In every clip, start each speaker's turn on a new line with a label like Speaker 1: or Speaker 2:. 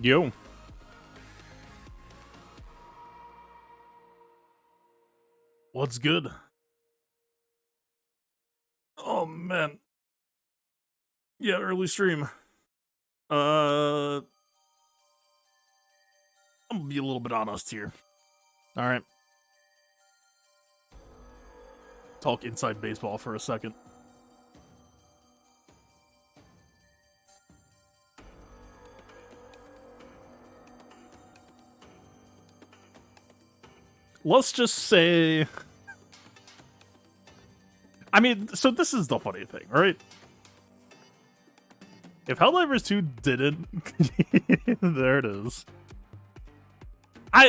Speaker 1: Yo. What's good? Oh man. Yeah, early stream. I'm gonna be a little bit honest here. Alright. Talk inside baseball for a second. Let's just say... I mean, so this is the funny thing, right? If Helldivers 2 didn't... there it is.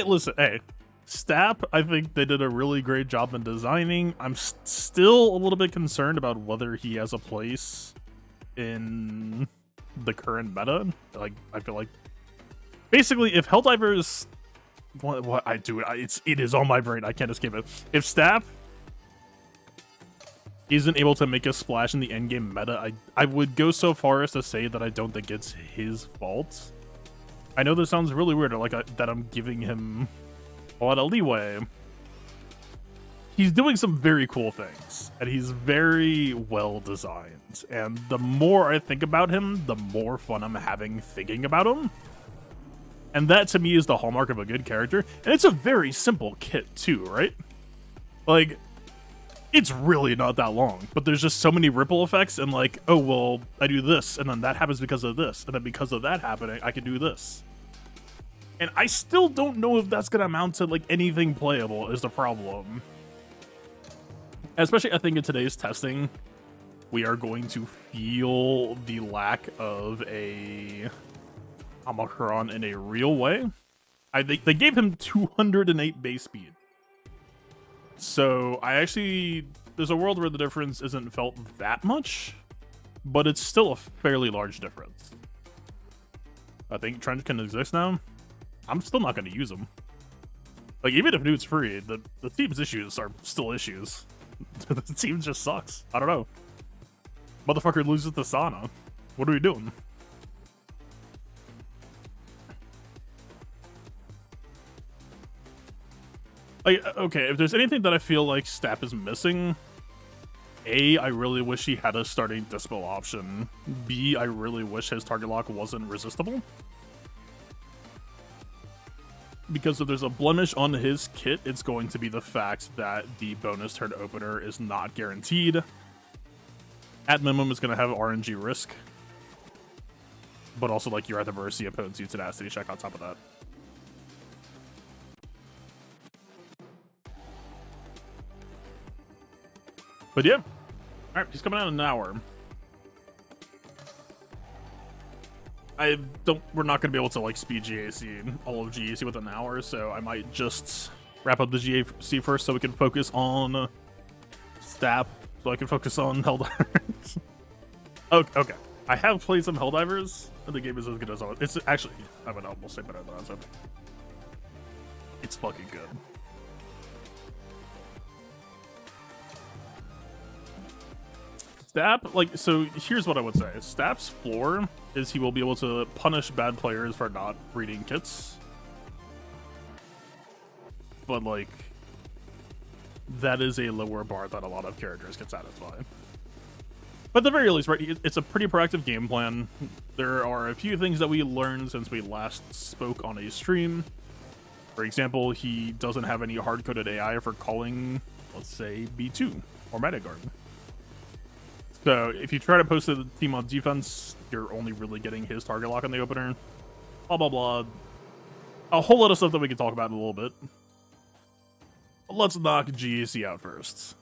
Speaker 1: Listen, hey. STAP, I think they did a really great job in designing. I'm still a little bit concerned about whether he has a place in the current meta. Like, I feel like... Basically, if Helldivers... What I do, it is on my brain. I can't escape it. If STAP isn't able to make a splash in the endgame meta, I would go so far as to say that I don't think it's his fault. I know this sounds really weird, like that I'm giving him a lot of leeway. He's doing some very cool things, and he's very well designed. And the more I think about him, the more fun I'm having thinking about him. And that, to me, is the hallmark of a good character. And it's a very simple kit, too, right? Like, it's really not that long. But there's just so many ripple effects, and like, oh, well, I do this, and then that happens because of this. And then because of that happening, I can do this. And I still don't know if that's going to amount to, like, anything playable is the problem. Especially, I think, in today's testing, we are going to feel the lack of a... Omicron in a real way. I think they gave him 208 base speed. So there's a world where the difference isn't felt that much, but it's still a fairly large difference. I think Trench can exist now. I'm still not going to use him. Like, even if Nude's free, the team's issues are still issues. The team just sucks. I don't know. Motherfucker loses to Sana. What are we doing? Like, okay, if there's anything that I feel like STAP is missing, A, I really wish he had a starting Dispel option. B, I really wish his target lock wasn't resistible. Because if there's a blemish on his kit, it's going to be the fact that the bonus turn opener is not guaranteed. At minimum, it's going to have RNG risk. But also, like, you're at the mercy of potency tenacity check on top of that. But yeah, all right, he's coming out in an hour. We're not gonna be able to like speed GAC, all of GAC within an hour, so I might just wrap up the GAC first so we can focus on STAP, so I can focus on Helldivers. Okay, I have played some Helldivers, and the game is as good as always. It's actually, I would almost say better than I was hoping. It's fucking good. STAP, like, so here's what I would say. STAP's floor is he will be able to punish bad players for not reading kits. But, like, that is a lower bar that a lot of characters can satisfy. But at the very least, right, it's a pretty proactive game plan. There are a few things that we learned since we last spoke on a stream. For example, he doesn't have any hard-coded AI for calling, let's say, B2 or Metagard. So if you try to post the team on defense, you're only really getting his target lock on the opener. Blah, blah, blah. A whole lot of stuff that we can talk about in a little bit. But let's knock GAC out first.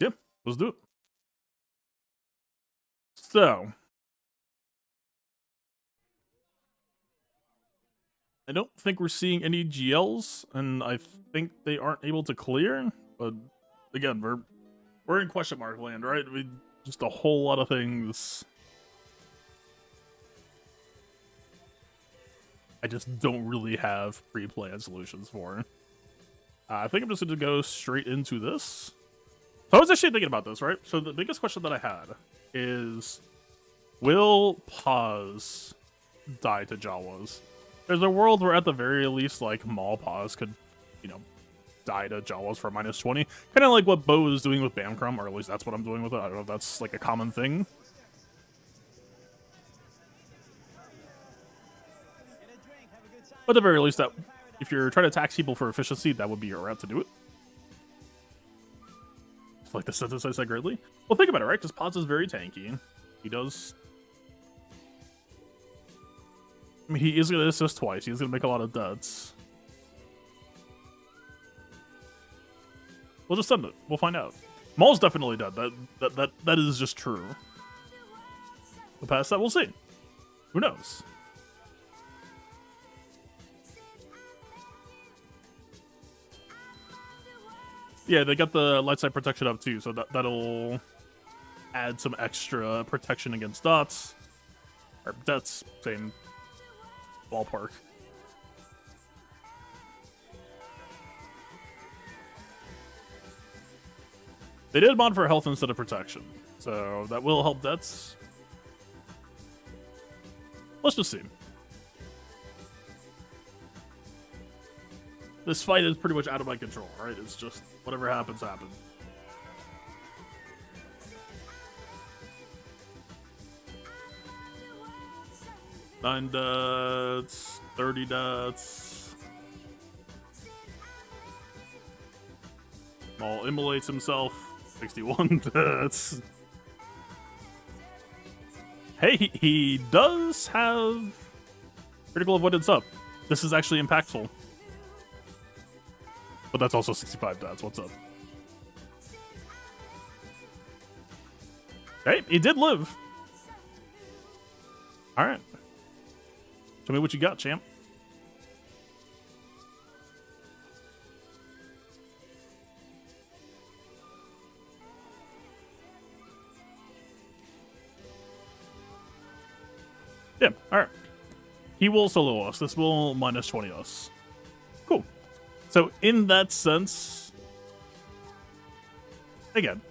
Speaker 1: Yep, let's do it. So... I don't think we're seeing any GLs, and I think they aren't able to clear. But again, we're in question mark land, right? Just a whole lot of things. I just don't really have pre-planned solutions for. I think I'm just going to go straight into this. So I was actually thinking about this, right? So the biggest question that I had is, will Pause die to Jawas? There's a world where at the very least, like, Maul Pause could, you know, die to Jawas for -20. Kind of like what Bo is doing with Bamcrum, or at least that's what I'm doing with it. I don't know if that's, like, a common thing. But at the very least, that if you're trying to tax people for efficiency, that would be your route to do it. It's like the sentence I said greatly. Well, think about it, right? Because Pause is very tanky. He does... I mean, he is going to assist twice. He's going to make a lot of deaths. We'll just send it. We'll find out. Maul's definitely dead. That is just true. The past that, we'll see. Who knows? Yeah, they got the light side protection up too, so that'll add some extra protection against dots. Or deaths, same ballpark. They did mod for health instead of protection, so that will help deaths. Let's just see. This fight is pretty much out of my control, right? It's just whatever happens, happens. Nine deaths, 30 deaths. Maul immolates himself, 61 deaths. Hey, he does have critical avoidance up. This is actually impactful. But that's also 65 deaths. What's up? Hey, he did live. All right. Tell me what you got, champ. Yeah, all right. He will solo us. This will -20 us. Cool. So in that sense, again,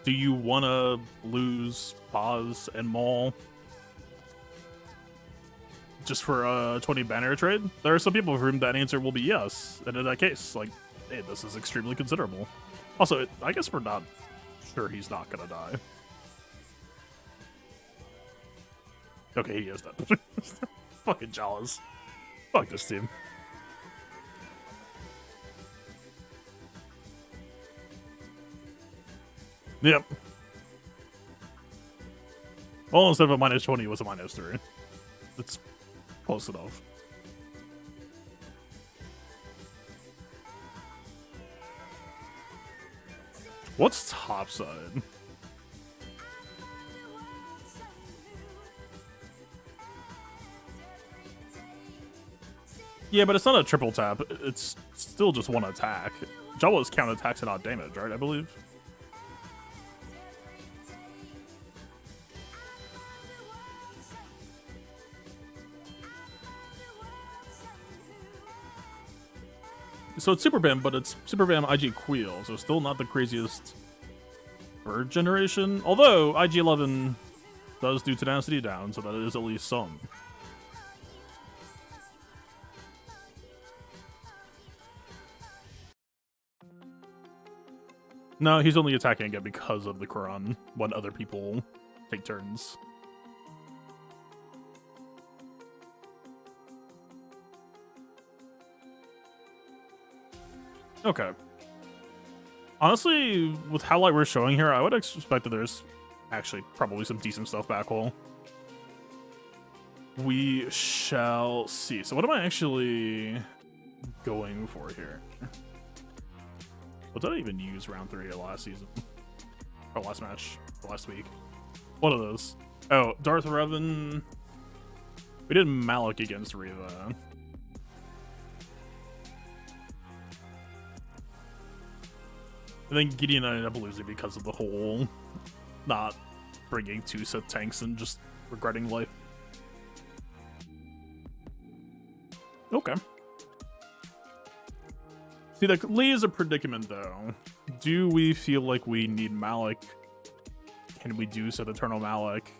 Speaker 1: do you want to lose Pause and Maul just for a 20 banner trade? There are some people for whom that answer will be yes. And in that case, like, hey, this is extremely considerable. Also, I guess we're not sure he's not going to die. Okay, he is dead. Fucking Jawas. Fuck this team. Yep. Well, instead of a -20, it was a -3. It's close enough. What's topside? Yeah, but it's not a triple tap. It's still just one attack. Jawas count attacks and not damage, right? I believe. So it's Super Bam, but it's Super Bam IG Queel, so still not the craziest bird generation. Although IG-11 does do tenacity down, so that is at least some. No, he's only attacking again because of the Quran when other people take turns. Okay. Honestly, with how light we're showing here, I would expect that there's actually probably some decent stuff back hole. We shall see. So what am I actually going for here? What did I even use round 3 of last season? Or last match? Or last week? One of those. Oh, Darth Revan. We did Malik against Reva. And then Gideon ended up losing because of the whole not bringing 2 Sith tanks and just regretting life. Okay. See, that Lee is a predicament, though. Do we feel like we need Malik? Can we do Sith Eternal Malik?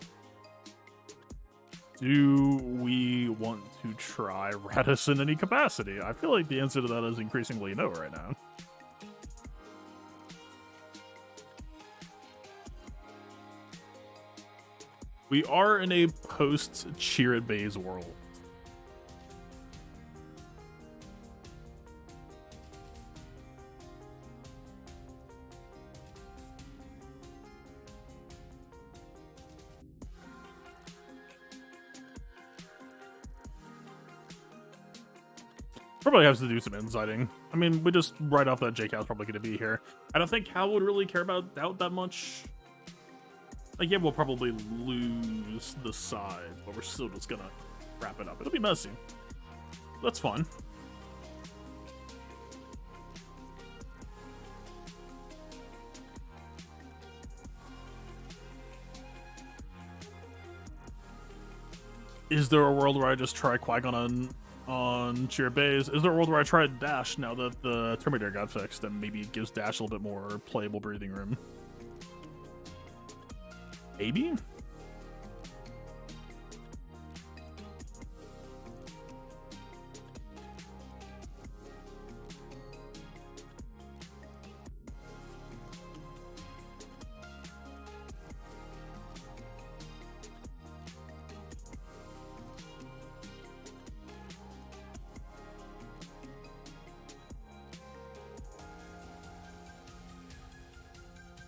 Speaker 1: Do we want to try Radis in any capacity? I feel like the answer to that is increasingly no right now. We are in a post-Chirrut Bays world. Probably has to do some insighting. I mean, we just right off that JCal's probably going to be here. I don't think Cal would really care about Doubt that much. Like, yeah, we'll probably lose the side, but we're still just gonna wrap it up. It'll be messy. That's fun. Is there a world where I just try Qui-Gon on Chirrut Bays? Is there a world where I try Dash now that the Terminator got fixed and maybe it gives Dash a little bit more playable breathing room? Maybe?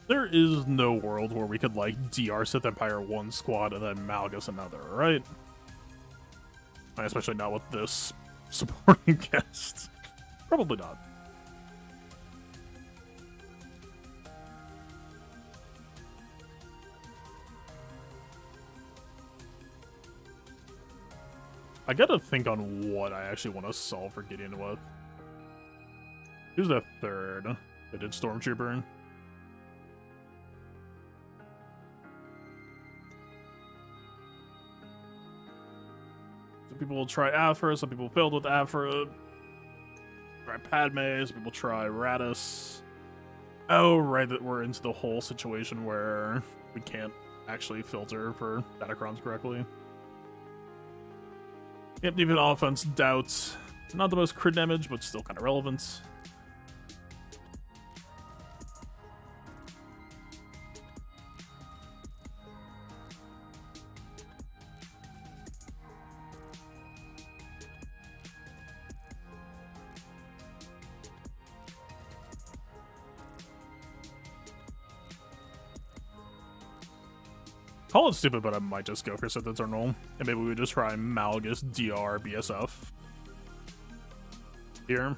Speaker 1: There is no world where we could, like, DR Sith Empire one squad and then Malgus another, right? Especially not with this supporting cast. Probably not. I gotta think on what I actually want to solve for Gideon with. Who's the third? They did Stormtrooper. Some people will try Aphra, some people failed with Aphra. Try Padme, some people try Radis. Oh, right, that we're into the whole situation where we can't actually filter for Datacrons correctly. Yep, even offense, Doubt. Not the most crit damage, but still kind of relevant. Call it stupid, but I might just go for Sith Eternal. And maybe we would just try Malgus DR BSF. Here.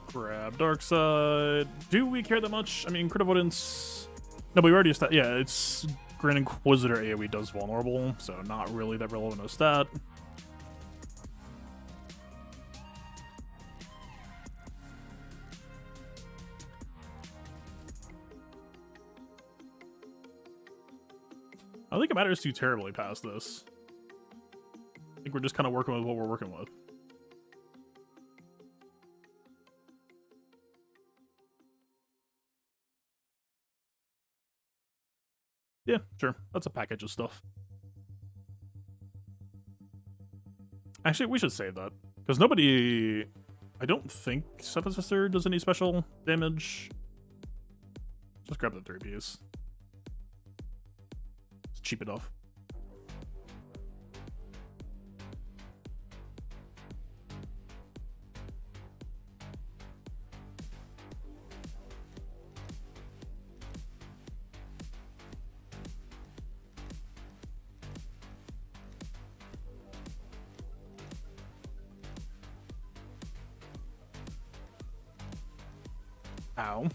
Speaker 1: Grab Darkseid. Do we care that much? I mean, crit avoidance. No, but we already established. Yeah, it's Grand Inquisitor AoE does vulnerable, so not really that relevant a stat. I don't think it matters too terribly past this. I think we're just kind of working with what we're working with. Yeah, sure. That's a package of stuff. Actually, we should save that. Because nobody... I don't think Seventh Sister does any special damage. Just grab the 3-piece. It's cheap enough. Ow.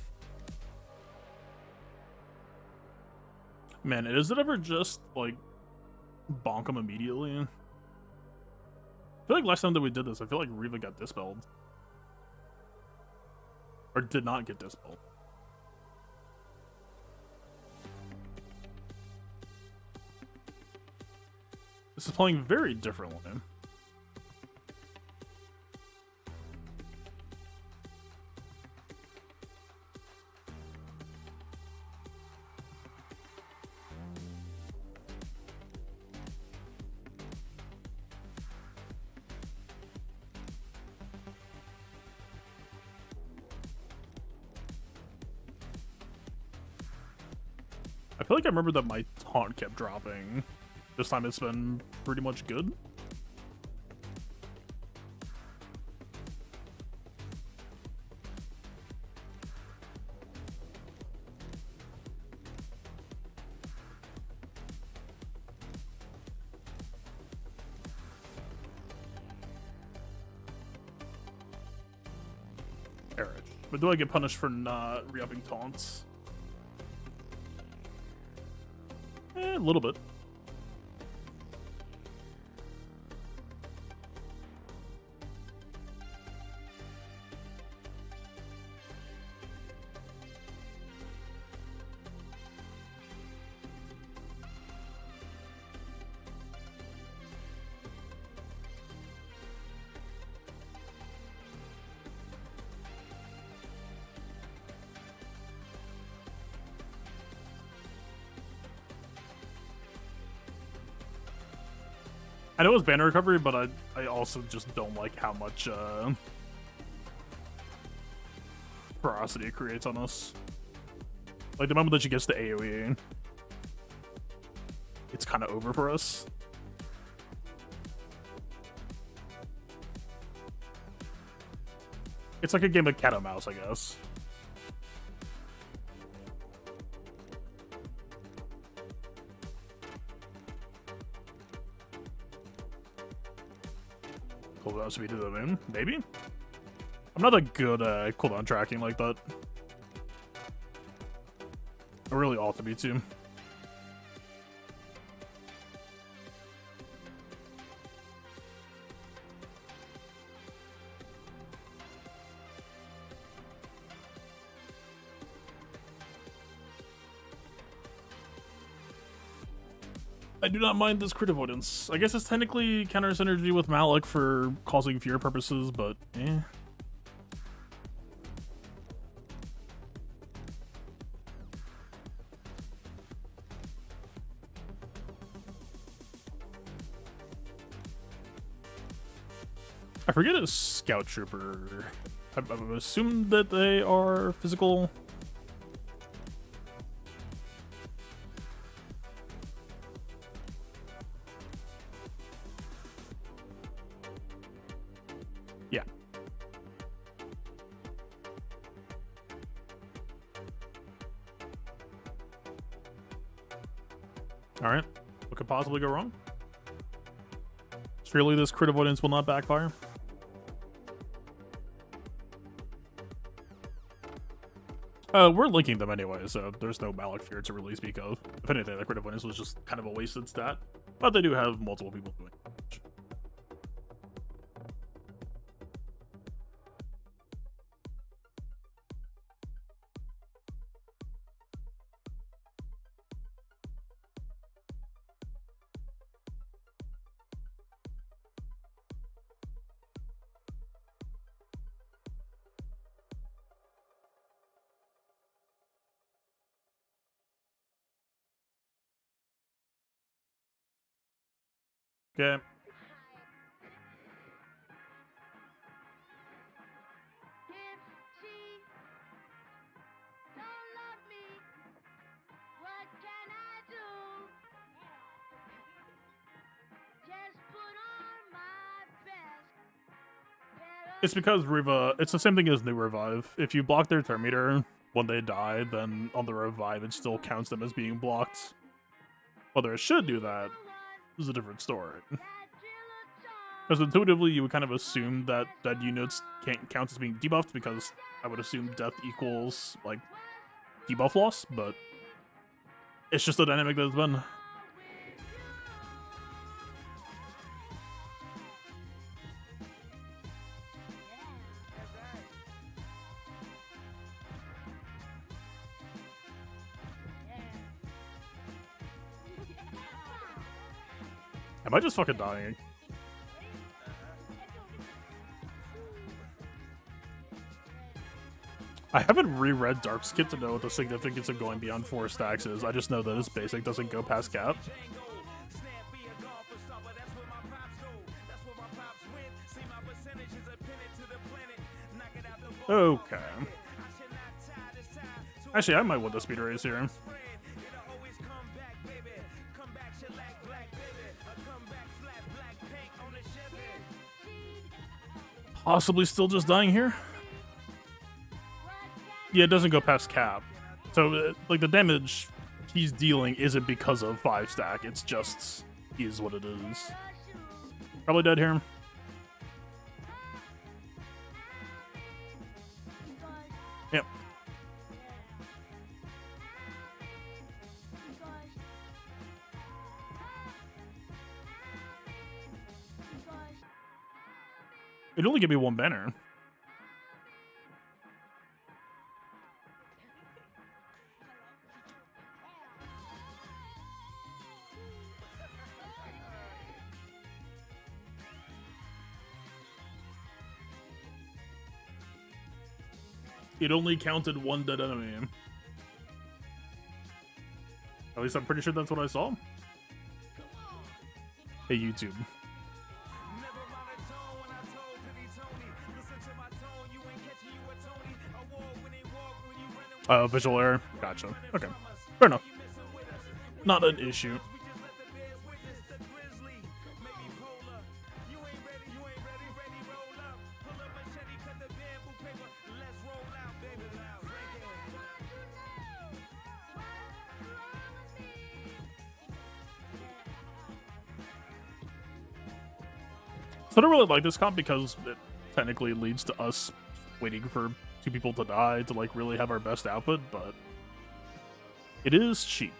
Speaker 1: Man, is it ever just, like, bonk him immediately? I feel like last time that we did this, I feel like Reva got dispelled. Or did not get dispelled. This is playing very differently. I feel like I remember that my taunt kept dropping. This time it's been pretty much good. Alright. But do I get punished for not re-upping taunts? A little bit. I know it's banner recovery, but I also just don't like how much ferocity it creates on us. Like the moment that she gets the AoE, it's kind of over for us. It's like a game of cat and mouse, I guess. Cooldown speed to the moon, maybe? I'm not that good at cooldown tracking like that. I really ought to be too. I do not mind this crit avoidance. I guess it's technically counter synergy with Malik for causing fear purposes, but eh. I forget a scout trooper. I've assumed that they are physical. Yeah. All right. What could possibly go wrong? Surely this crit avoidance will not backfire. We're linking them anyway, so there's no Malik fear to really speak of. If anything, the crit avoidance was just kind of a wasted stat. But they do have multiple people doing it. Okay. It's because it's the same thing as New Revive. If you block their turn meter when they die, then on the Revive it still counts them as being blocked. Whether it should do that is a different story. Because intuitively you would kind of assume that dead units can't count as being debuffed, because I would assume death equals, like, debuff loss, but it's just the dynamic that it's been. Am I just fucking dying? I haven't reread Darkskit to know what the significance of going beyond 4 stacks is. I just know that its basic doesn't go past cap. Okay. Actually, I might win the speed race here. Possibly still just dying here. Yeah, it doesn't go past cap. So, like, the damage he's dealing isn't because of 5 stack. It's just, is what it is. Probably dead here. Yep. It'd only give me 1 banner. It only counted 1 dead enemy. At least I'm pretty sure that's what I saw. Hey, YouTube. Visual error. Gotcha. Okay. Fair enough. Not an issue. So I don't really like this comp because it technically leads to us waiting for 2 people to die to like really have our best output, but it is cheap.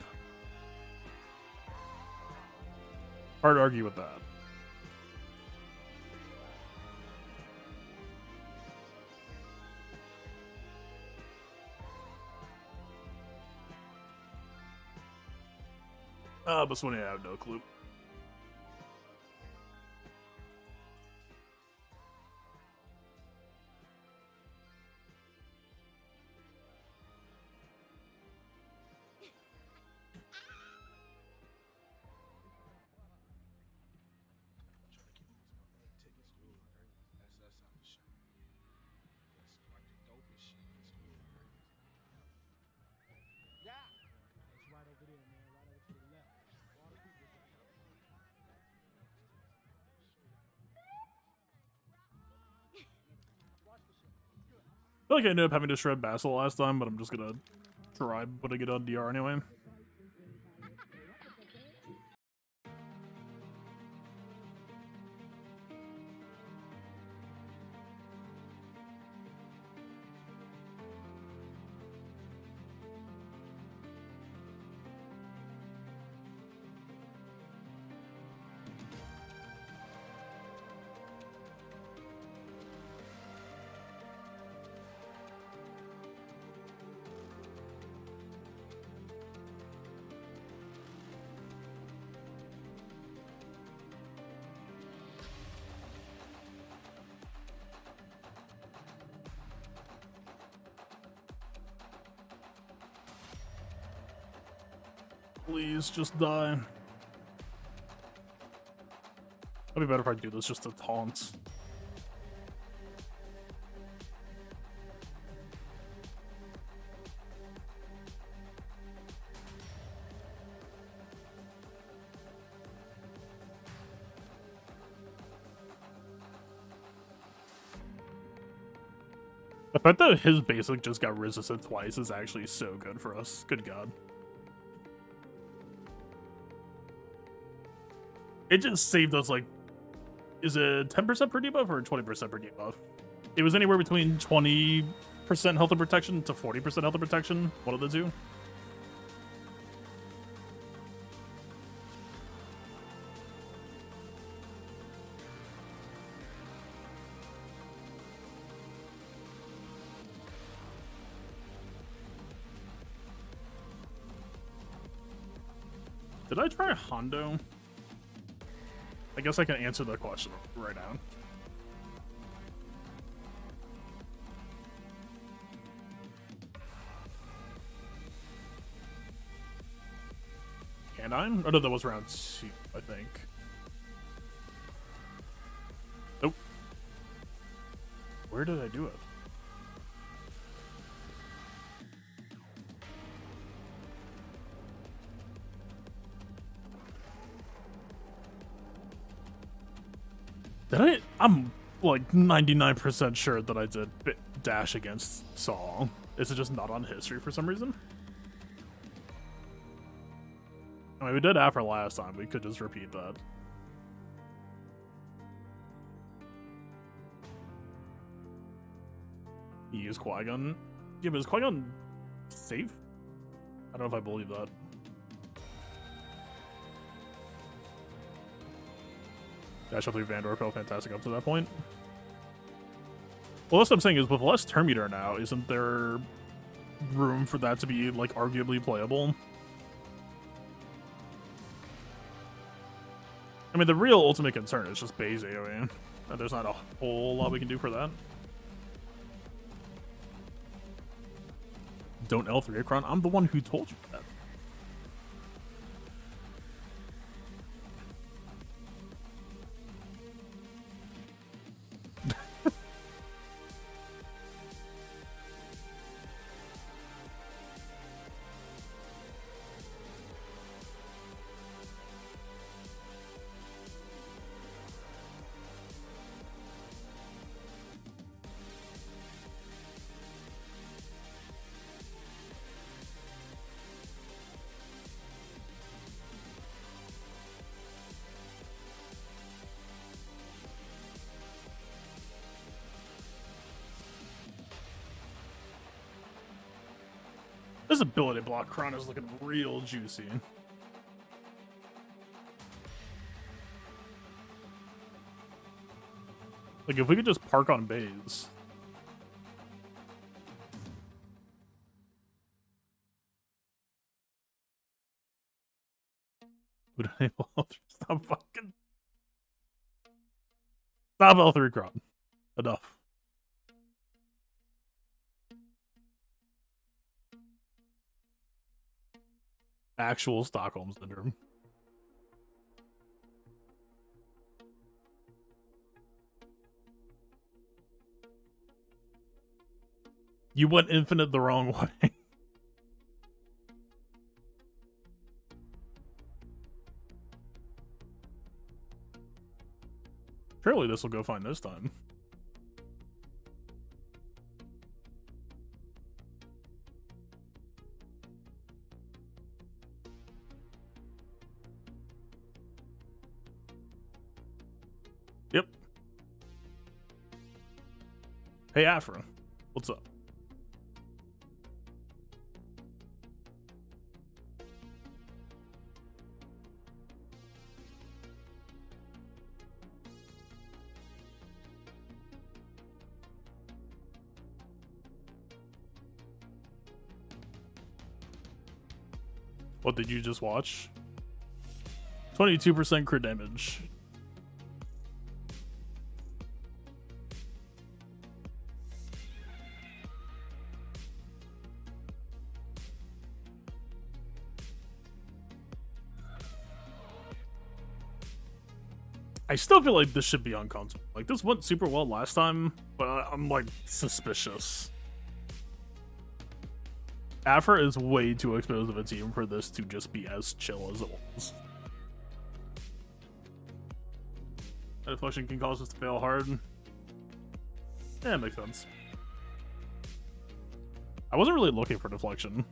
Speaker 1: Hard to argue with that. But Swinney, I have no clue. I feel like I ended up having to shred Basil last time, but I'm just gonna try putting it on DR anyway. Please, just die. It'd be better if I do this just to taunt. The fact that his basic just got resisted twice is actually so good for us. Good God. It just saved us, like, is it 10% per debuff or 20% per debuff? It was anywhere between 20% health and protection to 40% health and protection. One of the two. Did I try Hondo? I guess I can answer the question right now. Can I? Oh no, that was round 2, I think. Nope. Where did I do it? Did I? I'm like 99% sure that I did dash against Saul. Is it just not on history for some reason? I mean, we did after last time. We could just repeat that. He used Qui-Gon. Yeah, but is Qui-Gon safe? I don't know if I believe that. Dash up through Vandor felt fantastic up to that point. Well, that's what I'm saying is with less turn meter now, isn't there room for that to be like arguably playable? I mean, the real ultimate concern is just base AoE. And there's not a whole lot we can do for that. Don't L3 Akron. I'm the one who told you that. This ability block Kron is looking real juicy. Like, if we could just park on bays. Would enable stop fucking. Stop L3 Kron. Enough. Actual Stockholm Syndrome. You went infinite the wrong way. Surely this will go fine this time. Yep. Hey, Afro. What's up? What did you just watch? 22% crit damage. I still feel like this should be on console. Like, this went super well last time, but I'm, like, suspicious. Afra is way too exposed of a team for this to just be as chill as it was. That deflection can cause us to fail hard. Yeah, it makes sense. I wasn't really looking for deflection.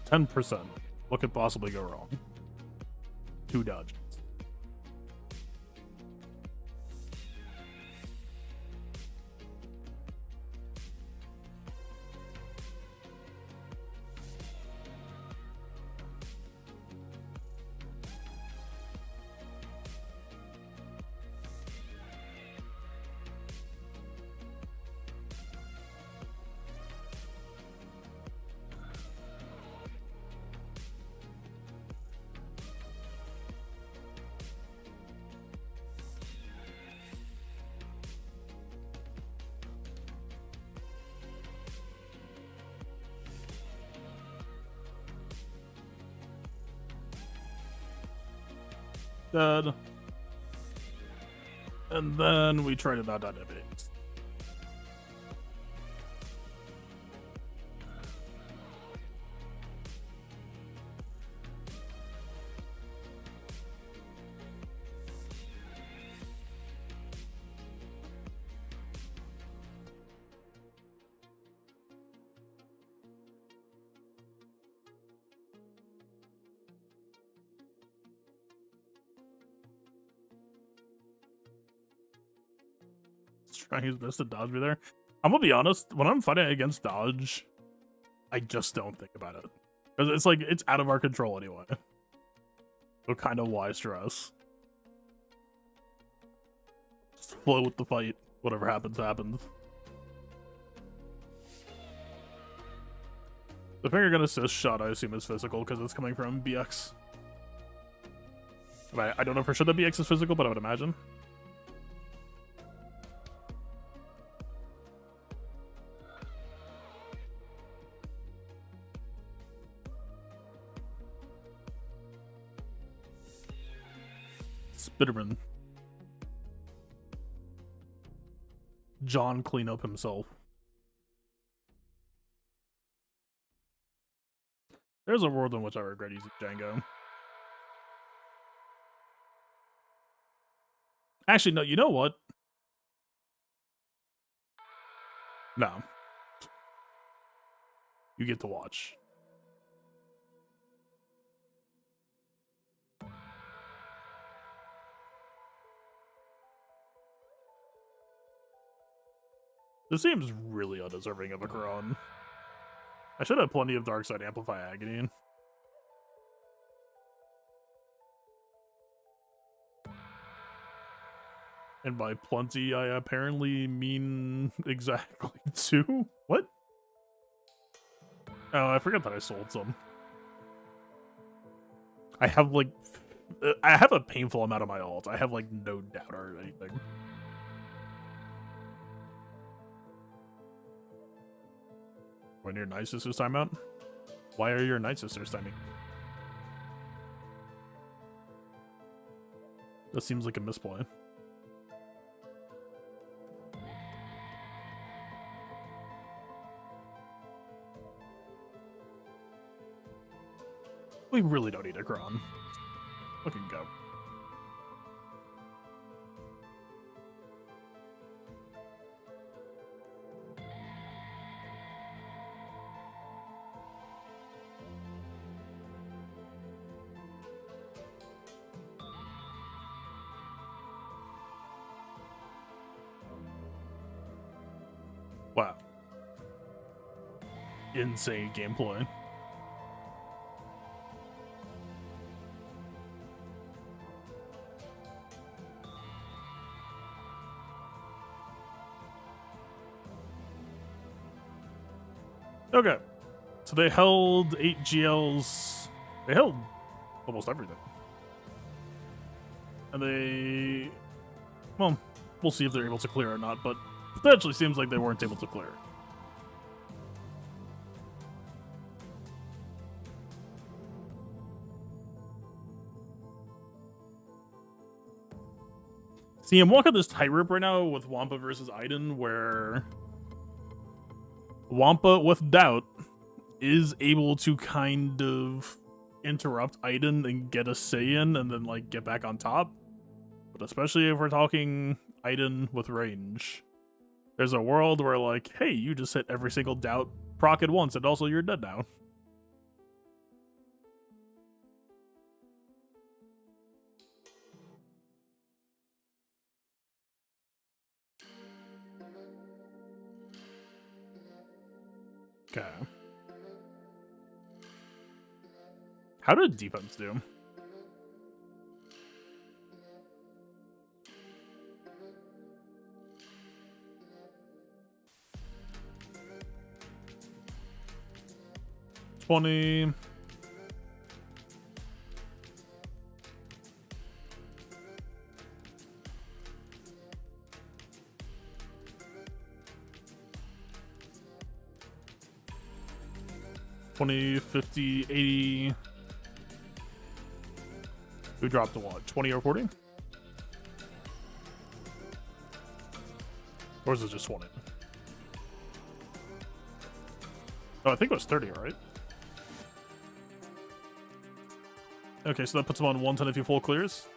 Speaker 1: 10%. What could possibly go wrong? 2 dodges. dead. And then we try to not die to base. Trying his best to dodge me there. I'm gonna be honest, when I'm fighting against dodge, I just don't think about it. Because it's like, it's out of our control anyway. So kind of why stress? Just flow with the fight. Whatever happens, happens. The finger gun assist shot, I assume, is physical because it's coming from BX. I don't know for sure that BX is physical, but I would imagine. Spitterman. John clean up himself. There's a world in which I regret using Django. Actually, no, you know what? No. You get to watch. This seems really undeserving of a Quran. I should have plenty of Dark Side Amplify Agony. And by plenty, I apparently mean exactly 2? What? Oh, I forgot that I sold some. I have, like... I have a painful amount of my ult. I have, like, no doubt or anything. When your Night Sisters time out? Why are your Night Sisters timing? That seems like a misplay. We really don't need a Kron. Fucking go. Wow. Insane gameplay. Okay. So they held 8 GLs. They held almost everything. And they... Well, we'll see if they're able to clear or not, but potentially seems like they weren't able to clear. See, I'm walking this tightrope right now with Wampa versus Aiden, where Wampa, with doubt, is able to kind of interrupt Aiden and get a say in and then, like, get back on top. But especially if we're talking Aiden with range. There's a world where, like, hey, you just hit every single doubt proc at once, and also you're dead now. Okay. How did defense do? $20. $20, $50, $80, Who dropped to what? 20 or 40? Or is it just 20? Oh, I think it was 30, right? Okay, so that puts him on 110 if he full clears.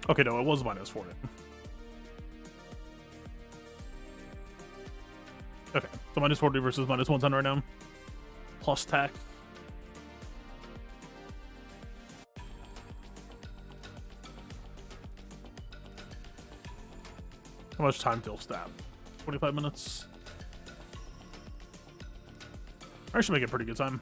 Speaker 1: Okay, no, it was minus 40. Okay, so minus 40 versus minus 110 right now. Plus tax. How much time till STAP? 25 minutes. I should make it pretty good time.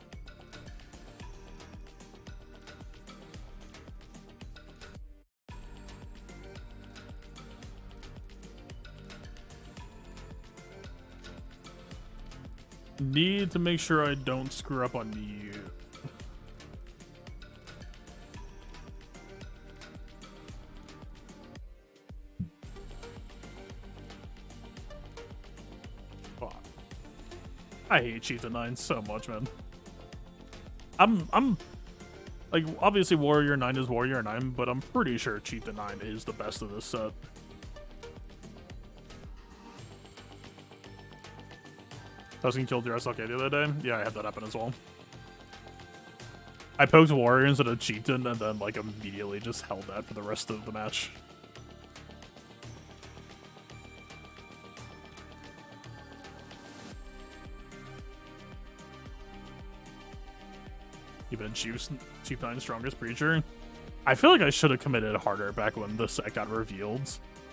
Speaker 1: Need to make sure I don't screw up on you. Fuck. I hate Chieftain 9 so much, man. I'm like, obviously Warrior 9 is Warrior 9, but I'm pretty sure Chieftain 9 is the best of this set. Tusking killed your SLK the other day. Yeah, I had that happen as well. I poked Warrior instead of Chieftain and then like immediately just held that for the rest of the match. You've been Chief 9's strongest preacher. I feel like I should have committed harder back when the set got revealed.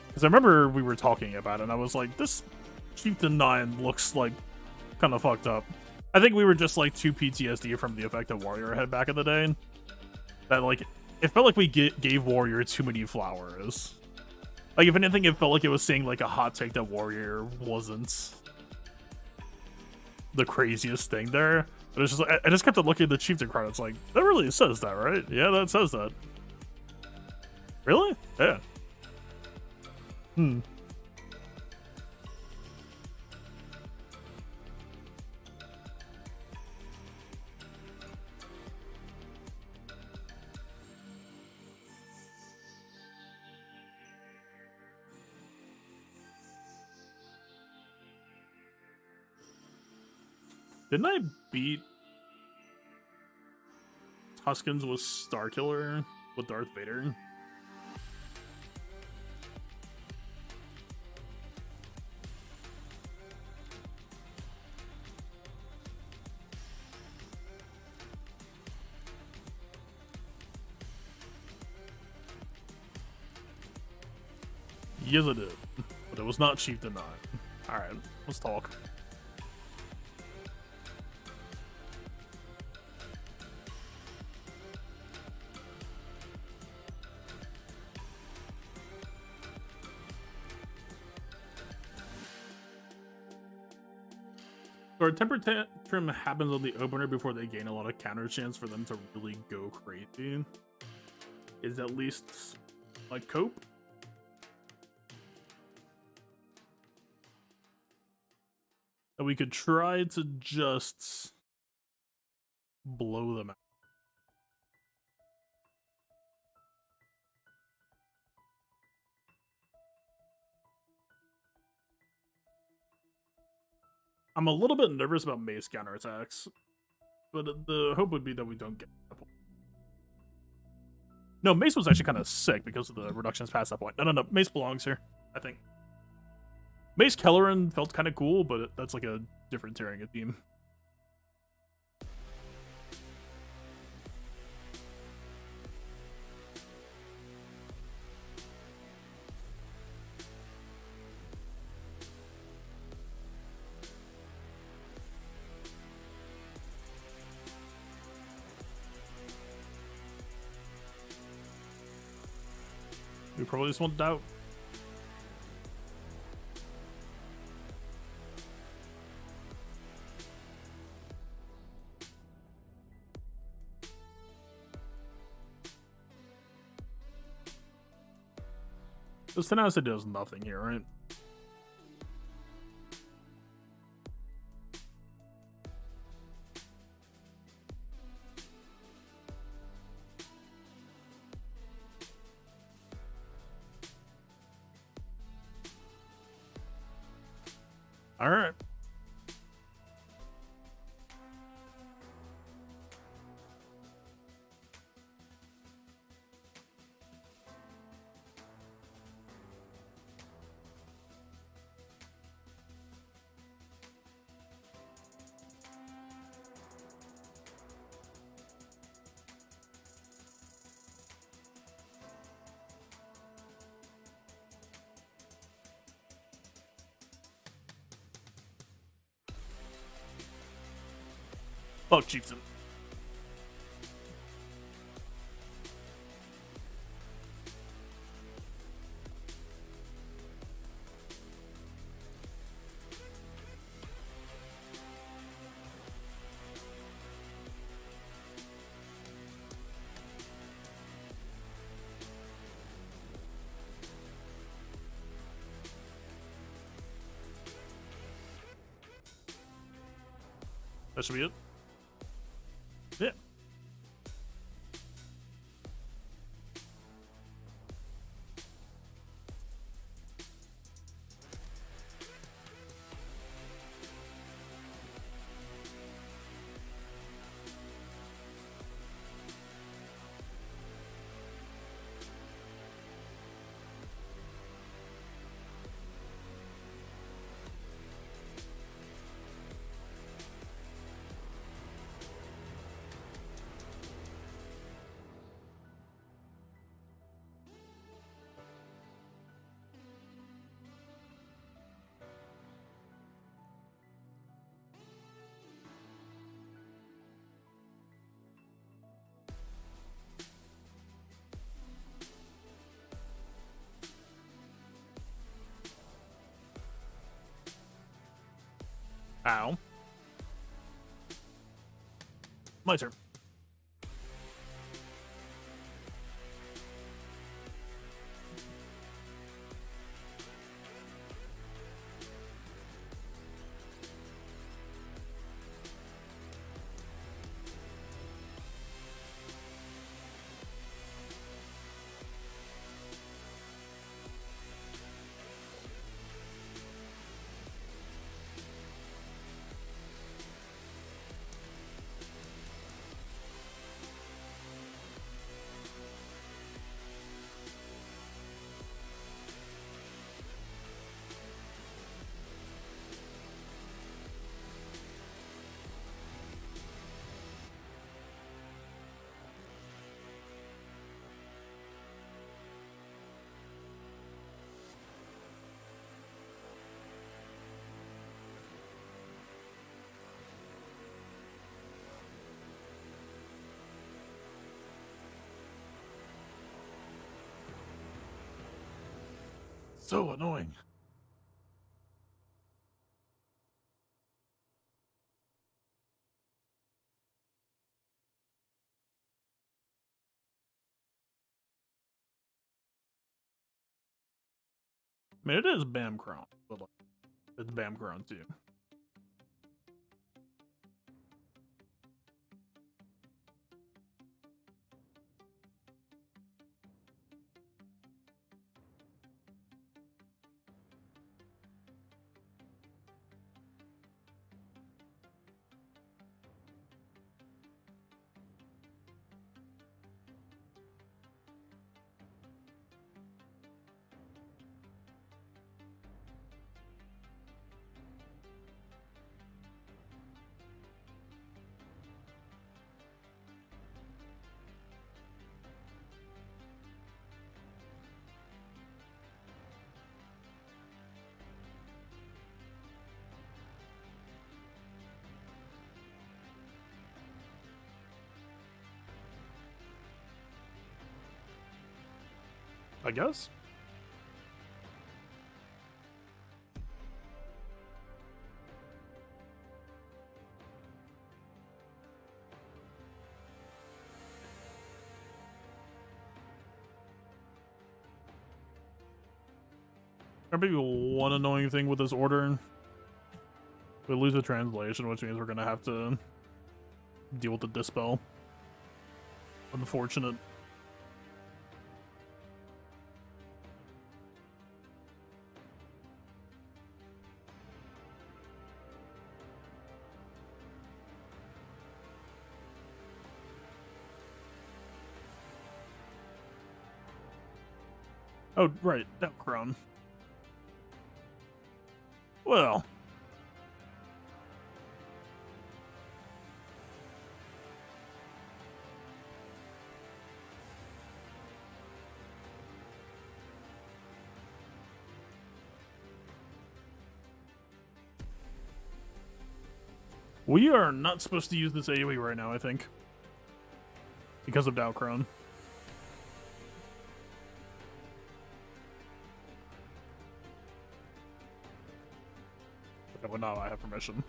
Speaker 1: Because I remember we were talking about it and I was like, this Chieftain 9 looks like kind of fucked up. I think we were just like too PTSD from the effect that Warrior had back in the day. That like, it felt like we gave Warrior too many flowers. Like if anything, it felt like it was saying like a hot take that Warrior wasn't the craziest thing there. But it's just like, I just kept looking at the Chieftain card. It's like, that really says that, right? Yeah, that says that. Really? Yeah. Didn't I beat Tuskens with Starkiller with Darth Vader? Yes, I did. But it was not Chieftain 9. Alright, let's talk. So our temper tantrum happens on the opener before they gain a lot of counter chance for them to really go crazy. Is at least like cope. And we could try to just blow them out. I'm a little bit nervous about Mace counterattacks, but the hope would be that we don't get that point. No, Mace was actually kind of sick because of the reductions past that point. No, Mace belongs here, I think. Mace Kelleran felt kind of cool, but that's like a different tiering of team. We probably just want doubt. This tenacity does nothing here, right? All right. Fuck Chieftain. That should be it. Yeah. Ow. My turn. So annoying. I mean, it is Bam Crown, but like, it's Bam Crown too. I guess. There may be one annoying thing with this order. We lose the translation, which means we're gonna have to deal with the dispel. Unfortunate. Oh, right, that crown. Well. We are not supposed to use this AoE right now, I think. Because of Crown. Okay, well, now I have permission.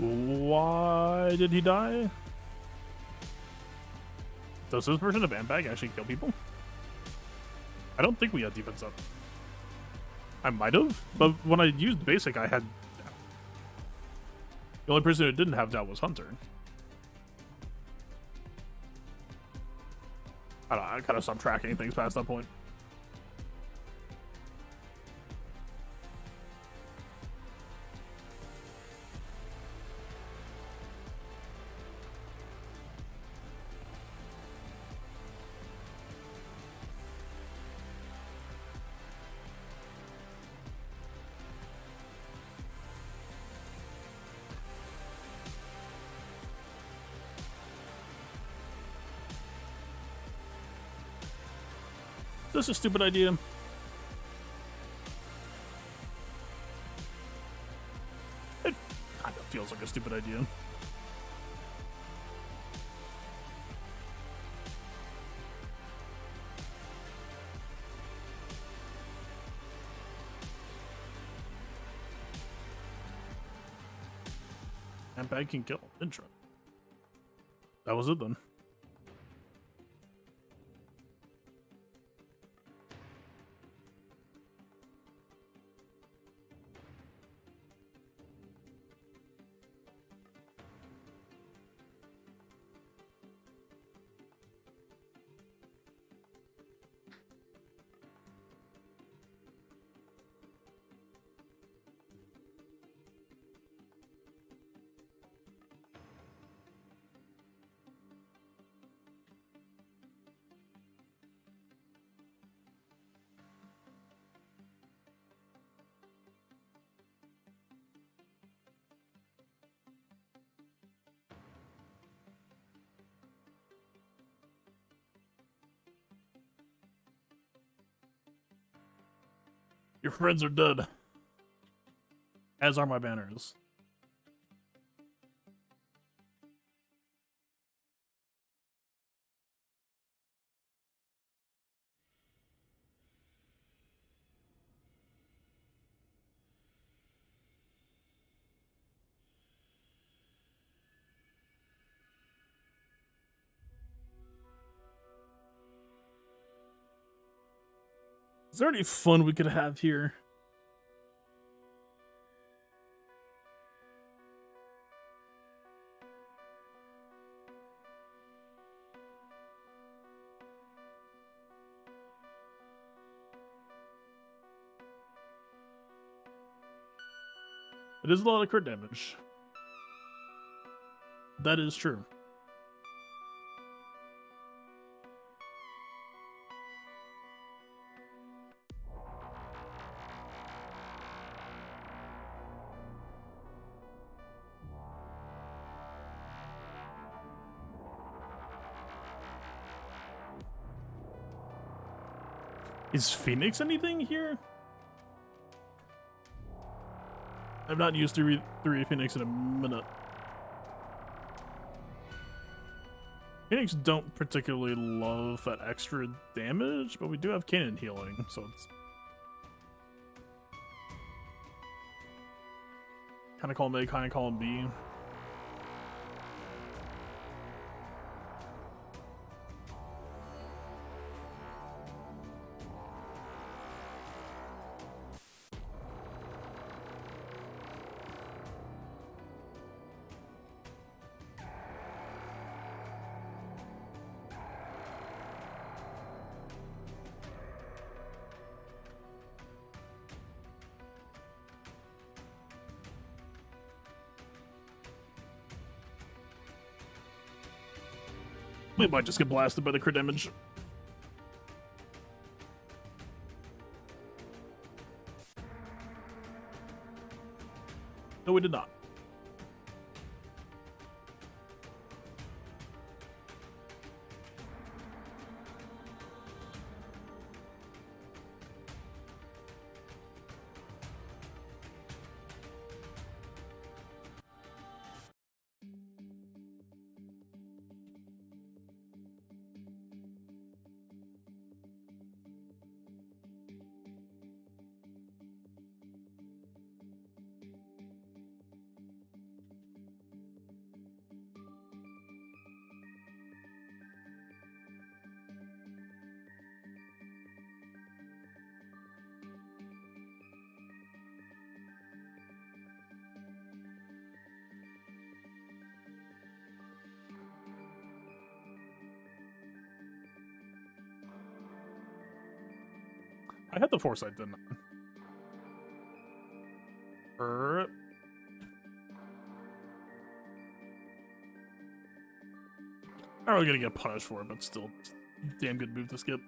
Speaker 1: Why did he die? Does this version of Ambag actually kill people? I don't think we had defense up. I might have, but when I used basic, I had... The only person who didn't have that was Hunter. I don't know, I kind of stopped tracking things past that point. This is a stupid idea. It kind of feels like a stupid idea. And bag can kill. Intro. That was it then. Your friends are dead. As are my banners. Is there any fun we could have here? It is a lot of crit damage. That is true. Is Phoenix anything here? I've not used 3 Phoenix in a minute. Phoenix don't particularly love that extra damage, but we do have cannon healing, so it's kind of column A, kind of column B. We might just get blasted by the crit damage. No, we did not. I had the foresight, didn't I? Not really gonna get punished for it, but still, damn good move to skip.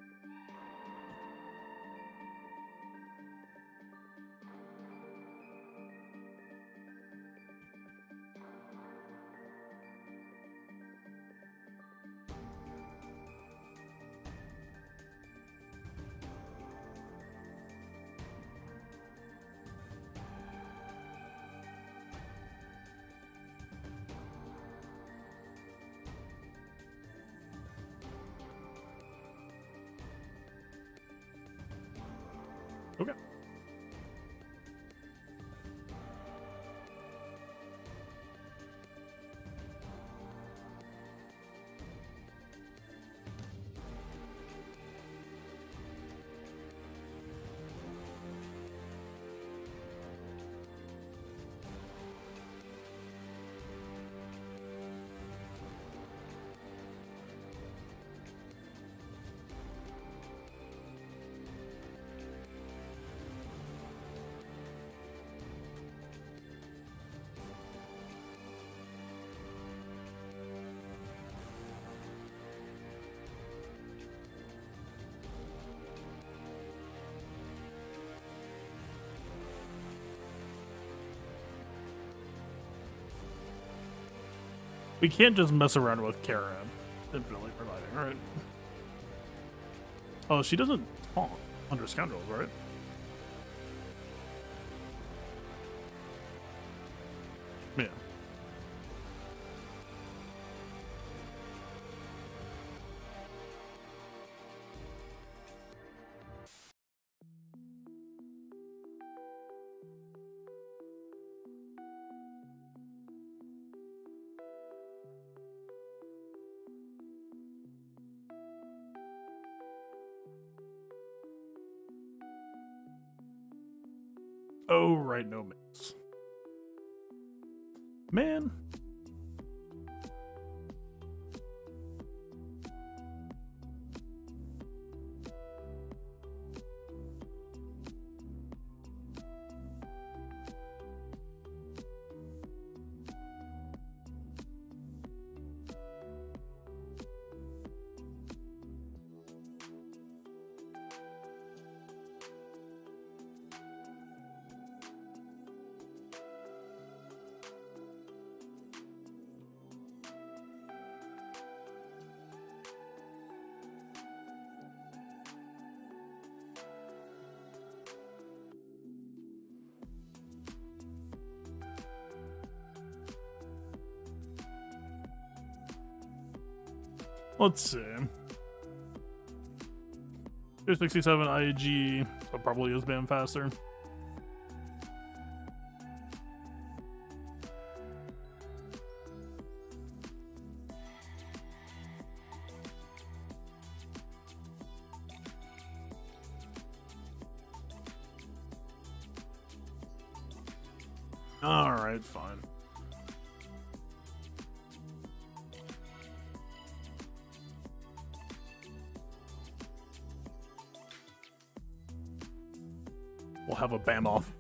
Speaker 1: Okay. We can't just mess around with Karen infinitely providing, right? Oh, she doesn't taunt under Scoundrels, right? Yeah. Oh, right, no miss. Man. Let's see. 267 IG, so probably is banned faster. Alright, fine. We'll have a bam off.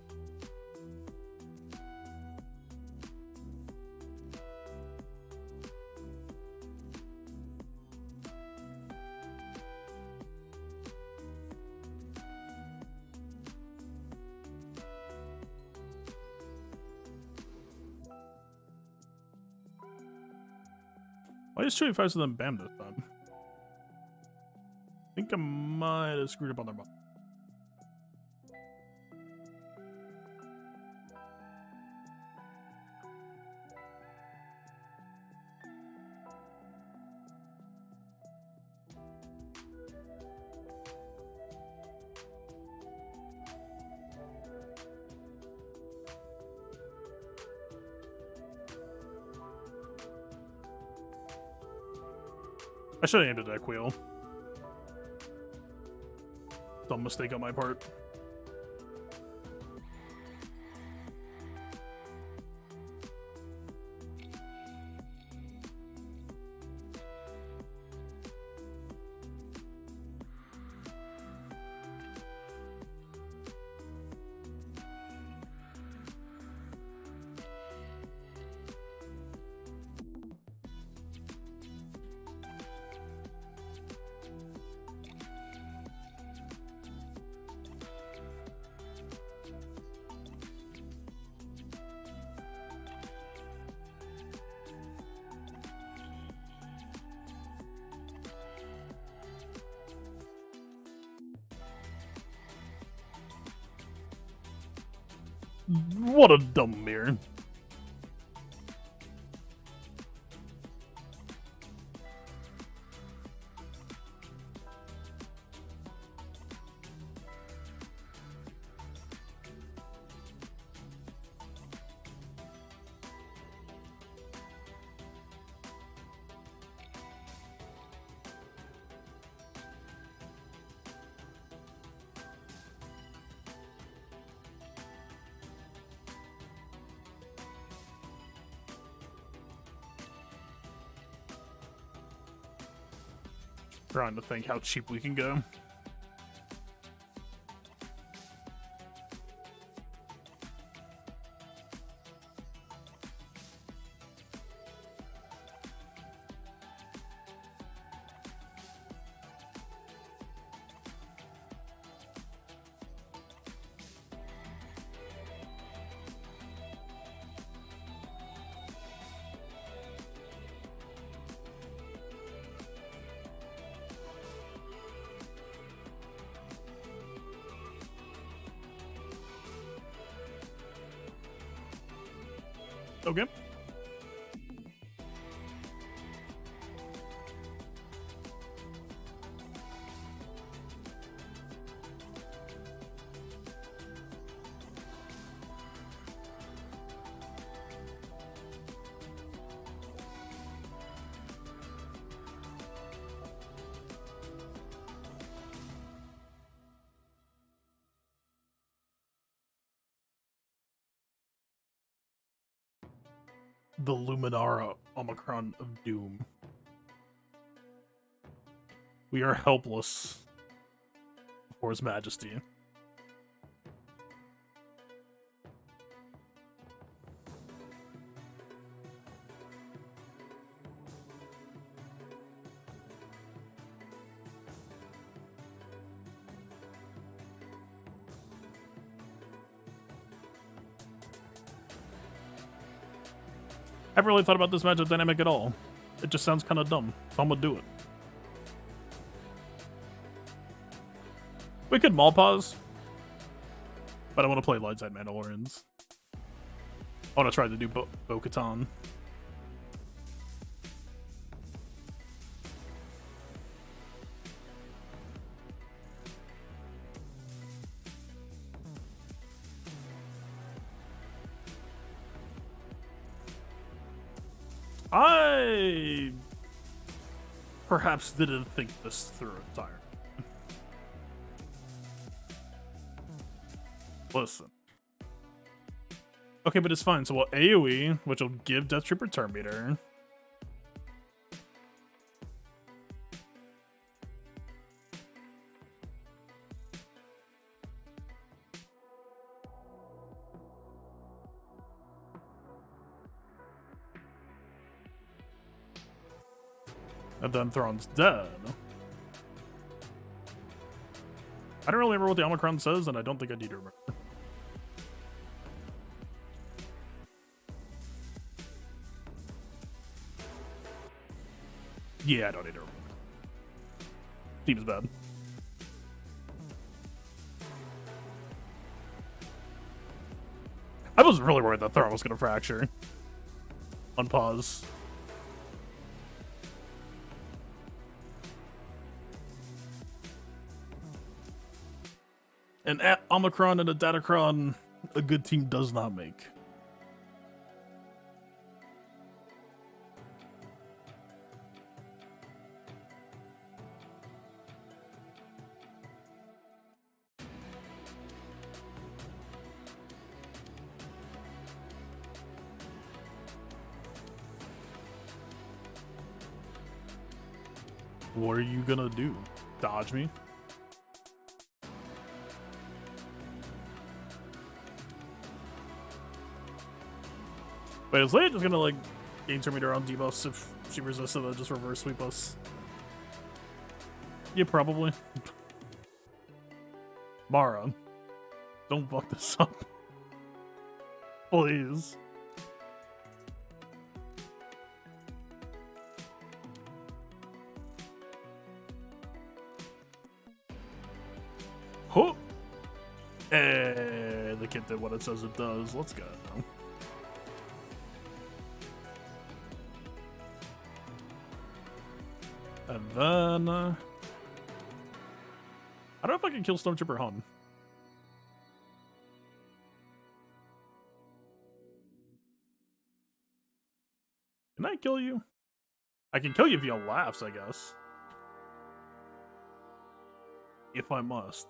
Speaker 1: Why is 285 faster than BAM this time? I think I might have screwed up on their button. I should have aimed at that wheel. Dumb mistake on my part. What a dumb mirror. Trying to think how cheap we can go. Okay. The Luminara Omicron of Doom. We are helpless before His Majesty. I haven't really thought about this matchup dynamic at all. It just sounds kind of dumb, so I'm gonna do it. We could Maul Pause, but I want to play Lightside Mandalorians. I want to try to do Bo-Katan. I perhaps didn't think this through entirely. Listen. Okay, but it's fine. So we'll AoE, which will give Death Trooper turn meter. And then Thrawn's dead. I don't really remember what the Omicron says, and I don't think I need to remember. Yeah, I don't need to remember. Seems bad. I was really worried that Thrawn was going to fracture. On pause. An Omicron and a Datacron, a good team does not make. What are you gonna do? Dodge me? Wait, is Leia just gonna like gain turn meter on debuffs if she resists it and just reverse sweep us? Yeah, probably. Mara, don't fuck this up. Please. Huh. The kid did what it says it does. Let's go. And then I don't know if I can kill Stormtrooper Hun. Can I kill you? I can kill you via laughs, I guess. If I must.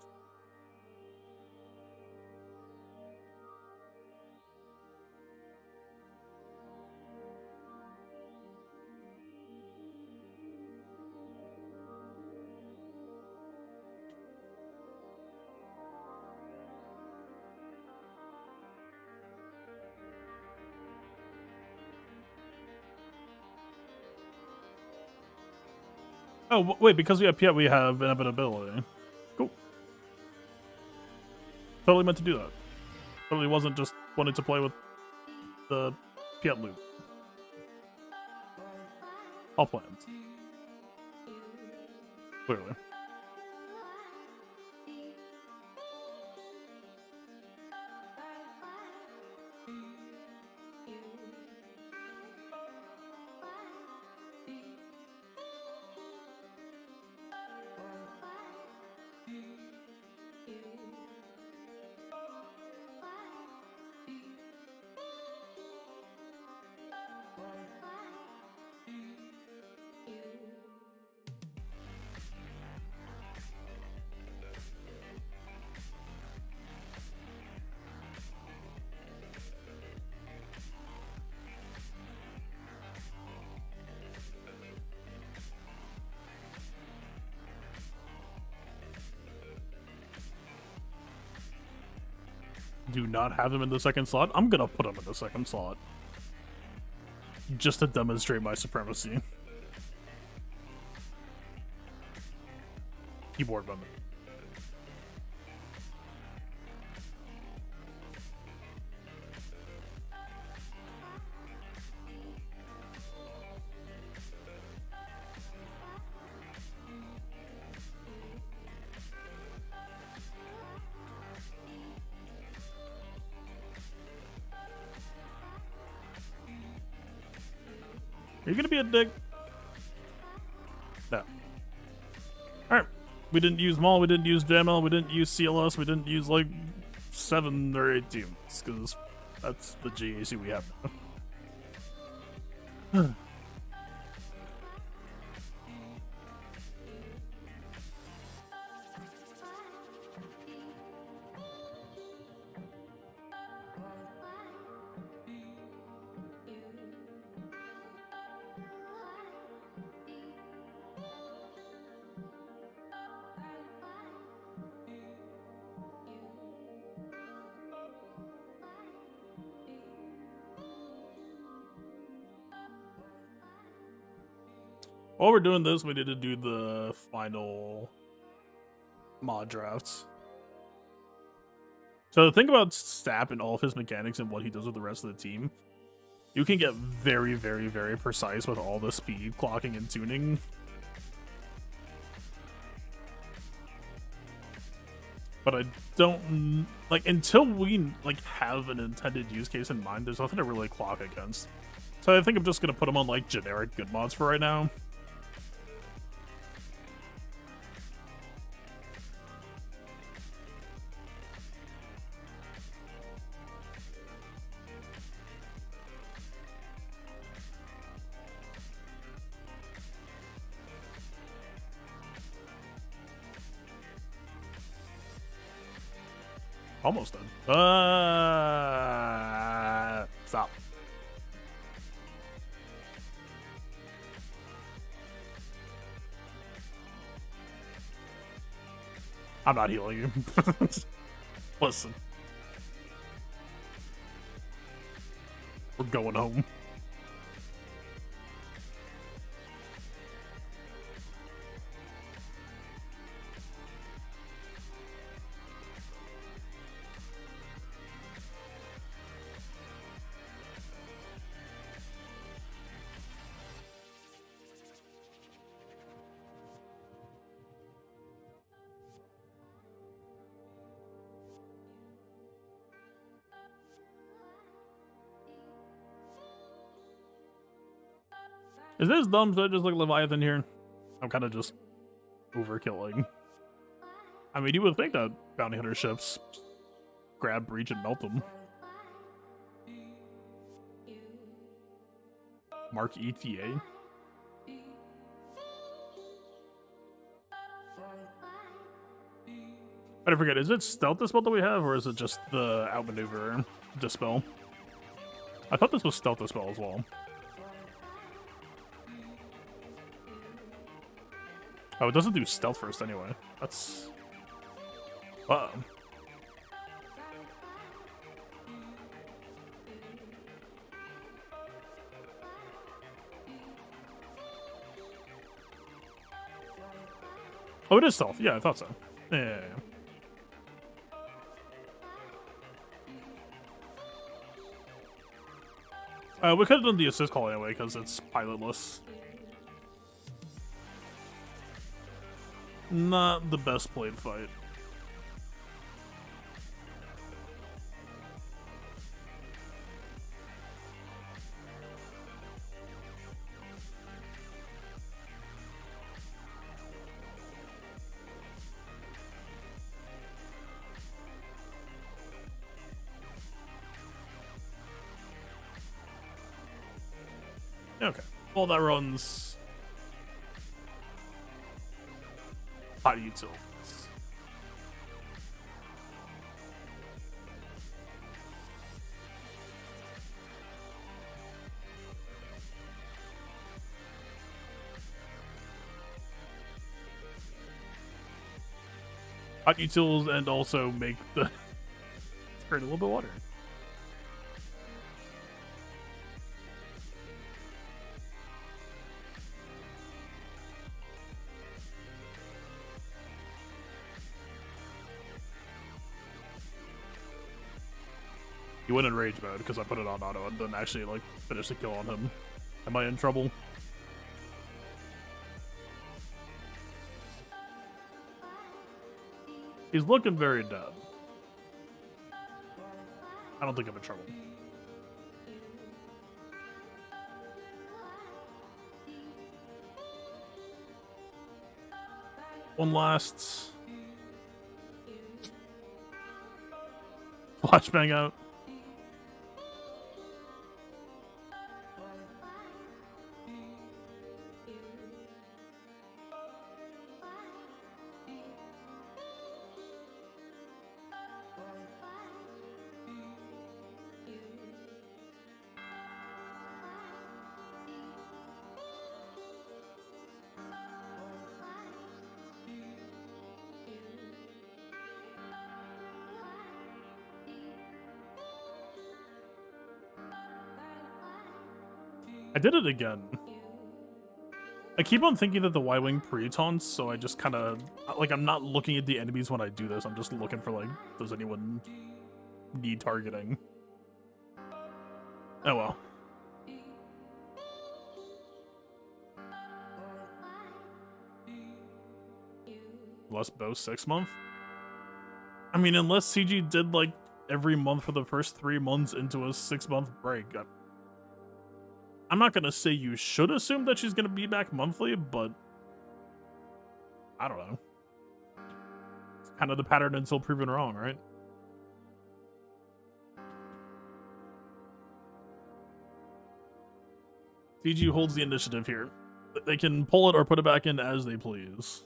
Speaker 1: Oh, wait, because we have Piet, we have inevitability. Cool. Totally meant to do that. Totally wasn't just wanting to play with the Piet loop. All plans. Clearly. Do not have him in the second slot. I'm gonna put him in the second slot. Just to demonstrate my supremacy. Keyboard button. Are you gonna be a dick? No. Alright. We didn't use Maul, we didn't use JML, we didn't use CLS, we didn't use like 7 or 8 teams, because that's the GAC we have now. While we're doing this, we need to do the final mod drafts. So the thing about STAP and all of his mechanics and what he does with the rest of the team, you can get very, very, very precise with all the speed clocking and tuning. But I don't, like, until we, like, have an intended use case in mind, there's nothing to really clock against. So I think I'm just gonna put them on, like, generic good mods for right now. Almost done. Stop. I'm not healing you. Listen. We're going home. Is this dumb? Should I just like Leviathan here? I'm kind of just overkilling. I mean, you would think that bounty hunter ships grab, breach, and melt them. Mark ETA. I forget, is it stealth dispel that we have, or is it just the outmaneuver dispel? I thought this was stealth dispel as well. Oh, it doesn't do stealth first anyway. That's... Uh-oh. Oh, it is stealth. Yeah, I thought so. Yeah. We could have done the assist call anyway, because it's pilotless. Not the best played fight. Okay, well that runs hot utils. Hot utils and also make the turn a little bit water. He went in rage mode because I put it on auto and then actually like finished the kill on him. Am I in trouble? He's looking very dead. I don't think I'm in trouble. One last flashbang out. I did it again. I keep on thinking that the Y-Wing pre-taunts, so I just kind of, like, I'm not looking at the enemies when I do this. I'm just looking for, like, does anyone need targeting? Oh, well. Less bow 6 month? I mean, unless CG did, like, every month for the first 3 months into a 6-month break. I'm not gonna say you should assume that she's gonna be back monthly, but I don't know. It's kind of the pattern until proven wrong, right? CG holds the initiative here. They can pull it or put it back in as they please.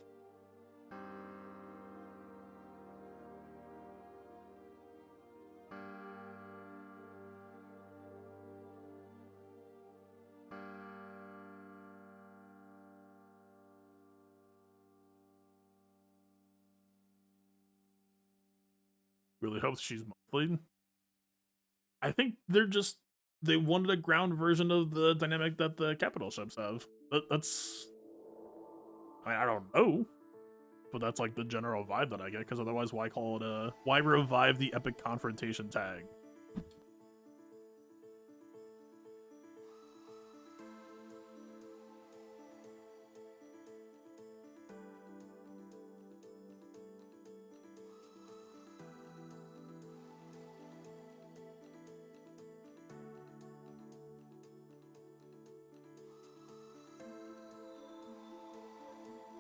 Speaker 1: Really hope she's monthly. I think they wanted a ground version of the dynamic that the capital ships have. That's, I mean, I don't know, but that's like the general vibe that I get, because otherwise why call it why revive the epic confrontation tag?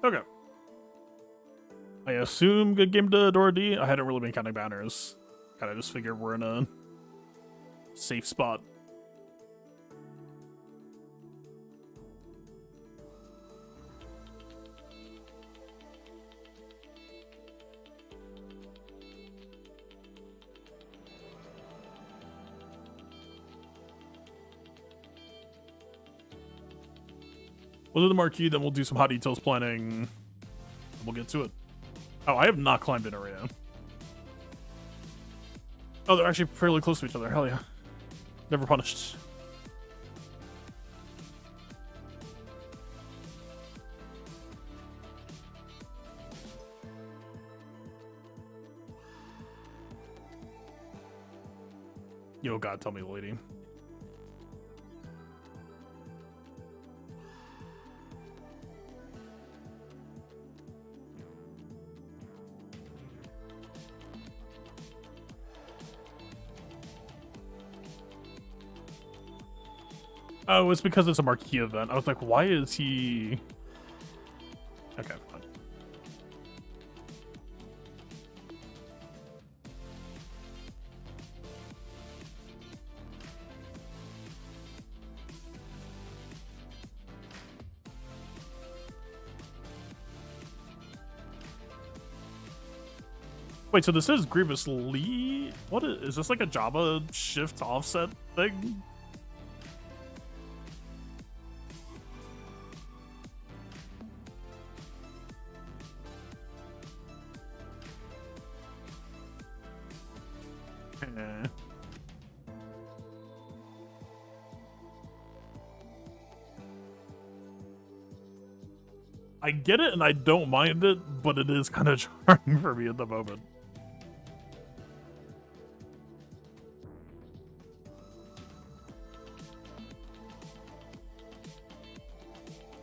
Speaker 1: Okay. I assume good game to Dora D. I hadn't really been counting banners. Kind of just figured we're in a safe spot. We'll do the marquee, then we'll do some hot details planning. We'll get to it. Oh, I have not climbed in arena. Oh, they're actually fairly close to each other. Hell yeah. Never punished. Yo, God, tell me, lady. Oh, it's because it's a marquee event. I was like, why is he... Okay, fine. Wait, so this is Grievous Lee? What is this, like a Java shift offset thing? I get it and I don't mind it, but it is kind of jarring for me at the moment.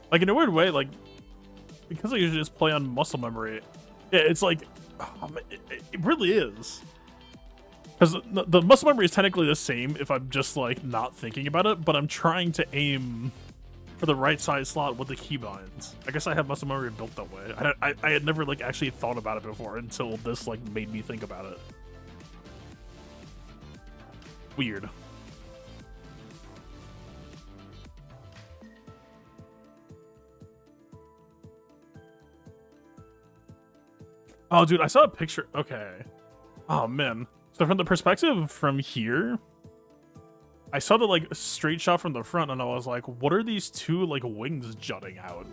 Speaker 1: Like, in a weird way, like, because I usually just play on muscle memory, it's like, it really is. Because the muscle memory is technically the same if I'm just, like, not thinking about it, but I'm trying to aim for the right size slot with the keybinds. I guess I have muscle memory built that way. I had never, like, actually thought about it before until this, like, made me think about it. Weird. Oh, dude, I saw a picture. Okay. Oh, man. So from the perspective from here, I saw the, like, straight shot from the front, and I was like, what are these two, like, wings jutting out?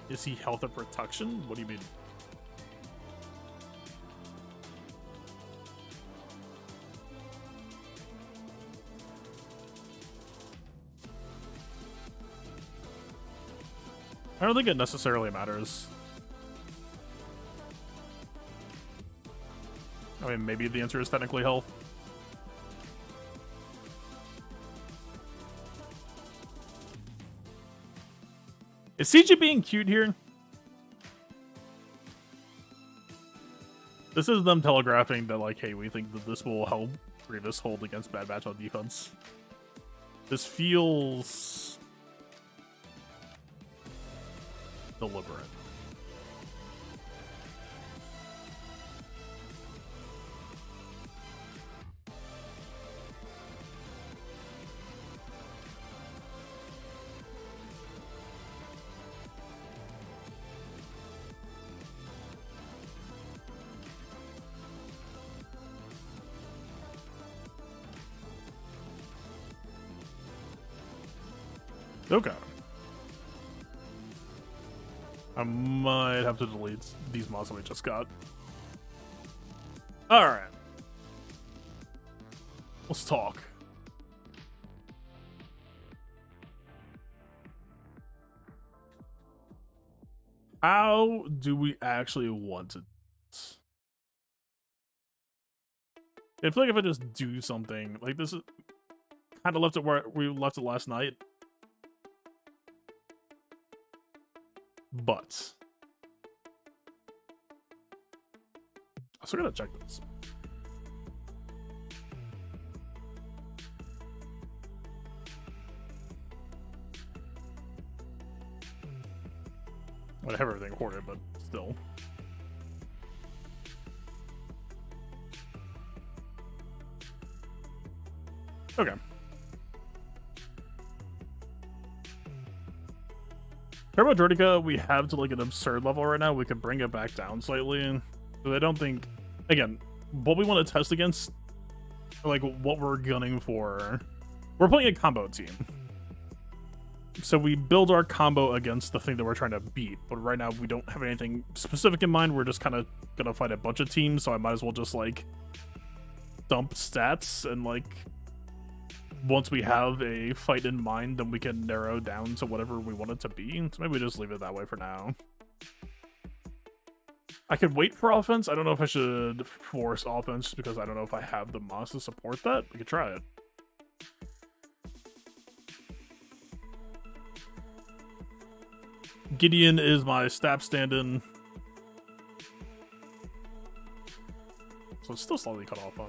Speaker 1: Is he health or protection? What do you mean? I don't think it necessarily matters. I mean, maybe the answer is technically health. Is CG being cute here? This is them telegraphing that, like, hey, we think that this will help Grievous hold against bad matchup defense. This feels deliberate. Okay. I might have to delete these mods that we just got. Alright. Let's talk. How do we actually want it? I feel like if I just do something, like this is kind of left it where we left it last night. But I still gotta check this. I have everything hoarded, but still. Okay. Turbo Droidica, we have to like an absurd level right now. We could bring it back down slightly. But I don't think, again, what we want to test against, like what we're gunning for, we're playing a combo team. So we build our combo against the thing that we're trying to beat. But right now we don't have anything specific in mind. We're just kind of gonna fight a bunch of teams. So I might as well just like dump stats and like once we have a fight in mind, then we can narrow down to whatever we want it to be. So maybe we just leave it that way for now. I could wait for offense. I don't know if I should force offense just because I don't know if I have the mods to support that. We could try it. Gideon is my STAP stand-in. So it's still slightly cut off, huh?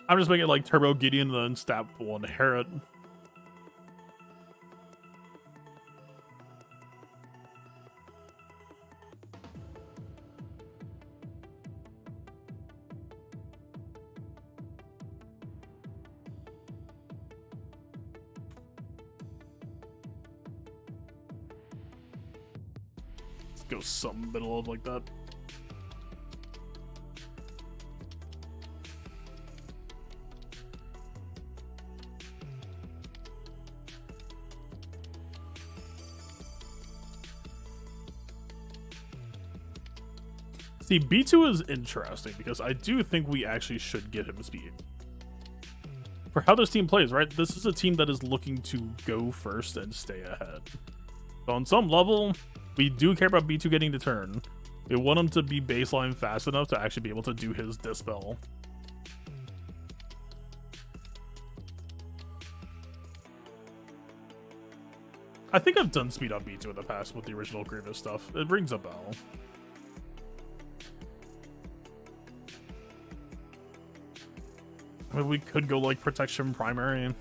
Speaker 1: I'm just making like Turbo Gideon and then STAP will inherit. Let's go some middle of like that. See, B2 is interesting because I do think we actually should give him speed. For how this team plays, right? This is a team that is looking to go first and stay ahead. So on some level, we do care about B2 getting the turn. We want him to be baseline fast enough to actually be able to do his dispel. I think I've done speed on B2 in the past with the original Grievous stuff. It rings a bell. I mean, we could go like protection primary.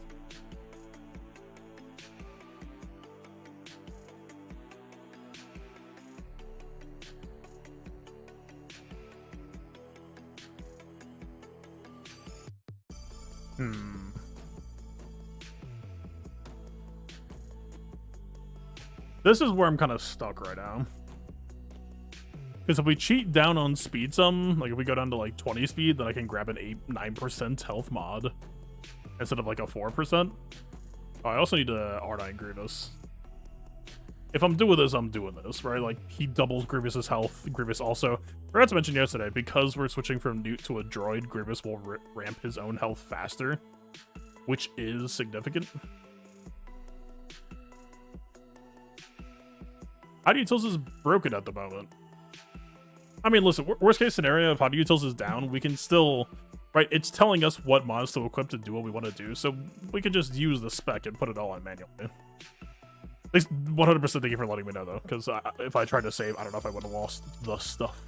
Speaker 1: This is where I'm kind of stuck right now. Because if we cheat down on speed some, like if we go down to like 20 speed, then I can grab an 9% health mod instead of like a 4%. Oh, I also need to R9 Grievous. if I'm doing this, I'm doing this, right? Like, he doubles Grievous's health. Grievous also, I forgot to mention yesterday, because we're switching from Newt to a droid, Grievous will ramp his own health faster, which is significant. How do Utils is broken at the moment? I mean, listen, worst case scenario, if How do Utils is down, we can still, right? It's telling us what mods to equip to do what we want to do, so we can just use the spec and put it all on manually. At least 100% thank you for letting me know, though, because if I tried to save, I don't know if I would have lost the stuff.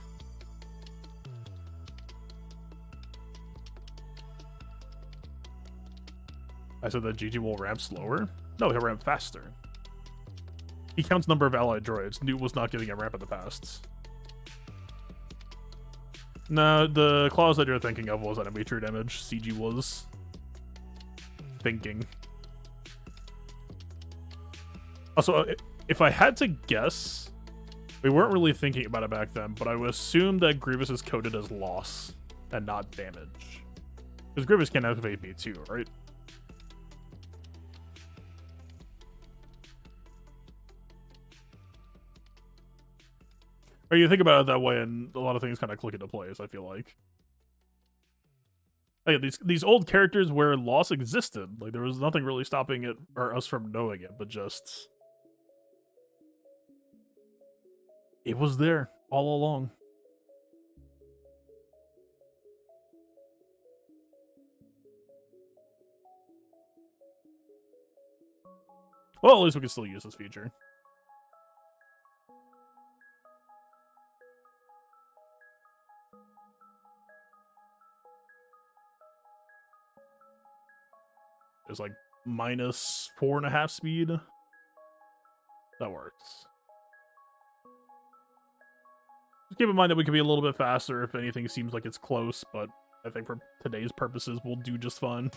Speaker 1: I said that GG will ramp slower? No, he'll ramp faster. He counts number of allied droids. Newt was not getting a ramp in the past. No, the clause that you're thinking of was enemy true damage. CG was thinking. Also, if I had to guess, we weren't really thinking about it back then, but I would assume that Grievous is coded as loss and not damage. Because Grievous can activate B2, right? Or you think about it that way, and a lot of things kind of click into place, I feel like. Like, these old characters where loss existed, like, there was nothing really stopping it, or us from knowing it, but just... it was there all along. Well, at least we can still use this feature. There's like minus 4.5 speed. That works. Just keep in mind that we can be a little bit faster if anything seems like it's close, but I think for today's purposes, we'll do just fine.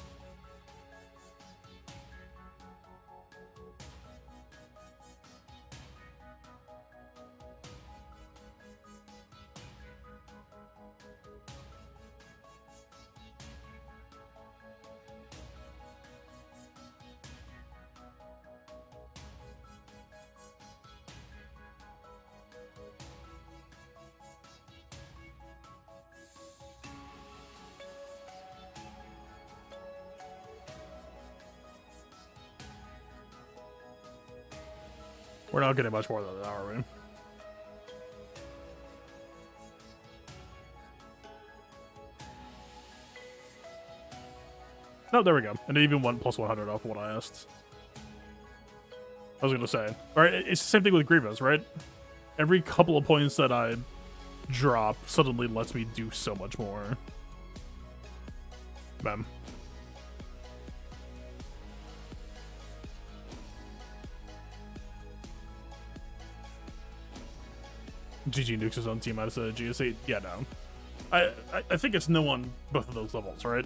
Speaker 1: We're not getting much more than that, are we? No, there we go. And it even went plus 100 off what I asked. I was gonna say. Alright, it's the same thing with Grievous, right? Every couple of points that I drop suddenly lets me do so much more. Bam. GG nukes his own team out of GS8. Yeah, no. I think it's no on both of those levels, right?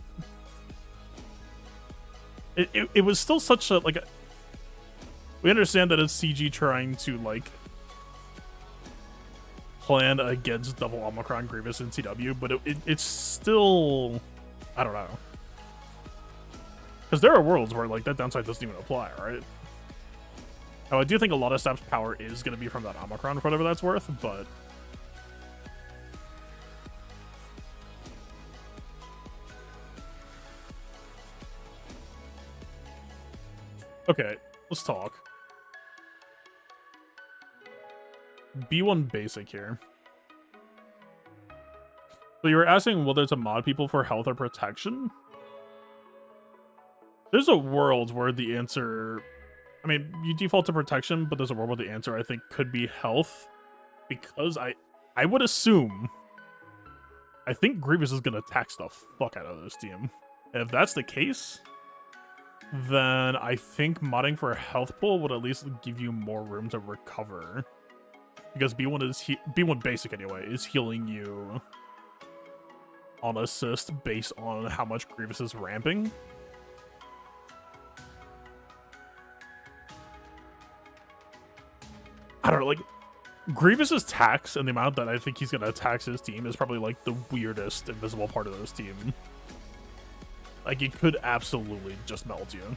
Speaker 1: It was still such a, like, we understand that it's CG trying to, like, plan against double Omicron Grievous in TW, but it's still, I don't know. Because there are worlds where, like, that downside doesn't even apply, right? Oh, I do think a lot of STAP's power is going to be from that Omicron, for whatever that's worth, but... okay, let's talk. B1 basic here. So you were asking whether to mod people for health or protection? There's a world where the answer... I mean, you default to protection, but there's a world where the answer, I think, could be health. Because I would assume... I think Grievous is going to tax the fuck out of this team. And if that's the case, then I think modding for a health pool would at least give you more room to recover. Because B1 is B1 basic anyway, is healing you on assist based on how much Grievous is ramping. I don't know, like, Grievous's tax and the amount that I think he's gonna tax his team is probably, like, the weirdest invisible part of this team. Like, it could absolutely just melt you.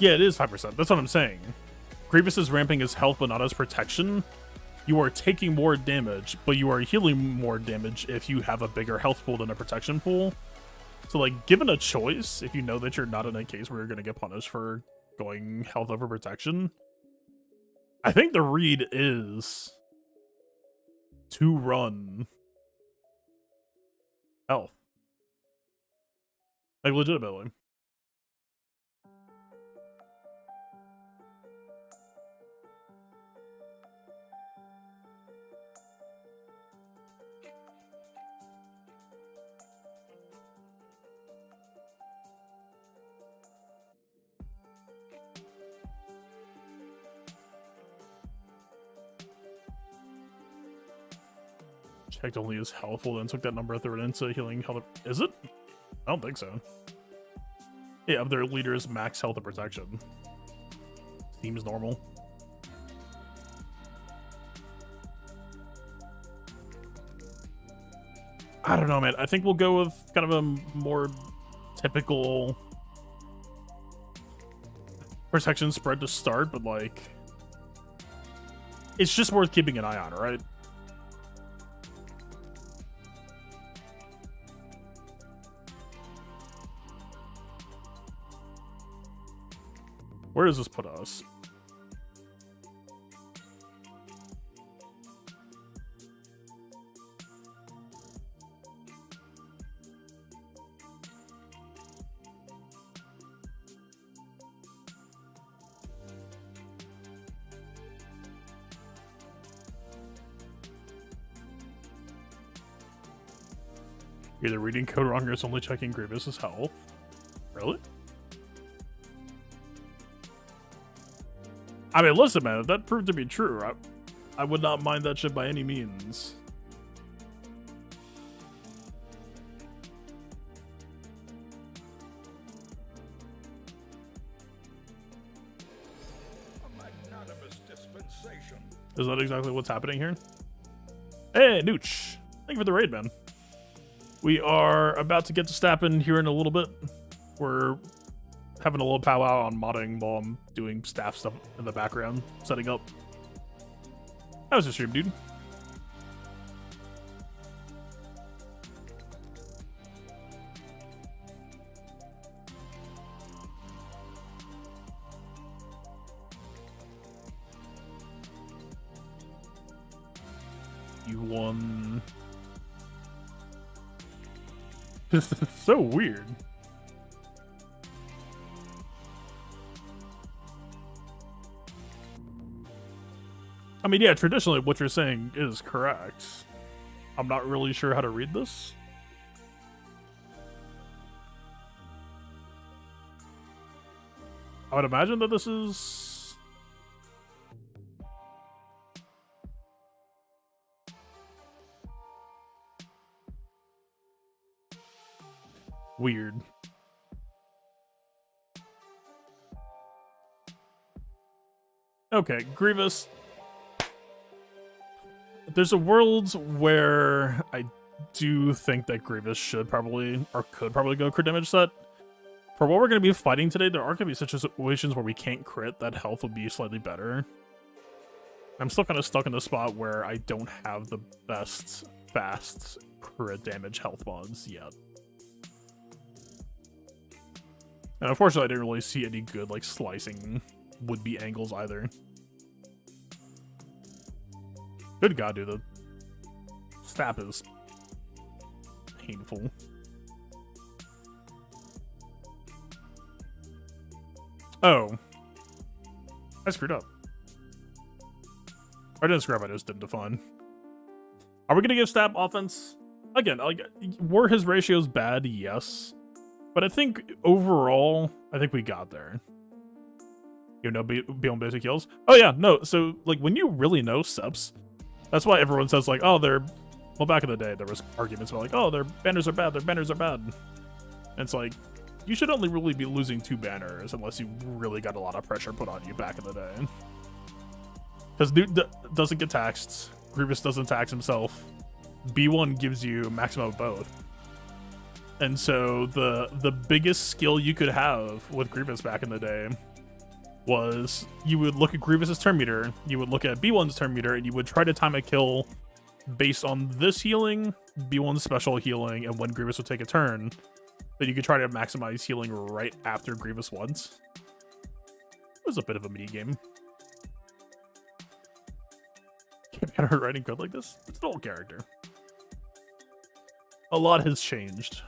Speaker 1: Yeah, it is 5%. That's what I'm saying. Grievous is ramping his health, but not as protection. You are taking more damage, but you are healing more damage if you have a bigger health pool than a protection pool. So, like, given a choice, if you know that you're not in a case where you're going to get punished for going health over protection, I think the read is to run health. Like, legitimately. Checked only his health, then took that number, threw it into healing health. Is it? I don't think so. Yeah, of their leaders, max health and protection. Seems normal. I don't know, man. I think we'll go with kind of a more typical protection spread to start, but like, it's just worth keeping an eye on, right? Where does this put us? Either reading code wrong or it's only checking Grievous's health. Really? I mean, listen, man, if that proved to be true, I would not mind that shit by any means.
Speaker 2: A magnanimous dispensation.
Speaker 1: Is that exactly what's happening here? Hey, Nooch. Thank you for the raid, man. We are about to get to STAP in here in a little bit. We're having a little powwow on modding while I'm doing staff stuff in the background, setting up. How was your stream, dude? You won. This is so weird. I mean, yeah, traditionally what you're saying is correct. I'm not really sure how to read this. I would imagine that this is... weird. Okay, Grievous. There's a world where I do think that Grievous should probably, or could probably go crit damage set. For what we're going to be fighting today, there are going to be situations where we can't crit, that health would be slightly better. I'm still kind of stuck in the spot where I don't have the best fast crit damage health mods yet. And unfortunately, I didn't really see any good, like, slicing would-be angles either. Good God, dude, the STAP is painful. Oh. I screwed up. I didn't screw up, I just didn't define. Are we gonna give STAP offense? Again, like, were his ratios bad? Yes. But I think, overall, I think we got there. You know, be on basic heals? Oh yeah, no, so, like, when you really know subs, that's why everyone says, like, oh, they're... Well, back in the day, there was arguments about, like, oh, their banners are bad, their banners are bad. And it's like, you should only really be losing 2 banners unless you really got a lot of pressure put on you back in the day. Because Newt doesn't get taxed, Grievous doesn't tax himself, B1 gives you maximum of both. And so the biggest skill you could have with Grievous back in the day was you would look at Grievous's turn meter, you would look at B1's turn meter, and you would try to time a kill based on this healing, B1's special healing, and when Grievous would take a turn. That you could try to maximize healing right after Grievous once. It was a bit of a mini game. Can't get her writing code like this. It's an old character. A lot has changed.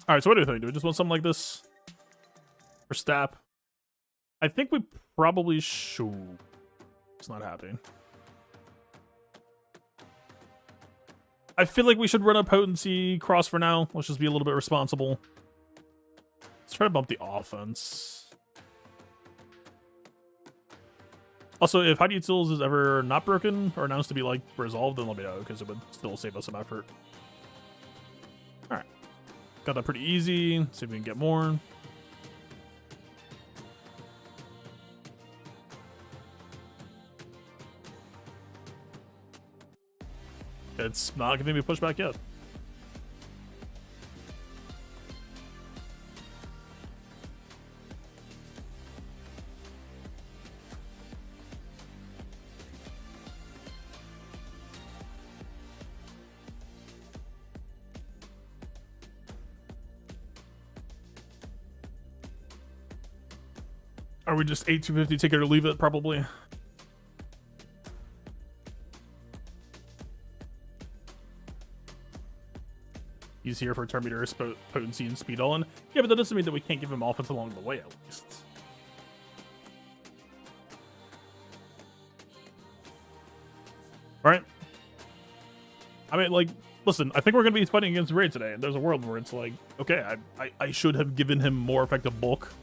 Speaker 1: Alright, so what do we think? Do we just want something like this? For STAP? I think we probably should. It's not happy. I feel like we should run a potency cross for now. Let's just be a little bit responsible. Let's try to bump the offense. Also, if Hide Utils is ever not broken or announced to be like resolved, then let me know because it would still save us some effort. Alright. Got that pretty easy. See if we can get more. It's not going to be pushed back yet. Are we just 8-250 take it or leave it? Probably. He's here for turn meter, potency, and speed all in. Yeah, but that doesn't mean that we can't give him offense along the way, at least. Right? I mean, like, listen, I think we're going to be fighting against Raid today, and there's a world where it's like, okay, I should have given him more effective bulk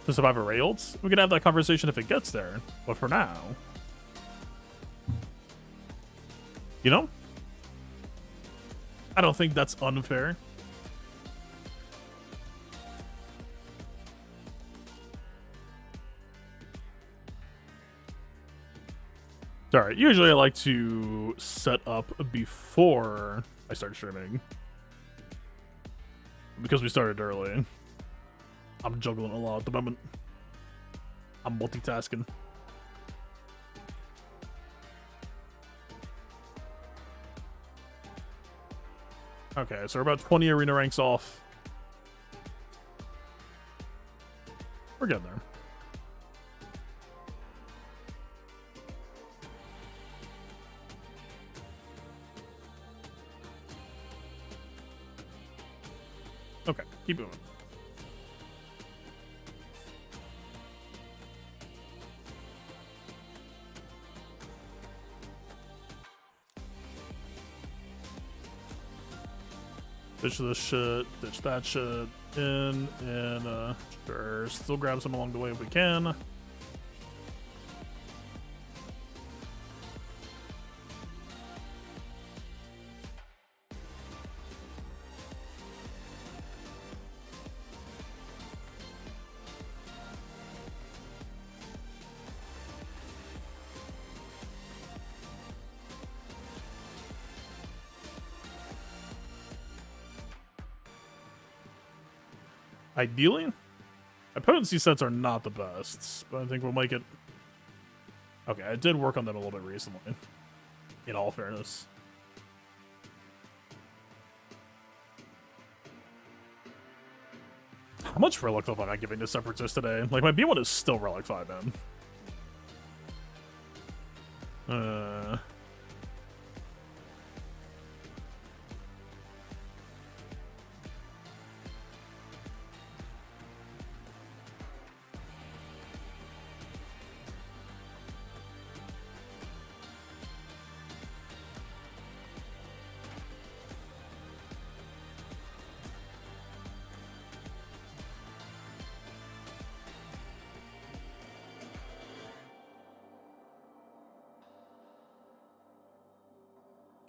Speaker 1: to survive a Raid ult. We can have that conversation if it gets there, but for now... You know? I don't think that's unfair. Sorry, usually I like to set up before I start streaming. Because we started early. I'm juggling a lot at the moment. I'm multitasking. Okay, so we're about 20 arena ranks off. We're getting there. Okay, keep moving. Ditch this shit, ditch that shit, in, and sure, still grab some along the way if we can. Ideally, my potency sets are not the best, but I think we'll make it. Okay, I did work on them a little bit recently, in all fairness. How much Relic Club am I giving to Separatist today? Like, my B1 is still Relic 5, man.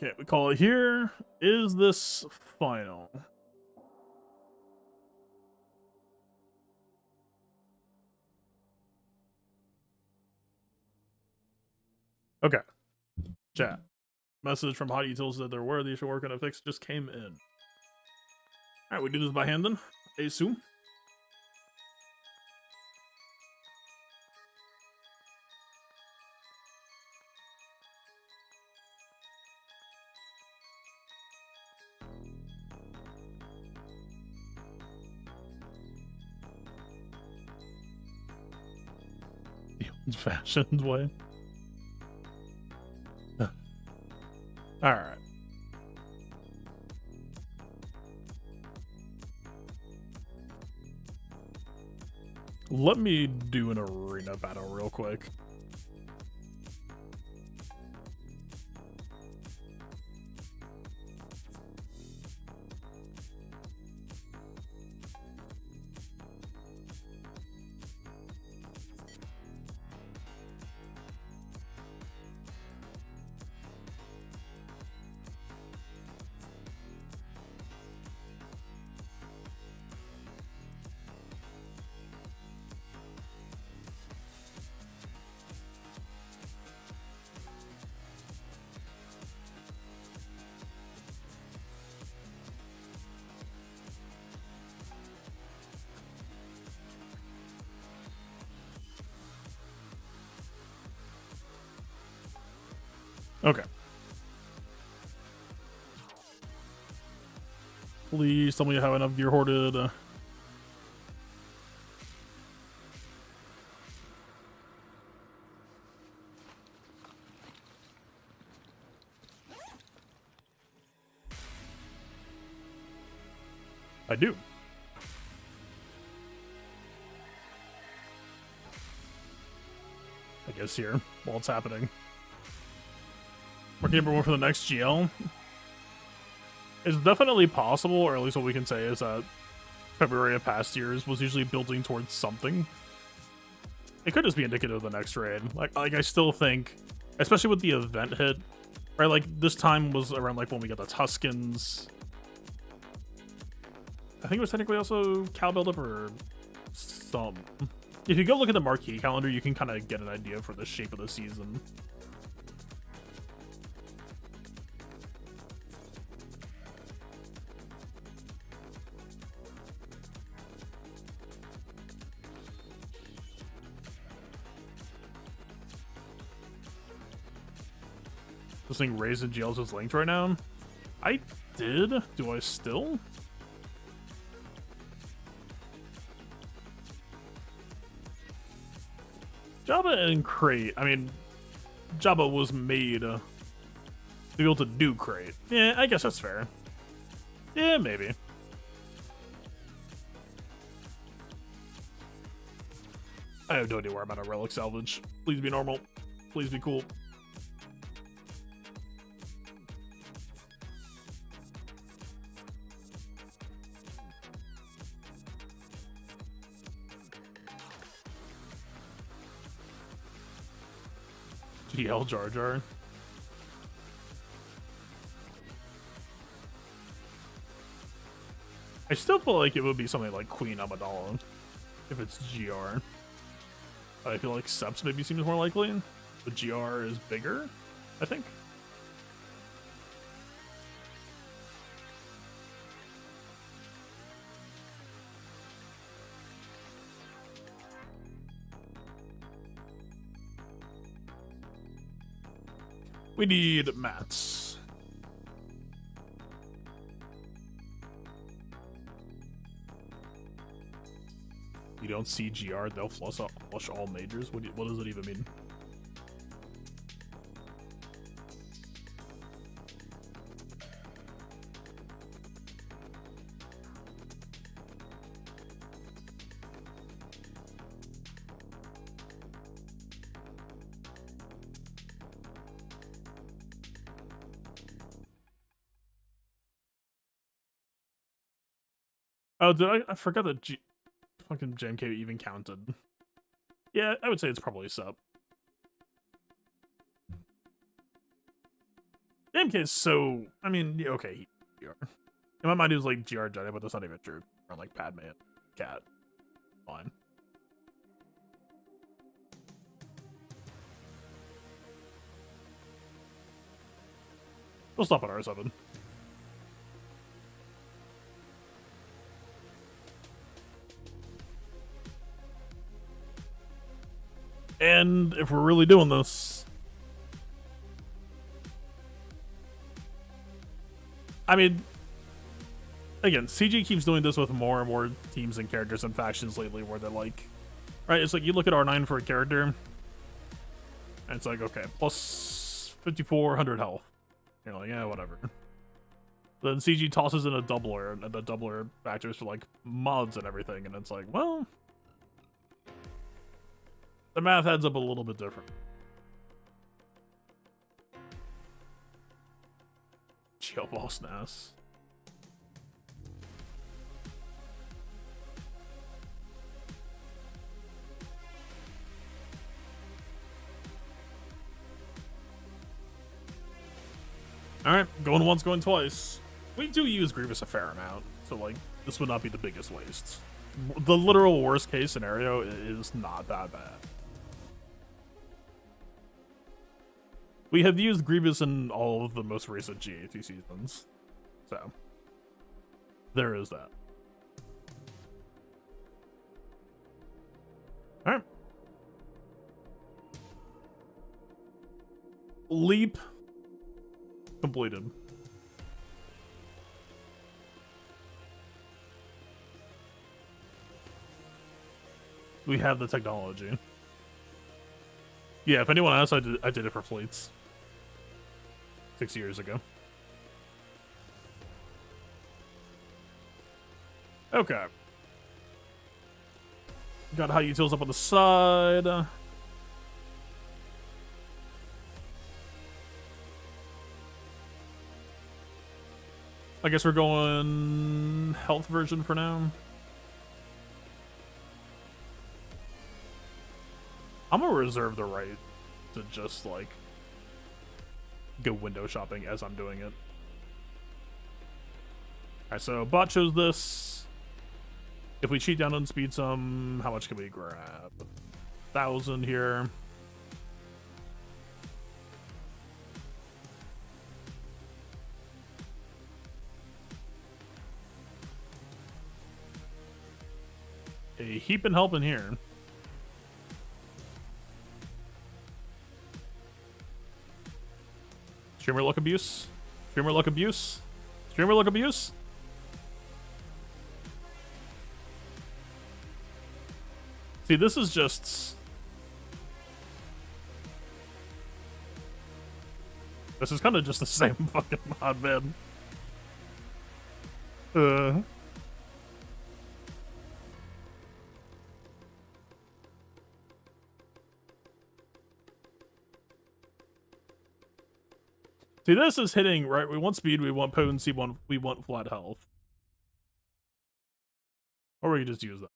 Speaker 1: Okay, we call it here. Is this final? Okay. Chat. Message from Hot Utils that they're aware the issue work on a fix just came in. Alright, we do this by hand then, I assume. The old-fashioned way. Alright. Let me do an arena battle real quick. Okay. Please tell me you have enough gear hoarded. I do. I guess here, while it's happening. Marking number 1 for the next GL. It's definitely possible, or at least what we can say is that February of past years was usually building towards something. It could just be indicative of the next raid. Like I still think, especially with the event hit, right? Like this time was around like when we got the Tuskens. I think it was technically also cow buildup or some. If you go look at the marquee calendar, you can kind of get an idea for the shape of the season. This thing raised in GLs is linked right now. I did. Do I still? Java and Crate. I mean, Java was made to be able to do Crate. Yeah, I guess that's fair. Yeah, maybe. I have no idea where I'm at a relic salvage. Please be normal. Please be cool. GL Jar Jar. I still feel like it would be something like Queen Amidala if it's GR. I feel like Seps maybe seems more likely, but GR is bigger, I think. We need mats. You don't see GR, they'll flush all majors? What does it even mean? Oh, I forgot that fucking JMK even counted. Yeah, I would say it's probably sub. JMK is so... I mean, okay, GR. In my mind, it was like GR Jedi, but that's not even true. Or like Padme and Cat. Fine. We'll stop at R7. And if we're really doing this, I mean, again, CG keeps doing this with more and more teams and characters and factions lately, where they're like, right, it's like you look at R9 for a character, and it's like, okay, plus 5,400 health. You're like, yeah, whatever. Then CG tosses in a doubler, and the doubler factors for like mods and everything, and it's like, well, the math adds up a little bit different. Chill boss NAS. Alright, going once, going twice. We do use Grievous a fair amount, so like, this would not be the biggest waste. The literal worst case scenario is not that bad. We have used Grievous in all of the most recent GAC seasons, so there is that. Alright. Leap completed. We have the technology. Yeah, if anyone asks, I did it for fleets 6 years ago. Okay. Got high utils up on the side. I guess we're going health version for now. I'm gonna reserve the right to just like go window shopping as I'm doing it. Alright, so bot chose this. If we cheat down and speed some, how much can we grab? 1,000 here. A heap and help in here. Streamer luck abuse. Streamer luck abuse. Streamer luck abuse. See, this is just... This is kind of just the same fucking mod, man. See, this is hitting, right? We want speed, we want potency, we want flat health. Or we can just use that.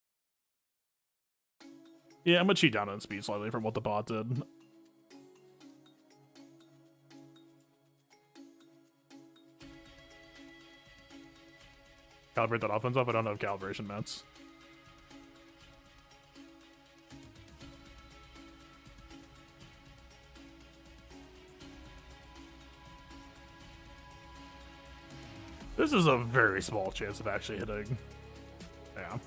Speaker 1: Yeah, I'm gonna cheat down on speed slightly from what the bot did. Calibrate that offense up. I don't have calibration mats. This is a very small chance of actually hitting. Yeah.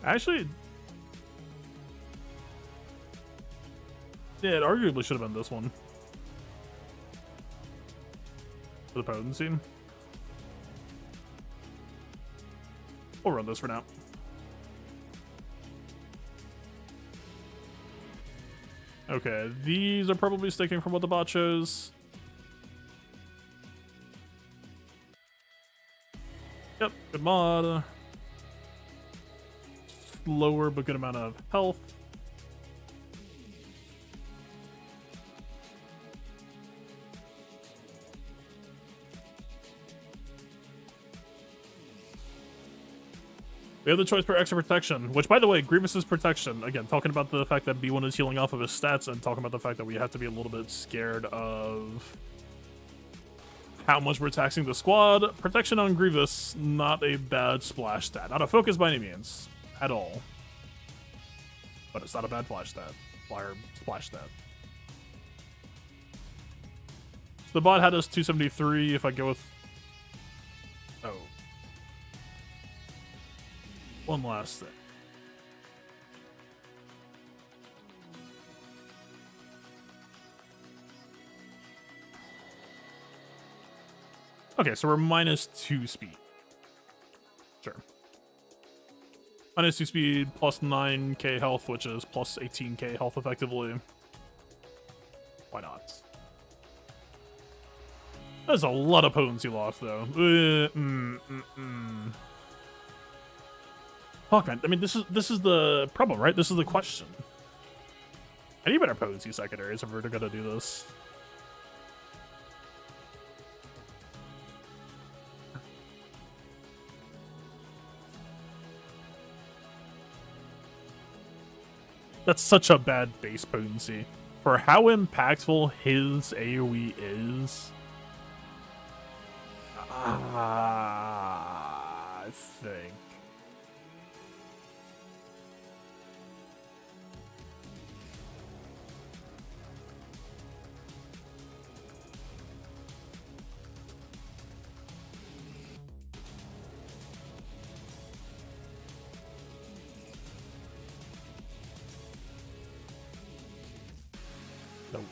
Speaker 1: Actually, yeah, it arguably should have been this one. For the potency. We'll run this for now. Okay, these are probably sticking from what the bot shows. Yep, good mod. Lower but good amount of health. We have the choice for extra protection, which, by the way, Grievous's protection, again, talking about the fact that B1 is healing off of his stats and talking about the fact that we have to be a little bit scared of how much we're taxing the squad. Protection on Grievous, not a bad splash stat. Not a focus by any means, at all. But it's not a bad flash stat. Splash stat. So the bot had us 273. If I go with... Oh. One last thing. Okay, so we're -2 speed. Sure. -2 speed, plus 9k health, which is plus 18k health effectively. Why not? That's a lot of potency loss, though. Fuck, man. I mean, this is the problem, right? This is the question. I need better potency secondaries if we're gonna do this. That's such a bad base potency. For how impactful his AoE is, I think. Nope.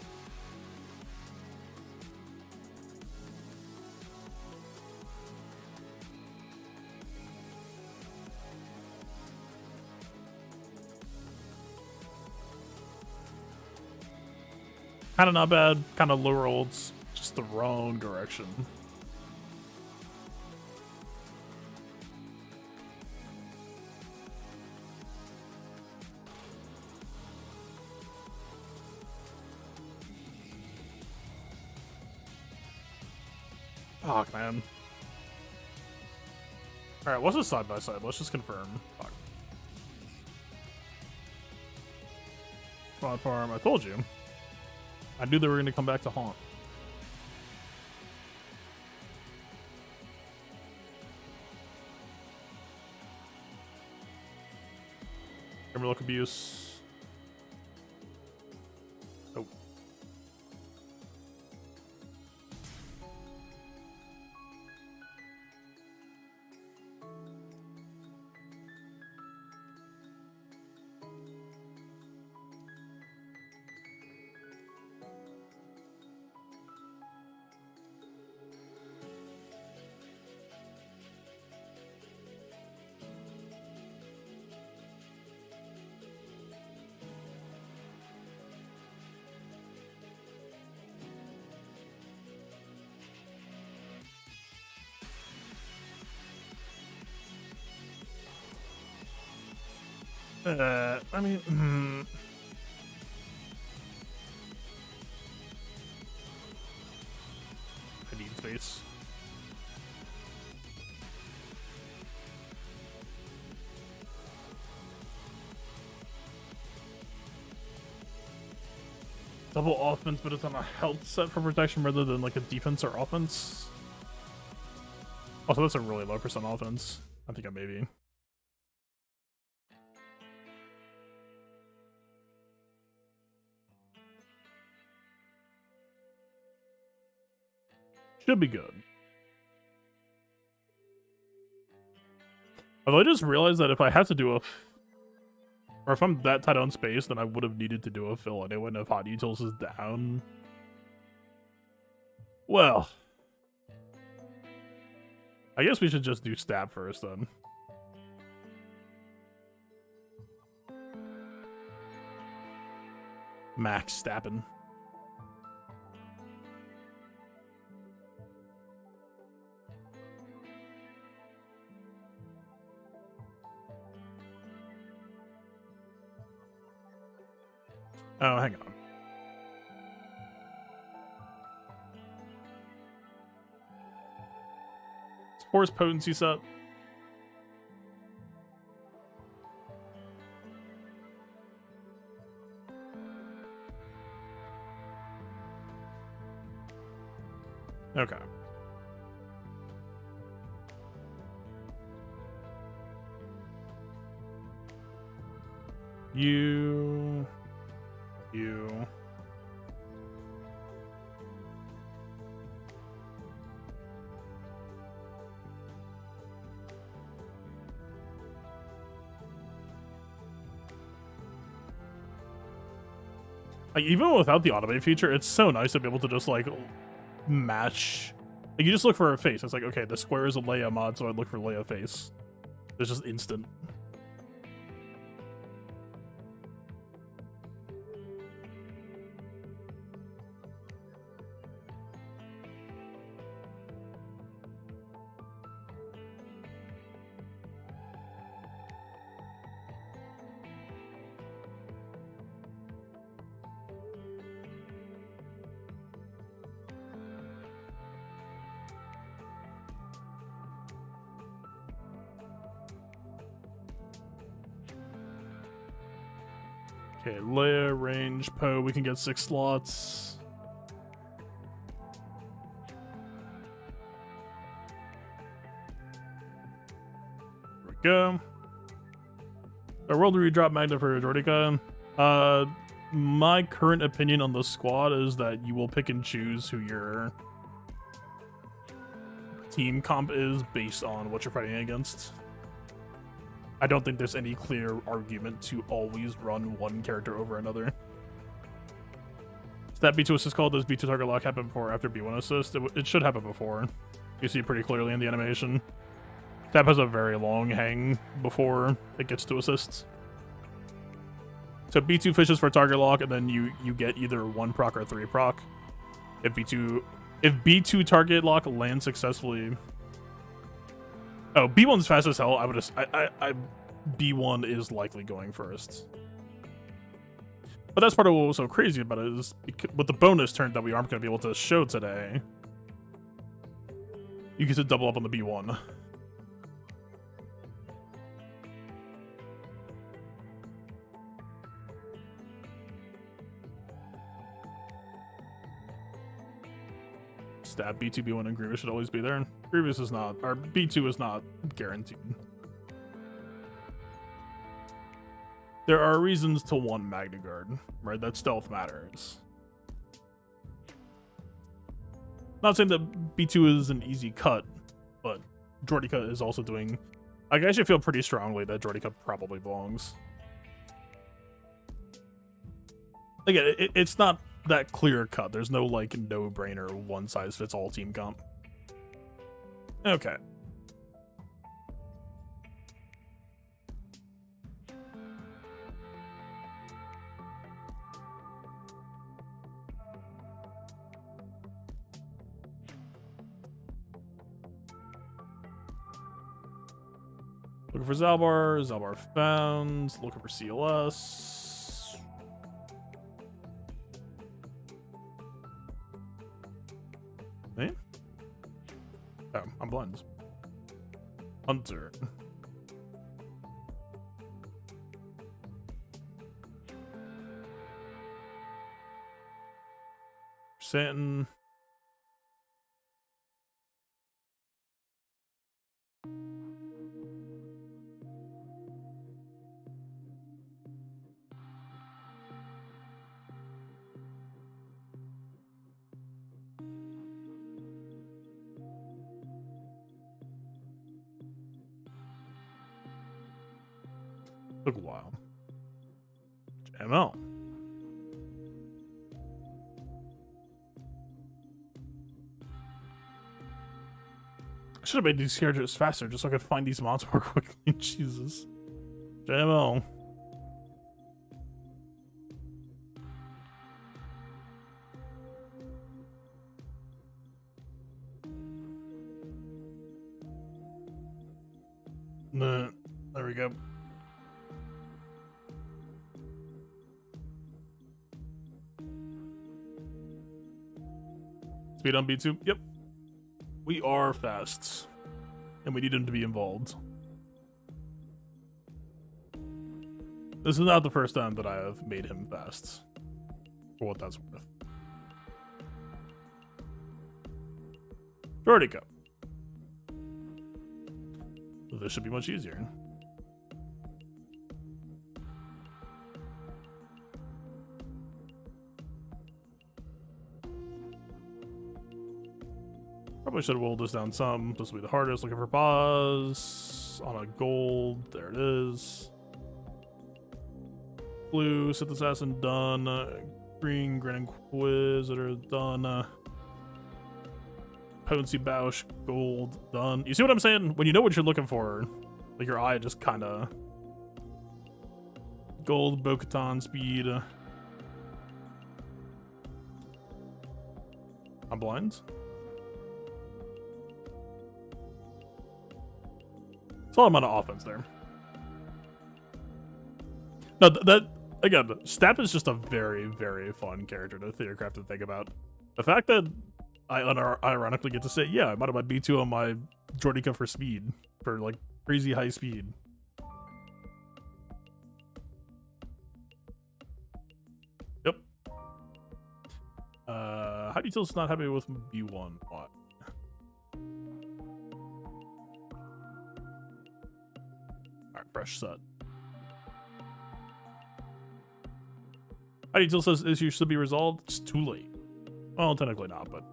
Speaker 1: Kind of not bad, kind of low rolls, just the wrong direction. Fuck, man. Alright, what's this side by side? Let's just confirm. Fuck. Squad farm, I told you. I knew they were going to come back to haunt. Look abuse. Oh. I mean, I need space. Double offense, but it's on a health set for protection rather than like a defense or offense. Also, that's a really low percent offense. I think I maybe. Should be good. Although I just realized that if I have to do a... Or if I'm that tight on space, then I would have needed to do a fill anyway, and if Hot Utils is down... Well... I guess we should just do STAP first, then. Max Stappin'. Oh, hang on. Force potency set. Okay. You. Like, even without the automate feature, it's so nice to be able to just, like, match. Like, you just look for her face. It's like, okay, the square is a Leia mod, so I look for Leia face. It's just instant. Okay, Leia, range, Poe, we can get 6 slots. There we go. A world redrop Magna for Jordica. My current opinion on the squad is that you will pick and choose who your team comp is based on what you're fighting against. I don't think there's any clear argument to always run one character over another. STAP B2 assist call. Does B2 target lock happen before or after B1 assist? It should happen before. You see pretty clearly in the animation. STAP has a very long hang before it gets to assists. So B2 fishes for target lock, and then you get either 1 proc or 3 proc. If B2 target lock lands successfully. Oh, B1's fast as hell. B1 is likely going first. But that's part of what was so crazy about it is with the bonus turn that we aren't going to be able to show today. You get to double up on the B1. Stab B2, B1, and Grievous should always be there. Grievous is not, or B2 is not guaranteed. There are reasons to want Magna Guard, right? That stealth matters. Not saying that B2 is an easy cut, but Jordica is also doing... I actually feel pretty strongly that Jordica probably belongs. Again, it's not that clear cut. There's no, like, no-brainer, one-size-fits-all team comp. Okay. Looking for Zalbar. Zalbar found. Looking for CLS. Me? Oh, I'm blind. Hunter. Santon. Took a while. ML. I should have made these characters faster just so I could find these mods more quickly. Jesus. JML. There we go. Speed on B2? Yep. We are fast. And we need him to be involved. This is not the first time that I have made him fast. For what that's worth. Jordica. This should be much easier. Probably should have whittled this down some. This will be the hardest. Looking for pause on a gold. There it is. Blue, Sith Assassin, done. Green, Grand Inquisitor, done. Potency Bausch, gold, done. You see what I'm saying? When you know what you're looking for, like your eye just kind of... Gold, Bo-Katan, speed. I'm blind. Solid amount of offense there. No, that again, STAP is just a very, very fun character to theorycraft and think about. The fact that I ironically get to say, yeah, I might have my B2 on my Jordica for speed, for like crazy high speed. Yep. How do you tell it's not happy with B1? What? Alright, fresh set. How do you tell says issue should be resolved? It's too late. Well, technically not, but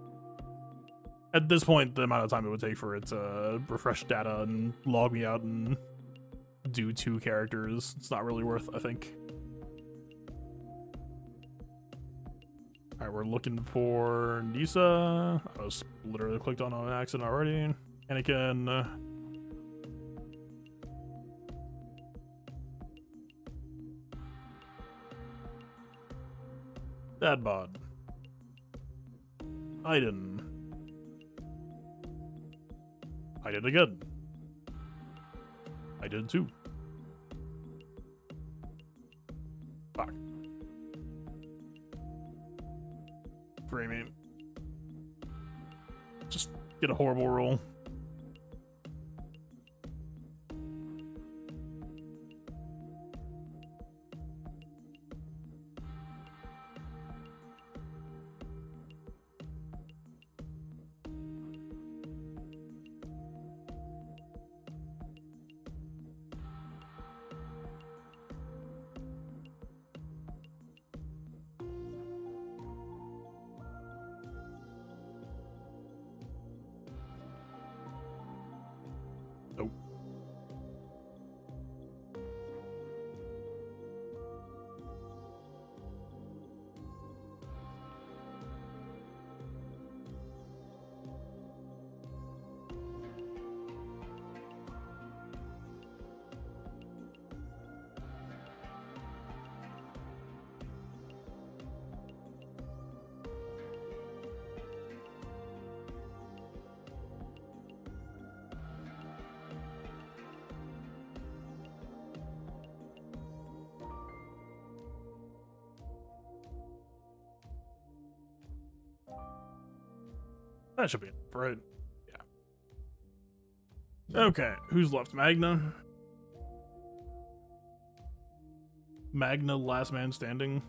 Speaker 1: at this point, the amount of time it would take for it to refresh data and log me out and do 2 characters, it's not really worth, I think. Alright, we're looking for Nisa. I was literally clicked on an accident already. Anakin. Dad bod. Aiden. I did again. I did too. Fuck. Framing. Just get a horrible roll. Nope. That should be it, right? Yeah. Okay, who's left? Magna? Magna, last man standing.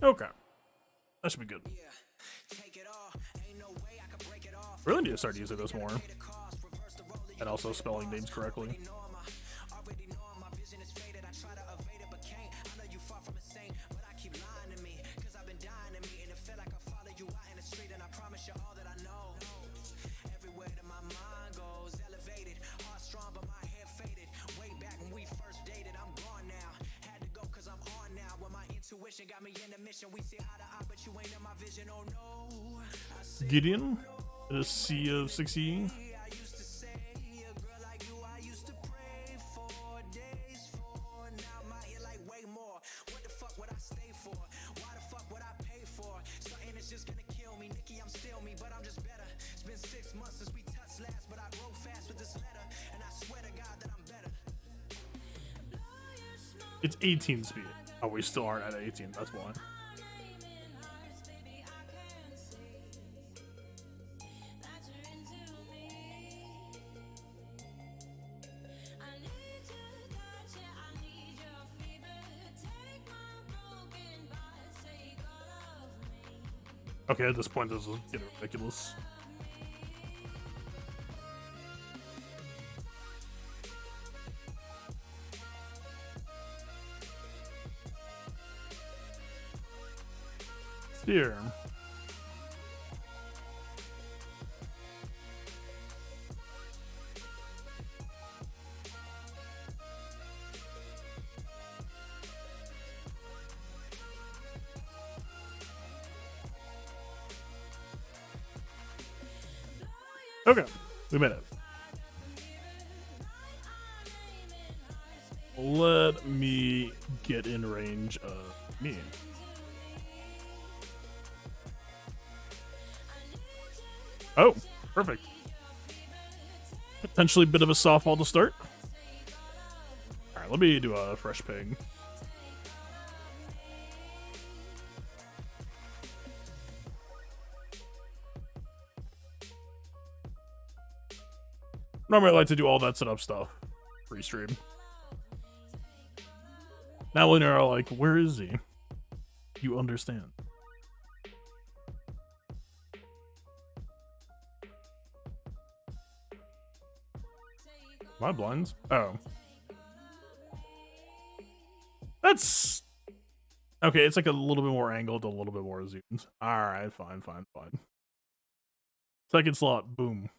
Speaker 1: Okay. That should be good. Really need to start using this more. And also spelling names correctly. Gideon in a sea of 60. It's 18 speed. Oh, we still aren't at 18. That's why. Okay, at this point, this is getting ridiculous. Here. Okay, we made it. Let me get in range of me. Oh, perfect. Potentially a bit of a softball to start. Alright, let me do a fresh ping. Normally I like to do all that setup stuff pre-stream. Now when you're like, where is he? You understand. My blinds? Oh. That's... Okay, it's like a little bit more angled, a little bit more zoomed. Alright, fine. Second slot, boom.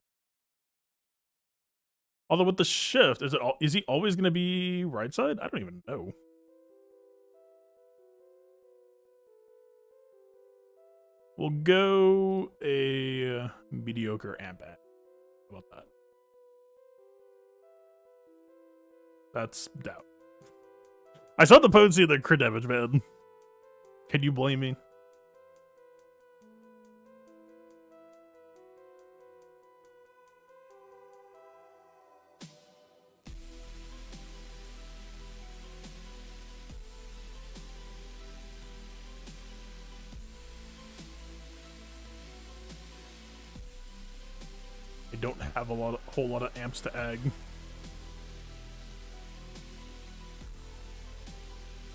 Speaker 1: Although with the shift, is he always going to be right side? I don't even know. We'll go a mediocre amp at. How about that? That's doubt. I saw the potency of the crit damage, man. Can you blame me? I don't have a whole lot of amps to egg.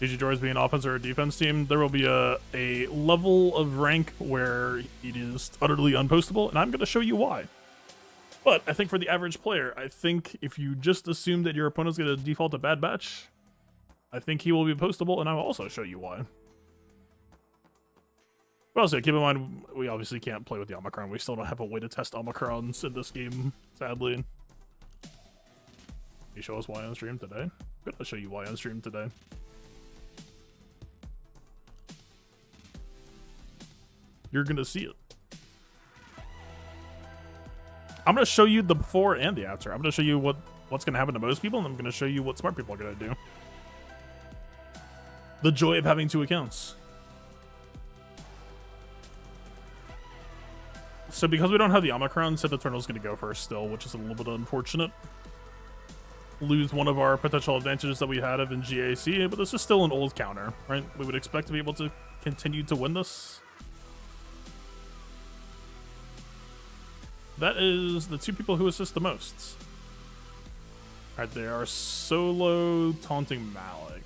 Speaker 1: DGDroids being offense or a defense team, there will be a level of rank where it is utterly unpostable, and I'm going to show you why. But I think for the average player, I think if you just assume that your opponent's going to default a bad batch, I think he will be postable, and I will also show you why. But also, keep in mind, we obviously can't play with the Omicron. We still don't have a way to test Omicrons in this game, sadly. Can you show us why on stream today? I'm going to show you why on stream today. You're going to see it. I'm going to show you the before and the after. I'm going to show you what's going to happen to most people, and I'm going to show you what smart people are going to do. The joy of having two accounts. So because we don't have the Omicron, Sith Eternal's going to go first still, which is a little bit unfortunate. Lose one of our potential advantages that we had of in GAC, but this is still an old counter, right? We would expect to be able to continue to win this. That is the two people who assist the most. Alright, they are solo taunting Malik.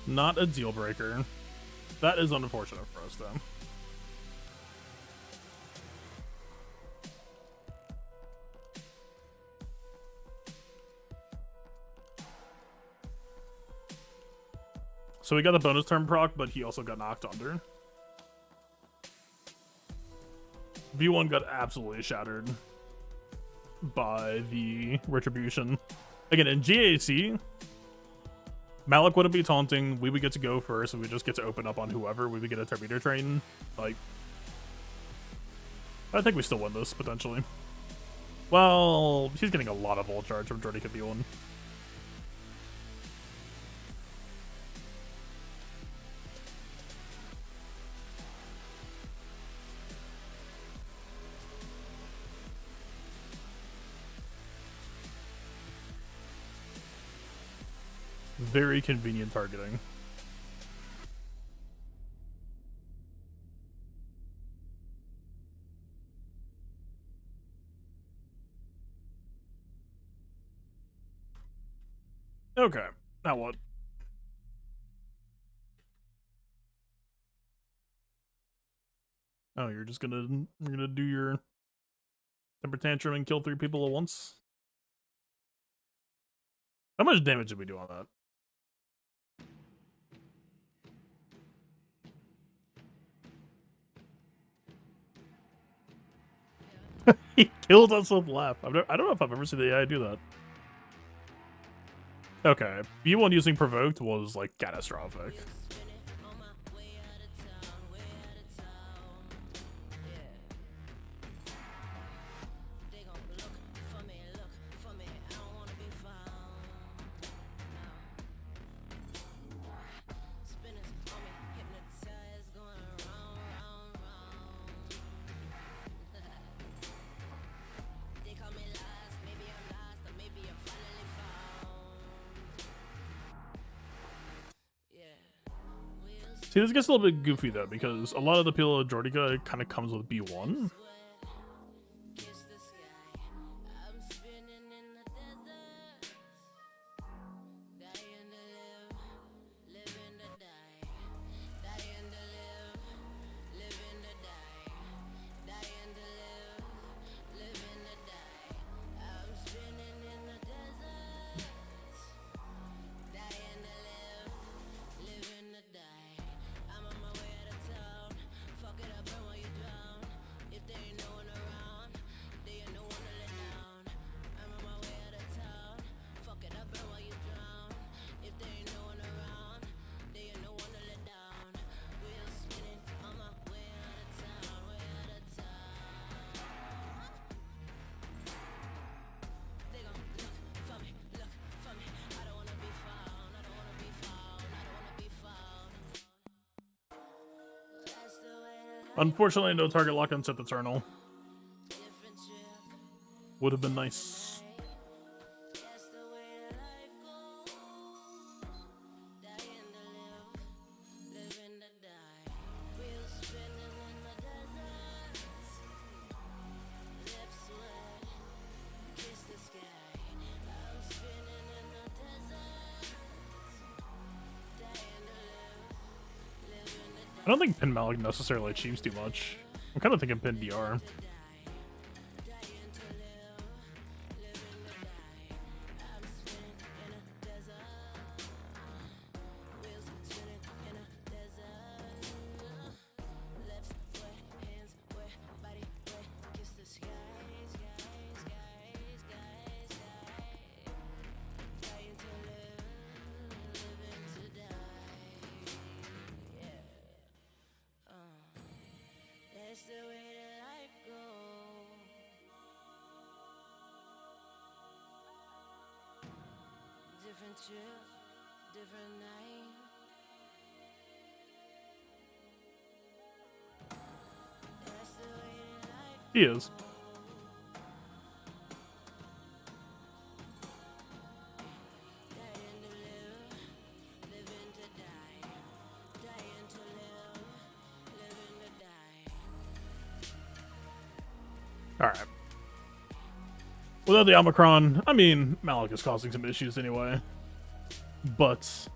Speaker 1: Not a deal breaker. That is unfortunate for us, though. So we got the bonus turn proc, but he also got knocked under. V1 got absolutely shattered by the retribution. Again, in GAC, Malik wouldn't be taunting, we would get to go first, and we just get to open up on whoever, we would get a Terminator train. Like, I think we still win this, potentially. Well, he's getting a lot of volt charge from Jordy V1. Very convenient targeting. Okay, now what? Oh, you're gonna do your temper tantrum and kill 3 people at once? How much damage did we do on that? He killed us with laugh. I don't know if I've ever seen the AI do that. Okay, B1 using provoked was like catastrophic. See, this gets a little bit goofy though, because a lot of the Pila Jordica kind of comes with B1. Unfortunately, no target lock on Sith Eternal. Would have been nice. I don't think Pin Malik necessarily achieves too much. I'm kind of thinking Pin DR.
Speaker 3: Different trip, different night. That's the way that life
Speaker 1: He is.
Speaker 3: dying to live, living to die. Dying to live, living to die.
Speaker 1: All right. Without the Omicron, I mean, Malik is causing some issues anyway. But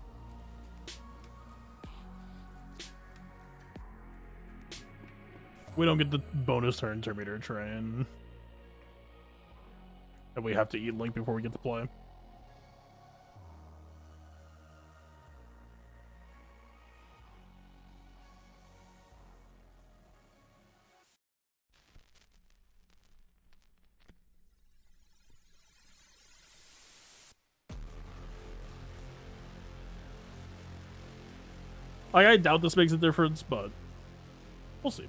Speaker 1: we don't get the bonus turn Terminator train. And we have to eat Link before we get to play. Like, I doubt this makes a difference, but we'll see.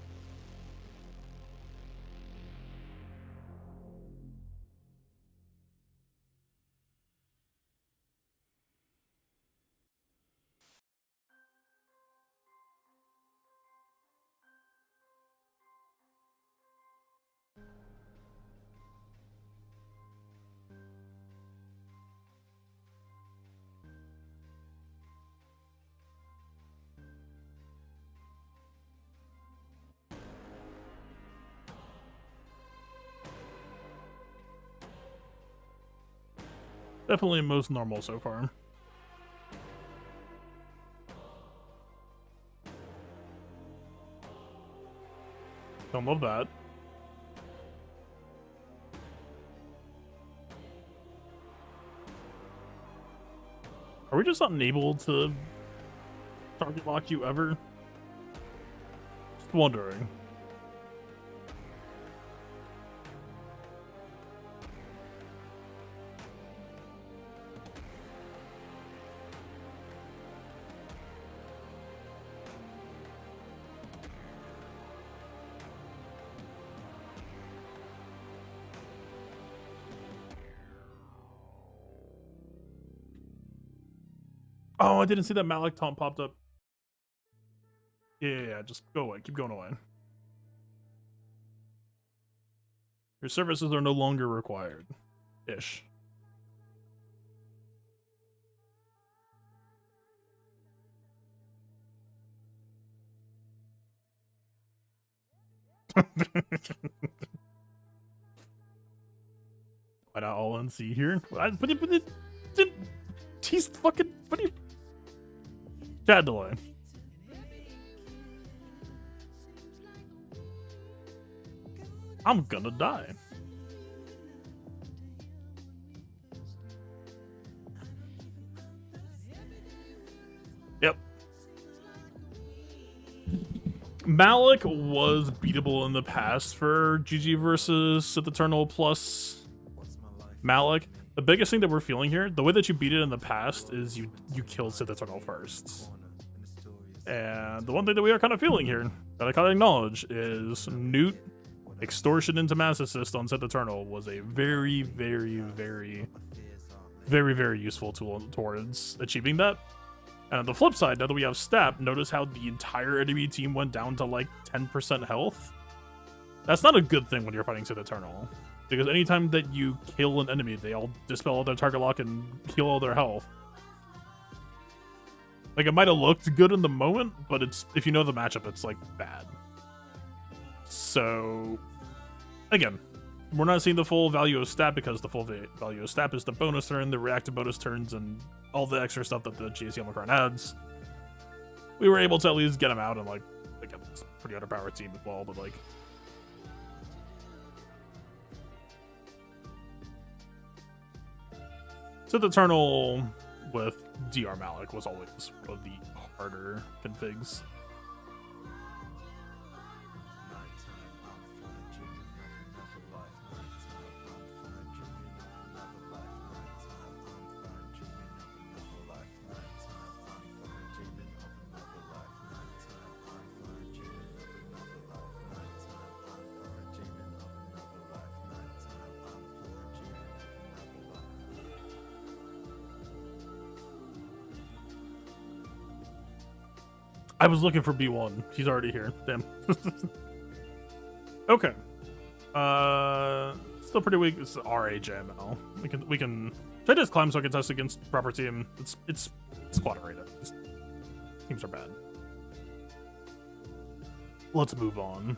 Speaker 1: Definitely most normal so far. Don't love that. Are we just unable to target lock you ever? Just wondering. Oh, I didn't see that Malik taunt popped up. Yeah, just go away. Keep going away. Your services are no longer required. Ish. Why not all NC here? He's fucking. What do you. Chat delay. I'm gonna die. Yep. Malik was beatable in the past for GG versus Sith Eternal plus Malik. The biggest thing that we're feeling here, the way that you beat it in the past is you killed Sith Eternal first. And the one thing that we are kind of feeling here, that I kind of acknowledge, is Newt extortion into Mass Assist on Sith Eternal was a very, very, very, very, very useful tool towards achieving that. And on the flip side, now that we have STAP, notice how the entire enemy team went down to like 10% health. That's not a good thing when you're fighting Sith Eternal. Because anytime that you kill an enemy, they all dispel all their target lock and heal all their health. Like, it might have looked good in the moment, but it's, if you know the matchup, it's like bad. So, again, we're not seeing the full value of STAP because the full value of STAP is the bonus turn, the reactive bonus turns, and all the extra stuff that the GAC Omicron adds. We were able to at least get him out, and like, again, it's a pretty underpowered team as well, but like, Sith Eternal with DR Malik was always one of the harder configs. I was looking for B1. He's already here. Damn. Okay. Still pretty weak. It's RAJML. We can try to climb so I can test against proper team. It's squad rated. Teams are bad. Let's move on.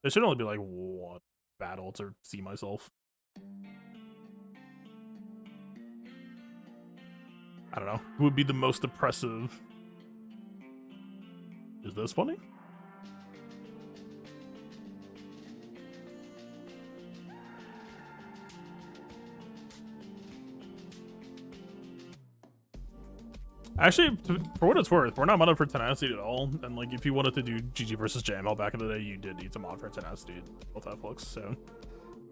Speaker 1: It should only be like one battle to see myself. I don't know. Who would be the most oppressive? Is this funny? Actually, for what it's worth, we're not modded for Tenacity at all. And like, if you wanted to do GG versus JML back in the day, you did need to mod for Tenacity both that flux. So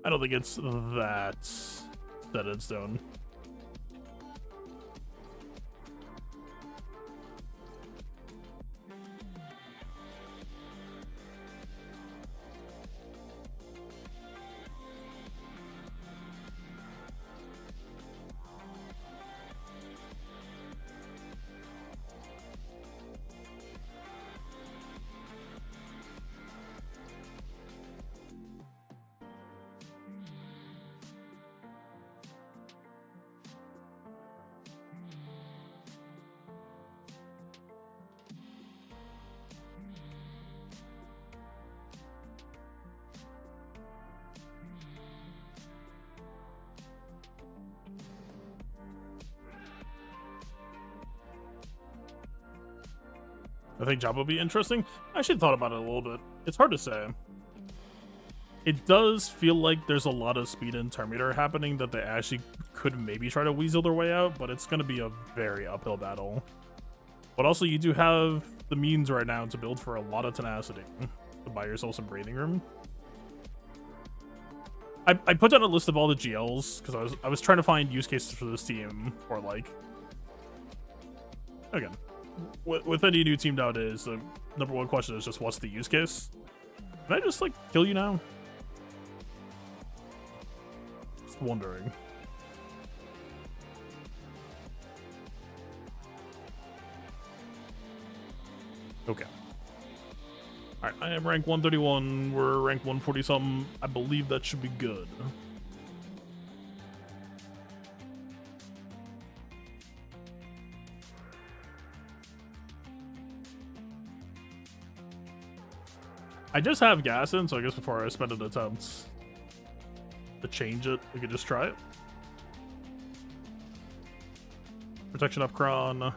Speaker 1: I don't think it's that set in stone. I think job would be interesting. I actually thought about it a little bit. It's hard to say. It does feel like there's a lot of speed and Terminator happening that they actually could maybe try to weasel their way out, but it's going to be a very uphill battle. But also, you do have the means right now to build for a lot of tenacity to buy yourself some breathing room. I put down a list of all the GLs because I was trying to find use cases for this team, or like, again, with any new team nowadays, the number one question is just what's the use case? Can I just like kill you now? Just wondering. Okay. Alright, I am rank 131. We're rank 140 something. I believe that should be good. I just have gas in, so I guess before I spend an attempt to change it, we could just try it. Protection up Kron.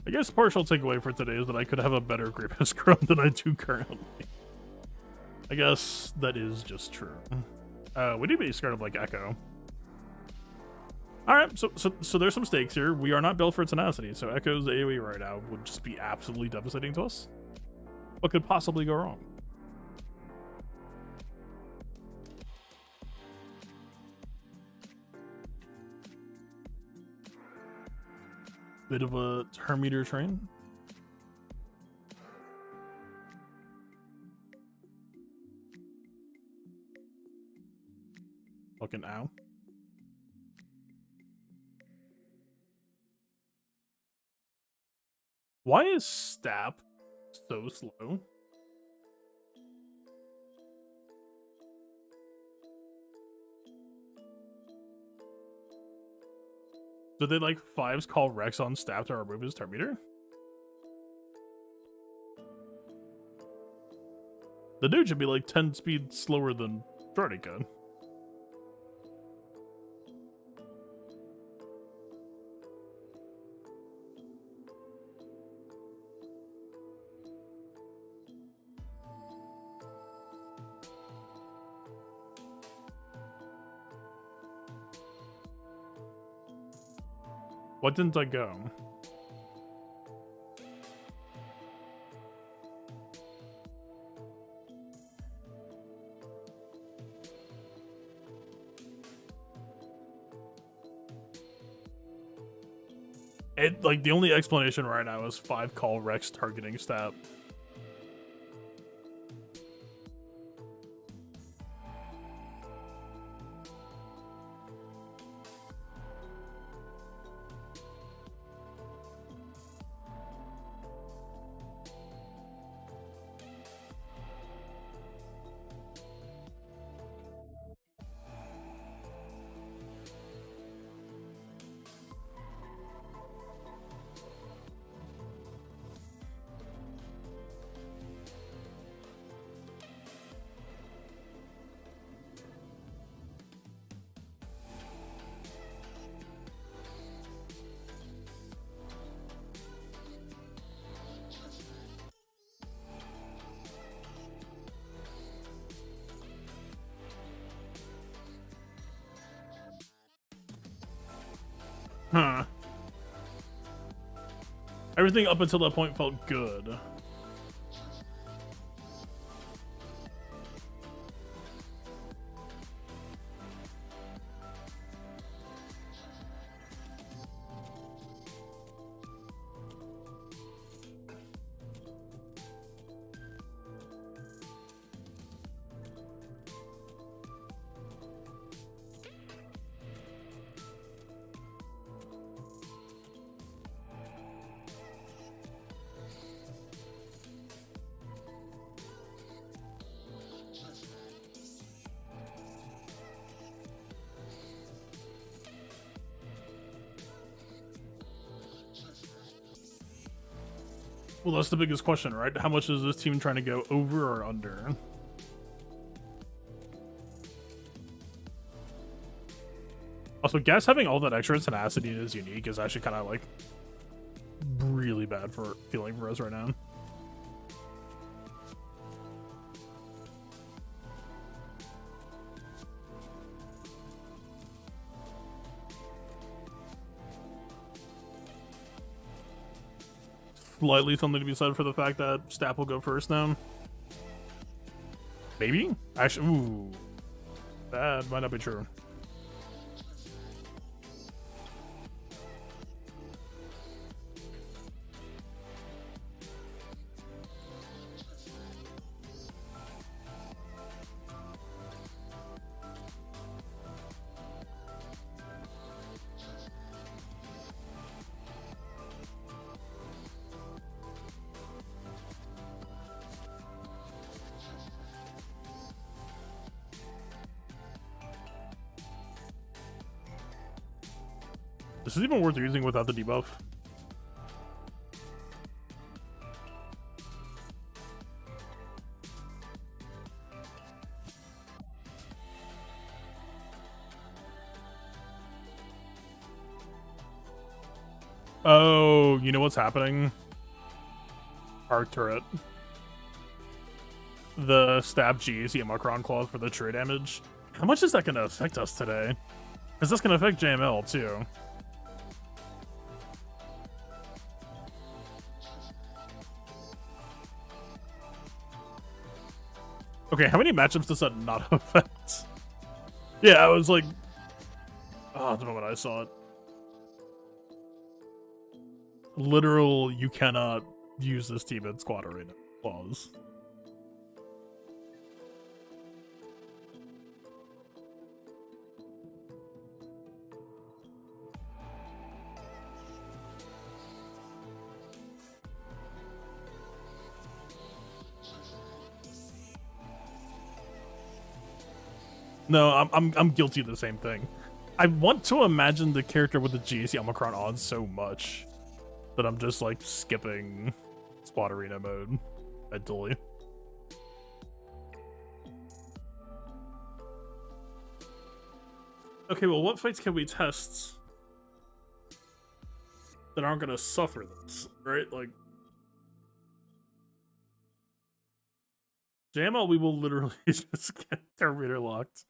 Speaker 1: I guess partial takeaway for today is that I could have a better Grievous Chrome than I do currently. I guess that is just true. We need to be scared of like Echo. Alright, so there's some stakes here. We are not built for tenacity, so Echo's AoE right now would just be absolutely devastating to us. What could possibly go wrong? Bit of a Terminator train. Fucking ow. Why is STAP so slow? Did they like fives call Rex on STAP to remove his Terminator? The dude should be like 10 speed slower than Freddy could. What didn't I go? It like the only explanation right now is 5 call Rex targeting STAP. Huh. Everything up until that point felt good. Well, that's the biggest question, right? How much is this team trying to go over or under? Also, Gas having all that extra tenacity is unique is actually kind of like really bad for feeling for us right now. Slightly something to be said for the fact that STAP will go first now. Maybe? Actually, ooh. That might not be true. This is even worth using without the debuff. Oh, you know what's happening? Arc turret. The stab GAC Omicron clause for the true damage. How much is that going to affect us today? Because that's going to affect JML too. Okay, how many matchups does that not affect? Yeah, I was like... Oh, the moment I saw it. Literal, you cannot use this team in squad arena clause. No, I'm guilty of the same thing. I want to imagine the character with the GAC Omicron on so much that I'm just like skipping squad arena mode mentally. Okay, well, what fights can we test that aren't gonna suffer this, right? Like, JML, we will literally just get Terminator locked.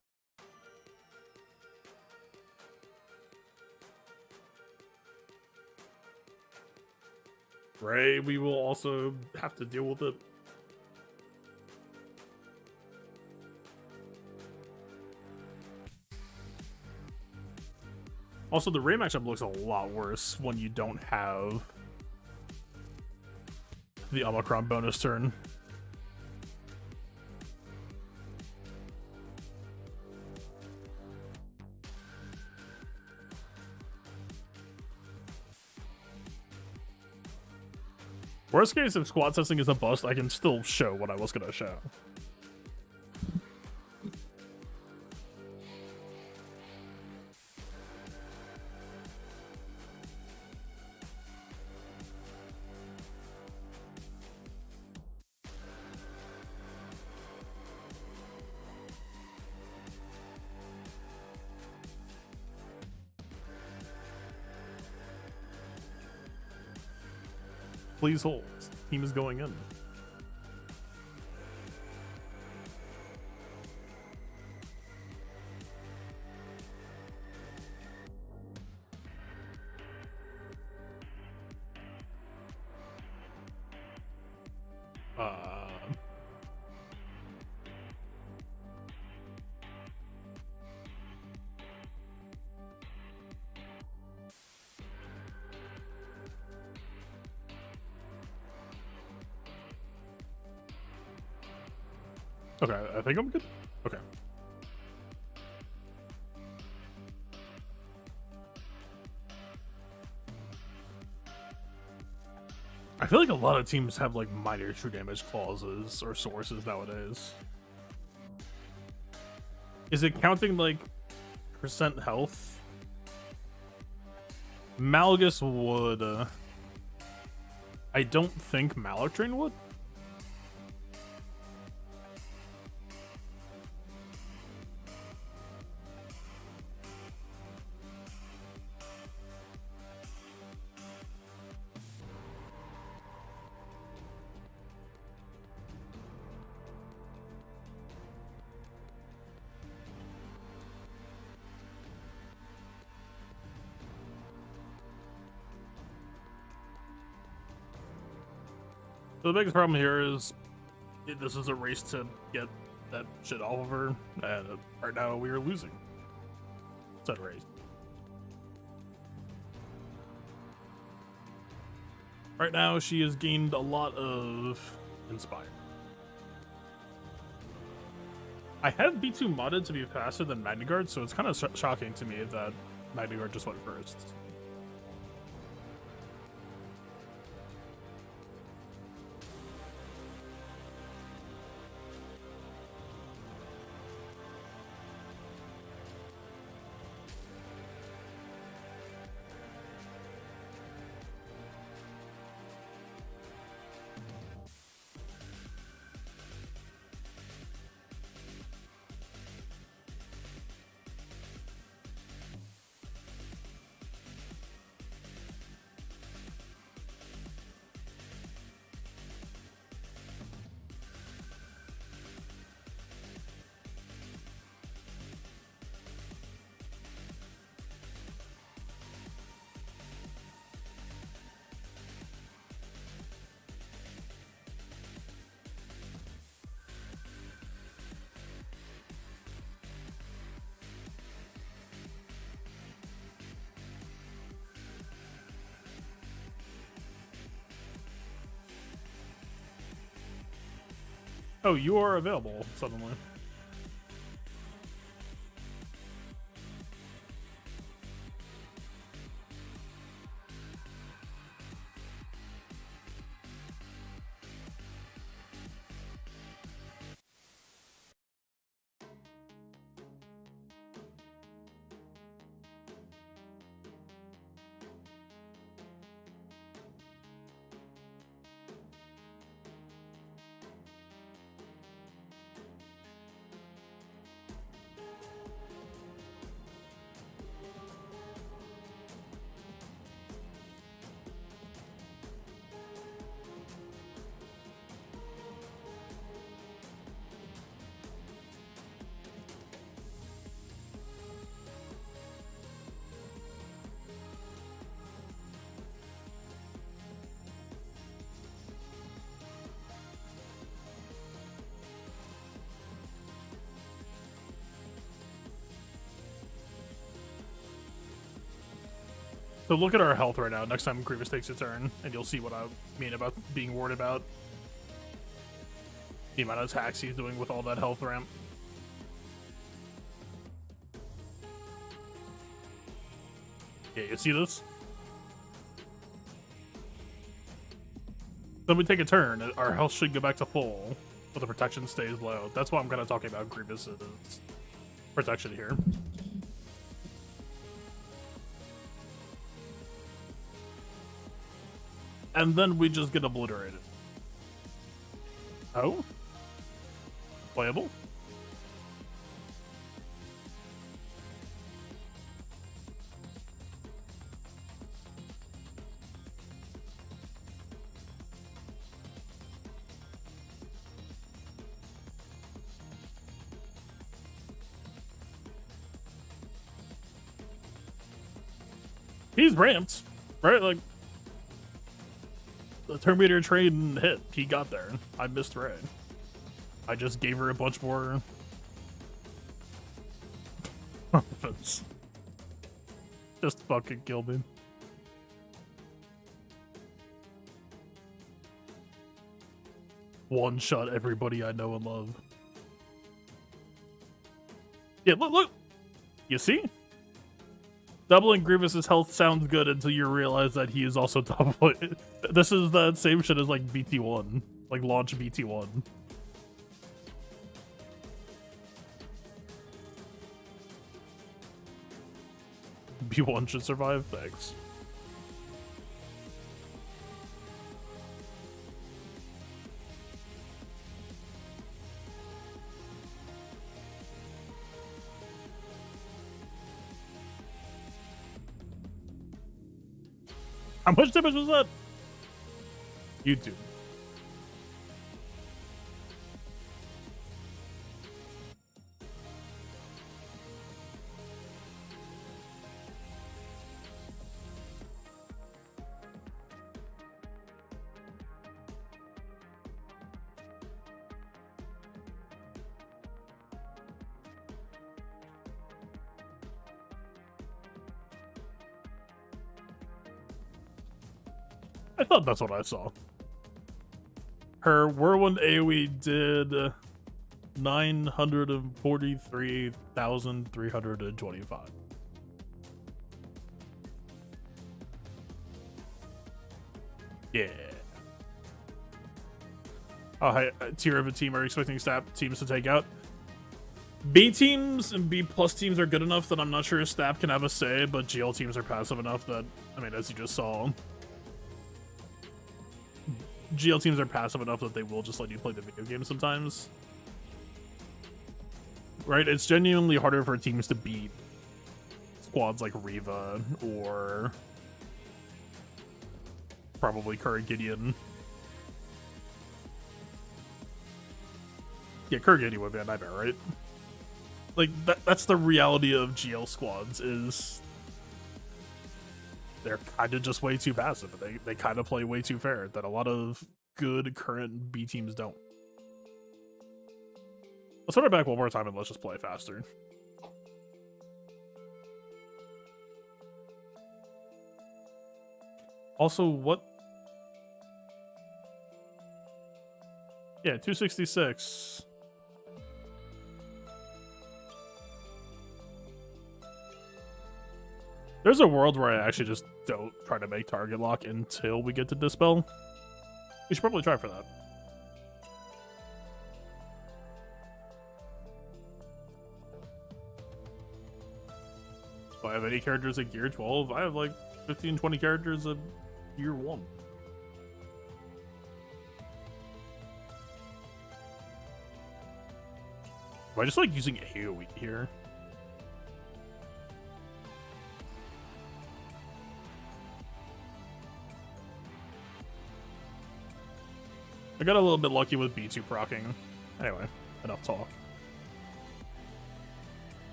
Speaker 1: Right, we will also have to deal with it. Also, the Ray matchup looks a lot worse when you don't have the Omicron bonus turn. Worst case, if squad testing is a bust, I can still show what I was gonna show. Please hold. Team is going in. Okay, I think I'm good. Okay. I feel like a lot of teams have like minor true damage clauses or sources nowadays. Is it counting like percent health? Malgus would. I don't think Malactrain would. So the biggest problem here is this is a race to get that shit off of her, and right now we are losing said race. Right now she has gained a lot of Inspire. I have B2 modded to be faster than Magniguard, so it's kind of shocking to me that Magniguard just went first. Oh, you are available suddenly. So look at our health right now. Next time Grievous takes a turn, and you'll see what I mean about being worried about the amount of attacks he's doing with all that health ramp. Yeah, you see this? Then we take a turn, our health should go back to full, but the protection stays low. That's why I'm kind of talking about Grievous's protection here. And then we just get obliterated. Oh? Playable? He's ramped, right? Like, the Terminator train hit. He got there. I missed Ray. I just gave her a bunch more offense. Just fucking kill me. One shot everybody I know and love. Yeah, look. You see? Doubling Grievous's health sounds good until you realize that he is also doubling. This is the same shit as like BT1, like launch BT1. B1 should survive. Thanks. How much damage was that? YouTube. I thought that's what I saw. Her whirlwind AoE did 943,325. Yeah. Oh, hi, tier of a team are expecting STAP teams to take out. B teams and B plus teams are good enough that I'm not sure STAP can have a say, but GL teams are passive enough that, I mean, as you just saw, GL teams are passive enough that they will just let you play the video game sometimes. Right? It's genuinely harder for teams to beat squads like Riva or probably Current Gideon. Yeah, Current Gideon would be a nightmare, right? Like, that's the reality of GL squads, is they're kind of just way too passive. They kind of play way too fair that a lot of good current B teams don't. Let's run it back one more time and let's just play faster. Also, what? Yeah, 266. There's a world where I actually just don't try to make target lock until we get to Dispel. We should probably try for that. Do I have any characters at Gear 12? I have like 15, 20 characters at Gear 1. Am I just like using AoE here? I got a little bit lucky with B2 proccing. Anyway, enough talk.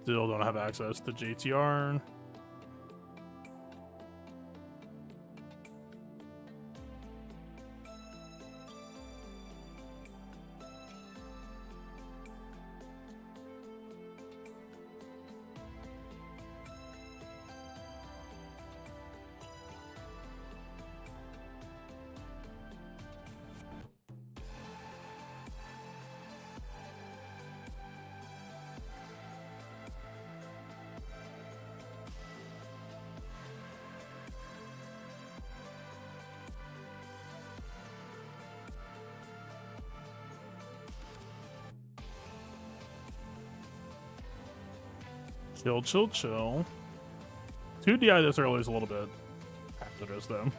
Speaker 1: Still don't have access to JTR. Chill, chill, chill. 2 DI this early is a little bit hazardous, though.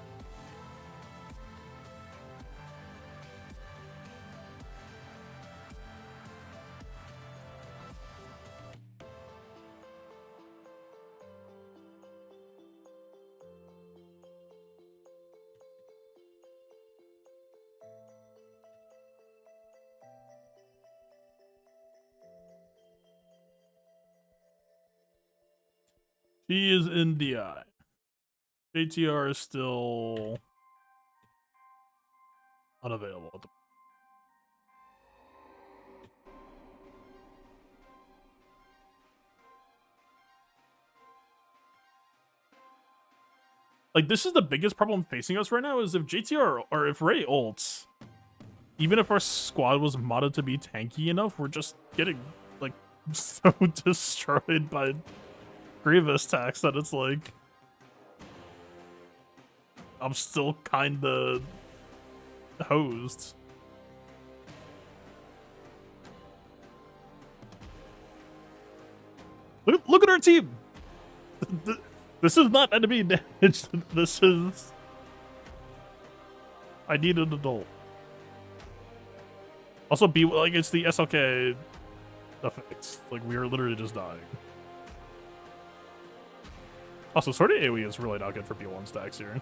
Speaker 1: He is in DI. JTR is still unavailable at the Like, this is the biggest problem facing us right now, is if JTR or if Ray ults, even if our squad was modded to be tanky enough, we're just getting, like, so destroyed by Grievous tax that it's like I'm still kinda hosed. Look at our team. This is not enemy damage. This is. I need an adult. Also, be like it's the SLK effects. Like we are literally just dying. Also, sort of AoE is really not good for B1 stacks here.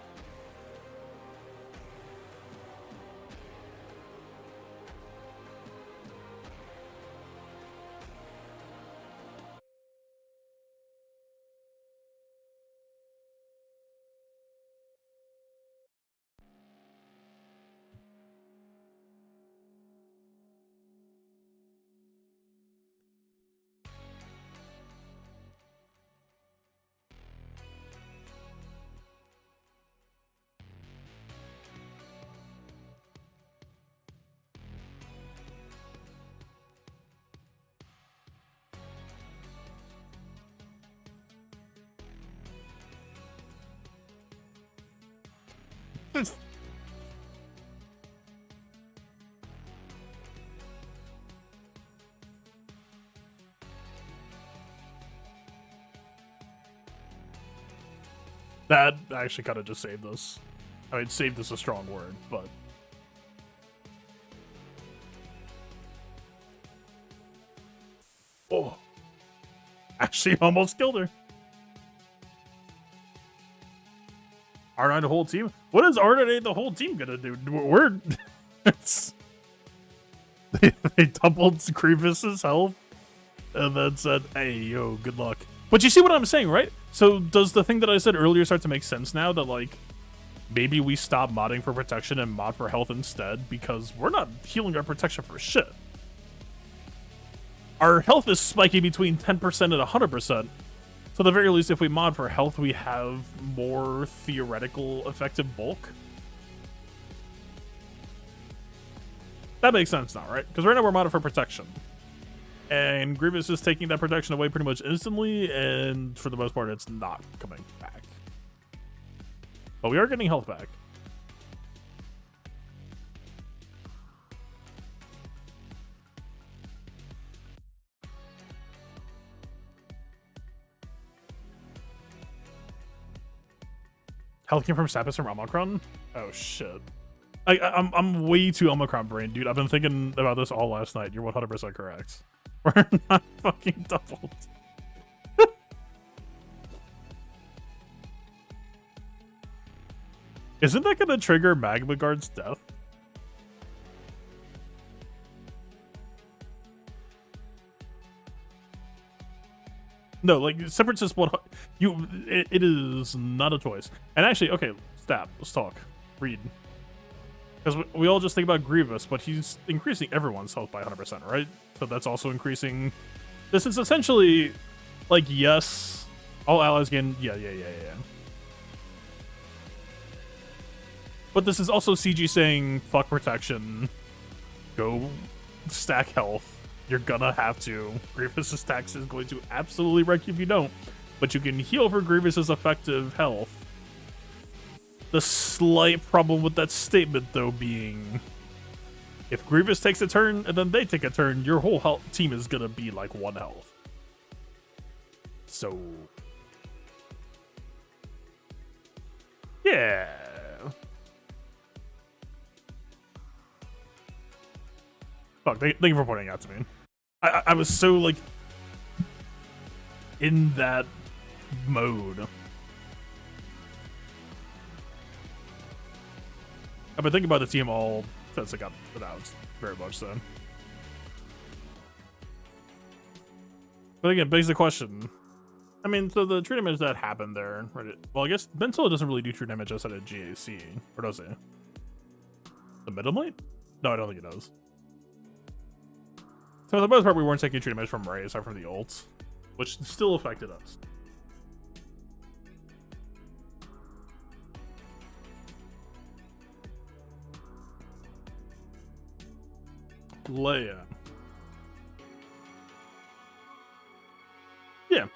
Speaker 1: That actually kind of just saved us. I mean, saved is a strong word, but. Oh. Actually almost killed her. R9 the whole team? What is R9 the whole team gonna do? We're. they doubled Grievous's health and then said, hey, yo, good luck. But you see what I'm saying, right? So does the thing that I said earlier start to make sense now that, like, maybe we stop modding for protection and mod for health instead because we're not healing our protection for shit. Our health is spiking between 10% and 100%. So at the very least, if we mod for health, we have more theoretical effective bulk. That makes sense now, right? Because right now we're modded for protection. And Grievous is taking that protection away pretty much instantly, and for the most part, it's not coming back. But we are getting health back. Health came from STAP from Omicron? Oh shit. I'm way too Omicron brain, dude. I've been thinking about this all last night. You're 100% correct. We're not fucking doubled. Isn't that gonna trigger Magma Guard's death? No, like Separatist it is not a choice. And actually, okay, STAP, let's talk. Read. Because we all just think about Grievous, but he's increasing everyone's health by 100%, right? So that's also increasing. This is essentially like, yes, all allies gain. Yeah. But this is also CG saying, fuck protection, go stack health. You're gonna have to. Grievous's tax is going to absolutely wreck you if you don't. But you can heal for Grievous's effective health. The slight problem with that statement, though, being if Grievous takes a turn and then they take a turn, your whole team is gonna be like 1 health. So, yeah. Fuck, thank you for pointing out to me. I was so, like, in that mode. I've been thinking about the team all since I got announced, very much so. But again, begs the question. I mean, so the true damage that happened there, right? Well, I guess Ben Solo doesn't really do true damage outside of GAC, or does he? The middle might? No, I don't think it does. So for the most part, we weren't taking true damage from Ray, aside from the ults, which still affected us. Leia. Yeah.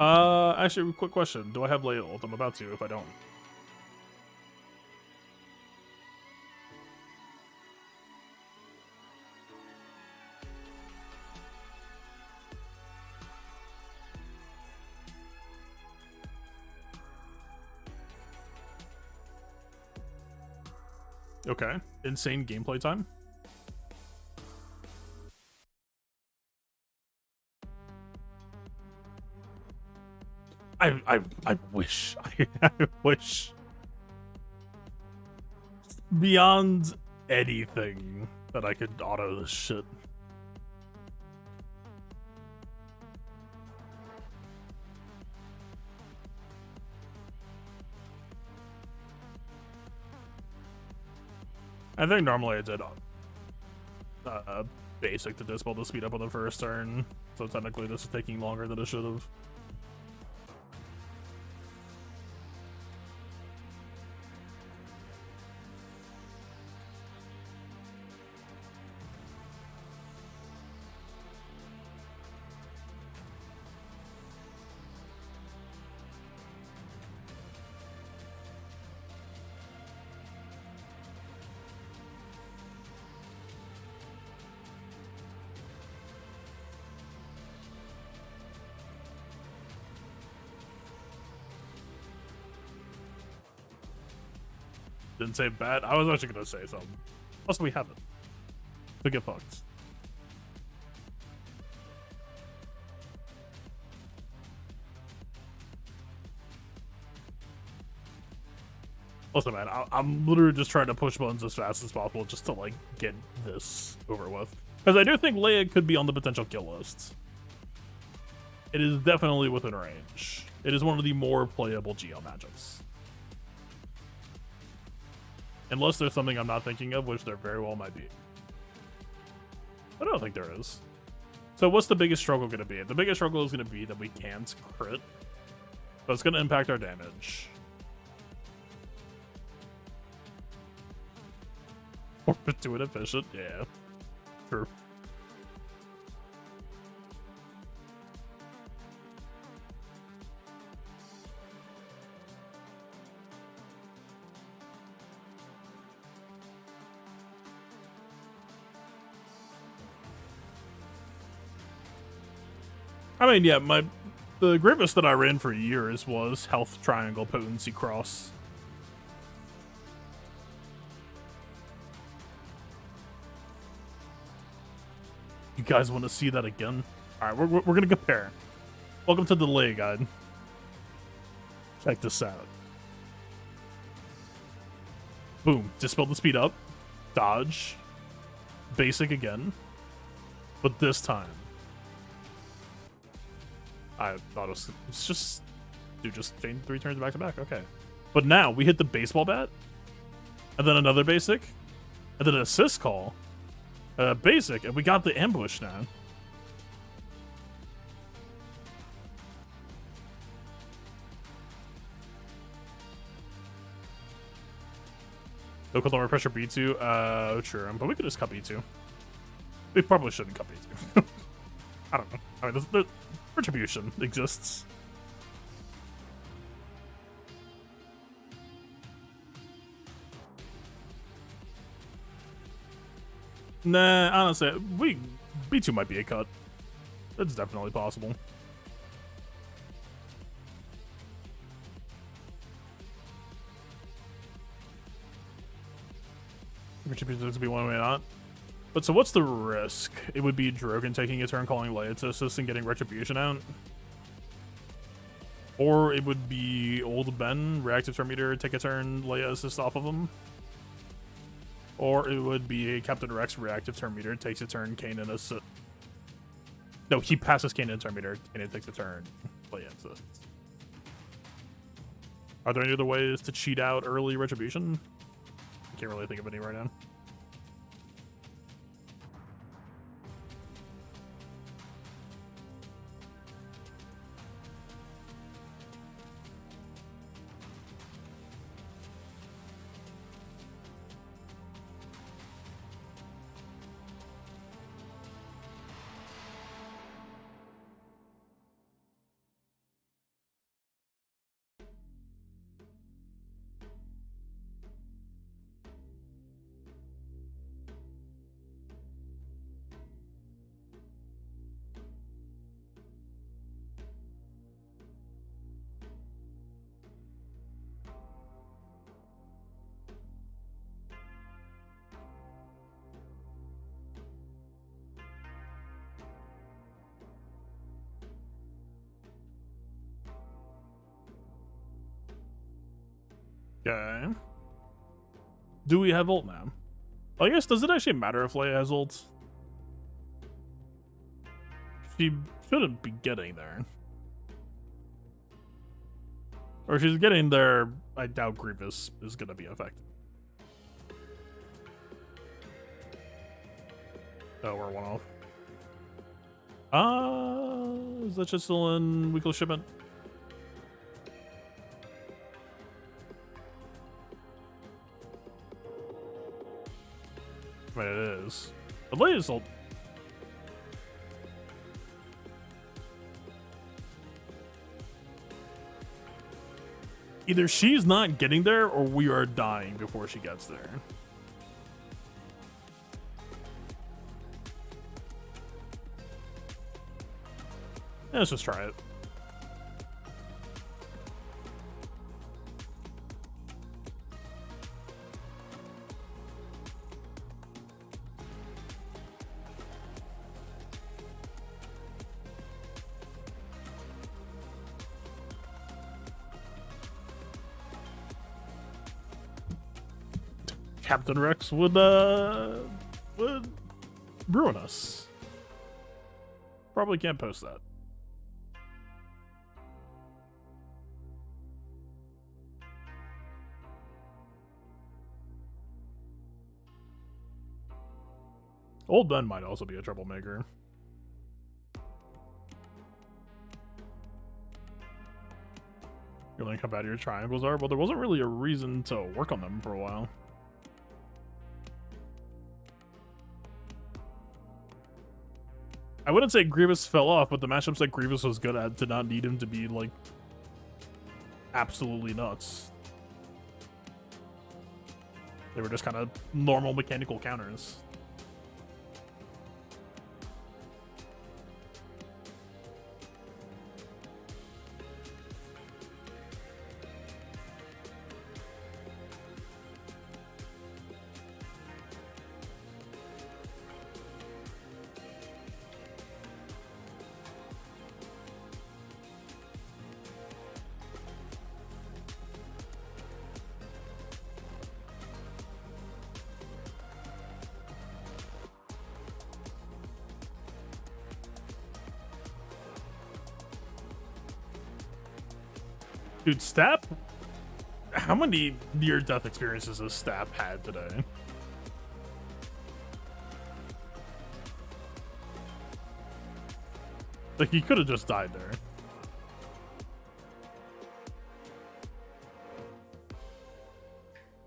Speaker 1: Actually, quick question. Do I have Leia ult? I'm about to, if I don't. Okay. Insane gameplay time. I wish. I wish. Beyond anything that I could auto this shit. I think normally I did basic to dispel the speed up on the first turn, so technically this is taking longer than it should have. Didn't say bad. I was actually gonna say something. Also, we haven't. To get fucked. Listen, man, I'm literally just trying to push buttons as fast as possible just to, like, get this over with. Because I do think Leia could be on the potential kill list. It is definitely within range. It is one of the more playable GL matchups. Unless there's something I'm not thinking of, which there very well might be. I don't think there is. So what's the biggest struggle going to be? The biggest struggle is going to be that we can't crit. So it's going to impact our damage. Or do it efficient? Yeah. True. I mean, yeah, the Grievous that I ran for years was health triangle potency cross. You guys want to see that again? All right, we're gonna compare. Welcome to the delay guide. Check this out. Boom, dispel the speed up, dodge, basic again, but this time. I thought it's just, dude, just chain 3 turns back to back. Okay. But now we hit the baseball bat, and then another basic, and then an assist call, basic, and we got the ambush now. No cooldown lower pressure B2. Sure, but we could just cut B2. We probably shouldn't cut B2. I don't know. I mean, the retribution exists. Nah, honestly, B2 might be a cut. It's definitely possible. Retribution to be one way not. But so what's the risk? It would be Drogon taking a turn, calling Leia to assist and getting Retribution out. Or it would be Old Ben, reactive turn meter, take a turn, Leia assist off of him. Or it would be Captain Rex, reactive turn meter, takes a turn, Kanan assist. No, he passes Kanan turn meter, Kanan takes a turn, Leia assists. Are there any other ways to cheat out early Retribution? I can't really think of any right now. Okay. Do we have ult now? I guess, does it actually matter if Leia has ult? She shouldn't be getting there. Or if she's getting there, I doubt Grievous is gonna be affected. Oh, we're one off. Is that just still in weekly shipment? I mean, it is. But Leia's ult. Either she's not getting there or we are dying before she gets there. Yeah, let's just try it. Captain Rex would ruin us. Probably can't post that. Old Ben might also be a troublemaker. You're learning how bad your triangles are? Well, there wasn't really a reason to work on them for a while. I wouldn't say Grievous fell off, but the matchups that Grievous was good at did not need him to be, like, absolutely nuts. They were just kind of normal mechanical counters. Dude, STAP? How many near-death experiences has STAP had today? Like, he could have just died there.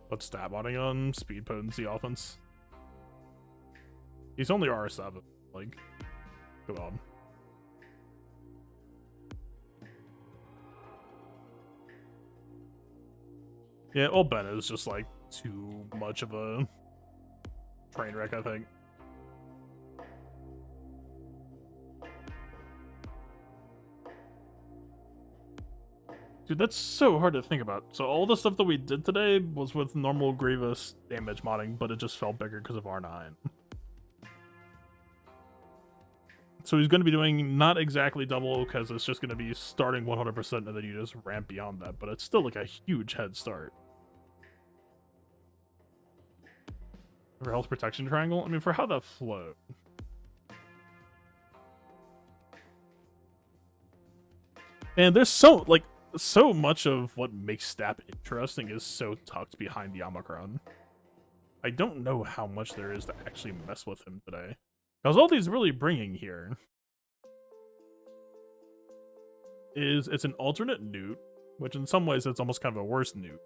Speaker 1: What's STAP modding on? Speed potency offense? He's only R7. Like, come on. Yeah, old Ben is just, like, too much of a train wreck, I think. Dude, that's so hard to think about. So all the stuff that we did today was with normal Grievous damage modding, but it just felt bigger because of R9. So he's going to be doing not exactly double, because it's just going to be starting 100% and then you just ramp beyond that, but it's still like a huge head start. For health protection triangle? I mean, for how that flowed. And there's so much of what makes STAP interesting is so tucked behind the Omicron. I don't know how much there is to actually mess with him today. Because all he's really bringing here is it's an alternate newt, which in some ways it's almost kind of a worse newt.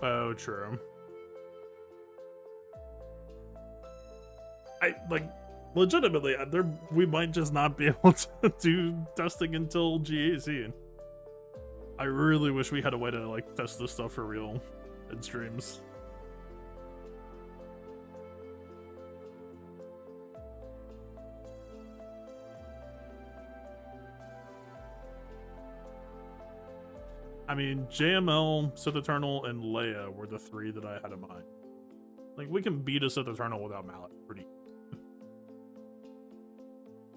Speaker 1: Oh, true. Legitimately, we might just not be able to do testing until GAC. I really wish we had a way to, like, test this stuff for real in streams. I mean, JML, Sith Eternal, and Leia were the 3 that I had in mind. Like, we can beat a Sith Eternal without Malik pretty.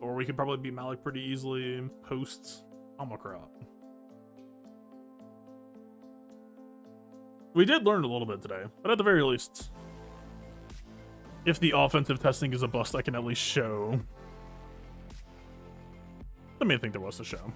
Speaker 1: Or we could probably beat Malik pretty easily post Omicron. We did learn a little bit today, but at the very least, if the offensive testing is a bust, I can at least show the main thing there was to show.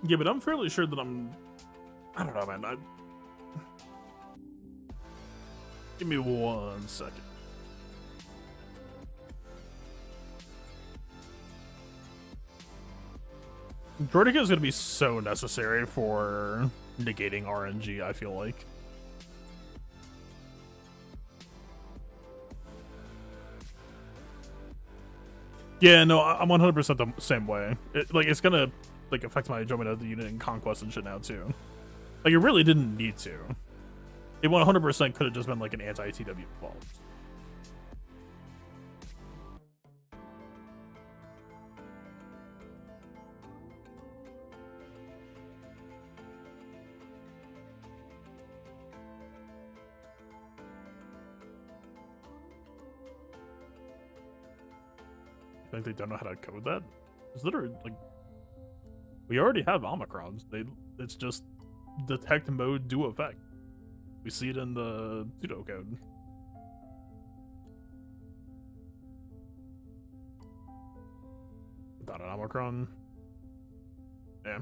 Speaker 1: Yeah, but I'm fairly sure that I don't know, man. Give me 1 second. Droideka is going to be so necessary for negating RNG, I feel like. Yeah, no, I'm 100% the same way. It's going to like affect my enjoyment of the unit in Conquest and shit now too. Like, it really didn't need to. It 100% could have just been like an anti-TW fault. I think they don't know how to code that. It's literally like, we already have Omicrons. It's just detect mode do effect. We see it in the pseudocode. Without an Omicron. Yeah.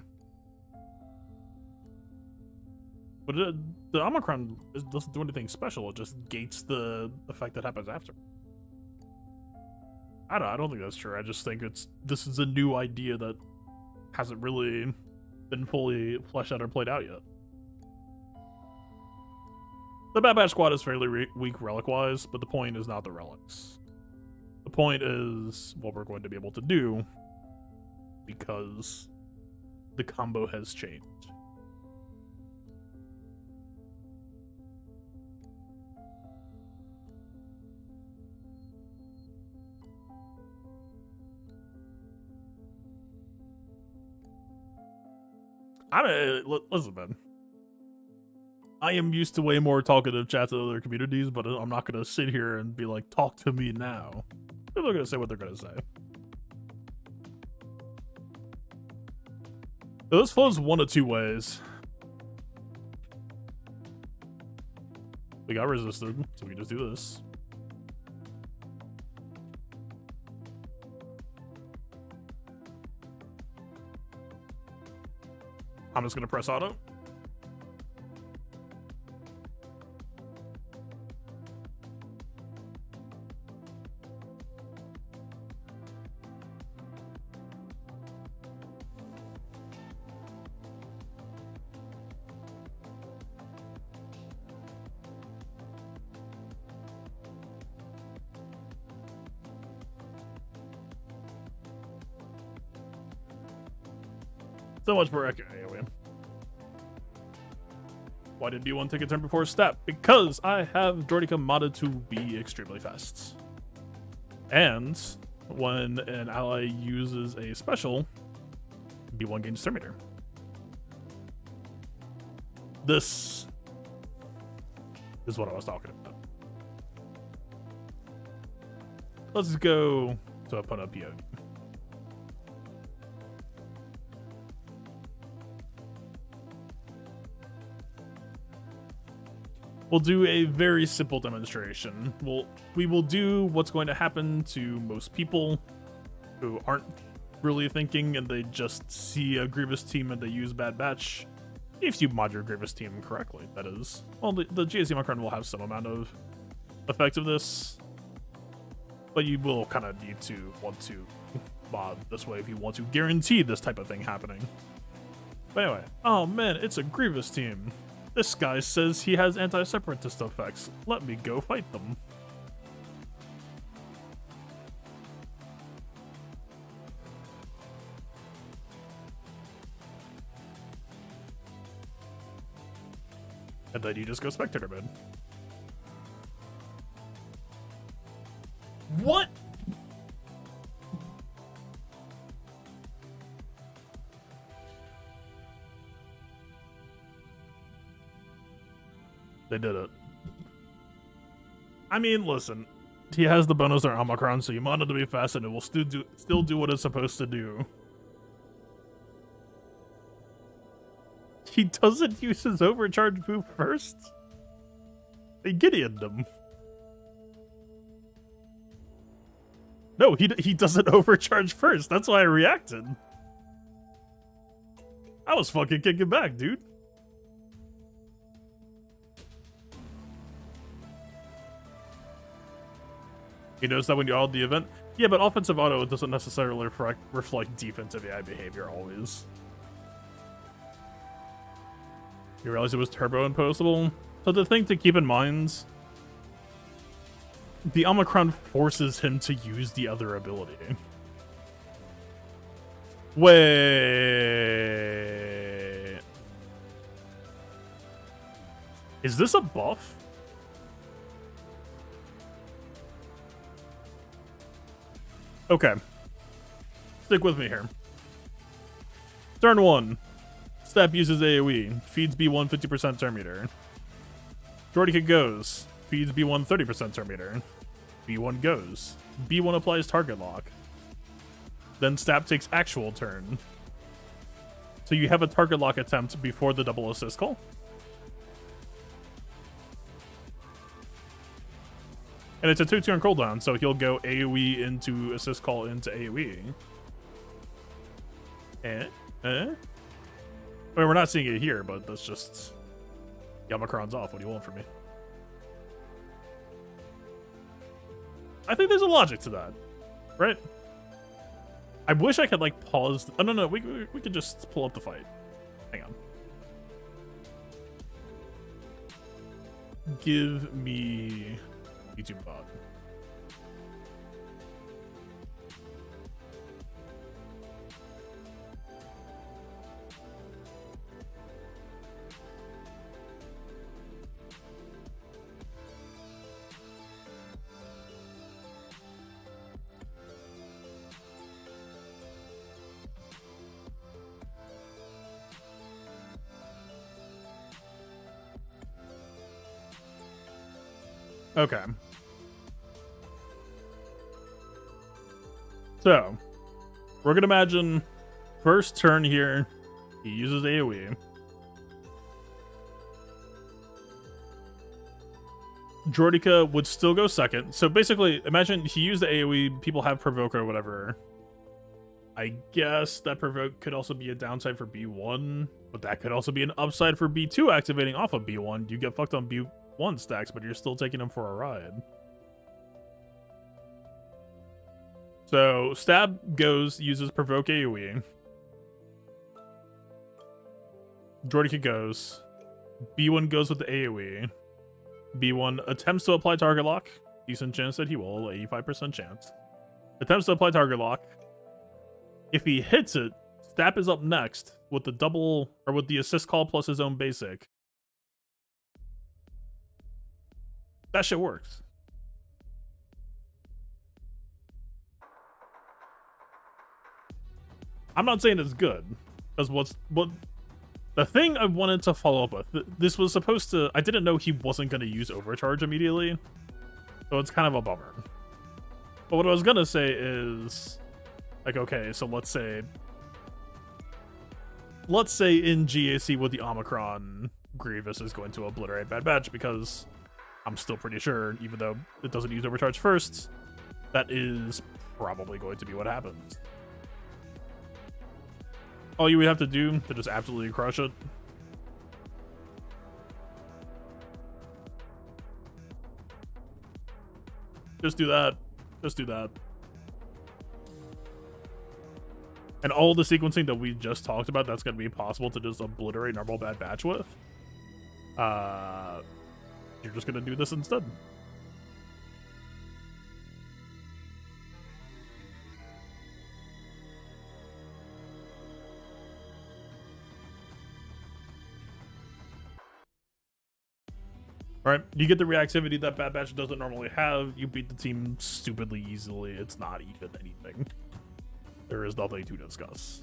Speaker 1: But the Omicron doesn't do anything special. It just gates the effect that happens after. I don't think that's true. I just think this is a new idea that hasn't really been fully fleshed out or played out yet. The Bad Batch squad is fairly weak relic-wise, but the point is not the relics. The point is what we're going to be able to do because the combo has changed. Listen, man. I am used to way more talkative chats in other communities, but I'm not going to sit here and be like, talk to me now. People are going to say what they're going to say. So this flows one of 2 ways. We got resisted, so we can just do this. I'm just going to press auto. So much for Echo. Anyway. Why did B1 take a turn before STAP? Because I have Droideka modded to be extremely fast. And when an ally uses a special, B1 gains Terminator. This is what I was talking about. Let's go to a put up POD. We'll do a very simple demonstration. We will do what's going to happen to most people who aren't really thinking and they just see a Grievous team and they use Bad Batch. If you mod your Grievous team correctly, that is. Well, the GAC Omicron will have some amount of effectiveness. But you will kind of need to want to mod this way if you want to guarantee this type of thing happening. But anyway, oh man, it's a Grievous team. This guy says he has anti-separatist effects. Let me go fight them. And then you just go spectator mode. What? They did it. I mean, listen. He has the bonus on Omicron, so you mod it to be fast and it will still do what it's supposed to do. He doesn't use his overcharge move first? They Gideoned him. No, he doesn't overcharge first. That's why I reacted. I was fucking kicking back, dude. You notice that when you auto the event? Yeah, but offensive auto doesn't necessarily reflect defensive AI behavior always. You realize it was turbo imposable? So the thing to keep in mind, the Omicron forces him to use the other ability. Wait. Is this a buff? Okay. Stick with me here. Turn 1. STAP uses AoE. Feeds B1 50% turn meter. Droideka goes. Feeds B1 30% turn meter. B1 goes. B1 applies target lock. Then STAP takes actual turn. So you have a target lock attempt before the double assist call. And it's a 2-turn cooldown, so he'll go AoE into assist call into AoE. I mean, we're not seeing it here, but that's just... Omicron's off. What do you want from me? I think there's a logic to that, right? I wish I could, like, pause... Oh, no, we could just pull up the fight. Hang on. Give me... YouTube bot. Okay. So, we're gonna imagine first turn here, he uses AoE. Droideka would still go second. So basically, imagine he used the AoE, people have Provoke or whatever. I guess that Provoke could also be a downside for B1, but that could also be an upside for B2 activating off of B1. You get fucked on B1 stacks, but you're still taking them for a ride. So, Stab goes, uses Provoke AoE. Droideka goes. B1 goes with the AoE. B1 attempts to apply target lock. Decent chance that he will, 85% chance. Attempts to apply target lock. If he hits it, Stab is up next with the double, or with the assist call plus his own basic. That shit works. I'm not saying it's good, because what the thing I wanted to follow up with, this was supposed to, I didn't know he wasn't going to use overcharge immediately, so it's kind of a bummer. But what I was going to say is, like, okay, so let's say in GAC with the Omicron, Grievous is going to obliterate Bad Batch, because I'm still pretty sure, even though it doesn't use overcharge first, that is probably going to be what happens. All you would have to do to just absolutely crush it just do that. Just do that. And all the sequencing that we just talked about, that's going to be possible to just obliterate normal Bad Batch with. You're just going to do this instead. Alright, you get the reactivity that Bad Batch doesn't normally have. You beat the team stupidly easily. It's not even anything. There is nothing to discuss.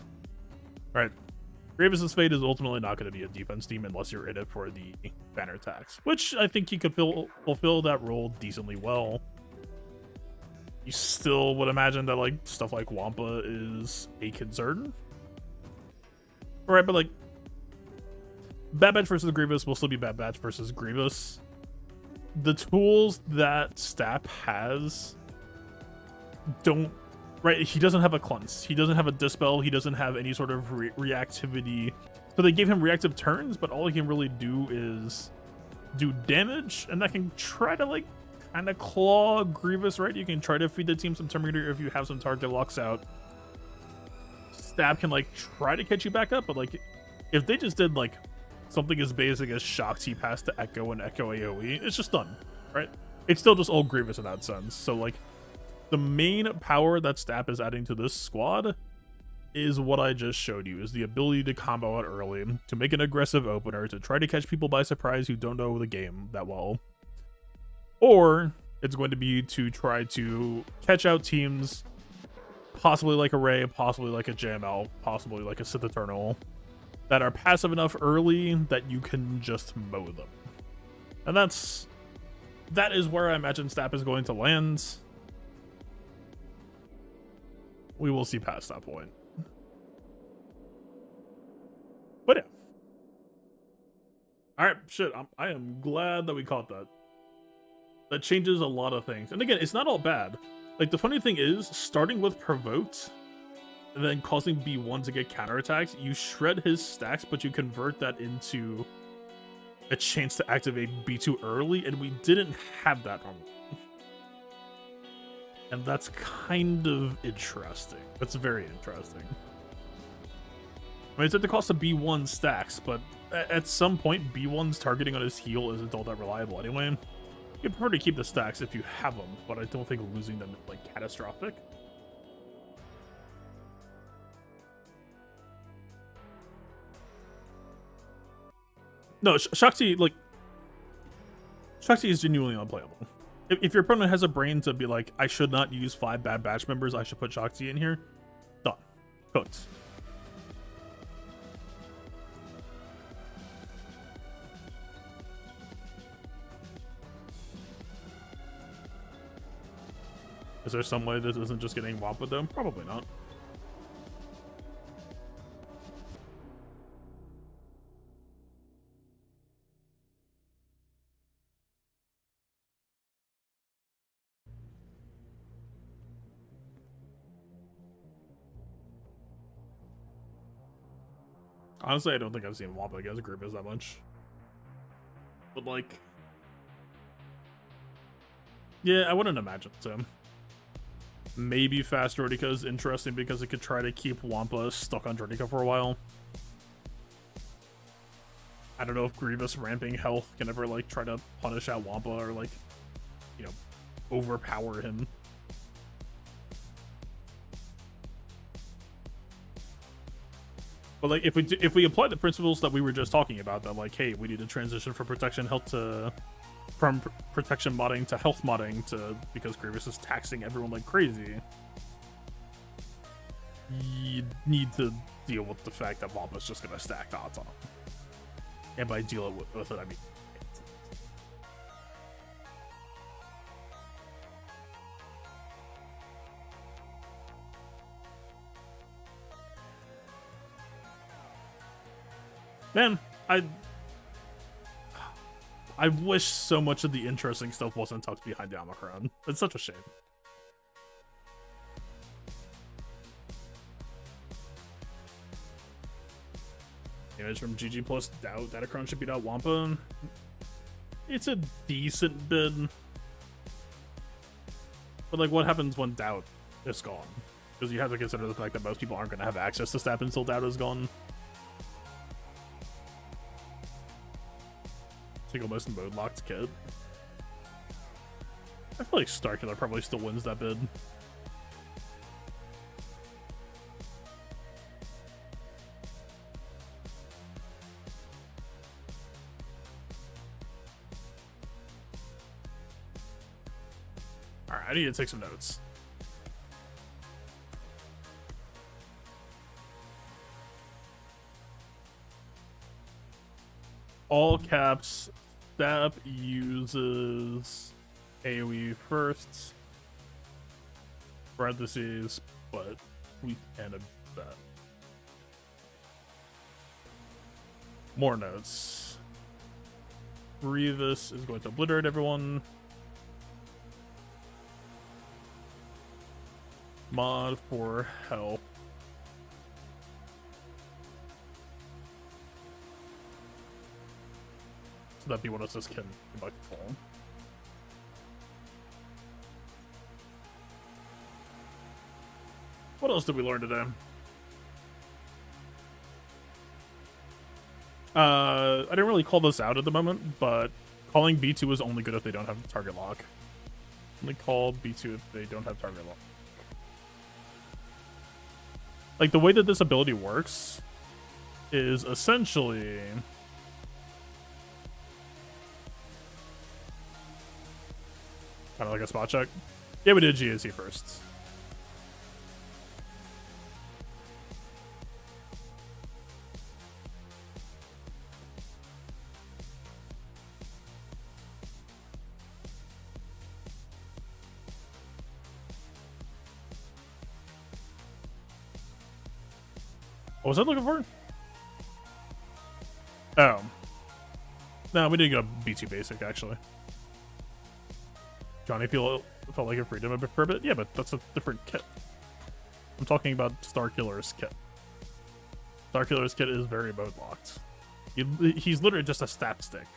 Speaker 1: Alright, Grievous' fate is ultimately not going to be a defense team unless you're in it for the banner attacks, which I think he could fulfill that role decently well. You still would imagine that like stuff like Wampa is a concern. Alright, but like Bad Batch versus Grievous will still be Bad Batch versus Grievous. The tools that STAP has don't, right? He doesn't have a cleanse. He doesn't have a dispel. He doesn't have any sort of reactivity. So they gave him reactive turns, but all he can really do is do damage, and that can try to like kind of claw Grievous, right? You can try to feed the team some Terminator if you have some target locks out. STAP can like try to catch you back up, but like if they just did like something as basic as Shock T pass to Echo and Echo AoE, it's just done, right? It's still just old Grievous in that sense. So like the main power that STAP is adding to this squad is what I just showed you, is the ability to combo out early, to make an aggressive opener, to try to catch people by surprise who don't know the game that well. Or it's going to be to try to catch out teams, possibly like a Ray, possibly like a JML, possibly like a Sith Eternal, that are passive enough early that you can just mow them. And that is where I imagine STAP is going to land. We will see past that point. But yeah. Alright, shit, I am glad that we caught that. That changes a lot of things. And again, it's not all bad. Like, the funny thing is, starting with Provoked, and then causing B1 to get counterattacks, you shred his stacks, but you convert that into a chance to activate B2 early, and we didn't have that on. And that's kind of interesting. That's very interesting. I mean, it's at the cost of B1 stacks, but at some point, B1's targeting on his heal isn't all that reliable anyway. You prefer to keep the stacks if you have them, but I don't think losing them is, like, catastrophic. No, Shakti, like, Shakti is genuinely unplayable. If your opponent has a brain to be like, I should not use 5 Bad Batch members, I should put Shakti in here, done. Cooked. Is there some way this isn't just getting Wampa though? Probably not. Honestly, I don't think I've seen Wampa against Grievous that much. But like, yeah, I wouldn't imagine so. Maybe Fast Droideka is interesting because it could try to keep Wampa stuck on Droideka for a while. I don't know if Grievous ramping health can ever like try to punish out Wampa or like, you know, overpower him. But like if we apply the principles that we were just talking about, that like, hey, we need to transition from protection health to protection modding to health modding to, because Grievous is taxing everyone like crazy, you need to deal with the fact that Wampa's just gonna stack odds on him. And by deal with it, I mean man, I wish so much of the interesting stuff wasn't tucked behind the Omicron. It's such a shame. Image from GG plus Datacron should beat out Wampa. It's a decent bid. But like, what happens when doubt is gone? Because you have to consider the fact that most people aren't going to have access to STAP until doubt is gone. Single most mode locked kit. I feel like Starkiller probably still wins that bid. Alright, I need to take some notes. All caps, STAP uses AoE first, parentheses, but we can abuse that. More notes. Grievous is going to obliterate everyone. Mod for health. So that B1 assist can come back to full. What else did we learn today? I didn't really call this out at the moment, but calling B2 is only good if they don't have target lock. Only call B2 if they don't have target lock. Like, the way that this ability works is essentially... kind of like a spot check. Yeah, we did GAC first. What was I looking for? Oh. No, we didn't go B2 basic, actually. Johnny felt like a freedom for a bit? Yeah, but that's a different kit. I'm talking about Starkiller's kit. Starkiller's kit is very mode locked. He's literally just a stat stick.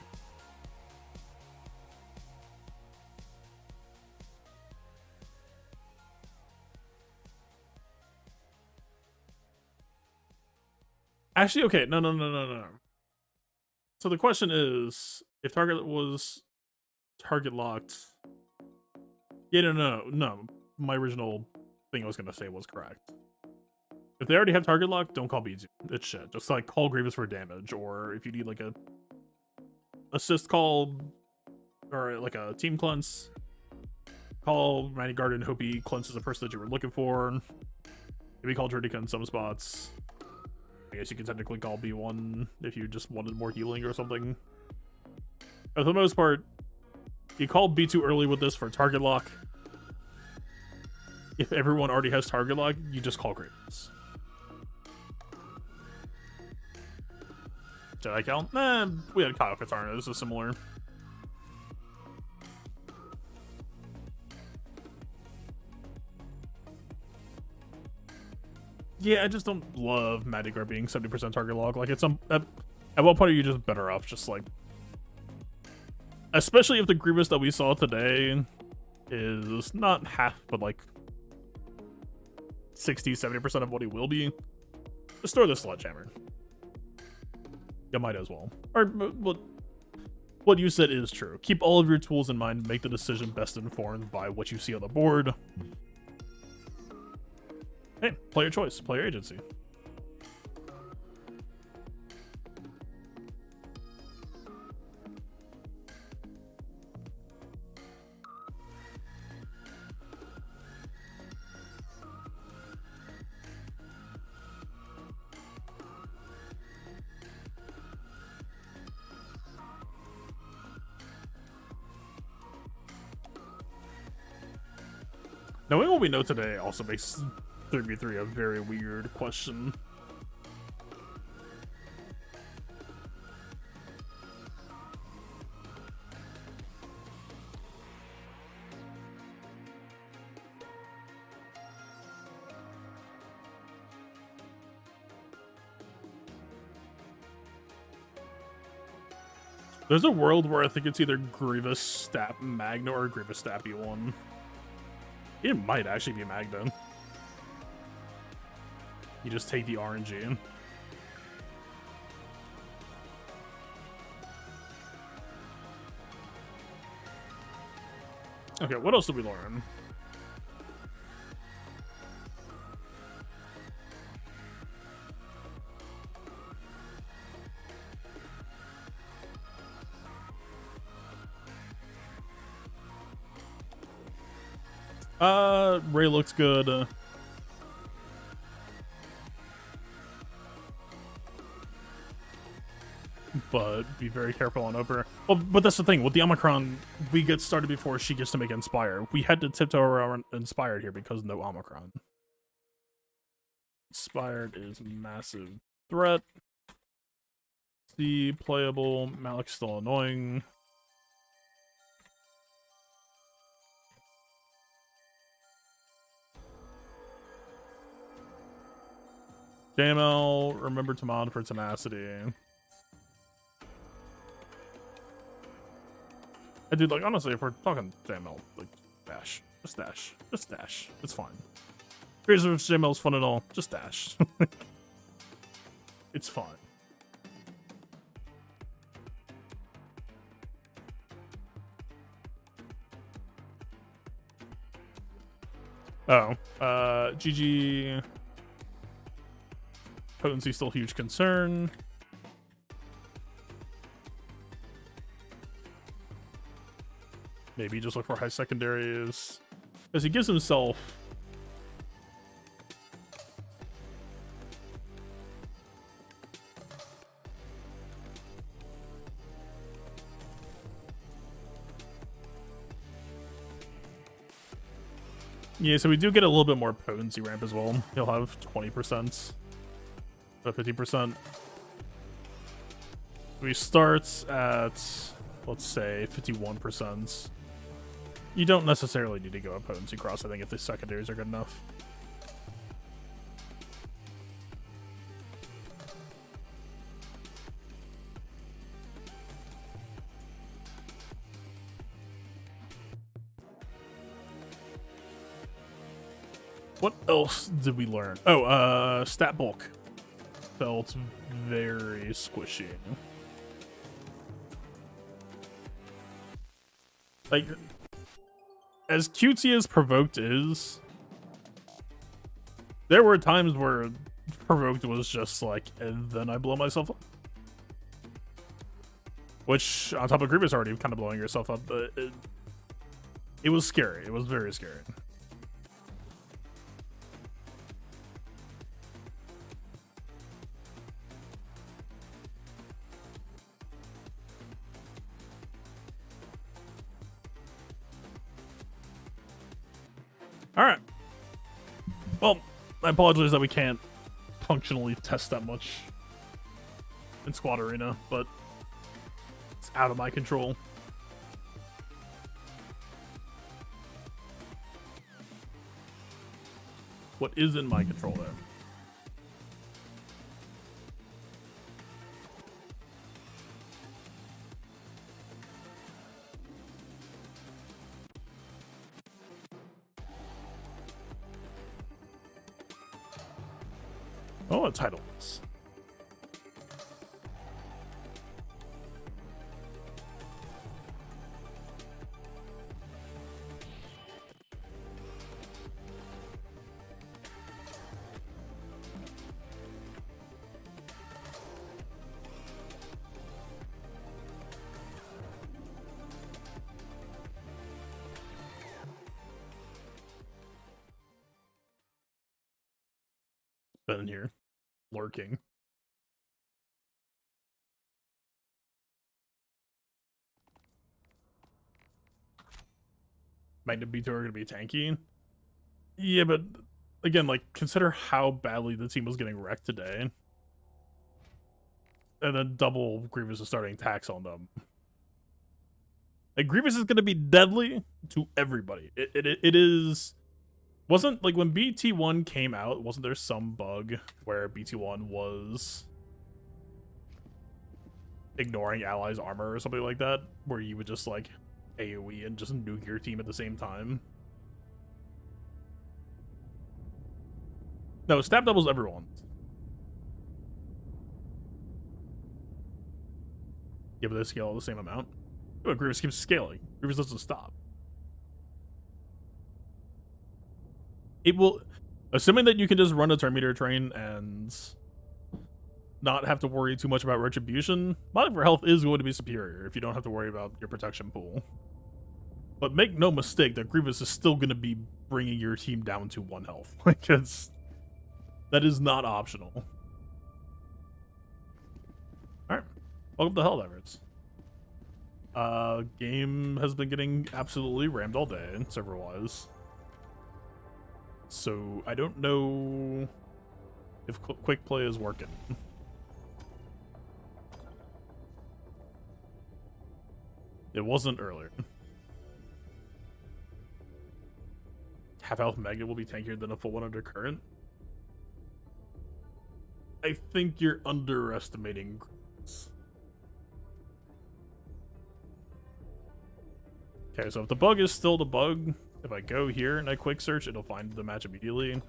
Speaker 1: Actually, okay, no. So the question is, if target was target locked... Yeah, no. My original thing I was gonna say was correct. If they already have target lock, don't call B2. It's shit. Just like call Grievous for damage, or if you need like a assist call or like a team cleanse, call Mighty Guard and hope he cleanses the person that you were looking for. Maybe call Juridica in some spots. I guess you could technically call B1 if you just wanted more healing or something. But for the most part, you call B2 early with this for target lock. If everyone already has target lock, you just call Grievous. Jedi Cal? Nah, we had Kyle Katarna. This is similar. Yeah, I just don't love Madigar being 70% target lock. Like, it's at what point are you just better off just like... Especially if the Grievous that we saw today is not half, but like 60-70% of what he will be. Just throw the Sledgehammer. You might as well. Or what you said is true. Keep all of your tools in mind. Make the decision best informed by what you see on the board. Hey, play your choice. Play your agency. Knowing what we know today also makes 3v3 a very weird question. There's a world where I think it's either Grievous STAP Magna or Grievous STAP E1. It might actually be Magda. You just take the RNG. Okay, what else did we learn? Ray looks good. But be very careful on Oprah. Well, but that's the thing. With the Omicron, we get started before she gets to make Inspire. We had to tiptoe around Inspired here because no Omicron. Inspired is massive threat. C, playable. Malik's still annoying. JML, remember to mod for tenacity. I dude, like, honestly, if we're talking JML, like, dash. Just dash. Just dash. It's fine. Here's if JML's fun and all. Just dash. It's fine. Oh. GG. Potency still a huge concern. Maybe just look for high secondaries. Because he gives himself... Yeah, so we do get a little bit more potency ramp as well. He'll have 20%. 50%. We start at, let's say, 51%. You don't necessarily need to go a potency cross, I think, if the secondaries are good enough. What else did we learn? Oh, stat bulk. Felt very squishy. Like, as cutesy as Provoked is, there were times where Provoked was just like, and then I blow myself up. Which, on top of Grievous already kind of blowing yourself up, but it was scary. It was very scary. Alright. Well, I apologize that we can't functionally test that much in Squad Arena, but it's out of my control. What is in my control, though? Oh, a title is. Been in here, lurking. Magna B2 are going to be tanky. Yeah, but again, like, consider how badly the team was getting wrecked today. And then double Grievous is starting attacks on them. Like, Grievous is going to be deadly to everybody. It is... Wasn't, like, when BT1 came out, wasn't there some bug where BT1 was ignoring allies' armor or something like that? Where you would just, like, AoE and just nuke your team at the same time? No, STAP doubles everyone. Yeah, but they scale the same amount. Yeah, but Grievous keeps scaling. Grievous doesn't stop. It will, assuming that you can just run a turn meter train and not have to worry too much about retribution, Modding for health is going to be superior if you don't have to worry about your protection pool. But make no mistake that Grievous is still going to be bringing your team down to 1 health. Like, that is not optional. Alright, welcome to Helldivers. Game has been getting absolutely rammed all day, server-wise. So, I don't know if quick play is working. It wasn't earlier. Half-health Magnet will be tankier than a full one under current. I think you're underestimating Grievous. Okay, so if the bug is still the bug, if I go here and I quick search, it'll find the match immediately.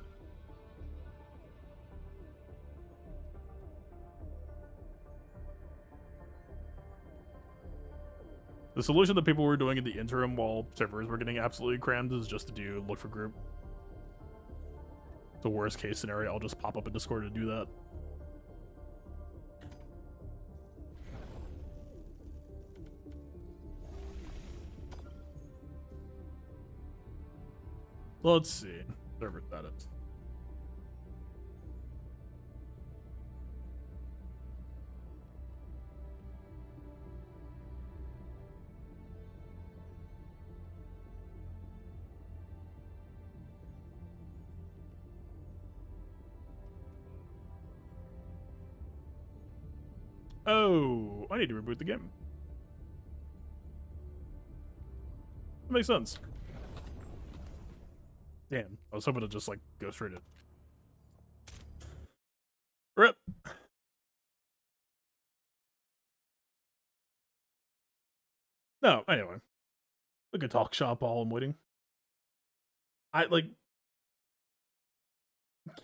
Speaker 1: The solution that people were doing in the interim while servers were getting absolutely crammed is just to do look for group. The worst case scenario, I'll just pop up in Discord to do that. Let's see. Server status. Oh, I need to reboot the game. That makes sense. Damn, I was hoping to just like go straight in. Rip. No, anyway. We could talk shop while I'm waiting. I like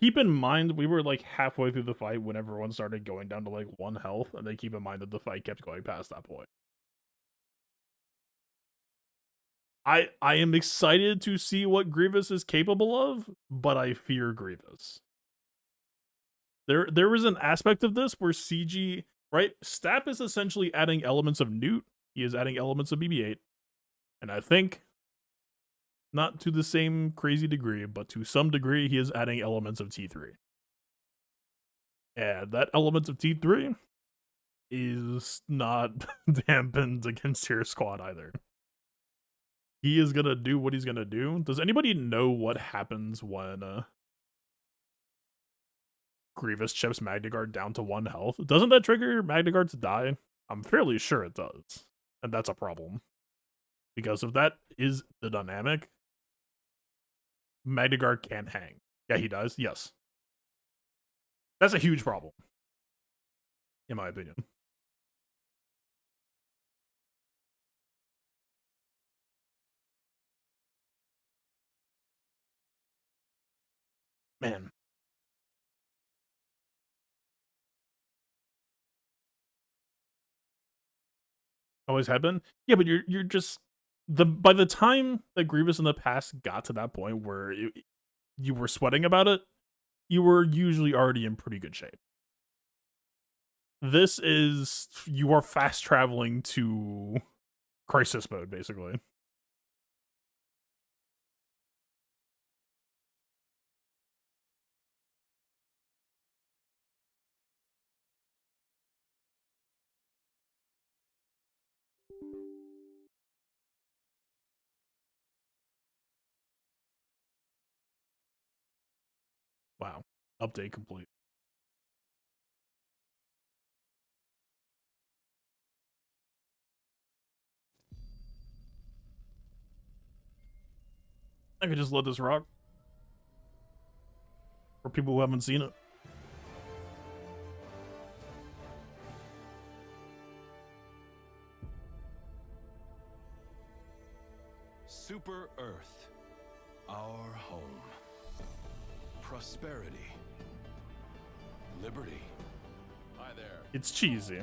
Speaker 1: keep in mind we were like halfway through the fight when everyone started going down to like 1 health, and they keep in mind that the fight kept going past that point. I am excited to see what Grievous is capable of, but I fear Grievous. There is an aspect of this where CG, right? STAP is essentially adding elements of Newt. He is adding elements of BB-8. And I think, not to the same crazy degree, but to some degree, he is adding elements of T3. And that element of T3 is not dampened against your squad either. He is gonna do what he's gonna do. Does anybody know what happens when Grievous chips Magnaguard down to 1 health? Doesn't that trigger Magnaguard to die? I'm fairly sure it does. And that's a problem. Because if that is the dynamic, Magnaguard can't hang. Yeah, he does. Yes. That's a huge problem. In my opinion. Man. Always have been? Yeah, but you're just by the time that Grievous in the past got to that point where you were sweating about it, you were usually already in pretty good shape. This is, you are fast traveling to crisis mode, basically. Wow. Update complete. I could just let this rock. For people who haven't seen it.
Speaker 4: Super Earth, our home. Prosperity Liberty. Hi there.
Speaker 1: It's cheesy,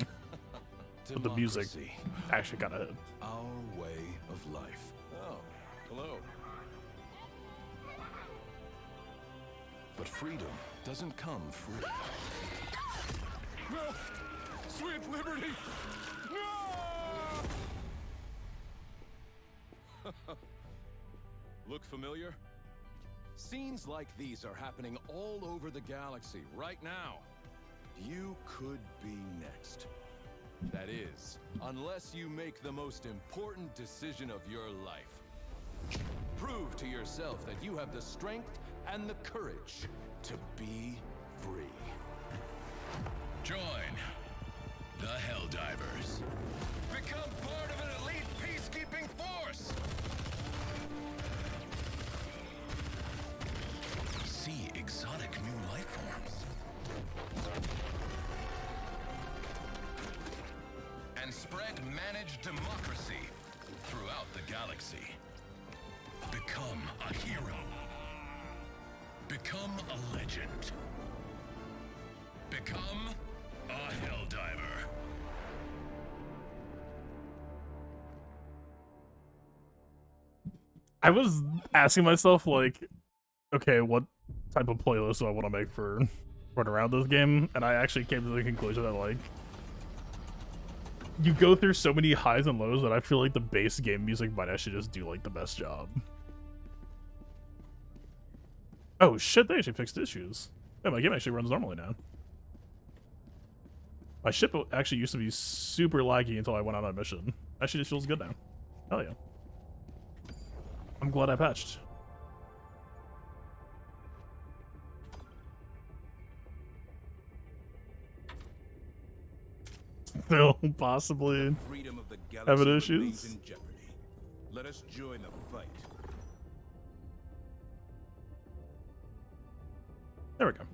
Speaker 1: but the music
Speaker 4: Democracy.
Speaker 1: actually kind of hit.
Speaker 4: Our way of life. Oh, hello. But freedom doesn't come free. No! Sweet liberty! No! Look familiar? Scenes like these are happening all over the galaxy right now. You could be next. That is, unless you make the most important decision of your life. Prove to yourself that you have the strength and the courage to be free. Join the Helldivers. Become part of an elite peacekeeping force. See exotic new life forms. And spread managed democracy throughout the galaxy. Become a hero. Become a legend. Become a Helldiver.
Speaker 1: I was asking myself, like, okay, what type of playlist do I want to make for run around this game? And I actually came to the conclusion that, like, you go through so many highs and lows that I feel like the base game music might actually just do, like, the best job. Oh shit, they actually fixed issues. Yeah, my game actually runs normally now. My ship actually used to be super laggy until I went on that mission. Actually, just feels good now. Hell yeah. I'm glad I patched. Still possibly
Speaker 2: Freedom of the
Speaker 1: having
Speaker 2: galaxy remains
Speaker 1: issues.
Speaker 2: in jeopardy. Let us join the fight.
Speaker 1: There we go.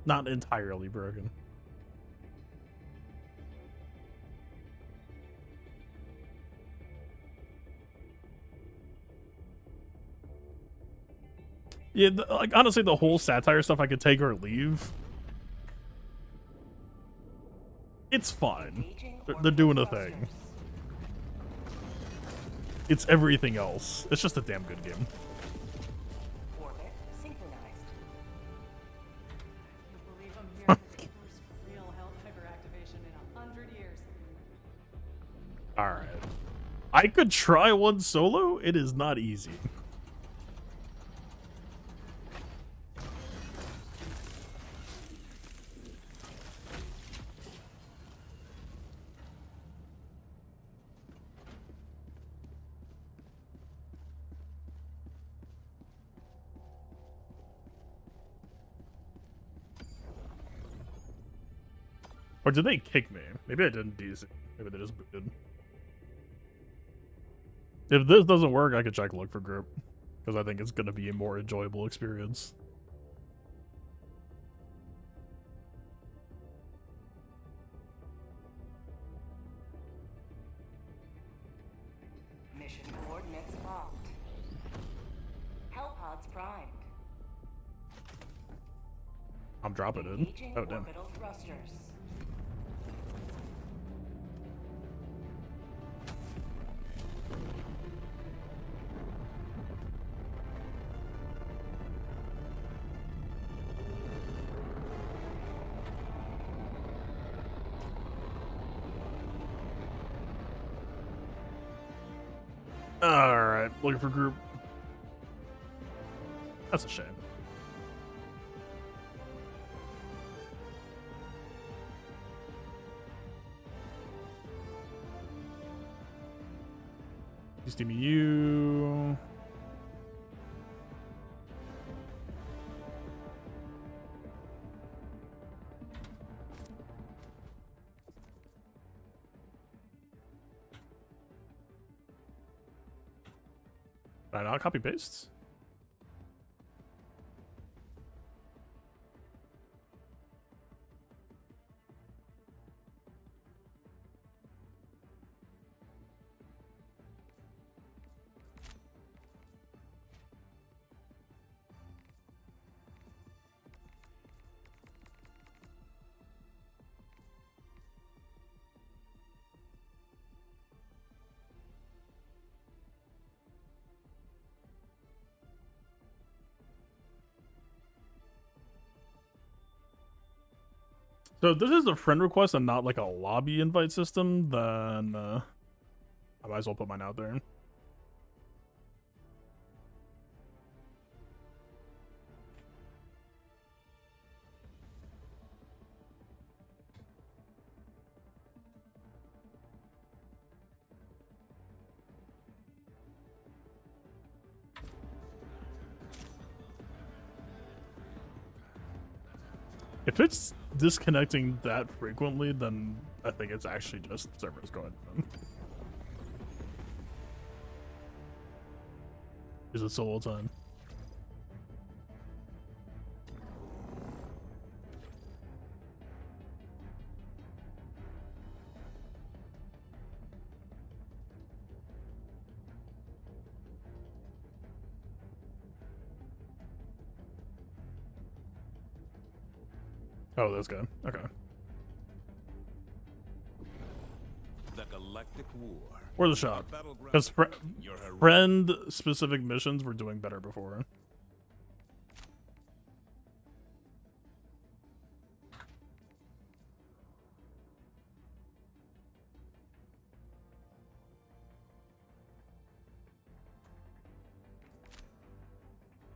Speaker 1: Not entirely broken. Yeah, like honestly, the whole satire stuff I could take or leave. It's fine. They're doing a thing. It's everything else. It's just a damn good game.
Speaker 5: Orbit synchronized.
Speaker 6: I believe I'm here for the first real Helldiver activation in 100 years.
Speaker 1: Alright. I could try one solo. It is not easy. Or did they kick me? Maybe I didn't decent. Maybe they just booted. If this doesn't work, I could check look for group. Because I think it's going to be a more enjoyable experience.
Speaker 5: Mission coordinates locked. Hellpods primed.
Speaker 1: I'm dropping it.
Speaker 5: Engaging
Speaker 1: Oh, damn.
Speaker 5: orbital thrusters.
Speaker 1: Alright, looking for group. That's a shame. Just you. Did I not copy paste? So if this is a friend request and not like a lobby invite system, then I might as well put mine out there. If it's disconnecting that frequently, then I think it's actually just servers going down. Is it solo time? Oh, that's good. Okay.
Speaker 2: The Galactic War.
Speaker 1: Or the shop.
Speaker 2: Battleground.
Speaker 1: Because
Speaker 2: Your heroic
Speaker 1: friend-specific missions were doing better before.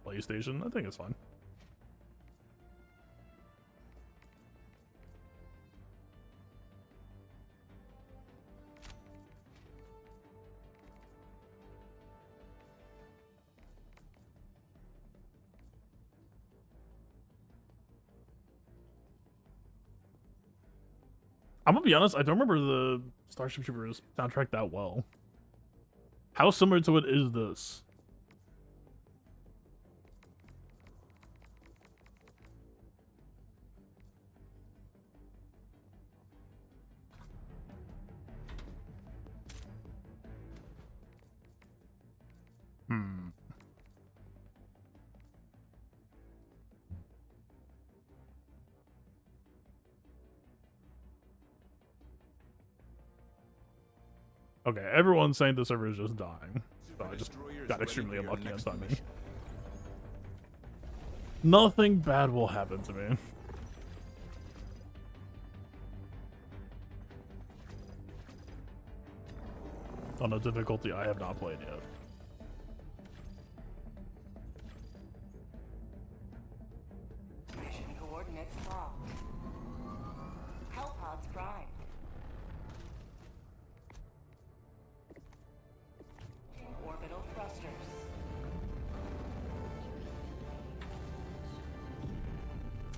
Speaker 1: PlayStation, I think it's fine. I'm gonna be honest, I don't remember the Starship Troopers soundtrack that well. How similar to it is this? Hmm. Okay, everyone's saying the server is just dying. So I just
Speaker 2: destroyers
Speaker 1: got
Speaker 2: ready
Speaker 1: extremely
Speaker 2: for your
Speaker 1: unlucky on
Speaker 2: next
Speaker 1: timing.
Speaker 2: mission.
Speaker 1: Nothing bad will happen to me. On a difficulty I have not played yet.
Speaker 5: Mission coordinates locked. Hellpods primed. Orbital thrusters.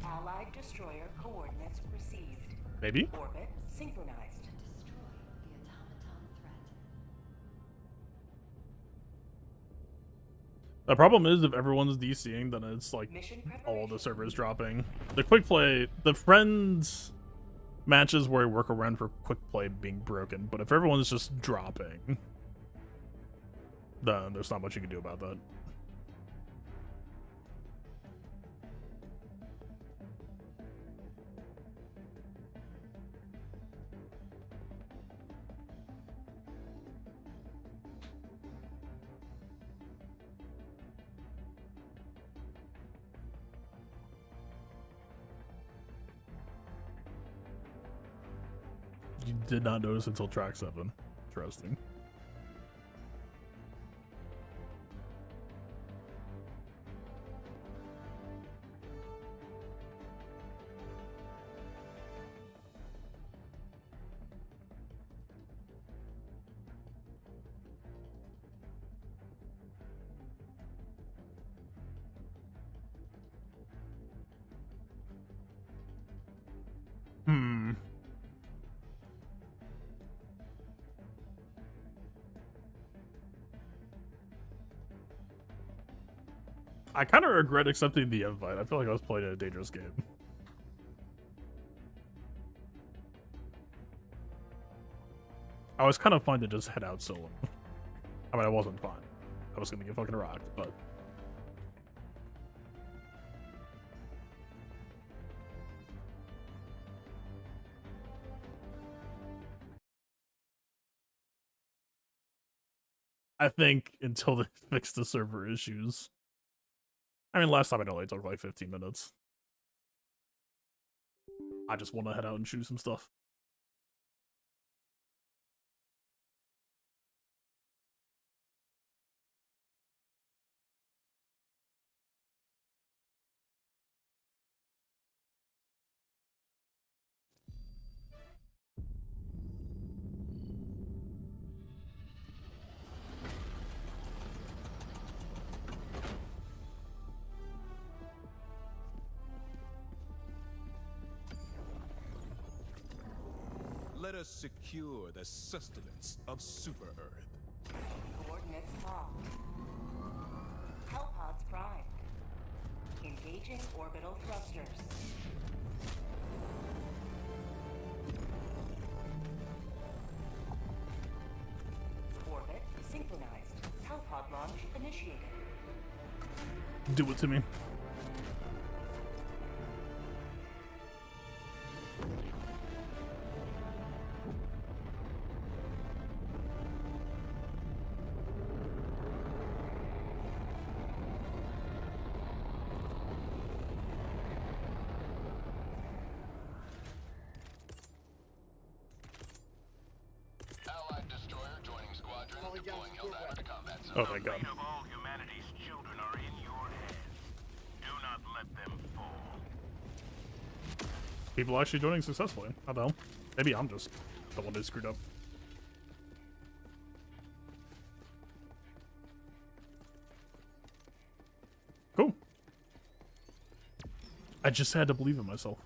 Speaker 5: Allied destroyer coordinates received.
Speaker 1: Maybe?
Speaker 5: Orbit synchronized.
Speaker 1: The problem is if everyone's DCing, then it's like
Speaker 5: Mission
Speaker 1: all the
Speaker 5: preparation.
Speaker 1: servers dropping. The quick play, the friends matches where I work around for quick play being broken, but if everyone's just dropping, then there's not much you can do about that. You did not notice until track 7. Interesting. Hmm. I kind of regret accepting the invite. I feel like I was playing a dangerous game. I was kind of fine to just head out solo. I mean, I wasn't fine. I was gonna get fucking rocked, but... I think until they fix the server issues. I mean, last time it only took like 15 minutes. I just want to head out and shoot some stuff.
Speaker 2: Let us secure the sustenance of Super Earth.
Speaker 5: Coordinates locked. Hellpods primed. Engaging orbital thrusters. Orbit synchronized. Hellpod launch initiated.
Speaker 1: Do it to me.
Speaker 7: Allied destroyer joining squadron, deploying Helldiver to combat zone.
Speaker 1: Oh my god.
Speaker 8: Of all humanity's children are in your hands. Do not let them fall.
Speaker 1: People actually joining successfully. How the hell? Maybe I'm just the one who screwed up. Cool. I just had to believe in myself.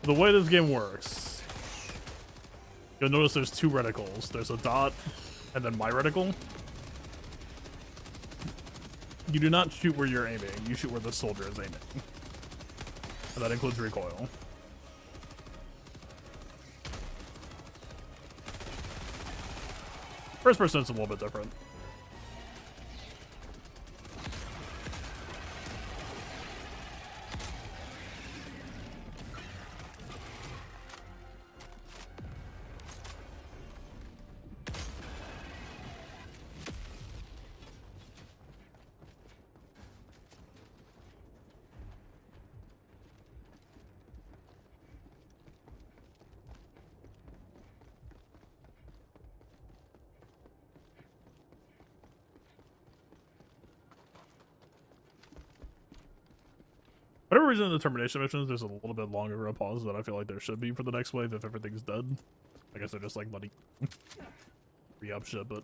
Speaker 1: The way this game works, you'll notice there's two reticles. There's a dot and then my reticle. You do not shoot where you're aiming, you shoot where the soldier is aiming. And that includes recoil. First person is a little bit different. Whatever reason in the termination missions, there's a little bit longer of a pause than I feel like there should be for the next wave if everything's dead. I guess they're just like letting re-up shit, but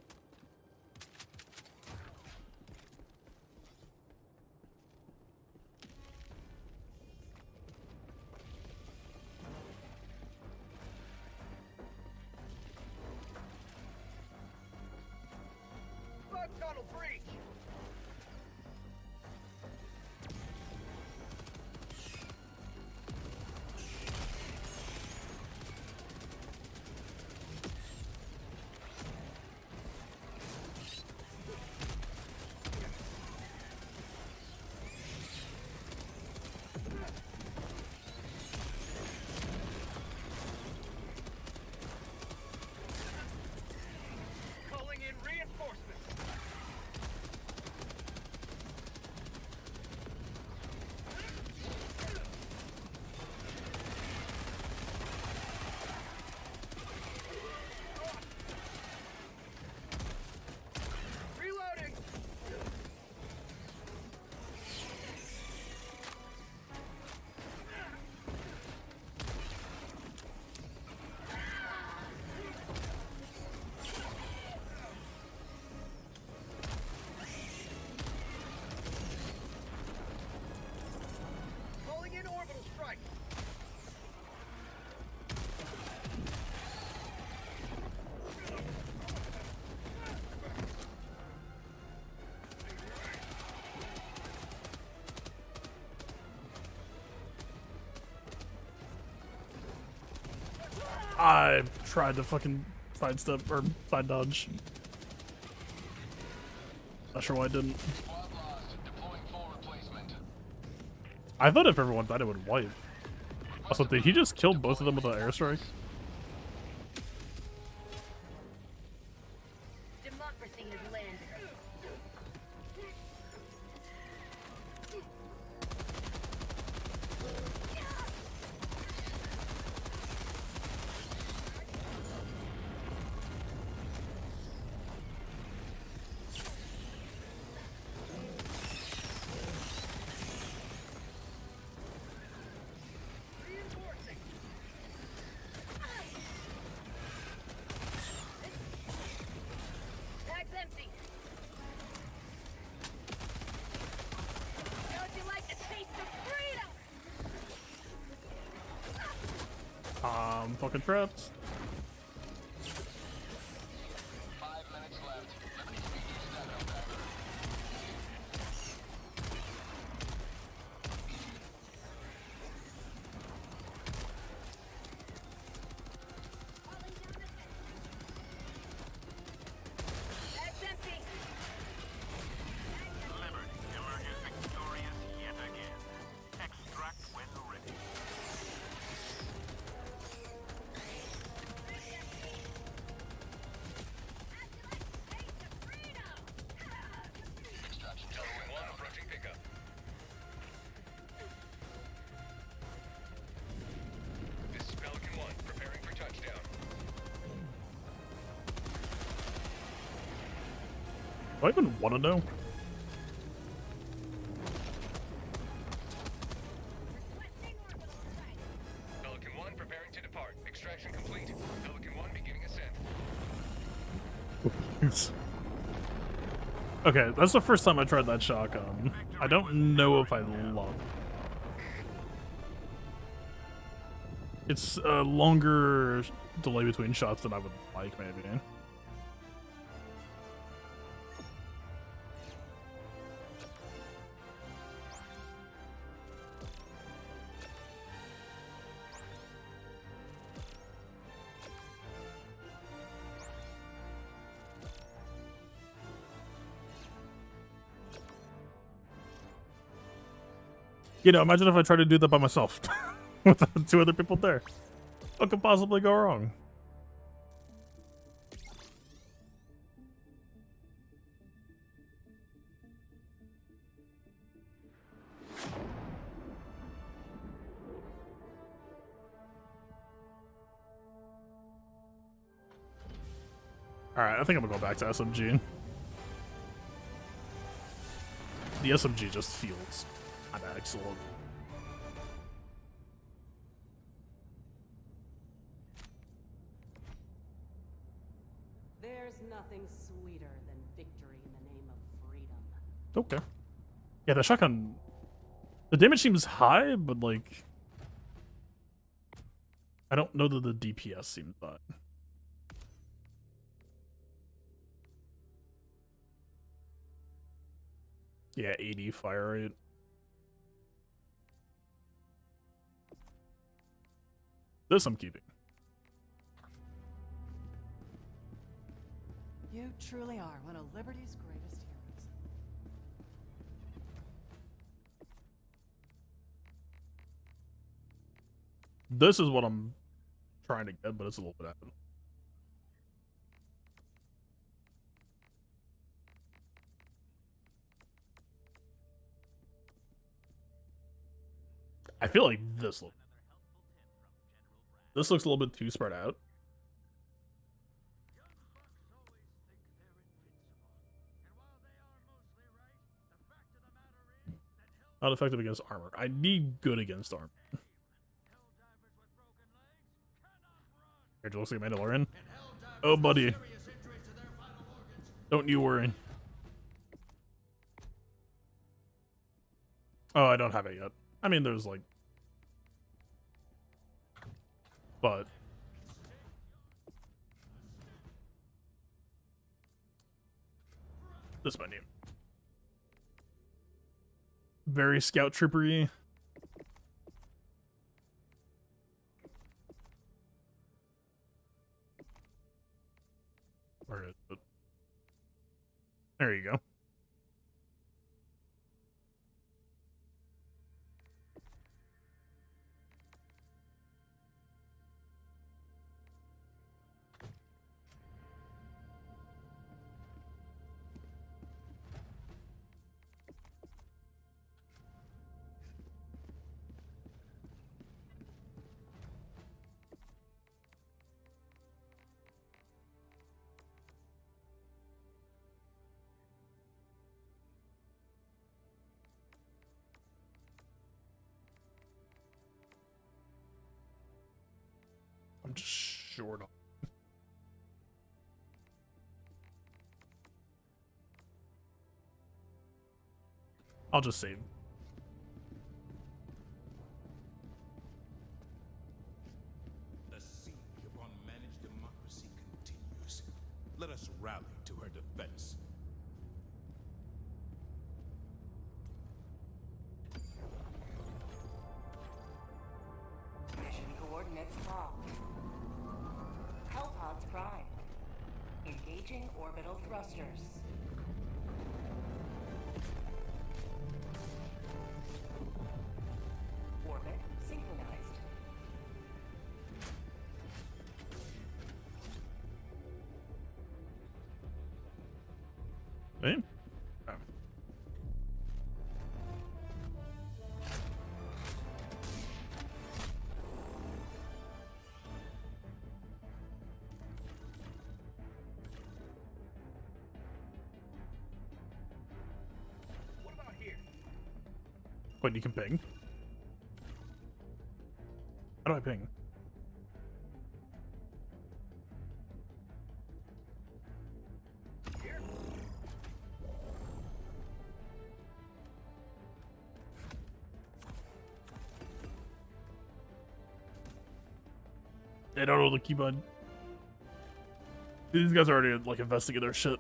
Speaker 1: I tried to fucking sidestep or side dodge. Not sure why I didn't.
Speaker 7: Squad lost. Deploying full replacement.
Speaker 1: I thought if everyone died, it would wipe. Also, did he just kill both of them with an airstrike?
Speaker 3: Democracy has landed. Bag's empty. Don't you like the taste of freedom?
Speaker 1: Fucking trapped.
Speaker 7: 5 minutes left. Liberty speed STAP back.
Speaker 3: Bag's empty.
Speaker 8: Liberty emerges victorious yet again. Extract when ready.
Speaker 7: Extraction total one approaching pickup. This is Pelican 1, preparing for touchdown.
Speaker 1: Do I even want to know?
Speaker 7: Pelican 1 preparing to depart. Extraction complete. Pelican 1 beginning ascent.
Speaker 1: Okay, that's the first time I tried that shotgun. I don't know if I love it. It's a longer delay between shots than I would like, maybe. You know, imagine if I tried to do that by myself with the 2 other people there. What could possibly go wrong? Alright, I think I'm gonna go back to SMG. The SMG just feels kinda excellent.
Speaker 6: There's nothing sweeter than victory in the name of freedom.
Speaker 1: Okay. Yeah, the shotgun... The damage seems high, but like... I don't know that the DPS seems high. Yeah, 80 fire rate. This I'm keeping.
Speaker 6: You truly are one of Liberty's greatest heroes.
Speaker 1: This is what I'm trying to get, but it's a little bit out. I feel like this looks a little bit too spread out. Not effective against armor. I need good against armor. Here, looks like Mandalorian. Oh, buddy. Don't you worry. Oh, I don't have it yet. I mean, there's like... But... This menu. Very scout troopery. There you go. I'm just short on. I'll just save.
Speaker 2: The siege upon managed democracy continues. Let us rally to her defense.
Speaker 5: Mission coordinates locked. Hellpods prime. Engaging orbital thrusters. Orbit synchronized.
Speaker 1: Hey. Oh.
Speaker 8: What about here?
Speaker 1: Wait, you can ping? How do I ping?
Speaker 8: Here?
Speaker 1: They don't know the keybind. These guys are already like investing in their shit.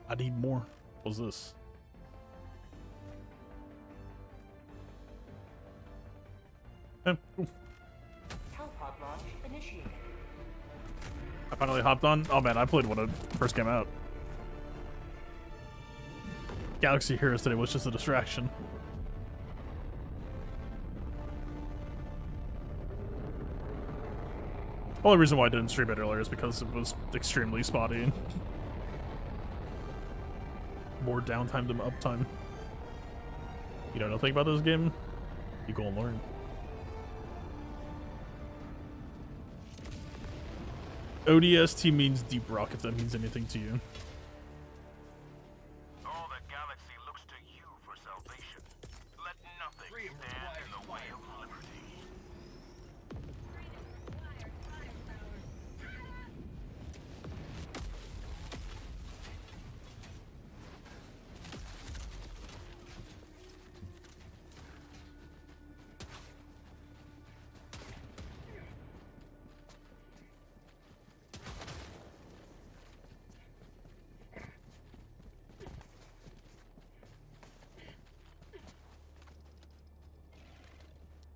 Speaker 1: I need more. What's this? Ooh,
Speaker 5: Hellpod launch initiated.
Speaker 1: I finally hopped on. Oh man, I played when it first came out. Galaxy Heroes today was just a distraction. Only reason why I didn't stream it earlier is because it was extremely spotty. More downtime than uptime. You know nothing about this game? You go and learn. ODST means deep rock, if that means anything to you.
Speaker 8: All the galaxy looks to you for salvation. Let nothing stand in the way of liberty.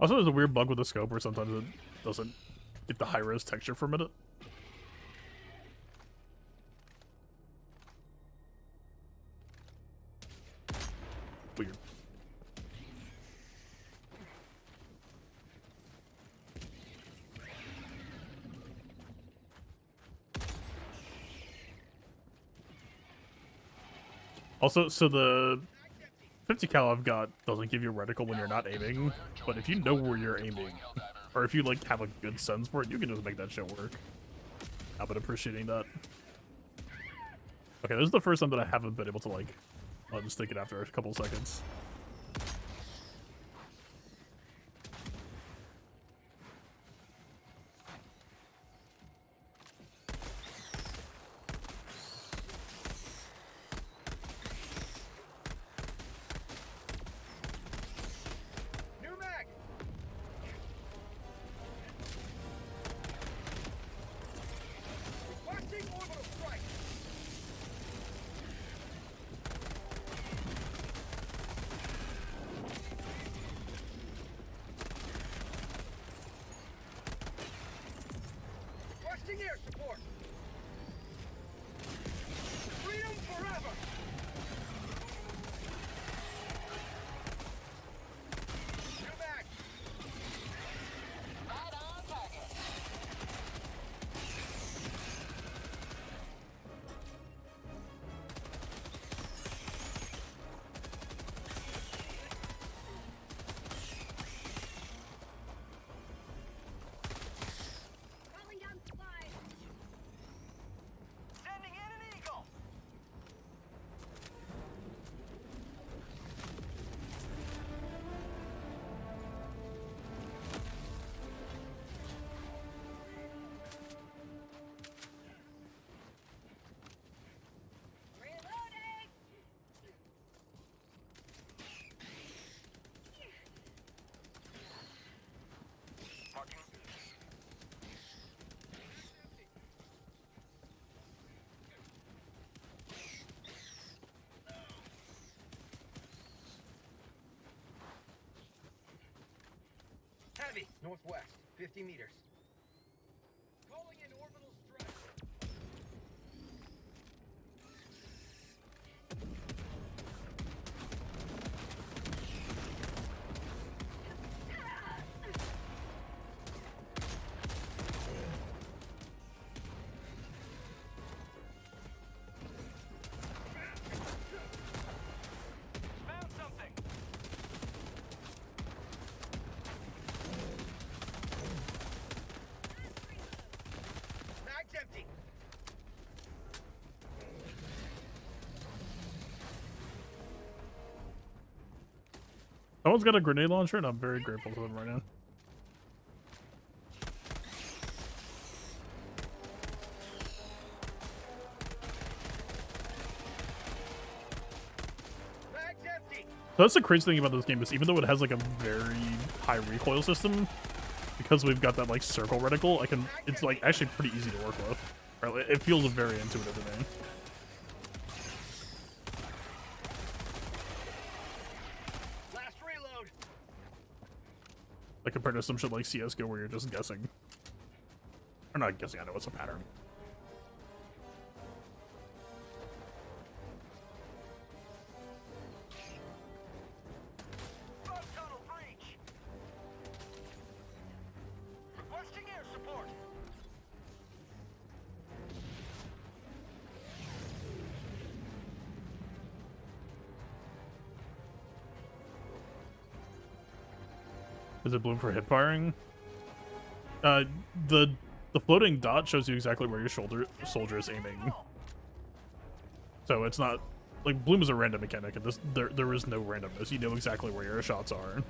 Speaker 1: Also, there's a weird bug with the scope where sometimes it doesn't get the high-res texture for a minute. Weird. Also, so the 50 cal I've got doesn't give you reticle when you're not aiming, but if you know where you're aiming, or if you like have a good sense for it, you can just make that shit work. I've been appreciating that. Okay, this is the first time that I haven't been able to like, I'll just take it after a couple seconds.
Speaker 8: New mag! Requesting orbital strike!
Speaker 9: Copy. Northwest, 50 meters. Calling in orbital strike.
Speaker 8: Found something.
Speaker 9: Mag's empty.
Speaker 1: Someone's got a grenade launcher, and I'm very grateful to them right now.
Speaker 9: Mag's empty.
Speaker 1: So that's the crazy thing about this game is even though it has like a very high recoil system, because we've got that like circle reticle, it's like actually pretty easy to work with. Right, it feels very intuitive to me.
Speaker 9: Last reload.
Speaker 1: Like compared to some shit like CS:GO where you're just guessing. Or not guessing, I know it's a pattern.
Speaker 8: Bug tunnel breach. Requesting air support.
Speaker 1: Is it blue for hip firing? The floating dot shows you exactly where your soldier is aiming. So it's not like bloom is a random mechanic, and there is no randomness. You know exactly where your shots are.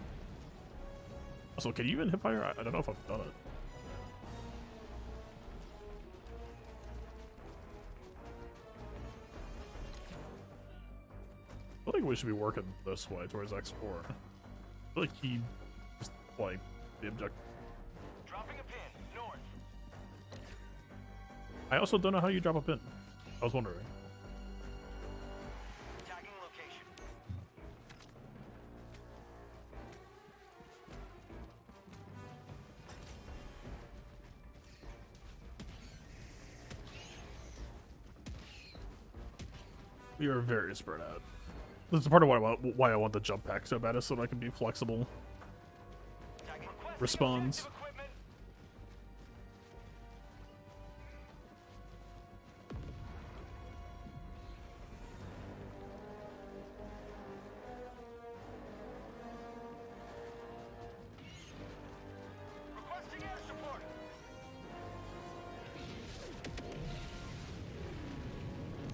Speaker 1: Also, can you even hip fire? I don't know if I've done it. I think we should be working this way towards X4. I feel like he just like the objective.
Speaker 8: Dropping a pin. North.
Speaker 1: I also don't know how you drop a pin. I was wondering.
Speaker 8: Tagging location.
Speaker 1: We are very spread out. This is part of why I want the jump pack so bad, is so that I can be flexible.
Speaker 8: Tagging
Speaker 1: Responds.
Speaker 8: objective equipment. Requesting air support.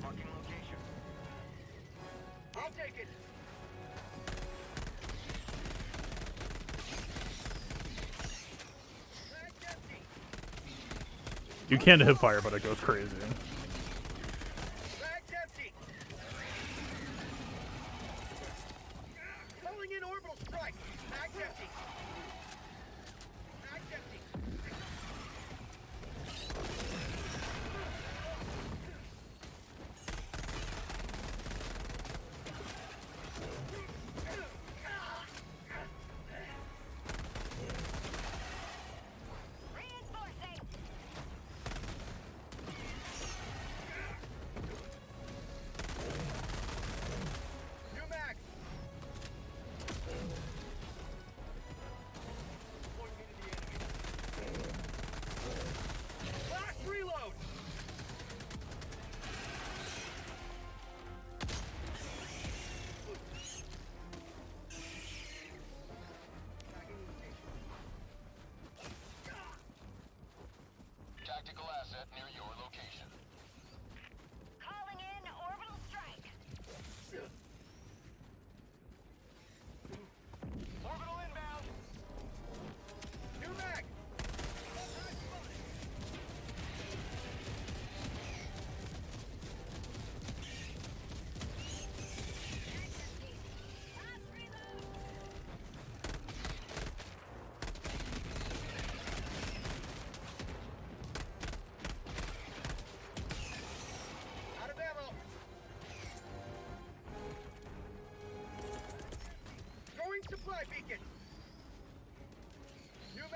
Speaker 8: Marking location.
Speaker 9: I'll take it. Mag's empty.
Speaker 1: You can hip fire, but it goes crazy.
Speaker 9: Mag's empty. Calling in orbital strike. Mag's empty. Mag's empty.
Speaker 3: Reinforcing.
Speaker 9: New mag. Point me to the enemy. Last reload.
Speaker 7: Tactical asset near your location.
Speaker 3: Calling in orbital strike.
Speaker 8: Orbital inbound.
Speaker 9: New mag.
Speaker 3: Last reload.
Speaker 9: Out of ammo. Throwing supply beacon. New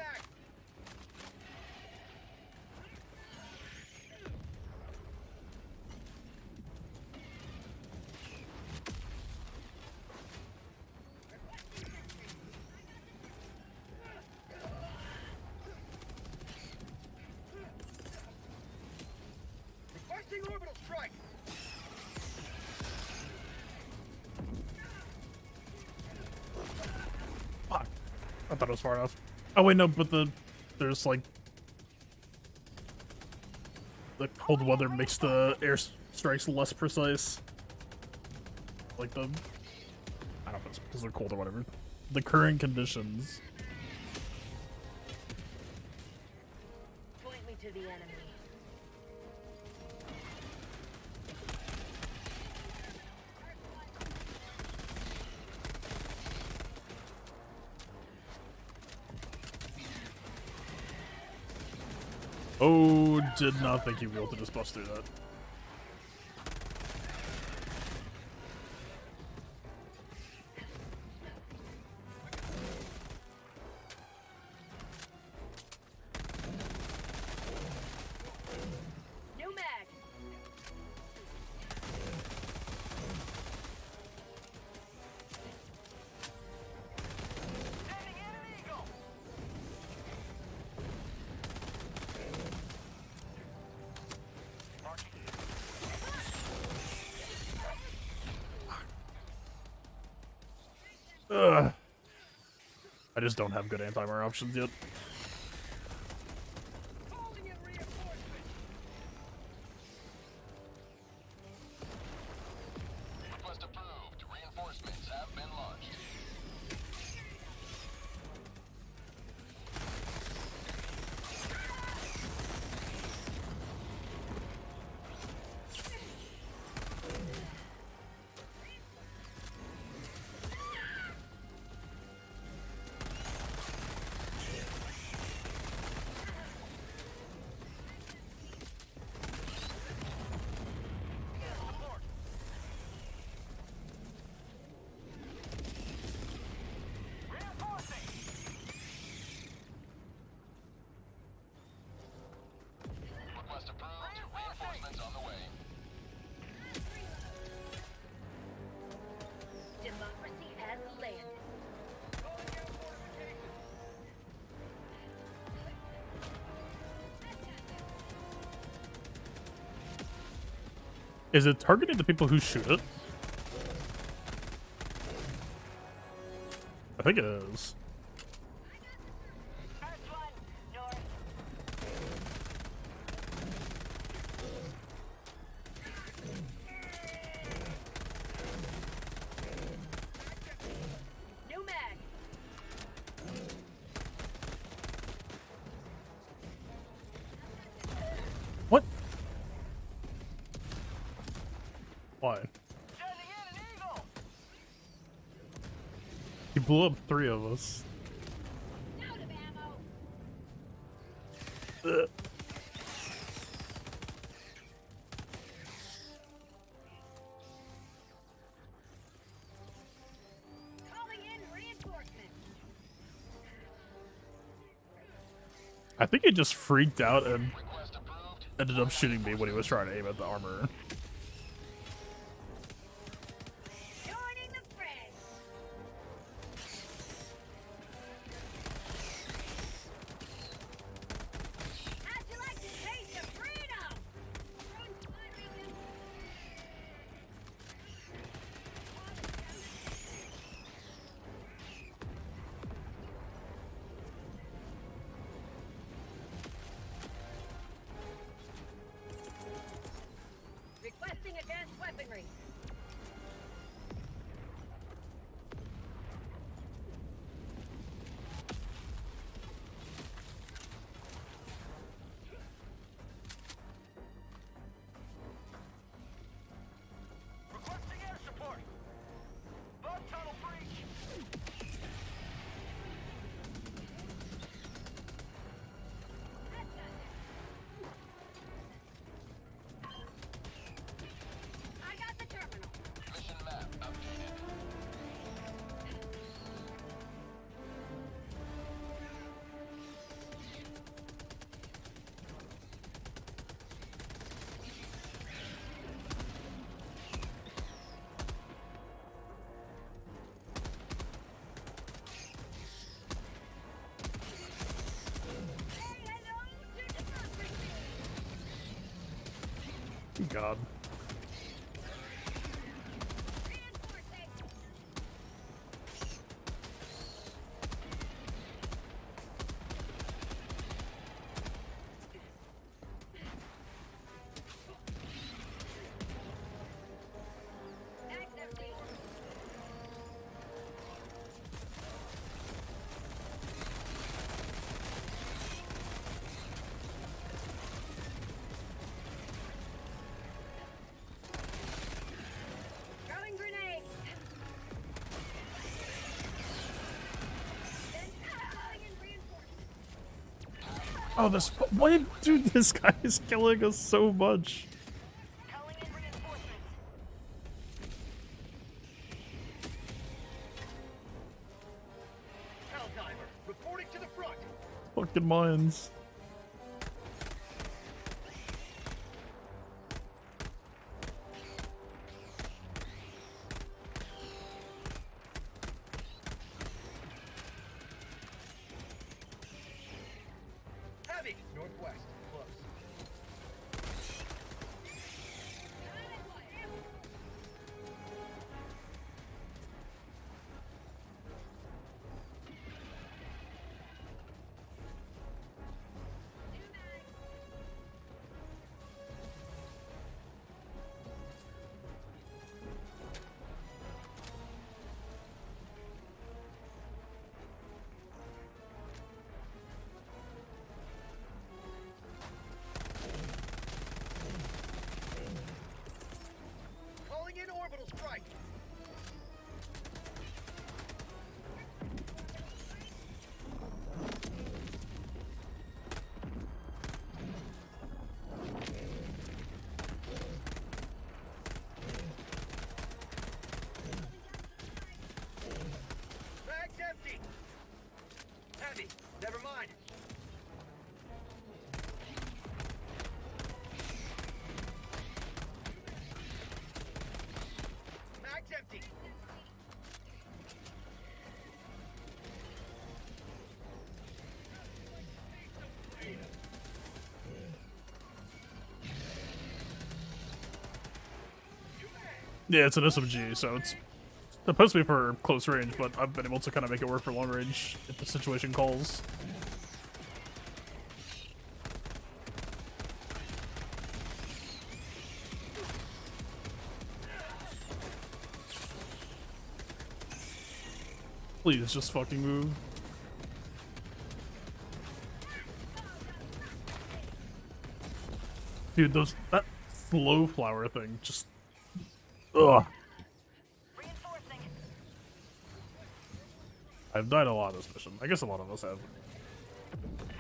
Speaker 1: I thought it was far enough. Oh wait, no, but there's like the cold weather makes the air strikes less precise. Like the, I don't know if it's because they're cold or whatever. The current conditions.
Speaker 5: Point me to the enemy.
Speaker 1: Oh, did not think you'd be able to just bust through that.
Speaker 5: New mag.
Speaker 1: Ugh. I just don't have good anti-armor options yet.
Speaker 7: Request approved. Reinforcements have been launched. Request approved. Reinforcements on the way.
Speaker 5: Democracy has landed.
Speaker 1: Is it targeting the people who shoot it? I think it is.
Speaker 5: First one, north. New mag.
Speaker 1: What? Why? He blew up 3 of us.
Speaker 5: Out of ammo.
Speaker 1: Ugh.
Speaker 5: Calling in reinforcements.
Speaker 1: I think he just freaked out and
Speaker 7: Request approved.
Speaker 1: ended up shooting me when he was trying to aim at the armor.
Speaker 5: Joining the fray. How'd you like to taste of freedom? Requesting advanced weaponry.
Speaker 8: Requesting air support. Bug tunnel breach.
Speaker 5: I got the terminal.
Speaker 7: Mission map updated.
Speaker 5: Say hello to democracy.
Speaker 1: God.
Speaker 5: Reinforcing.
Speaker 1: Oh, this what, dude? This guy is killing us so much.
Speaker 3: Calling in reinforcements.
Speaker 9: Helldiver, reporting to the front.
Speaker 1: Fucking mines.
Speaker 9: Heavy, northwest, close. Calling in orbital strike. Bag's empty. Heavy, never mind. Bag's empty.
Speaker 1: Yeah, it's an SMG, so it's supposed to be for close range, but I've been able to kind of make it work for long range if the situation calls. Please just fucking move. Dude, that slow flower thing just ugh.
Speaker 3: Reinforcing.
Speaker 1: I've died a lot this mission. I guess a lot of us have.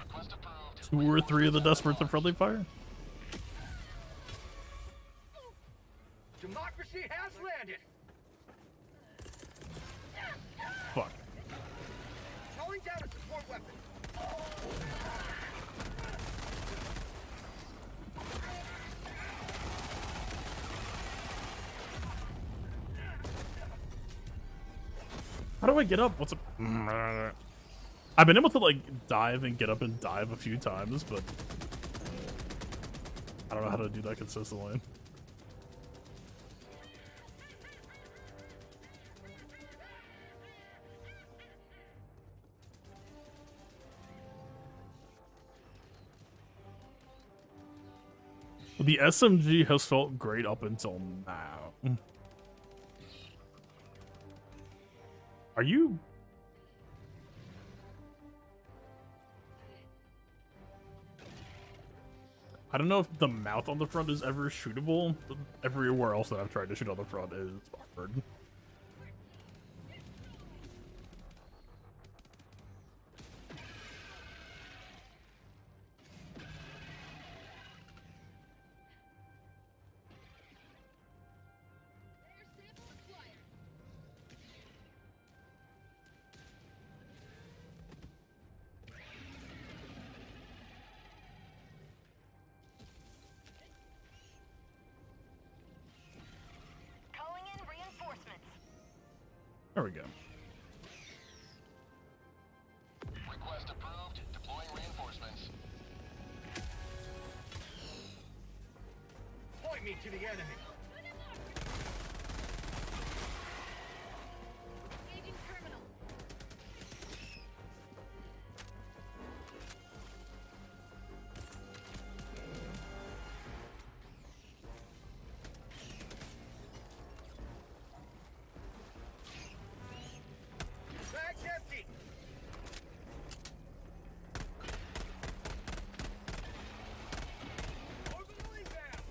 Speaker 7: Request approved.
Speaker 1: 2 or 3 of the desperates of friendly fire?
Speaker 9: Democracy has landed.
Speaker 1: Fuck.
Speaker 9: Calling down a support weapon.
Speaker 1: How do I get up? What's up? I've been able to like dive and get up and dive a few times, but I don't know how to do that consistently. The SMG has felt great up until now. Are you? I don't know if the mouth on the front is ever shootable, but everywhere else that I've tried to shoot on the front is hard.
Speaker 3: Calling in reinforcements.
Speaker 1: There we go.
Speaker 7: Request approved. Deploying reinforcements.
Speaker 9: Point me to the enemy.
Speaker 3: Engaging terminal.
Speaker 9: Bag's empty. Orbital inbound.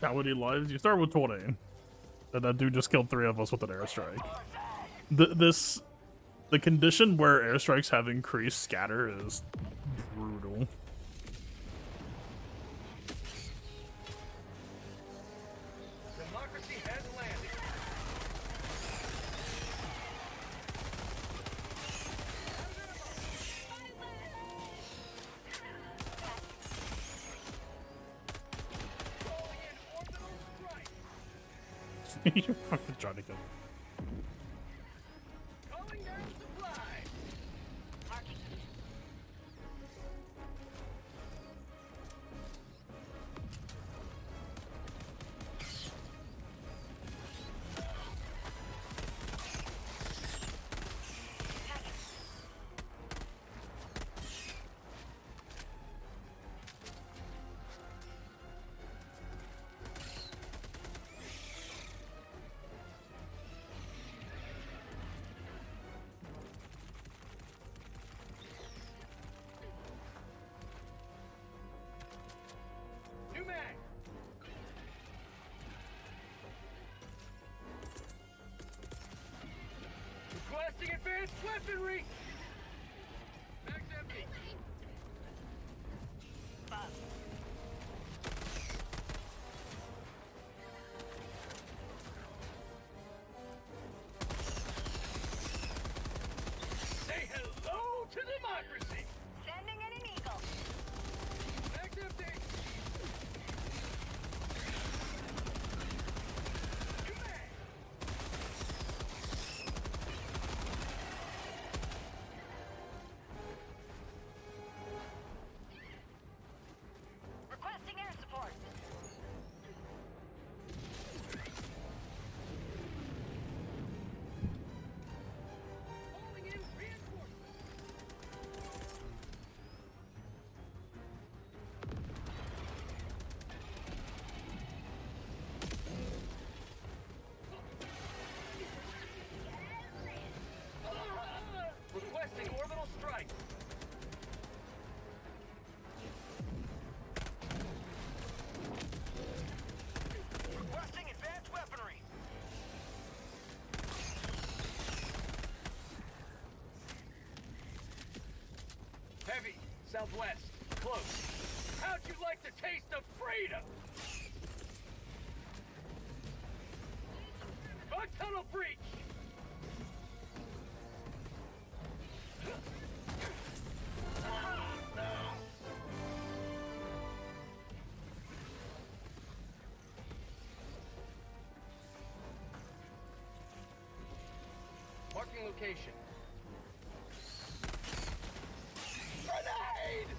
Speaker 1: How many lives? You start with 20. And that dude just killed 3 of us with an airstrike. The condition where airstrikes have increased scatter is brutal.
Speaker 9: Democracy has landed. Calling in orbital strike.
Speaker 1: You fucking trying to kill me.
Speaker 9: Calling down supply. New mag. Requesting advanced weaponry. Mag's empty. Say hello to democracy.
Speaker 5: Sending in an eagle.
Speaker 9: Mag's empty. New mag.
Speaker 5: Requesting air support.
Speaker 9: Calling in reinforcements. Requesting orbital strike. Requesting advanced weaponry. Heavy, southwest, close. How'd you like the taste of freedom? Bug tunnel breach. Marking location. Grenade!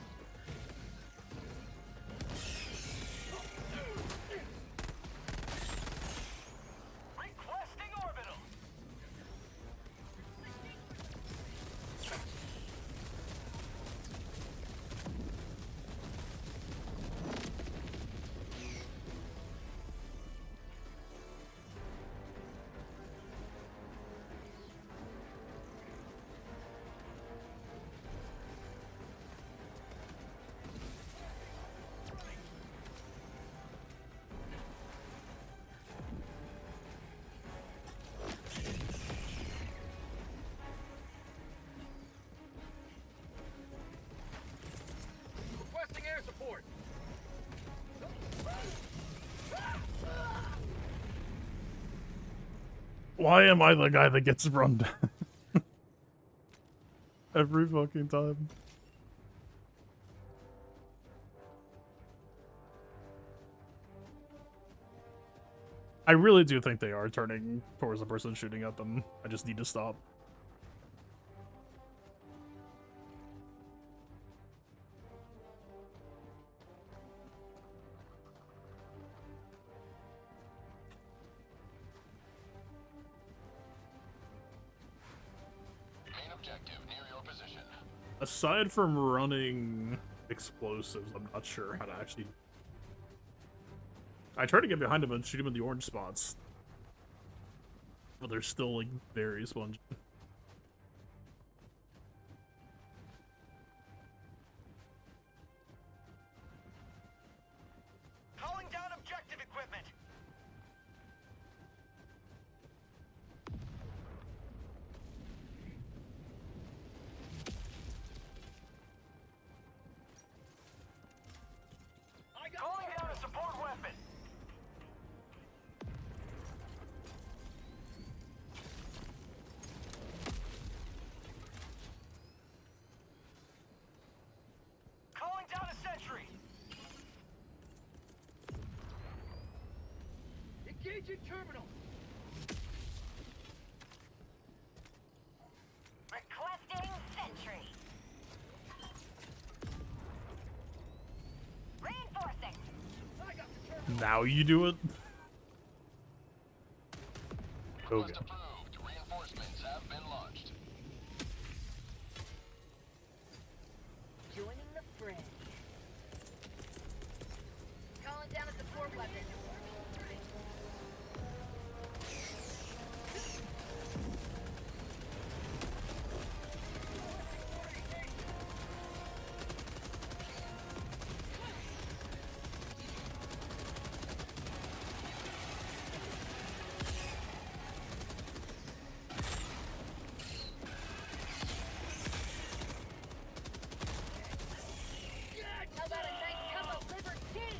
Speaker 9: Requesting orbital. Requesting air support.
Speaker 1: Why am I the guy that gets run down? Every fucking time. I really do think they are turning towards the person shooting at them. I just need to stop.
Speaker 7: Main objective near your position.
Speaker 1: Aside from running explosives, I'm not sure how to actually... I try to get behind him and shoot him in the orange spots. But they're still, like, very spongy.
Speaker 9: Calling down objective equipment. Engaging terminal.
Speaker 5: Requesting sentry. Reinforcing.
Speaker 9: I got the terminal.
Speaker 1: Now you do it.
Speaker 7: Request
Speaker 1: Okay.
Speaker 7: approved. Reinforcements have been launched.
Speaker 5: Joining the fray. Calling down a support weapon. How about a nice cup of liberty?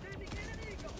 Speaker 9: Sending in an eagle.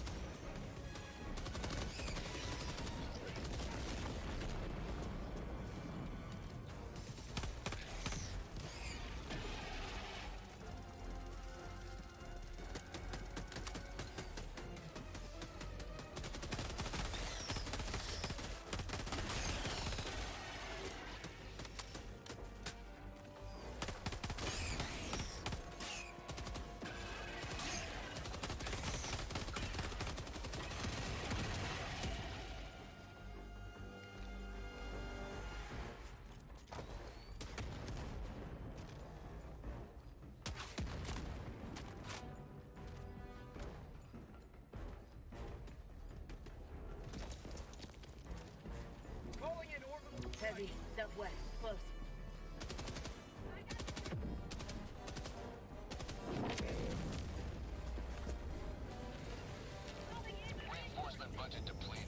Speaker 9: Calling in orbital.
Speaker 5: Heavy, southwest, close.
Speaker 7: Reinforcement budget depleted.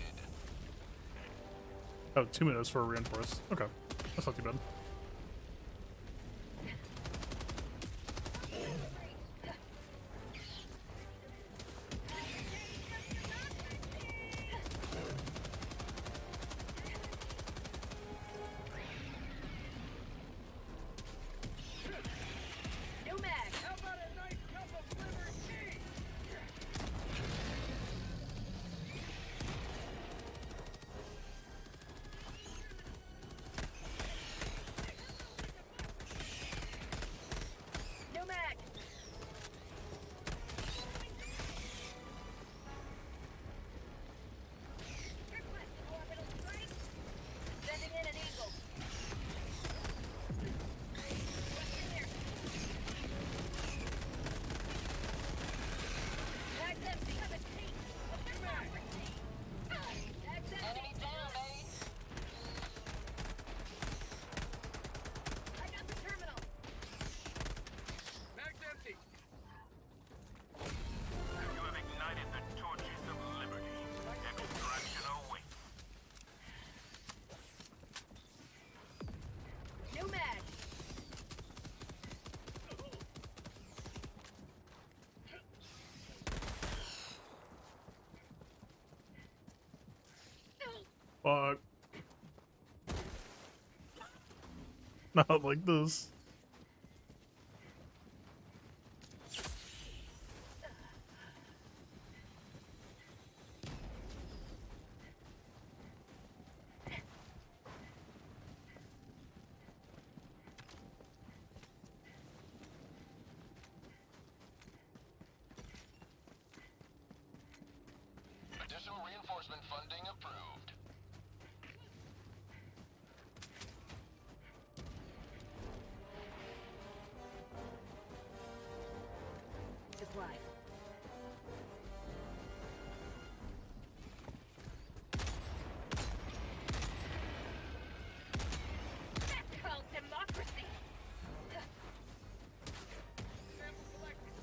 Speaker 1: Oh, 2 minutes for a reinforce. Okay, that's not too bad.
Speaker 5: New mag.
Speaker 9: How about a nice cup of liberty?
Speaker 5: New mag. Sending in an eagle. Mag's empty. Mag's empty. Enemy down, babe. I got the terminal.
Speaker 9: Mag's empty.
Speaker 8: You have ignited the torches of liberty. Extraction awaits.
Speaker 5: New mag.
Speaker 1: Fuck. Not like this.
Speaker 7: Additional reinforcement funding approved.
Speaker 5: Supply. That's called democracy.
Speaker 9: Sample collected.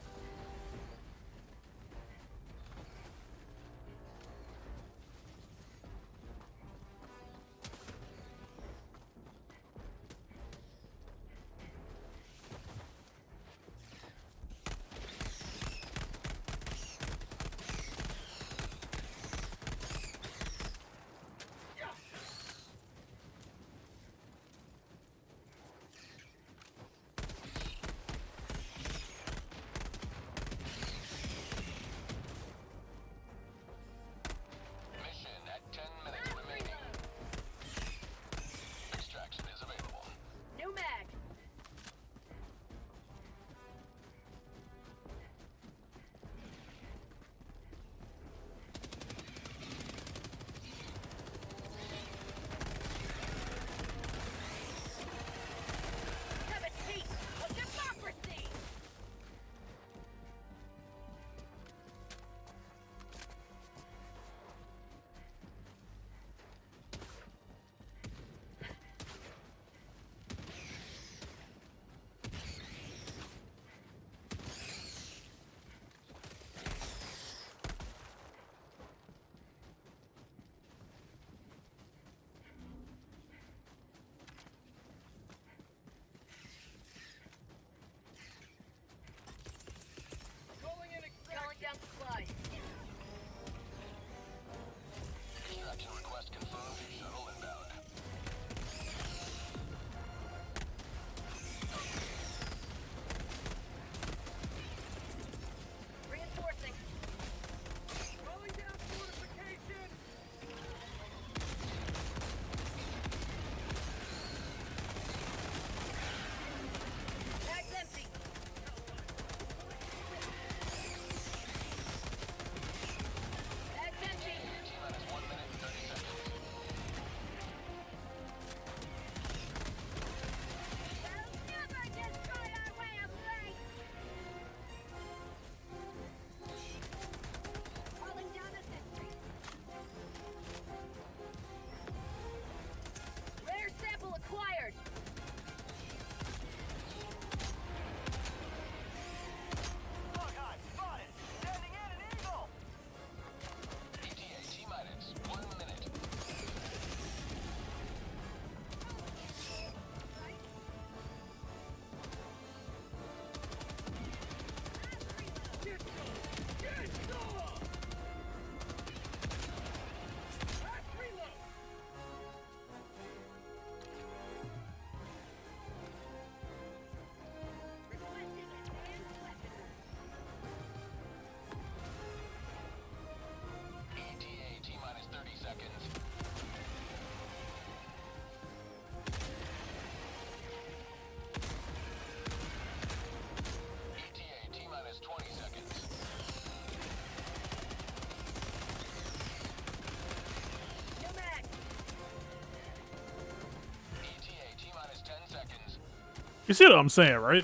Speaker 1: You see what I'm saying, right?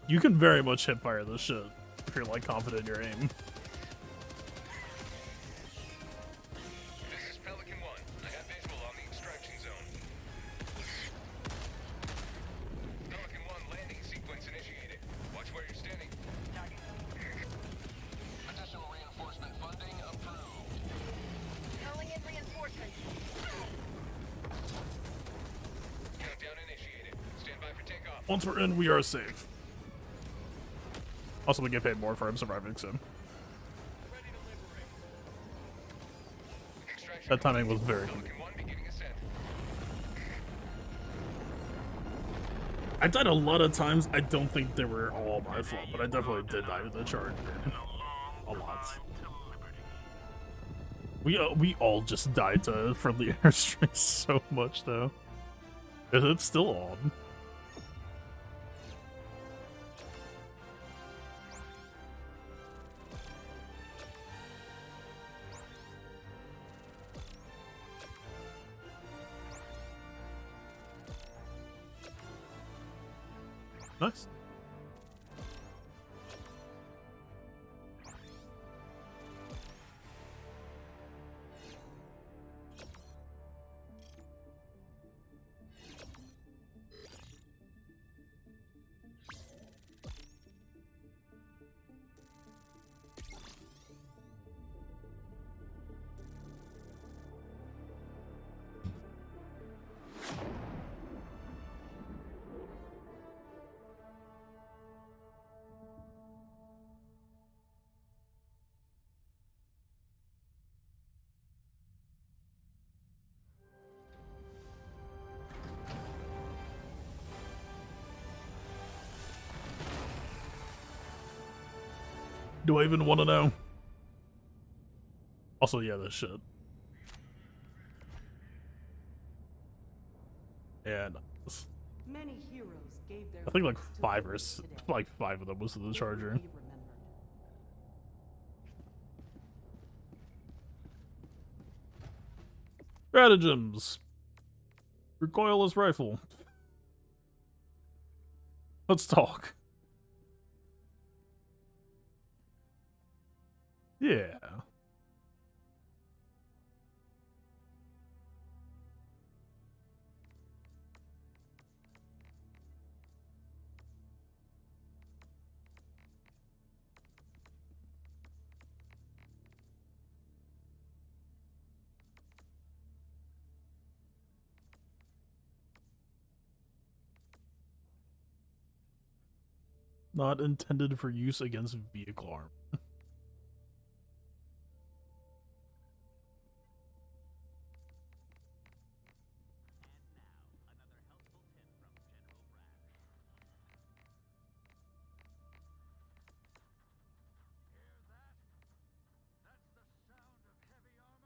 Speaker 1: You can very much hip fire this shit if you're like confident in your aim.
Speaker 9: This is Pelican 1. I have visual on the extraction zone. Pelican 1 landing sequence initiated. Watch where you're standing.
Speaker 7: Additional reinforcement funding approved.
Speaker 5: Calling in reinforcements.
Speaker 9: Countdown initiated. Stand by for takeoff.
Speaker 1: Once we're in, we are safe. Also, we get paid more for him surviving soon.
Speaker 9: Ready to liberate. Extraction
Speaker 1: That timing was very good.
Speaker 9: Pelican 1 beginning ascent.
Speaker 1: I died a lot of times. I don't think they were all my fault, but I definitely did die to the charge. A lot. We all just died to friendly airstrikes so much, though. It's still on. Nice. Do I even want to know? Also, yeah, this shit. Yeah, nice.
Speaker 6: Many heroes gave their
Speaker 1: I think like
Speaker 6: lives to
Speaker 1: five or
Speaker 6: live
Speaker 1: s-
Speaker 6: today.
Speaker 1: like 5 of them was to the
Speaker 6: They will
Speaker 1: charger.
Speaker 6: be remembered.
Speaker 1: Stratagems. Recoilless rifle. Let's talk. Yeah. Not intended for use against vehicle armor.
Speaker 8: That's the sound of heavy armor, stopping the spread of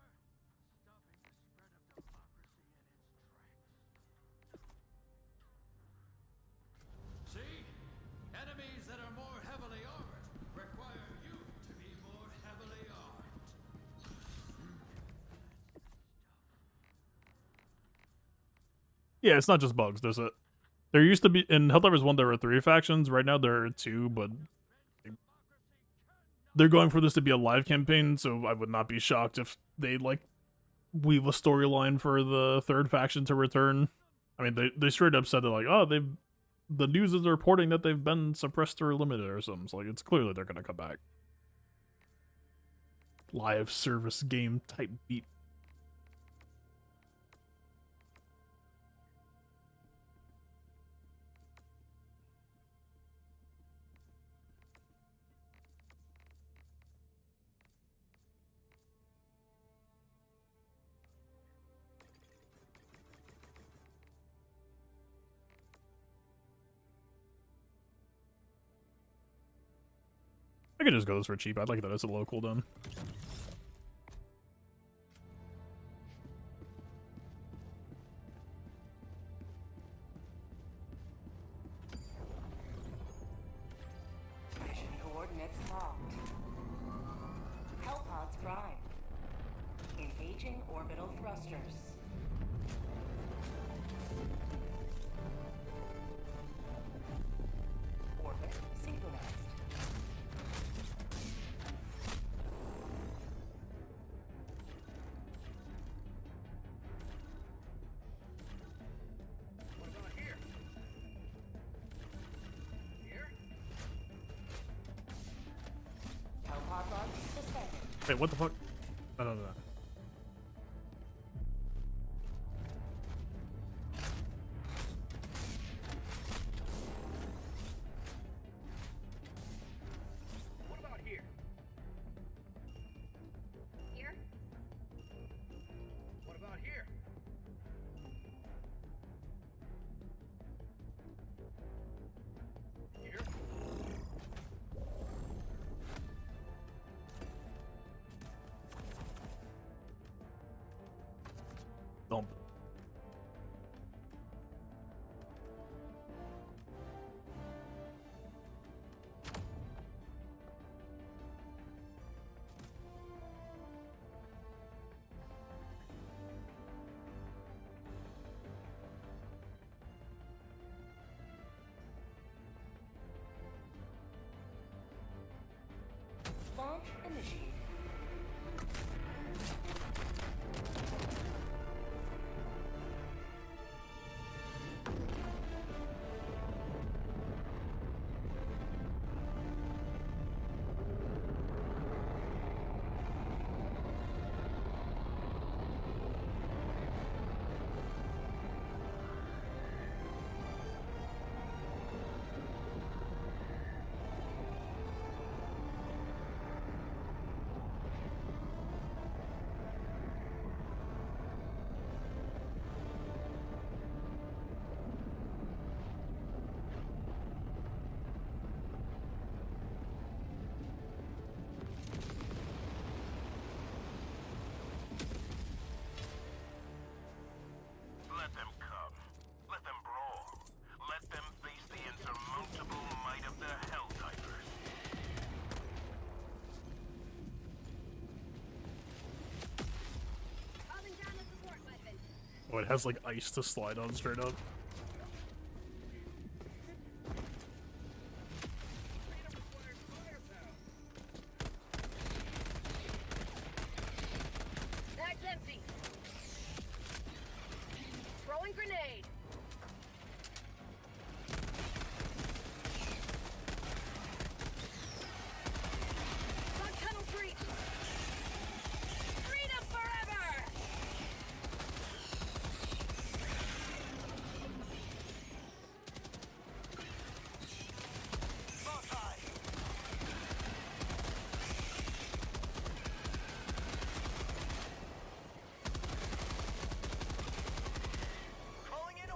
Speaker 8: democracy and its tracks. See? Enemies that are more heavily armored require you to be more heavily armed.
Speaker 1: Yeah, it's not just bugs. There used to be in Helldivers 1 there were 3 factions. Right now there are 2, but they're going for this to be a live campaign, so I would not be shocked if they like weave a storyline for the 3rd faction to return. I mean, they straight up said they're like, oh, the news is reporting that they've been suppressed or limited or something. So like, it's clearly they're gonna come back. Live service game type beat. I could just go this for cheap. I'd like that it's a low cooldown.
Speaker 5: Mission coordinates locked. Hellpods primed. Engaging orbital thrusters.
Speaker 1: Wait, what the fuck? No, no, no.
Speaker 9: What about here?
Speaker 5: Here?
Speaker 9: What about here? Here?
Speaker 1: Dump.
Speaker 5: Launch initiated.
Speaker 7: Let them come. Let them brawl. Let them face the insurmountable might of the Helldivers.
Speaker 3: Calling down a support weapon.
Speaker 1: Oh, it has like ice to slide on straight up.
Speaker 9: Freedom requires firepower.
Speaker 3: Bag's empty. Throwing grenade. Bug tunnel breach. Freedom forever.
Speaker 9: Calling in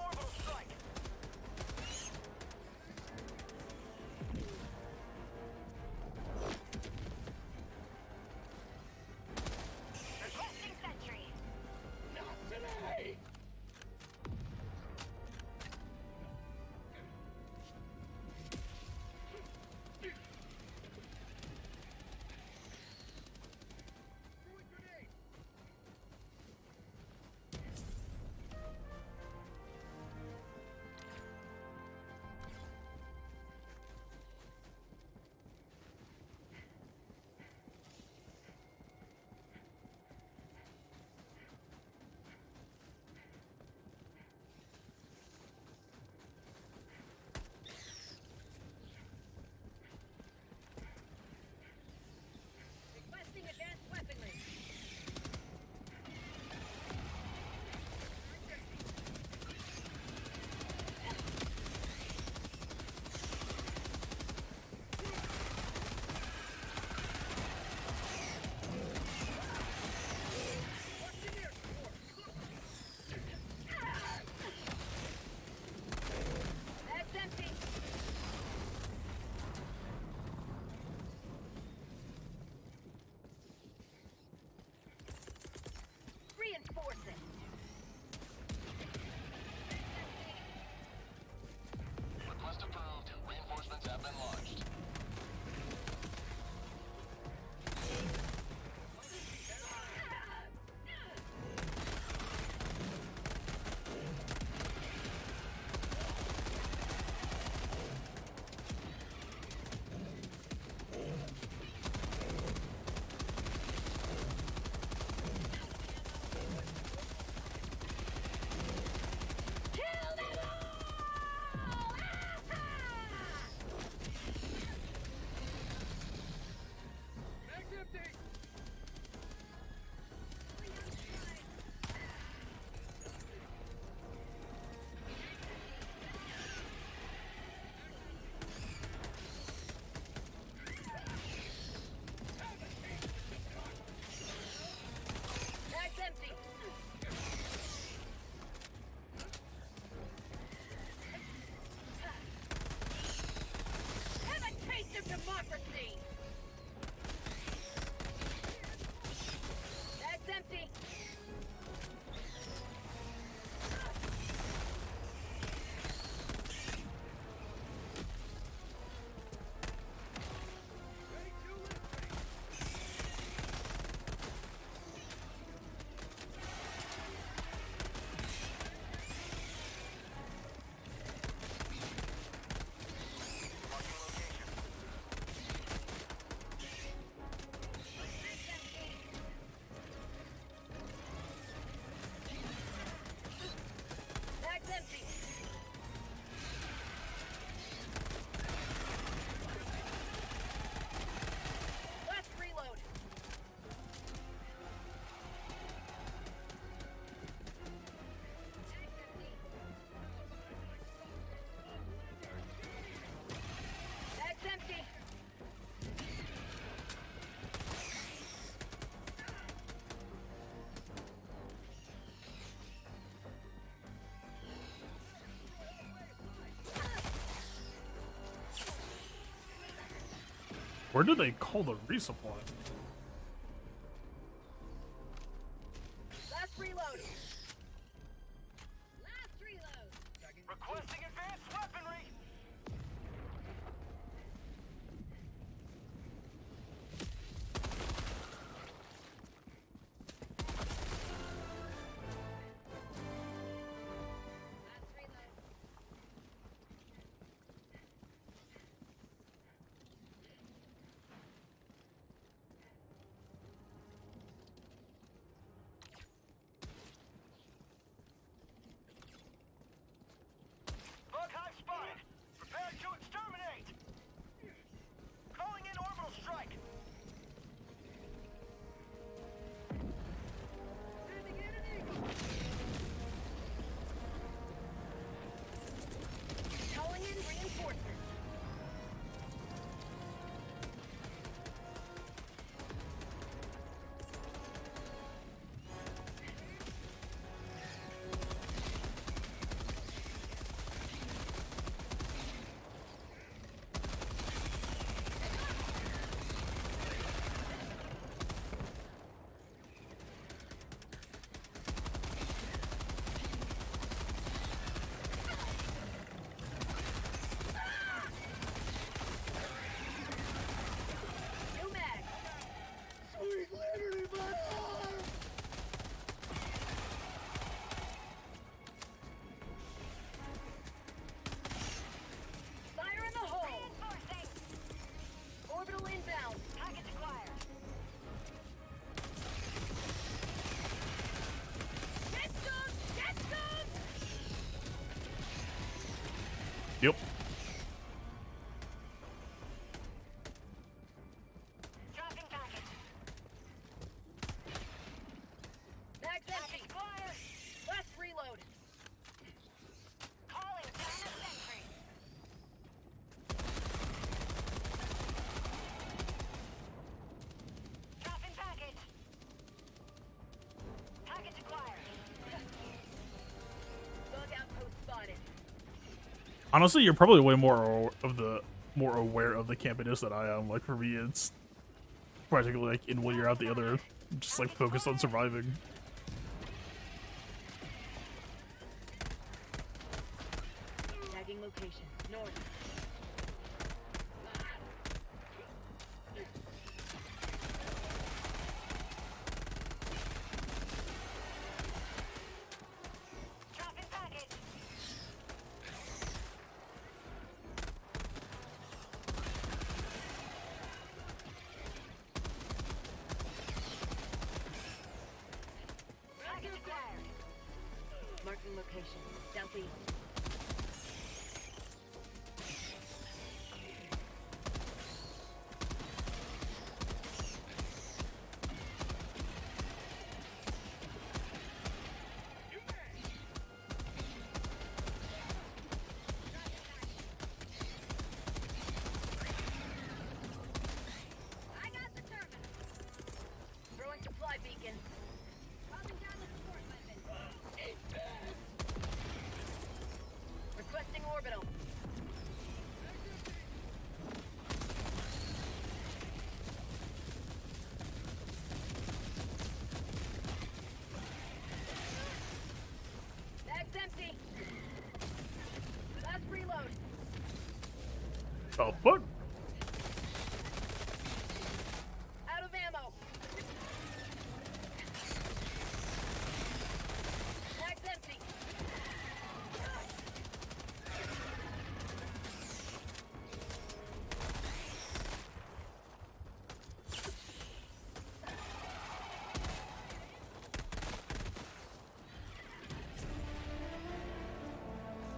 Speaker 1: Where do they call the resupply?
Speaker 10: Last reload. Last reload.
Speaker 7: Requesting advanced weaponry!
Speaker 10: Last reload.
Speaker 7: Bug hive spotted! Prepare to exterminate! Calling in orbital strike!
Speaker 10: Calling in reinforcements. New mag. Sweet liberty, my arm. Fire in the hole. Orbital inbound. Package acquired. Get some! Get some!
Speaker 1: Yep.
Speaker 10: Dropping package. Mag's empty. Acquired. Last reload. Calling down a sentry. Dropping package. Package acquired. Bug outpost spotted.
Speaker 1: Honestly, you're probably way more aware of the campiness than I am. Like for me, it's practically like in one ear out the other, just like focused on surviving.
Speaker 10: Tagging location. North. Dropping package. Package acquired. Marking location. Southeast. I got the terminal. Throwing supply beacon. Dropping down the support weapon. Requesting orbital. Bag's empty. Last reload.
Speaker 1: Oh fuck!
Speaker 10: Out of ammo. Bag's empty.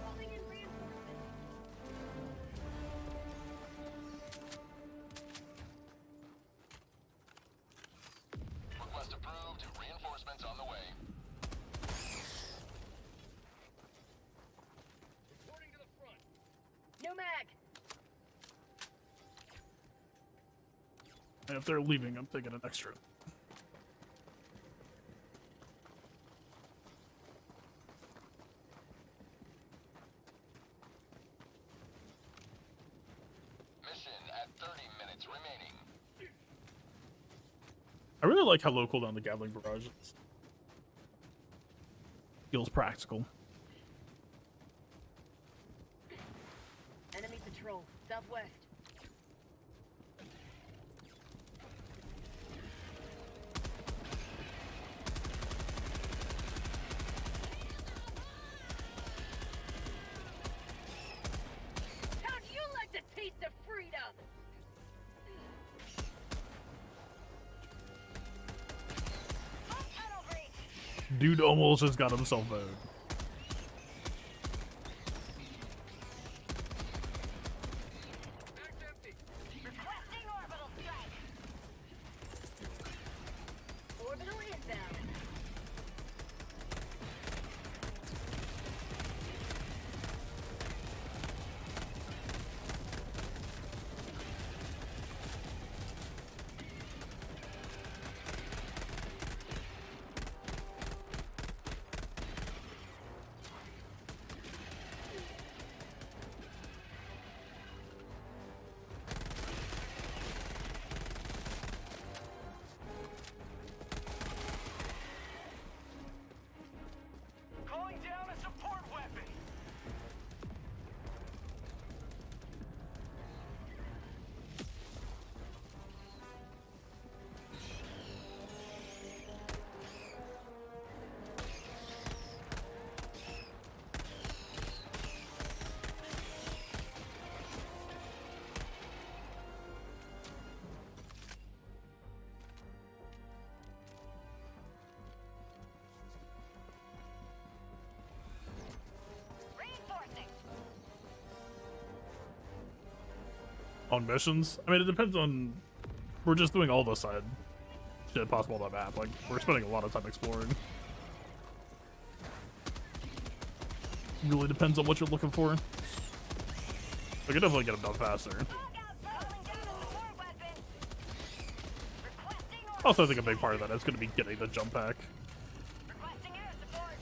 Speaker 10: Calling in reinforcements.
Speaker 4: Request approved. Reinforcements on the way.
Speaker 9: Reporting to the front.
Speaker 10: New mag.
Speaker 1: And if they're leaving, I'm taking an extra.
Speaker 4: Mission at 30 minutes remaining.
Speaker 1: really like how low cooldown the Gatling Barrage is. Feels practical.
Speaker 10: Enemy patrol, southwest. How'd you like the taste of freedom? Tunnel breach.
Speaker 1: Dude almost just got himself mowed.
Speaker 9: Mag's empty.
Speaker 10: Requesting orbital strike. Orbital inbound.
Speaker 9: Calling down a support weapon.
Speaker 10: Reinforcing.
Speaker 1: On missions? I mean, it depends on... We're just doing all the side shit possible on the map. Like, we're spending a lot of time exploring. Really depends on what you're looking for. I could definitely get them done faster.
Speaker 10: Calling down a support weapon. Requesting
Speaker 1: Also, I think a big part of that is going to be getting the jump pack.
Speaker 10: requesting air support.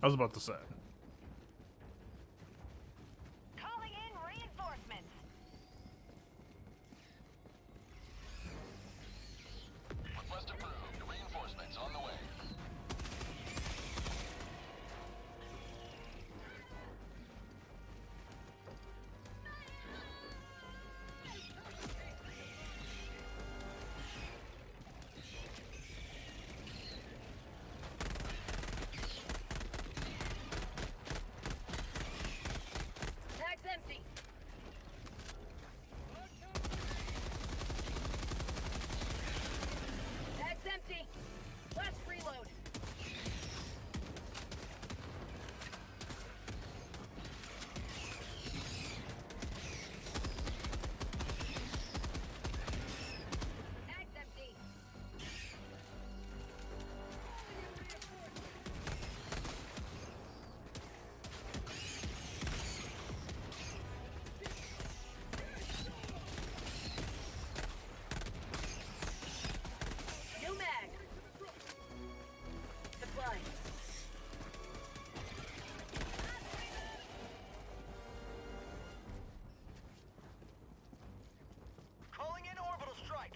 Speaker 1: I was about to say.
Speaker 10: Calling in reinforcements.
Speaker 7: Request approved. Reinforcements on the way.
Speaker 10: Tag's empty. Tag's empty. Last reload. Tag's empty. New mag. Supply.
Speaker 9: Calling in orbital strike.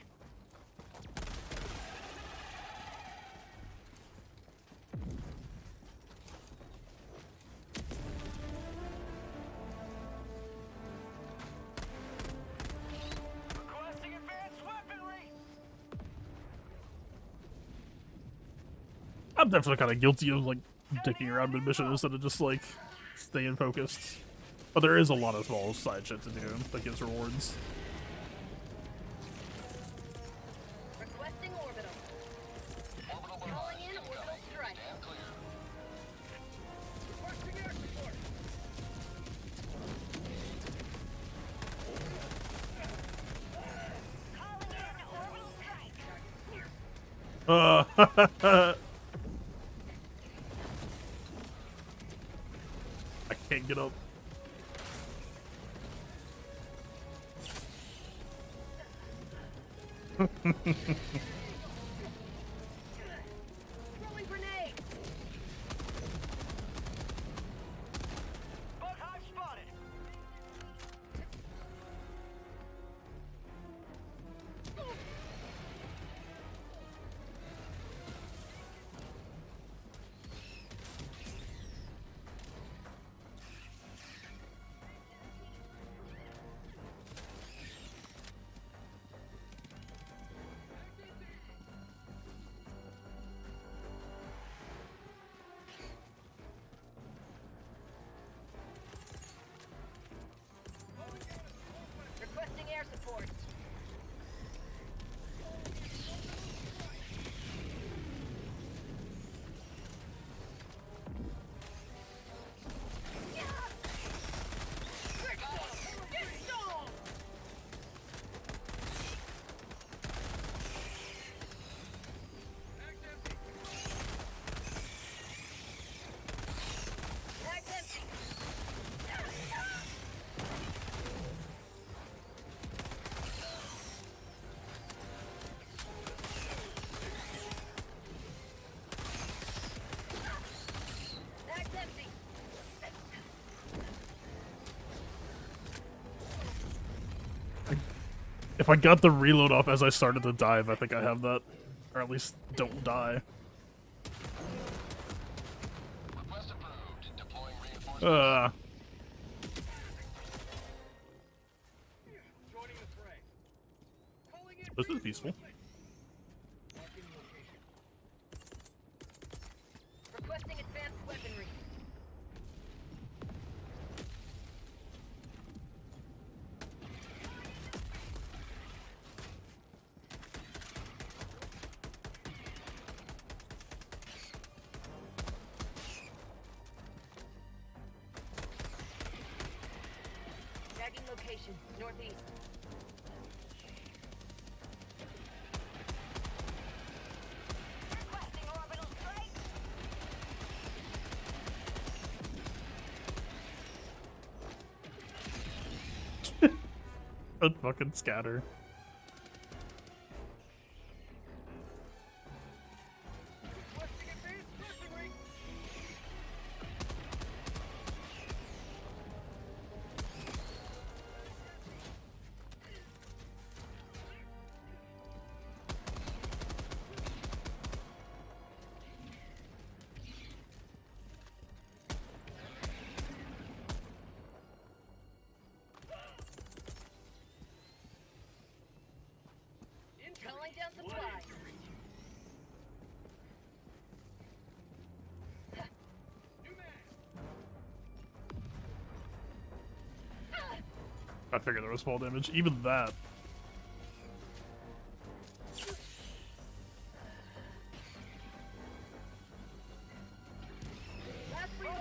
Speaker 9: Requesting advanced weaponry.
Speaker 1: I'm definitely kind of guilty of, like, dicking around mid-mission instead of just, like, staying focused. But there is a lot of small side shit to do that gives rewards.
Speaker 10: Requesting orbital.
Speaker 7: Orbital
Speaker 10: Calling
Speaker 7: barrage
Speaker 10: in orbital
Speaker 7: incoming.
Speaker 10: strike.
Speaker 7: Stand clear.
Speaker 9: Requesting air support.
Speaker 1: I can't get up.
Speaker 10: Throwing grenade!
Speaker 9: Bug hive spotted.
Speaker 10: Requesting air support. Mag's empty. Mag's empty.
Speaker 1: If I got the reload off as I started to dive, I think I have that. Or at least don't die.
Speaker 7: Request approved. Deploying reinforcements.
Speaker 9: Joining the fray. Calling in
Speaker 1: This is peaceful.
Speaker 9: marking location.
Speaker 10: Requesting advanced weaponry. Tagging location, northeast. Requesting orbital strike.
Speaker 1: A fucking scatter.
Speaker 9: Requesting advanced weaponry.
Speaker 10: Calling down supplies.
Speaker 9: New man.
Speaker 1: I figured there was fall damage. Even that.
Speaker 10: Last reload.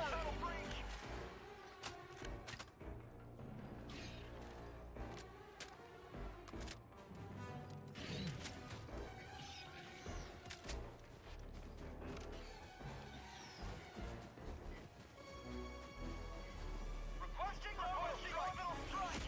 Speaker 9: Requesting orbital strike.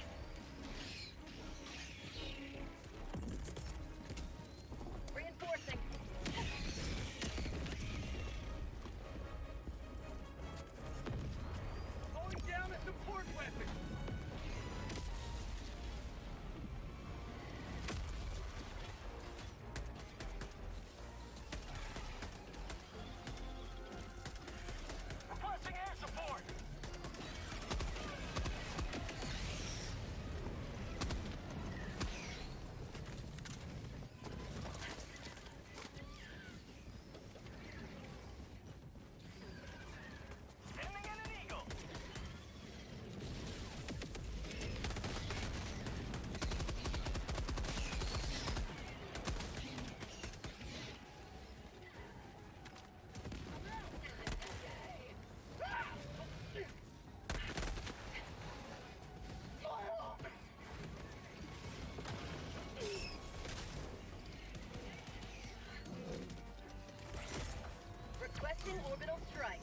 Speaker 10: orbital strike.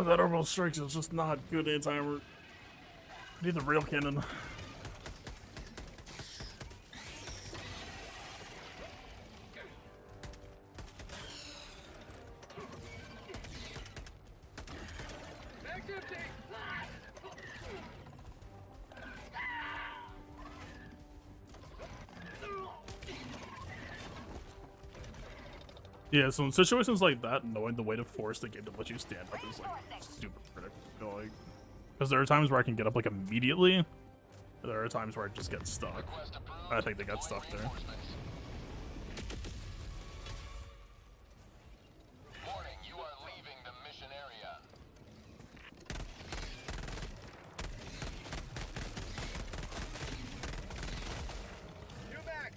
Speaker 1: That orbital strikes is just not good anti-armor. I need the rail cannon.
Speaker 9: Mag's empty!
Speaker 1: Yeah, so in situations like that, knowing the way to force the game to let you stand up is like super critical. Like, because there are times where I can get up like immediately. There are times where I just get stuck. I think they got stuck there.
Speaker 7: Warning, you are leaving the mission area.
Speaker 9: You back!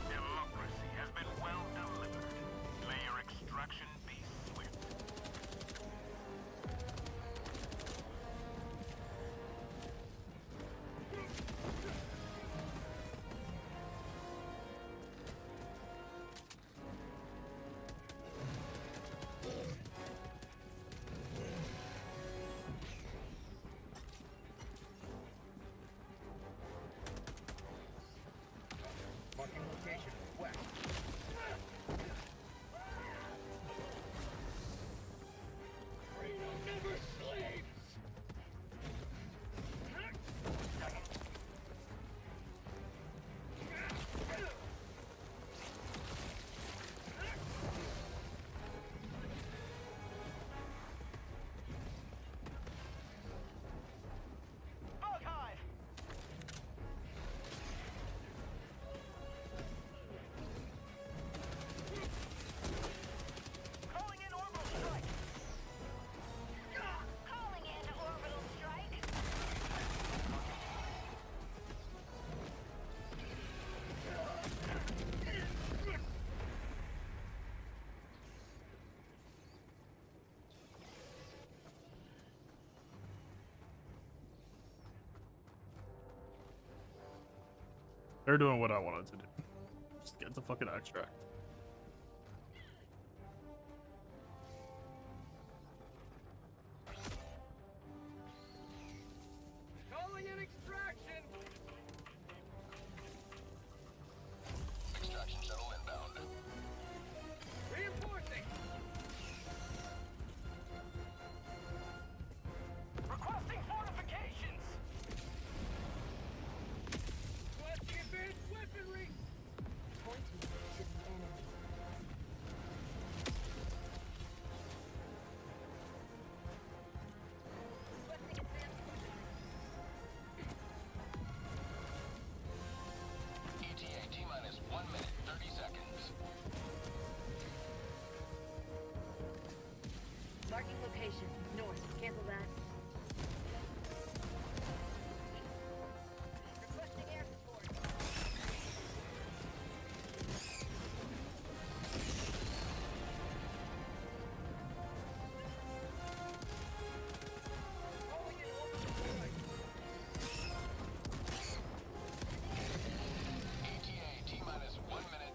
Speaker 7: Democracy has been well delivered. May your extraction be swift.
Speaker 9: Marking location, west. Freedom never sleeps!
Speaker 7: Bug hive! Calling in orbital strike!
Speaker 10: Calling in orbital strike.
Speaker 1: They're doing what I wanted to do. Just get the fucking extract.
Speaker 9: Calling in extraction!
Speaker 7: Extraction shuttle inbound.
Speaker 9: Reinforcing!
Speaker 7: Requesting fortifications!
Speaker 9: Requesting advanced weaponry!
Speaker 10: Pointing to the enemy. Requesting advanced weaponry.
Speaker 7: ETA T-minus 1 minute, 30 seconds.
Speaker 10: Marking location. North. Cancel that. Requesting air support.
Speaker 9: Calling in orbital strike!
Speaker 7: ETA T-minus 1 minute.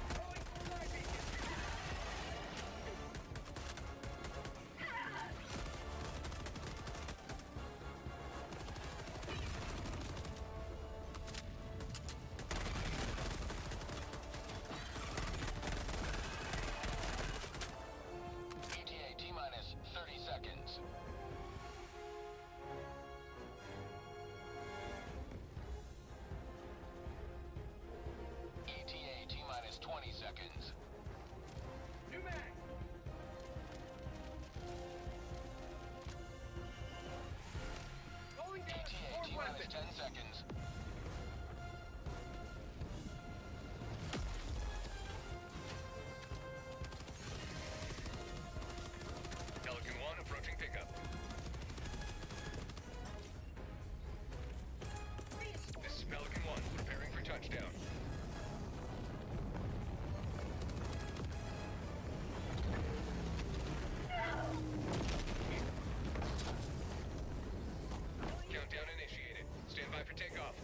Speaker 9: Calling supply beacon!
Speaker 7: ETA T-minus 30 seconds. ETA T-minus 20 seconds.
Speaker 9: New mag! Calling down
Speaker 7: ETA
Speaker 9: more
Speaker 7: T-minus
Speaker 9: weapons!
Speaker 7: 10 seconds.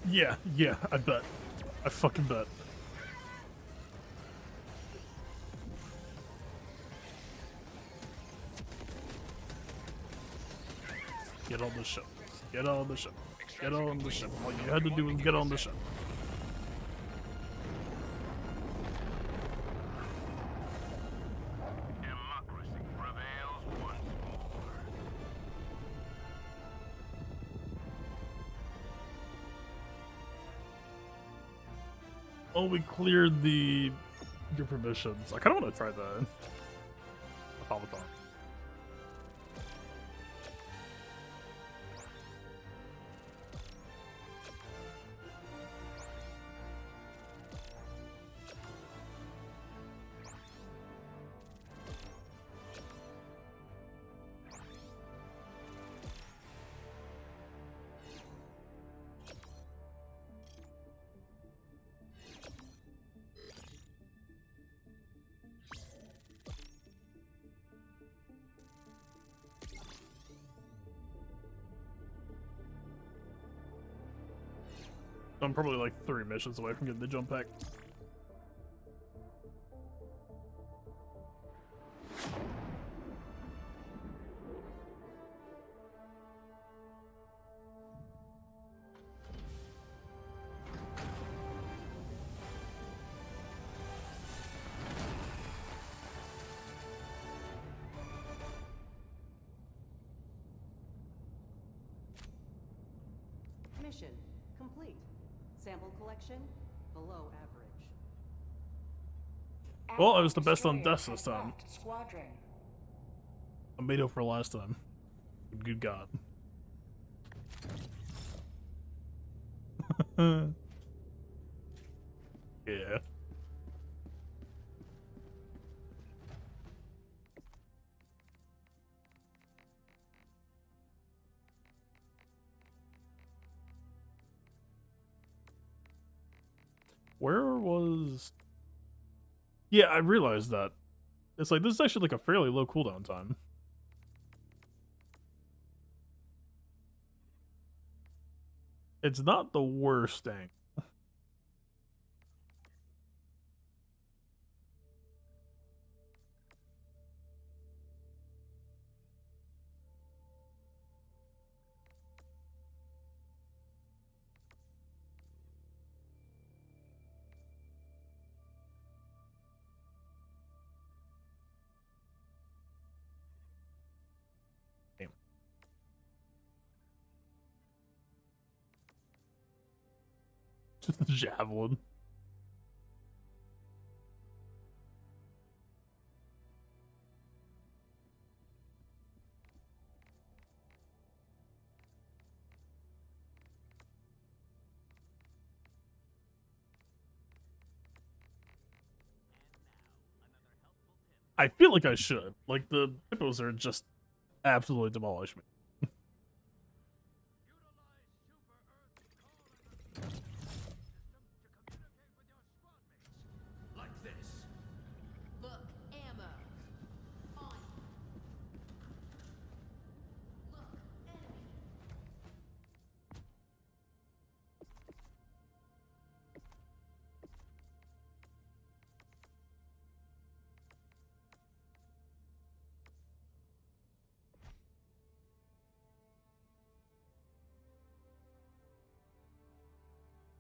Speaker 1: Yeah, I bet. I fucking bet. Get on the ship. Get on the ship. Get on the ship. All you had to do was get on the ship.
Speaker 7: Democracy prevails once more.
Speaker 1: Oh, we cleared your permissions. I kind of want to try the automaton. I'm probably like 3 missions away from getting the jump pack.
Speaker 6: Mission complete. Sample collection below average.
Speaker 1: Well, I was the best on deaths this time.
Speaker 5: Squadron.
Speaker 1: I made up for last time. Good God. Yeah. Where was... Yeah, I realized that. It's like, this is actually like a fairly low cooldown time. It's not the worst thing. Damn. Just the javelin. I feel like I should. Like, the hippos are just absolutely demolish me.
Speaker 9: Like this.
Speaker 10: Look, ammo. On. Look, enemy.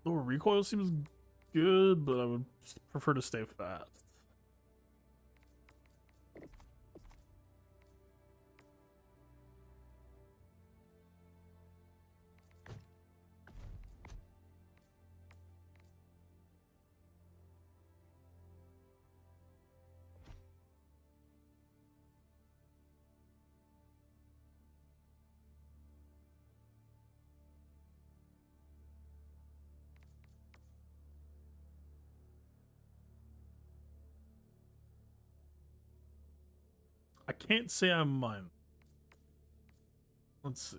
Speaker 1: Lower recoil seems good, but I would prefer to stay fast. I can't say I'm mine. Let's see.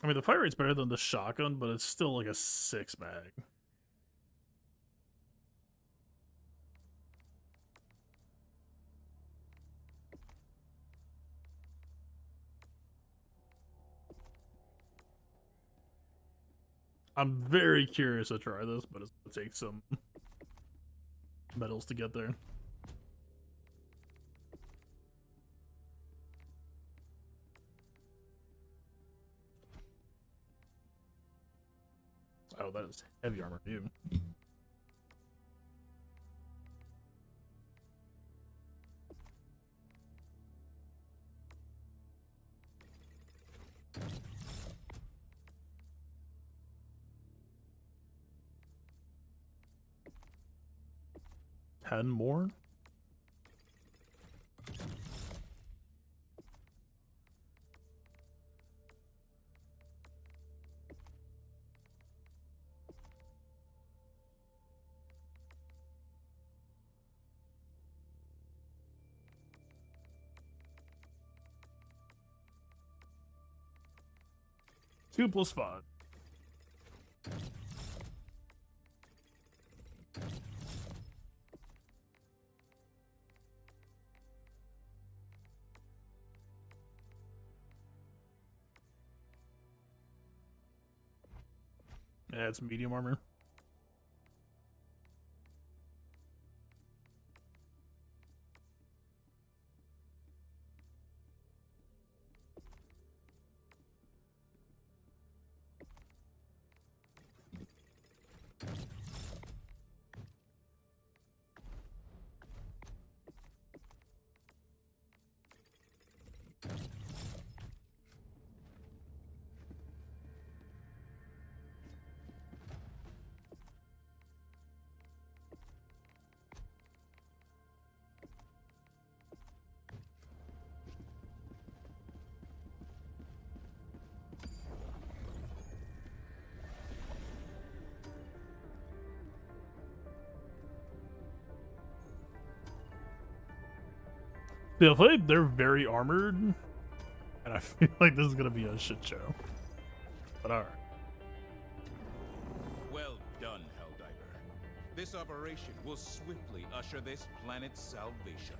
Speaker 1: I mean, the fire rate's better than the shotgun, but it's still like a 6 mag. I'm very curious to try this, but it's gonna take some medals to get there. Oh, that is heavy armor too. Ten more? Two plus 5. Yeah, it's medium armor. Yeah, I feel like they're very armored, and I feel like this is gonna be a shit show. But alright.
Speaker 2: Well done, Helldiver. This operation will swiftly usher this planet's salvation.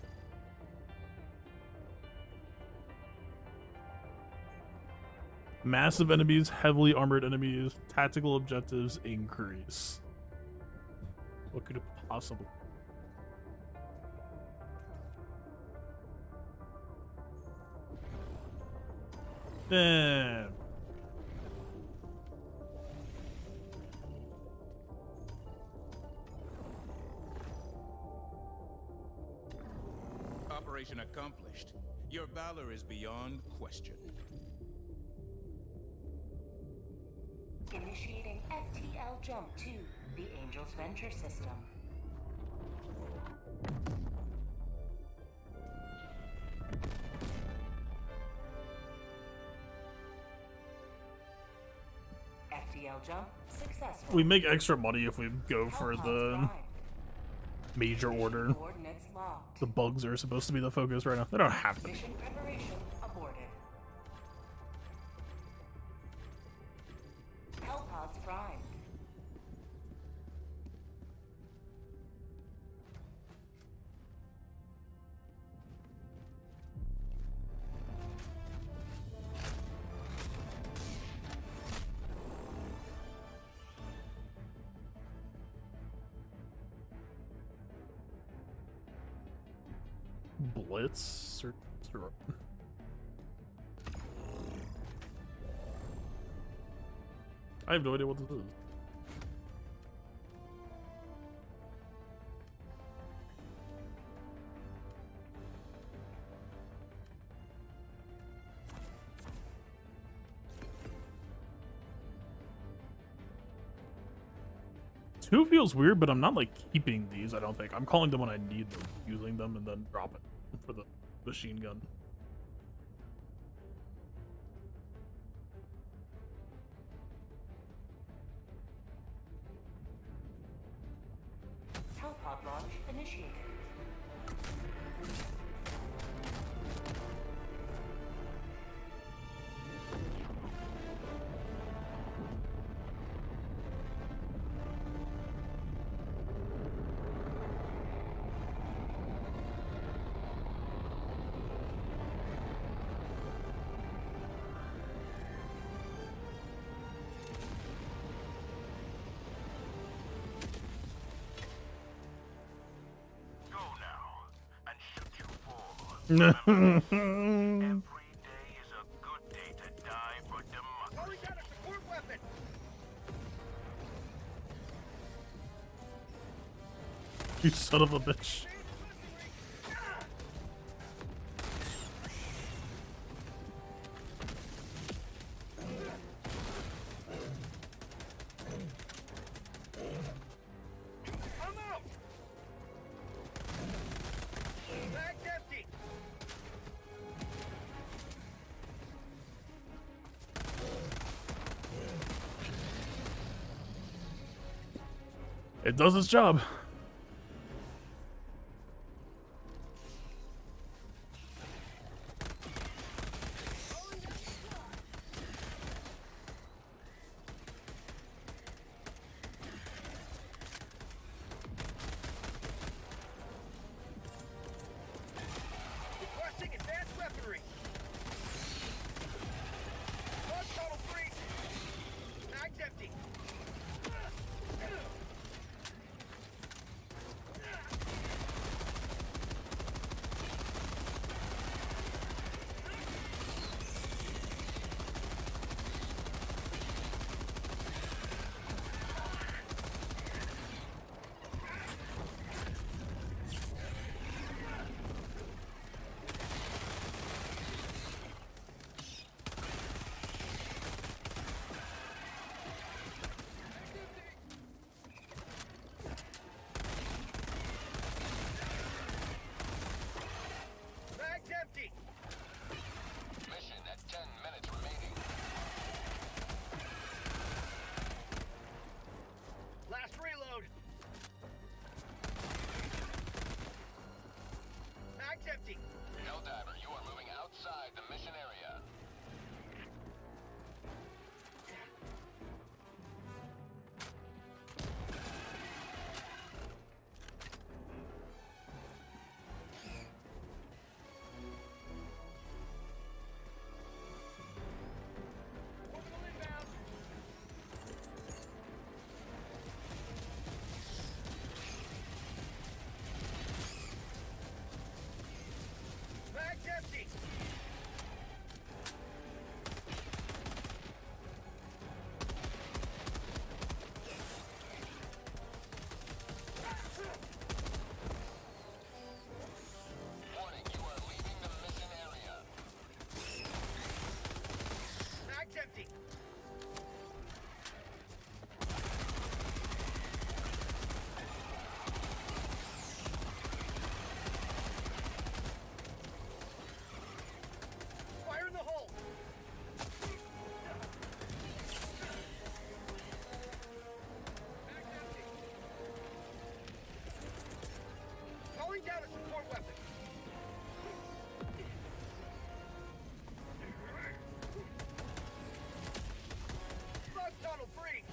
Speaker 1: Massive enemies, heavily armored enemies, tactical objectives increase. What could it possibly? Damn.
Speaker 2: Operation accomplished. Your valor is beyond question.
Speaker 5: Initiating FTL jump to the Angel's Venture system. FTL jump successful.
Speaker 1: We make extra money if we go for the major order.
Speaker 5: Coordinates locked.
Speaker 1: The bugs are supposed to be the focus right now. They don't have to be.
Speaker 5: Mission preparation aborted. Hellpods primed.
Speaker 1: Blitz or I have no idea what this is. Two feels weird, but I'm not like keeping these, I don't think. I'm calling them when I need them, using them, and then dropping for the machine gun.
Speaker 5: Hellpod launch initiated.
Speaker 7: Remember, every day is a good day to die for democracy.
Speaker 9: Calling down a support weapon!
Speaker 1: You son of a bitch.
Speaker 9: I'm out! Bag's empty!
Speaker 1: It does its job.
Speaker 9: Requesting advanced weaponry! Launch tunnel free! Bag's empty! Bag's empty!
Speaker 7: Mission at 10 minutes remaining.
Speaker 9: Last reload! Bag's empty!
Speaker 7: Helldiver, you are moving outside the mission area.
Speaker 9: Orbital inbound! Bag's empty!
Speaker 7: Warning, you are leaving the mission area.
Speaker 9: Bag's empty! Fire in the hole! Bag's empty! Calling down a support weapon! Bug tunnel breach!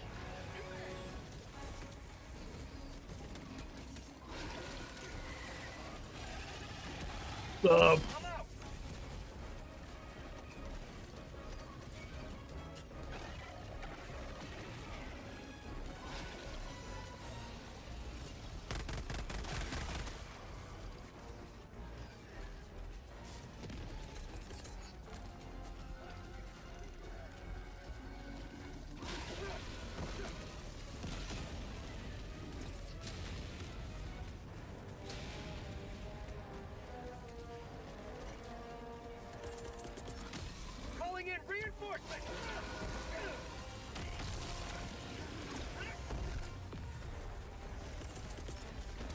Speaker 9: I'm out! Calling in reinforcements!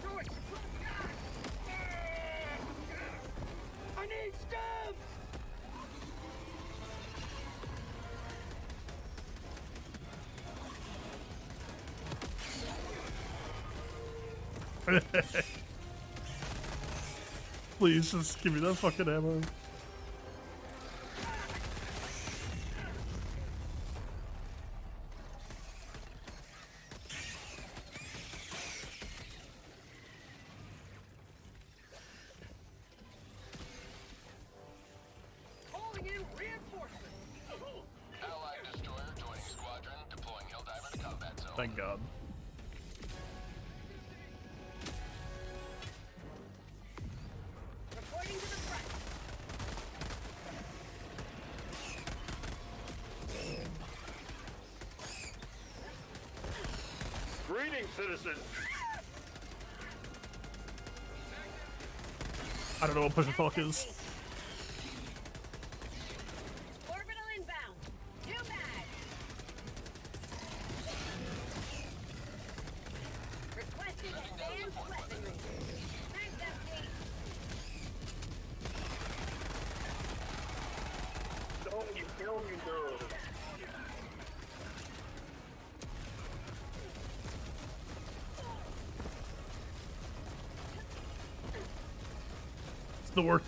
Speaker 9: Throwing- I need stabs!
Speaker 1: Please just give me that fucking ammo.
Speaker 9: Calling in reinforcements!
Speaker 7: Allied destroyer joining squadron, deploying Helldiver to combat zone.
Speaker 1: Thank God.
Speaker 9: Deploying to the front! Greetings, citizens.
Speaker 1: I don't know what push and talk is.
Speaker 10: Orbital inbound. New mag. Requesting advanced weaponry. Mag's empty.
Speaker 9: Don't you kill me, though.
Speaker 1: It's the work.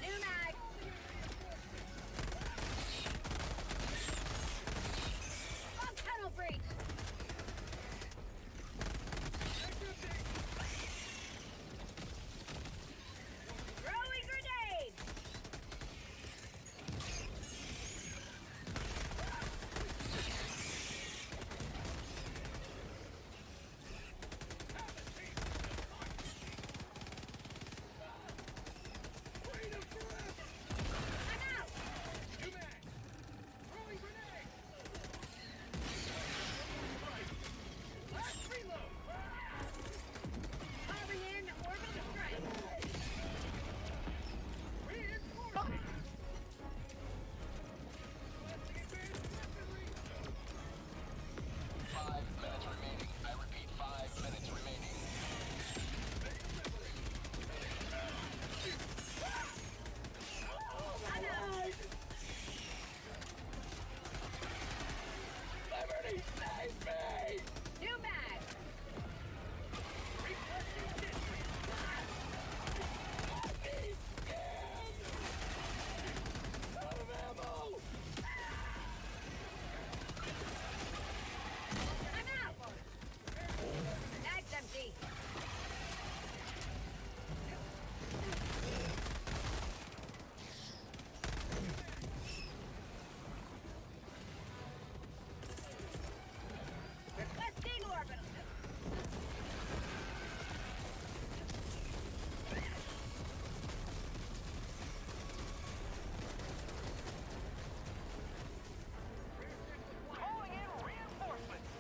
Speaker 10: New mag. Bug tunnel breach. Throwing grenade. I'm out. Last reload. Calling in orbital strike. Reinforcing.
Speaker 9: 5 minutes remaining. I repeat, 5 minutes remaining.
Speaker 10: I'm out.
Speaker 9: Liberty, save me!
Speaker 10: New mag.
Speaker 9: Out of ammo!
Speaker 10: I'm out. Mag's empty. Requesting orbital.
Speaker 9: Calling in reinforcements!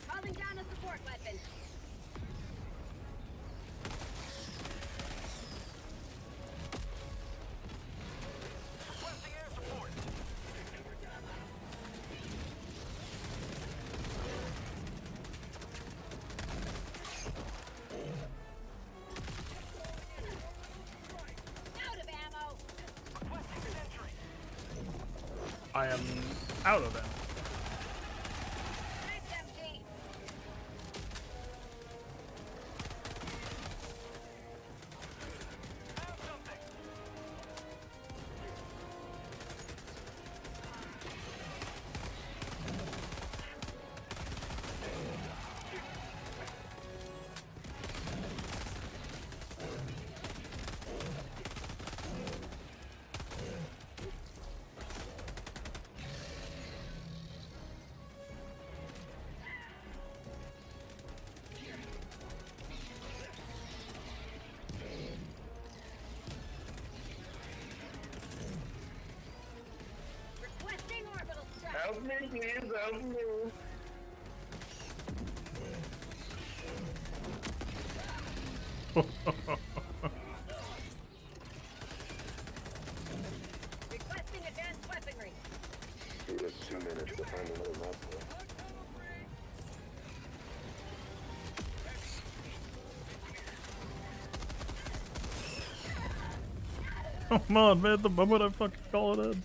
Speaker 10: Calling down a support weapon.
Speaker 9: Requesting air support!
Speaker 10: Out of ammo.
Speaker 9: Requesting sentry!
Speaker 1: I am out of it.
Speaker 10: Mag's empty.
Speaker 9: Have something!
Speaker 10: Requesting orbital strike.
Speaker 9: Help me, please, help me!
Speaker 10: Requesting advanced weaponry.
Speaker 11: Give us 2 minutes to find another muscle.
Speaker 1: Come on, man. The moment I fucking call it in.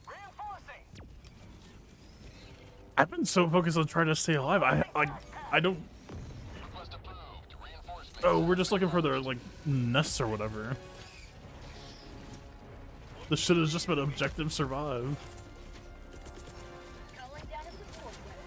Speaker 9: Reinforcing!
Speaker 1: I've been so focused on trying to stay alive. I don't.
Speaker 9: Request approved. Reinforcements.
Speaker 1: Oh, we're just looking for their like nests or whatever. This shit has just been objective survive.
Speaker 10: Calling down a support weapon.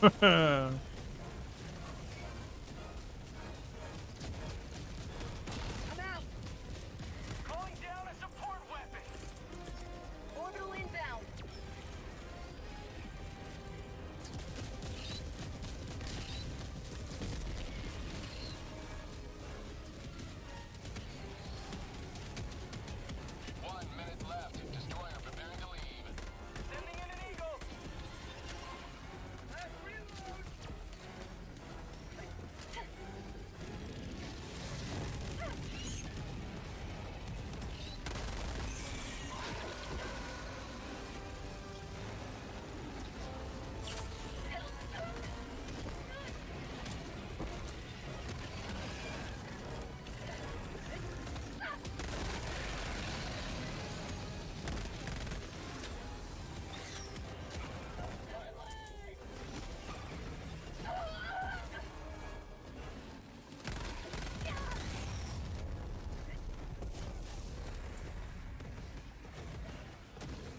Speaker 10: I'm out.
Speaker 9: Calling down a support weapon.
Speaker 10: Orbital inbound.
Speaker 9: Sending in an eagle. Last reload.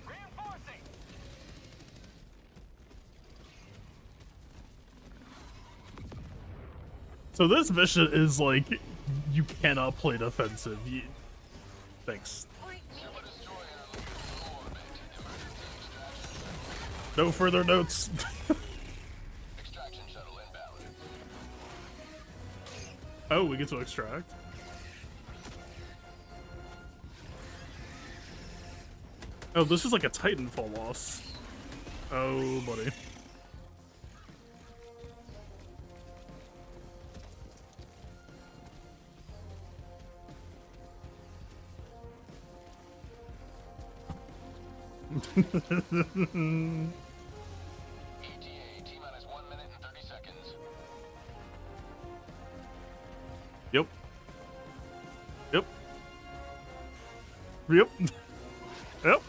Speaker 9: Reinforcing.
Speaker 1: So this mission is like, you cannot play defensive. Thanks. No further notes. Oh, we get to extract. Oh, this is like a Titanfall loss. Oh, buddy. Yep. Yep. Yep. Yep.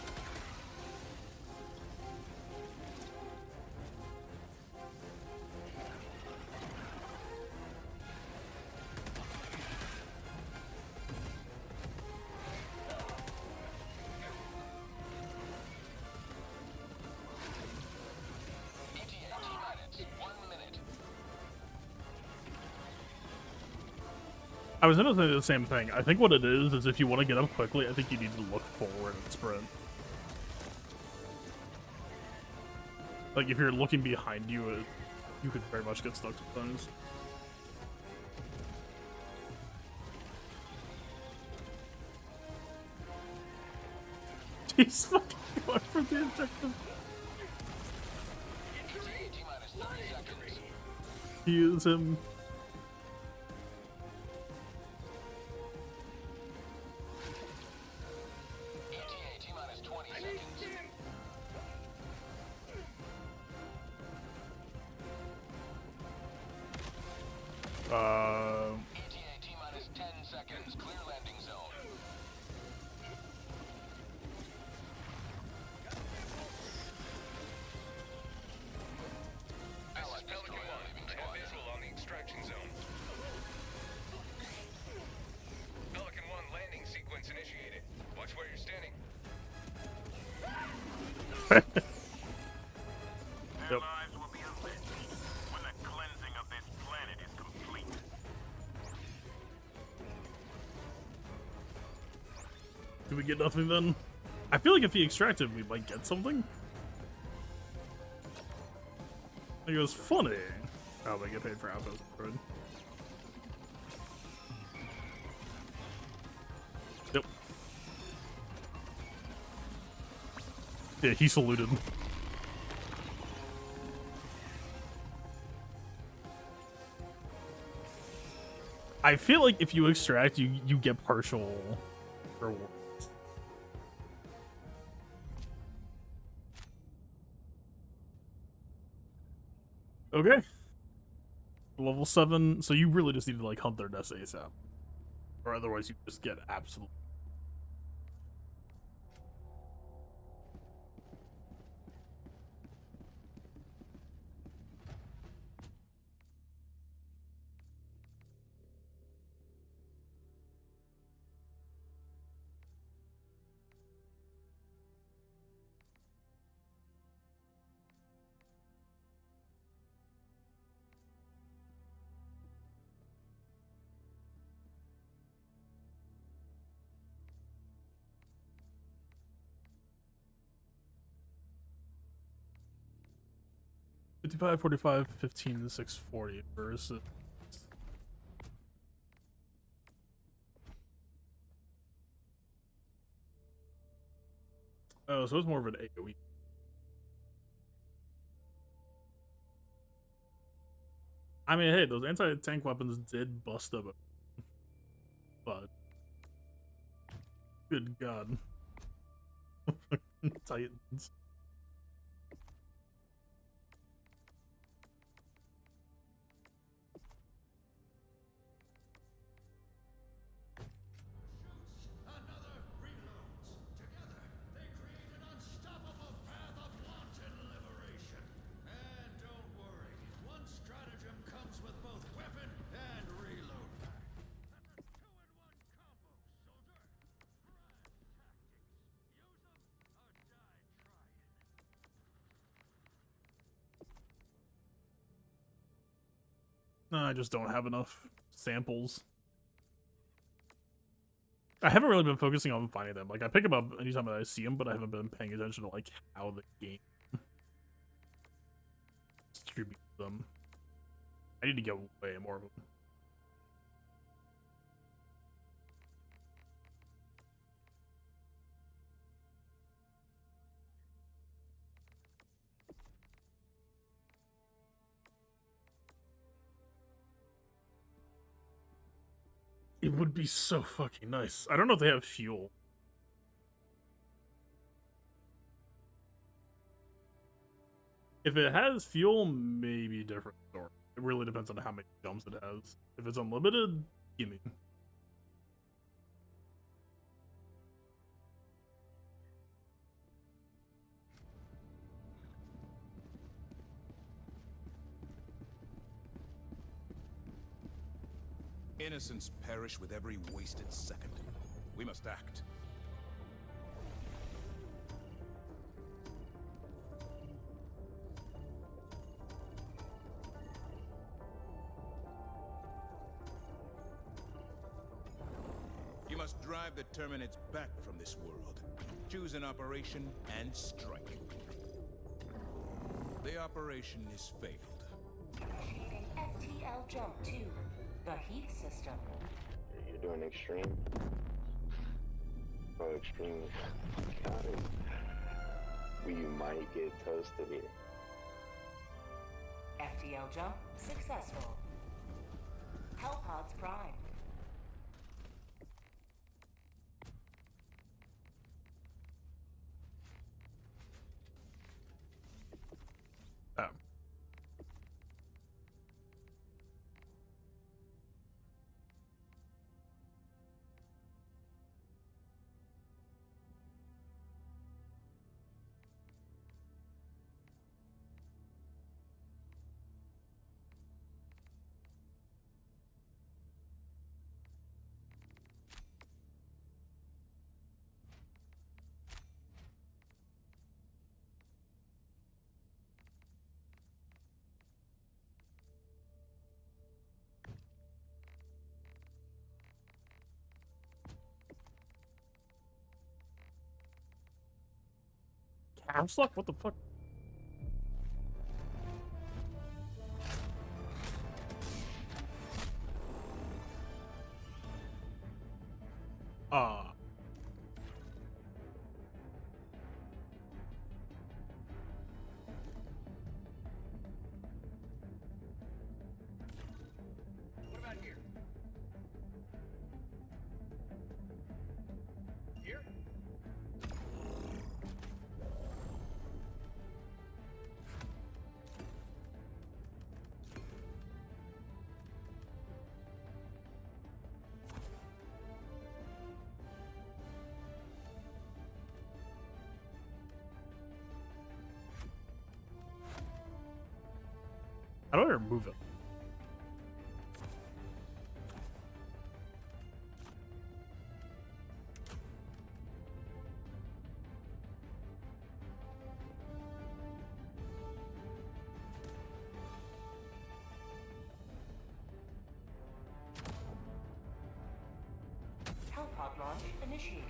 Speaker 1: I was gonna say the same thing. I think what it is if you want to get up quickly, I think you need to look forward and sprint. Like, if you're looking behind you, you could very much get stuck sometimes. He's fucking going for the objective. He is him.
Speaker 7: Their lives will be avenged when the cleansing of this planet is complete.
Speaker 1: Do we get nothing then? I feel like if he extracted, we might get something. Like, it was funny. Oh, they get paid for outpost. Right? Yep. Yeah, he saluted. I feel like if you extract, you get partial rewards. Okay. Level 7, so you really just need to like hunt their nest ASAP. Or otherwise you just get absolute. 55, 45, 15, 640 versus. Oh, so it's more of an AoE. I mean, hey, those anti-tank weapons did bust up, but good God, Titans.
Speaker 8: Another reloads. Together, they create an unstoppable path of wanton liberation. And don't worry, one stratagem comes with both weapon and reload pack. That's a 2-in-1 combo, soldier. Grand tactics. Use 'em or die trying.
Speaker 1: No, I just don't have enough samples. I haven't really been focusing on finding them. Like, I pick them up anytime that I see them, but I haven't been paying attention to, like, how the game distributes them. I need to get way more of them. It would be so fucking nice. I don't know if they have fuel. If it has fuel, maybe different story. It really depends on how many jumps it has. If it's unlimited, gimme.
Speaker 2: Innocents perish with every wasted second. We must act. You must drive the Terminids back from this world. Choose an operation and strike. The operation is failed.
Speaker 5: Initiating FTL jump to the Heath system.
Speaker 11: You're doing extreme? Oh, extreme. God, we might get toasted here.
Speaker 5: FTL jump successful. Hellpods prime.
Speaker 1: Oh. Caps lock? What the fuck? Ah.
Speaker 9: What about here? Here?
Speaker 1: How do I remove it?
Speaker 5: Hellpod launch initiated.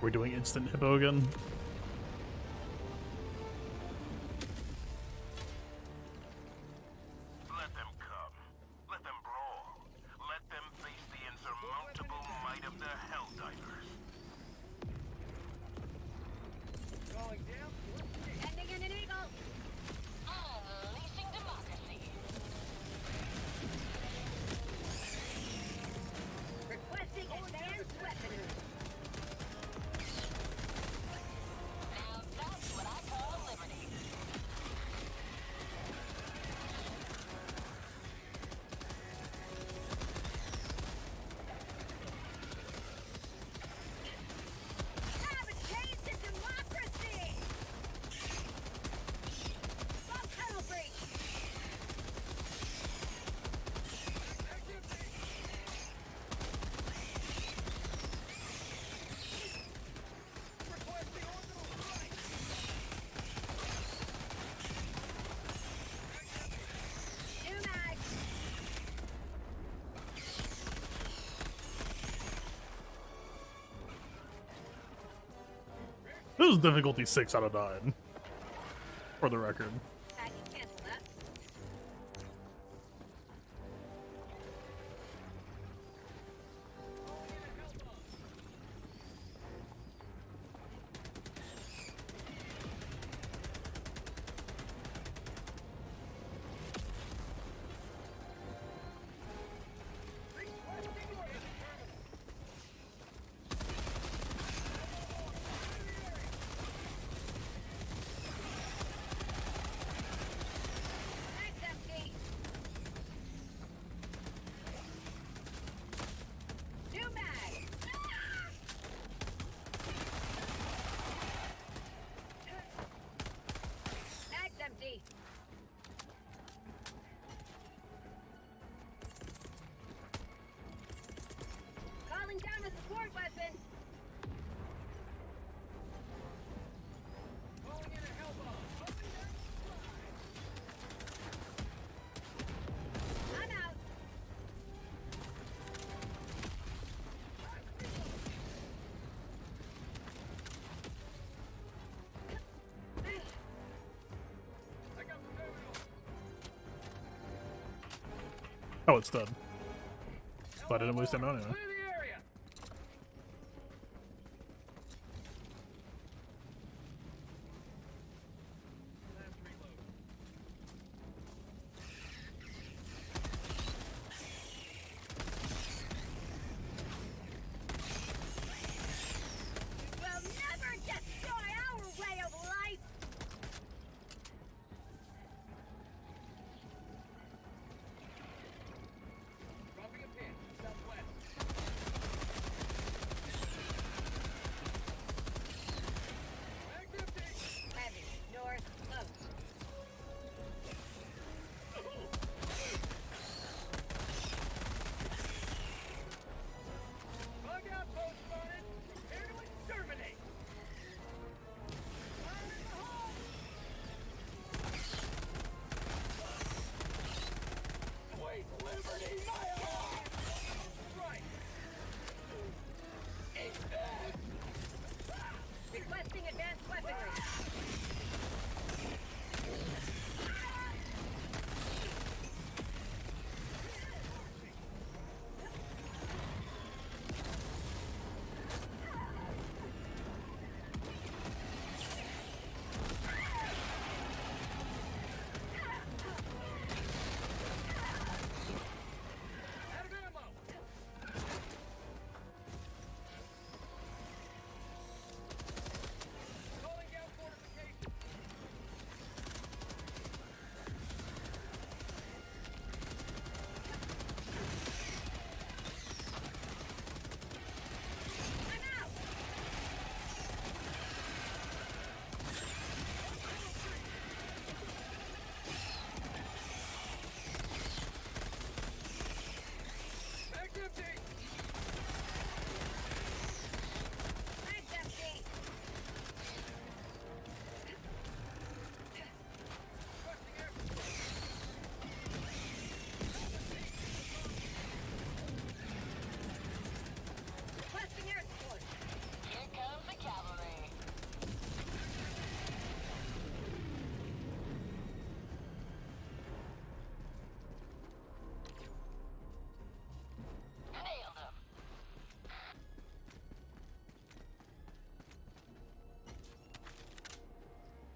Speaker 1: We're doing instant hippo again.
Speaker 7: Let them come. Let them brawl. Let them face the insurmountable might of the Helldivers.
Speaker 9: Going down.
Speaker 10: Sending in an eagle.
Speaker 3: Unleashing democracy.
Speaker 10: Requesting advanced weaponry.
Speaker 3: Now that's what I call liberty.
Speaker 10: Have a taste of democracy. Bomb tunnel breach.
Speaker 9: Requesting orbital strike.
Speaker 10: New mag.
Speaker 1: This is difficulty 6 out of 9. For the record.
Speaker 10: I can cancel that. Mag's empty. New mag. Mag's empty. Calling down a support weapon.
Speaker 9: Calling in a hell bomb.
Speaker 10: I'm out.
Speaker 9: I got the terminal.
Speaker 1: Oh, it's dead. But I didn't waste ammo anyway.
Speaker 9: Clear the area. Last reload.
Speaker 10: Will never destroy our way of life.
Speaker 9: Dropping a pin. Southwest.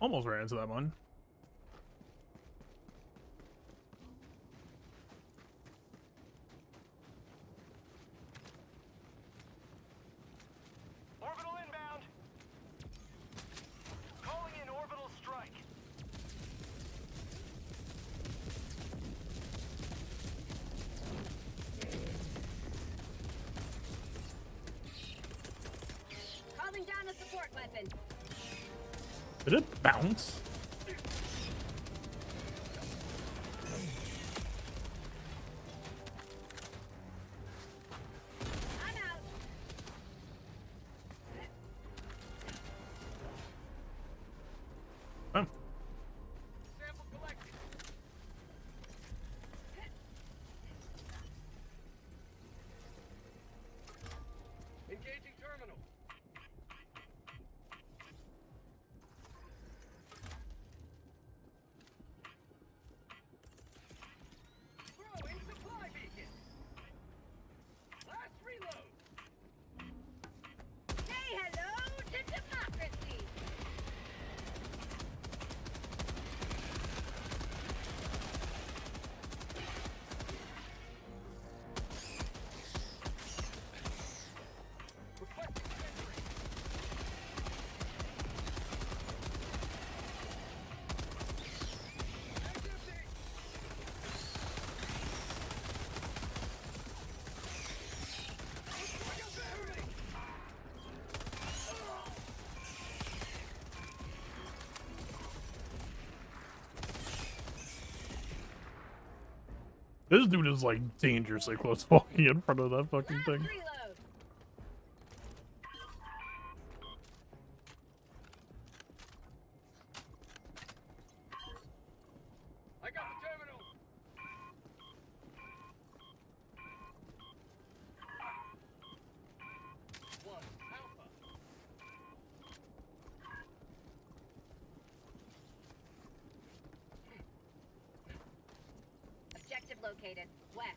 Speaker 1: Almost ran into that one.
Speaker 9: Orbital inbound. Calling in orbital strike.
Speaker 10: Calling down a support weapon.
Speaker 1: Did it bounce?
Speaker 10: I'm out.
Speaker 1: Oh.
Speaker 9: Sample collected. Engaging terminal. Throwing supply beacon. Last reload.
Speaker 10: Say hello to democracy.
Speaker 9: Requesting sentry. Mag's empty. Looks like a battery.
Speaker 1: This dude is like dangerously close walking in front of that fucking
Speaker 10: Last
Speaker 1: thing.
Speaker 10: reload.
Speaker 9: I got the terminal. One alpha.
Speaker 10: Objective located. West.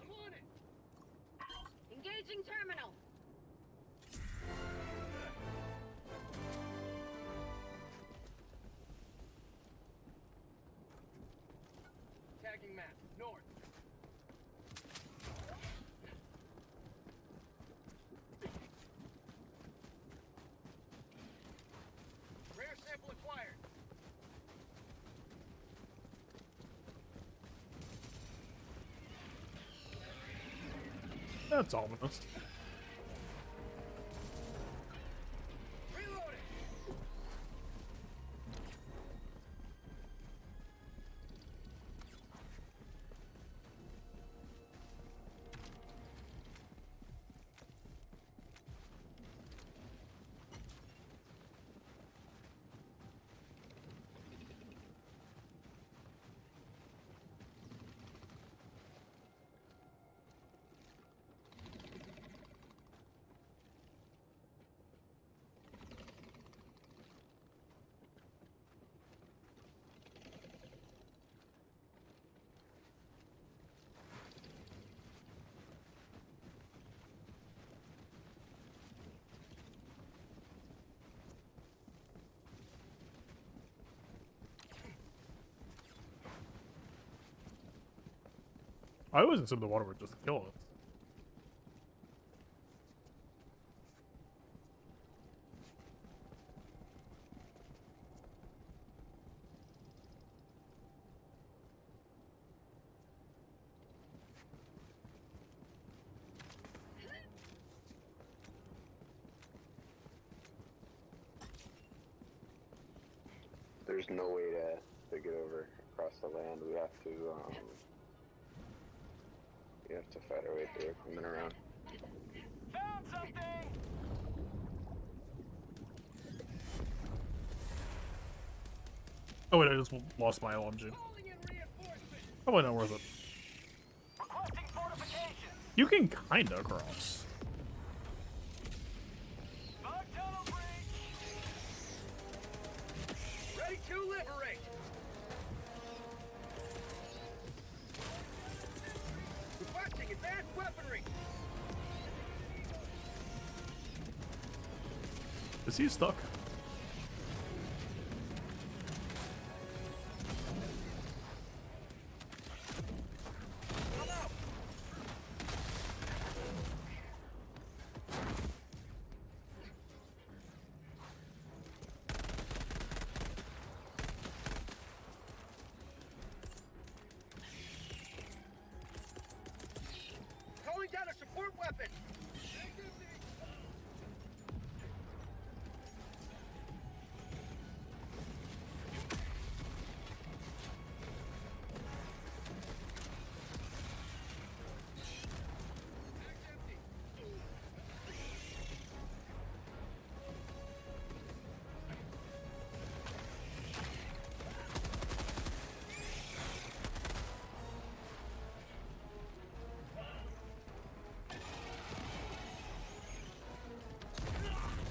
Speaker 9: I'm on it.
Speaker 10: Engaging terminal.
Speaker 9: Tagging map. North. Rare sample acquired.
Speaker 1: That's ominous.
Speaker 9: Reloading.
Speaker 1: I always assumed the water would just kill us.
Speaker 11: There's no way to get over across the land. We have to fight our way through, coming around.
Speaker 9: Found something.
Speaker 1: Oh wait, I just lost my LMG.
Speaker 9: Calling in reinforcements.
Speaker 1: Probably not worth it.
Speaker 9: Requesting fortifications.
Speaker 1: You can kinda cross.
Speaker 9: Bug tunnel breach. Ready to liberate. Requesting advanced weaponry.
Speaker 1: Is he stuck?
Speaker 9: Calling down a support weapon!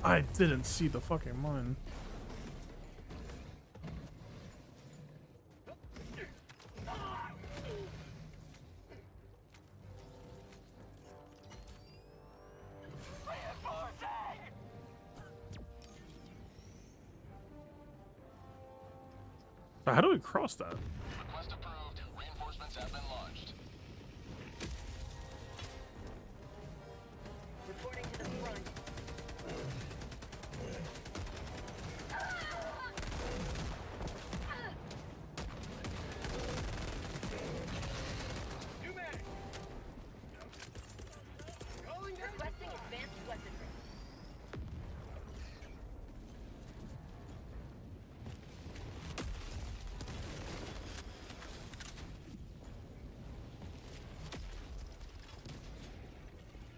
Speaker 1: I didn't see the fucking mine. So how do we cross that?
Speaker 7: Request approved. Reinforcements have been launched.
Speaker 10: Reporting to the front.
Speaker 9: Pneumatic! Calling down
Speaker 10: Requesting advanced weaponry.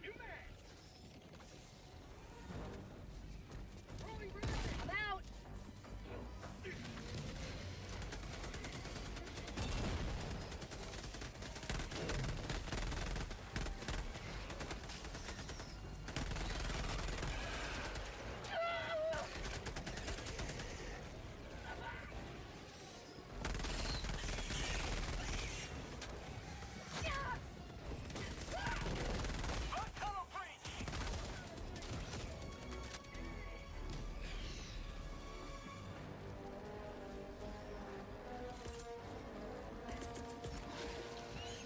Speaker 9: pneumatic!
Speaker 10: I'm out!
Speaker 9: Tunnel breach!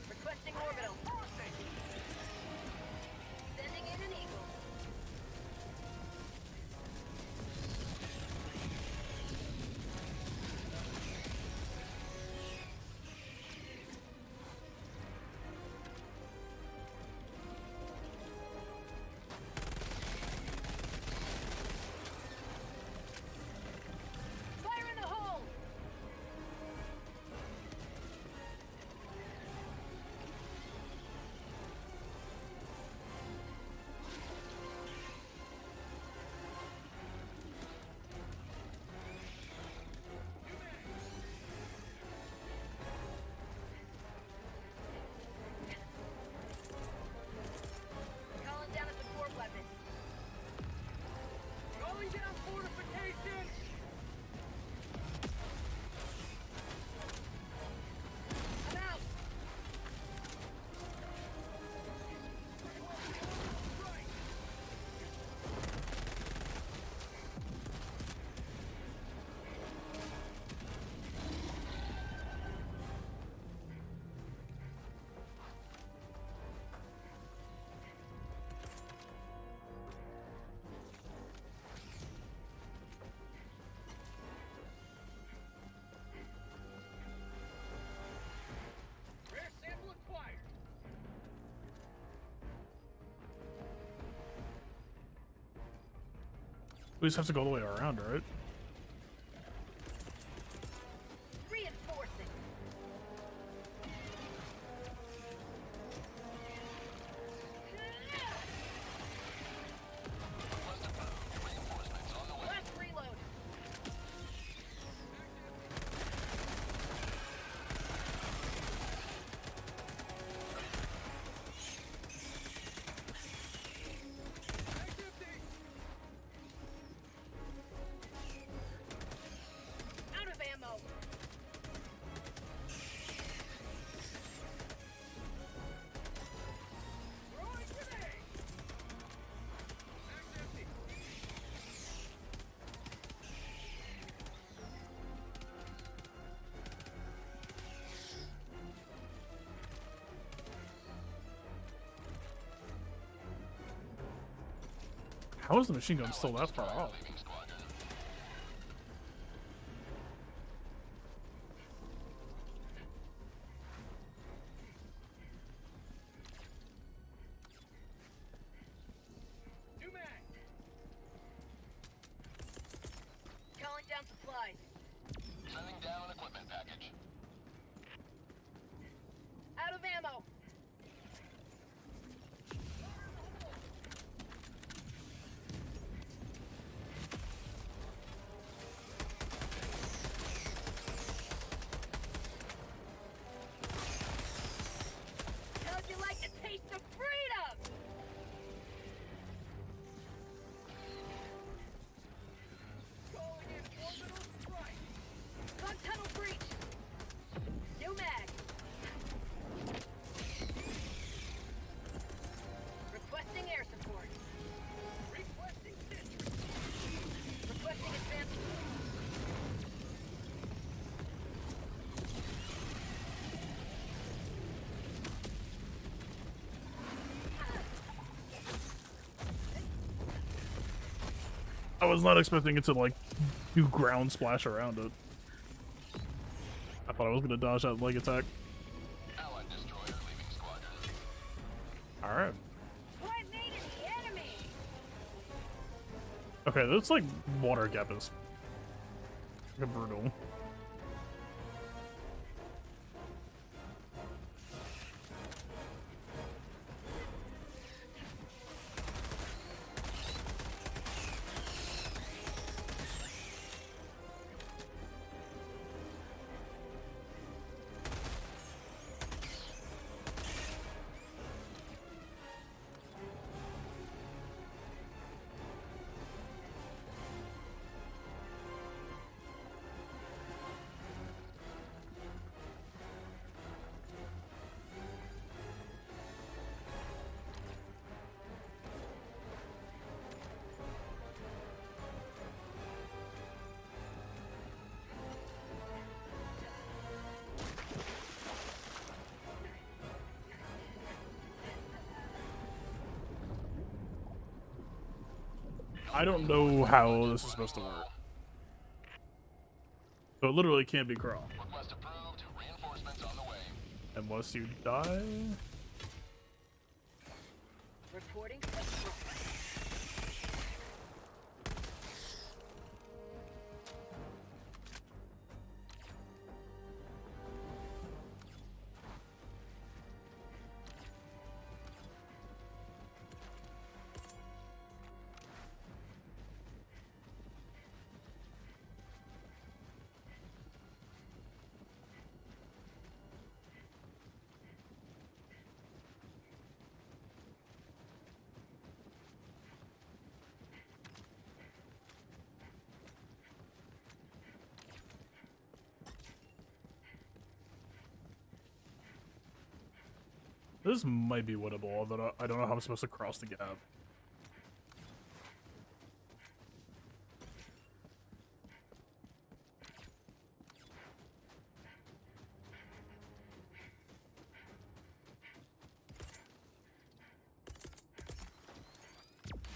Speaker 10: Requesting orbital. Sending in an eagle. Fire in the hole! Calling down a support weapon.
Speaker 9: Calling down fortifications!
Speaker 10: I'm out!
Speaker 9: Rare sample acquired!
Speaker 1: We just have to go all the way around, right?
Speaker 10: Reinforcing. Last reload.
Speaker 9: Mag's empty!
Speaker 1: How is the machine gun still that far off?
Speaker 9: New mag. Calling down supplies.
Speaker 7: Sending down equipment package.
Speaker 9: Out of ammo. How'd you like the taste of freedom? Calling in orbital strike. Gun tunnel breach. New mag. Requesting air support. Requesting sentry. Requesting advanced.
Speaker 1: I was not expecting it to like do ground splash around it. I thought I was gonna dodge that leg attack.
Speaker 7: Allied destroyer leaving squadron.
Speaker 1: Alright.
Speaker 10: What made it the enemy?
Speaker 1: Okay, this like water gap is fucking brutal. I don't know how this is supposed to work. So it literally can't be crawl.
Speaker 7: Request approved. Reinforcements on the way.
Speaker 1: Unless you die.
Speaker 9: Reporting.
Speaker 1: This might be winnable, although I don't know how I'm supposed to cross the gap.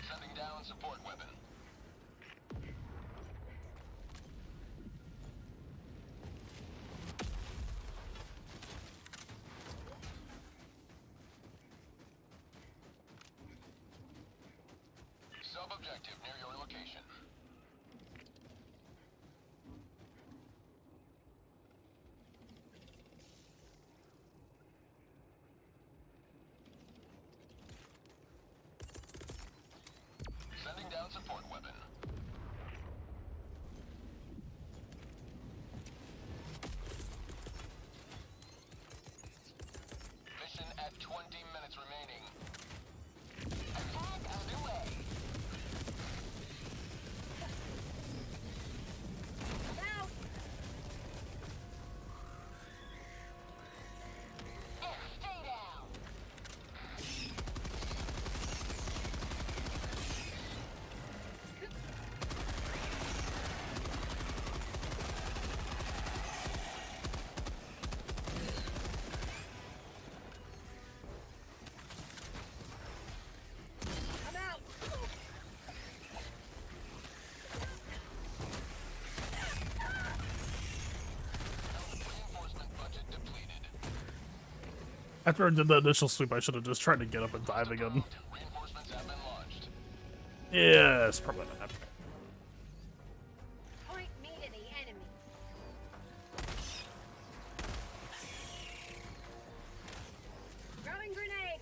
Speaker 7: Sending down support weapon. Sub-objective near your location. Sending down support weapon. Mission at 20 minutes remaining. Attack underway.
Speaker 10: Out!
Speaker 7: Stay down.
Speaker 1: After I did the initial sweep, I should have just tried to get up and dive again.
Speaker 7: Reinforcements have been launched.
Speaker 1: Yes, probably not.
Speaker 10: Point me to the enemy. Throwing grenade.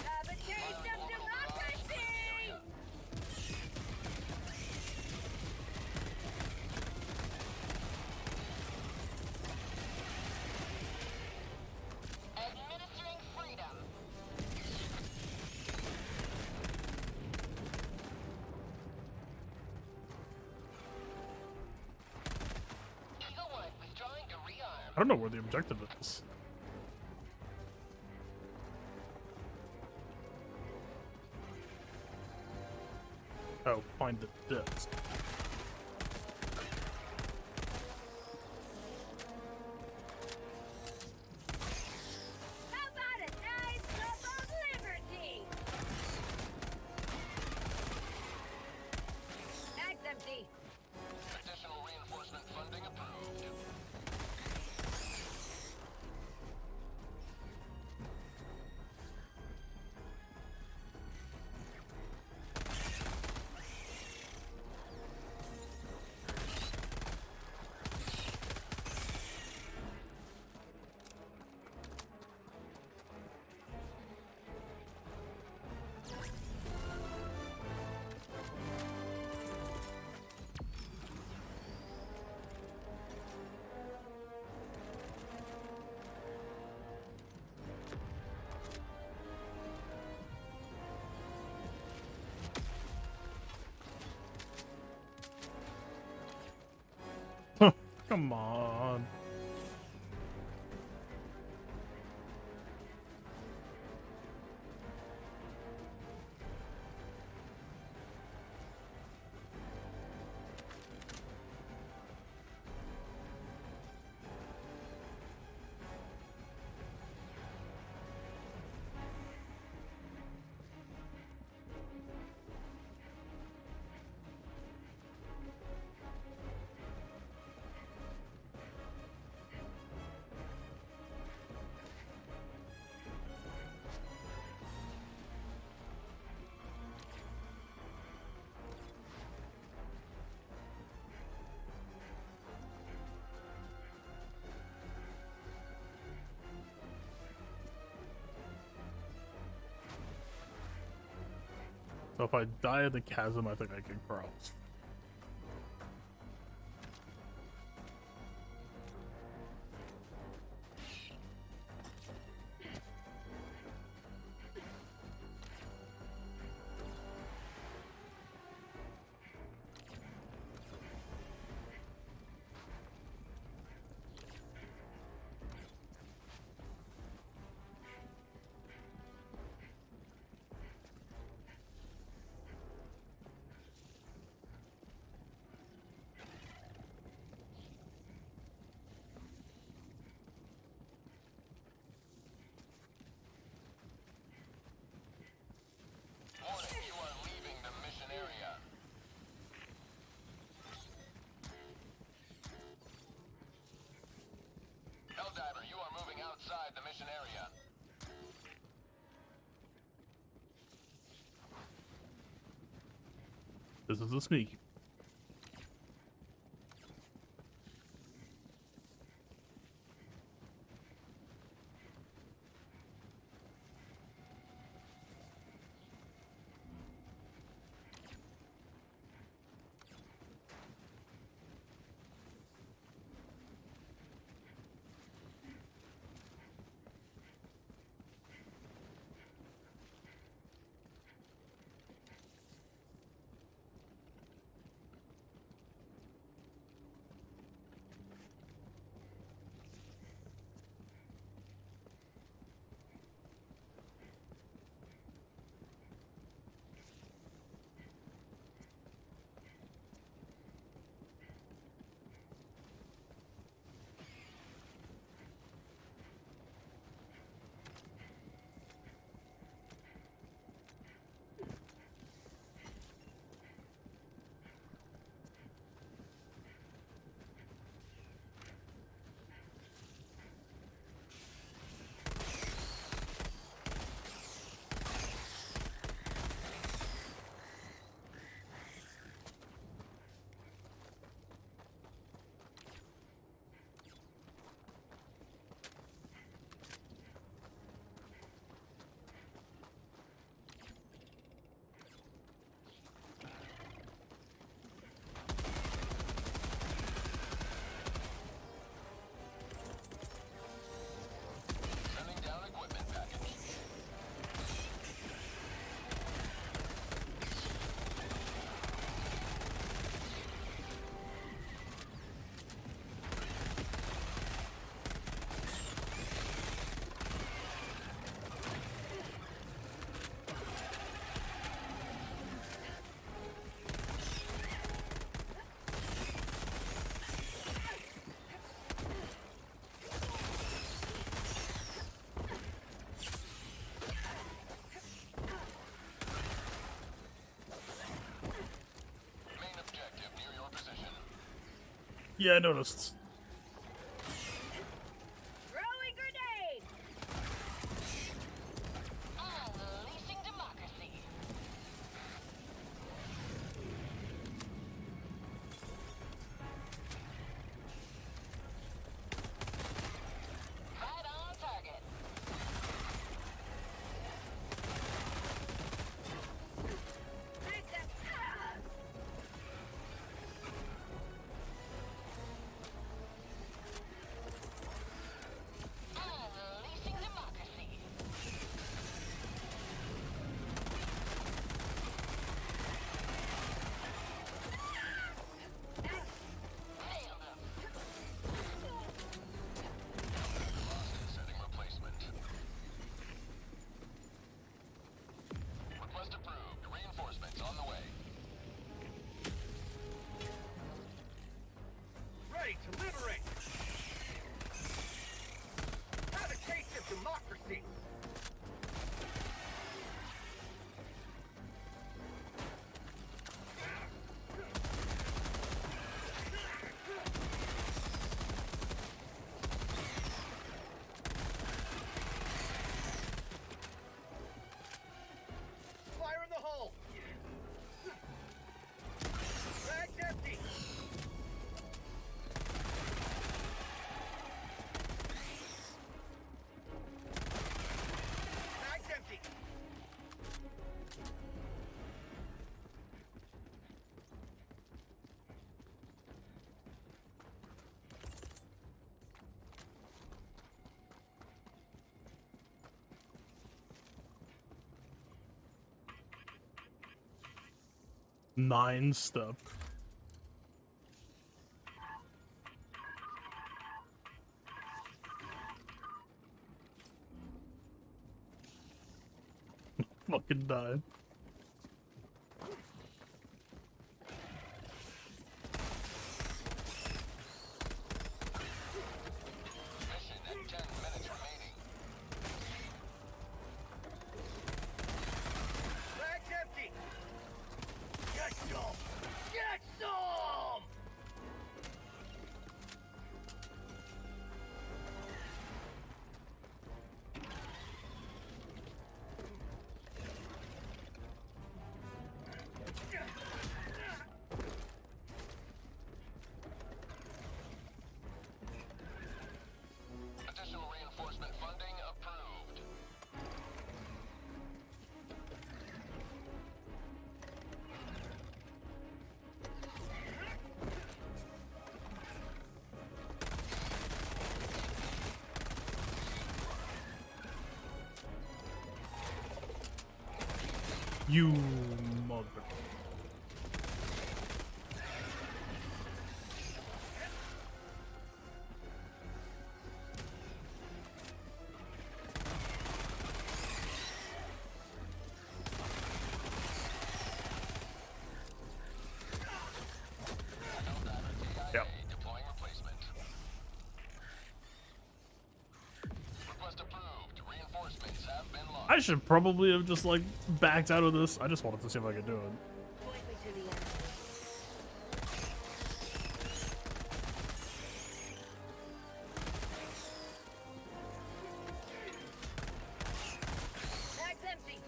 Speaker 10: Have a taste of democracy! Administering freedom. Eagle One withdrawing to rearm.
Speaker 1: I don't know where the objective is. Oh, find the disc.
Speaker 10: How about a nice cup of liberty? Bag's empty.
Speaker 7: Additional reinforcement funding approved.
Speaker 1: Come on. So if I die in the chasm, I think I can cross.
Speaker 7: Warning, you are leaving the mission area. Helldiver, you are moving outside the mission area.
Speaker 1: This is a sneak. Yeah, I noticed.
Speaker 10: Throwing grenade!
Speaker 3: Unleashing democracy. Right on target.
Speaker 10: Make them
Speaker 3: Unleashing democracy. Nailed him.
Speaker 7: Setting replacement. Request approved. Reinforcements on the way.
Speaker 9: Ready to liberate! Have a taste of democracy! Fire in the hole! Bag's empty! Bag's empty!
Speaker 1: Nine step. Fucking died.
Speaker 7: Mission at 10 minutes remaining.
Speaker 9: Bag's empty! Get some! Get some!
Speaker 7: Additional reinforcement funding approved.
Speaker 1: You mother. Yep.
Speaker 7: Deploying replacement. Request approved. Reinforcements have been launched.
Speaker 1: I should probably have just like backed out of this. I just wanted to see if I could do it.
Speaker 10: point me to the end. Bag's empty!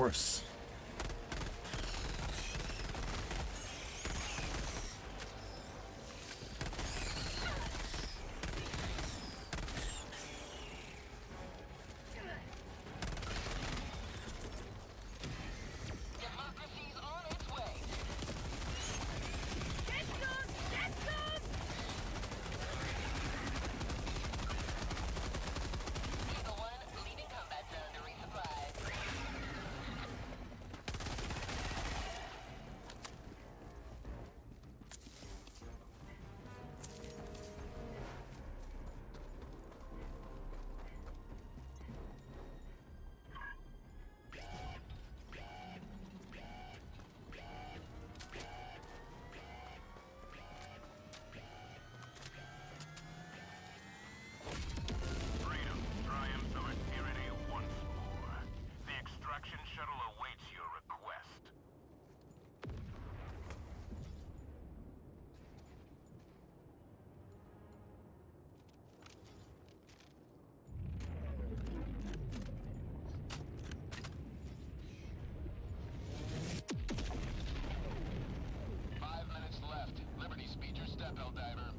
Speaker 1: course.
Speaker 10: Democracy's on its way. Get some! Get some! Eagle 1, leaving combat zone to resupply.
Speaker 7: Freedom triumphs over tyranny once more. The extraction shuttle awaits your request.
Speaker 9: Five minutes left. Liberty speed your step, Helldiver.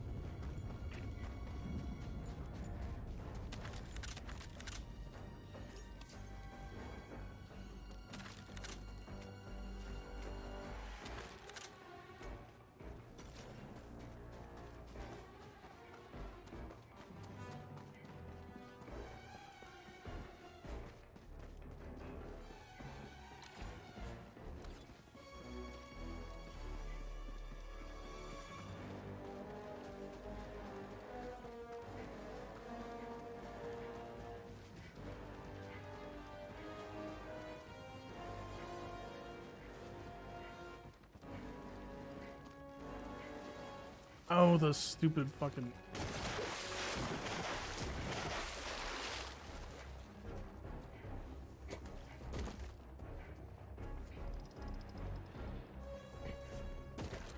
Speaker 1: Oh, the stupid fucking.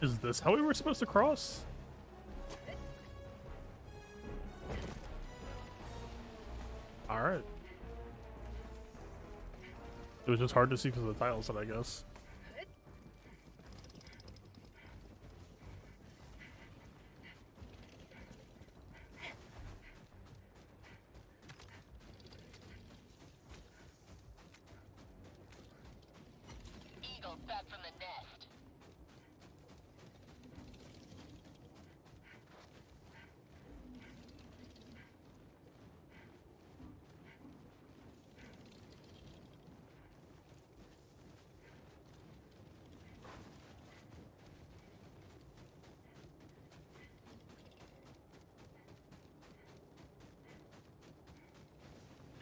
Speaker 1: Is this how we were supposed to cross? Alright. It was just hard to see because of the tile set, I guess.
Speaker 10: Eagle back from the nest.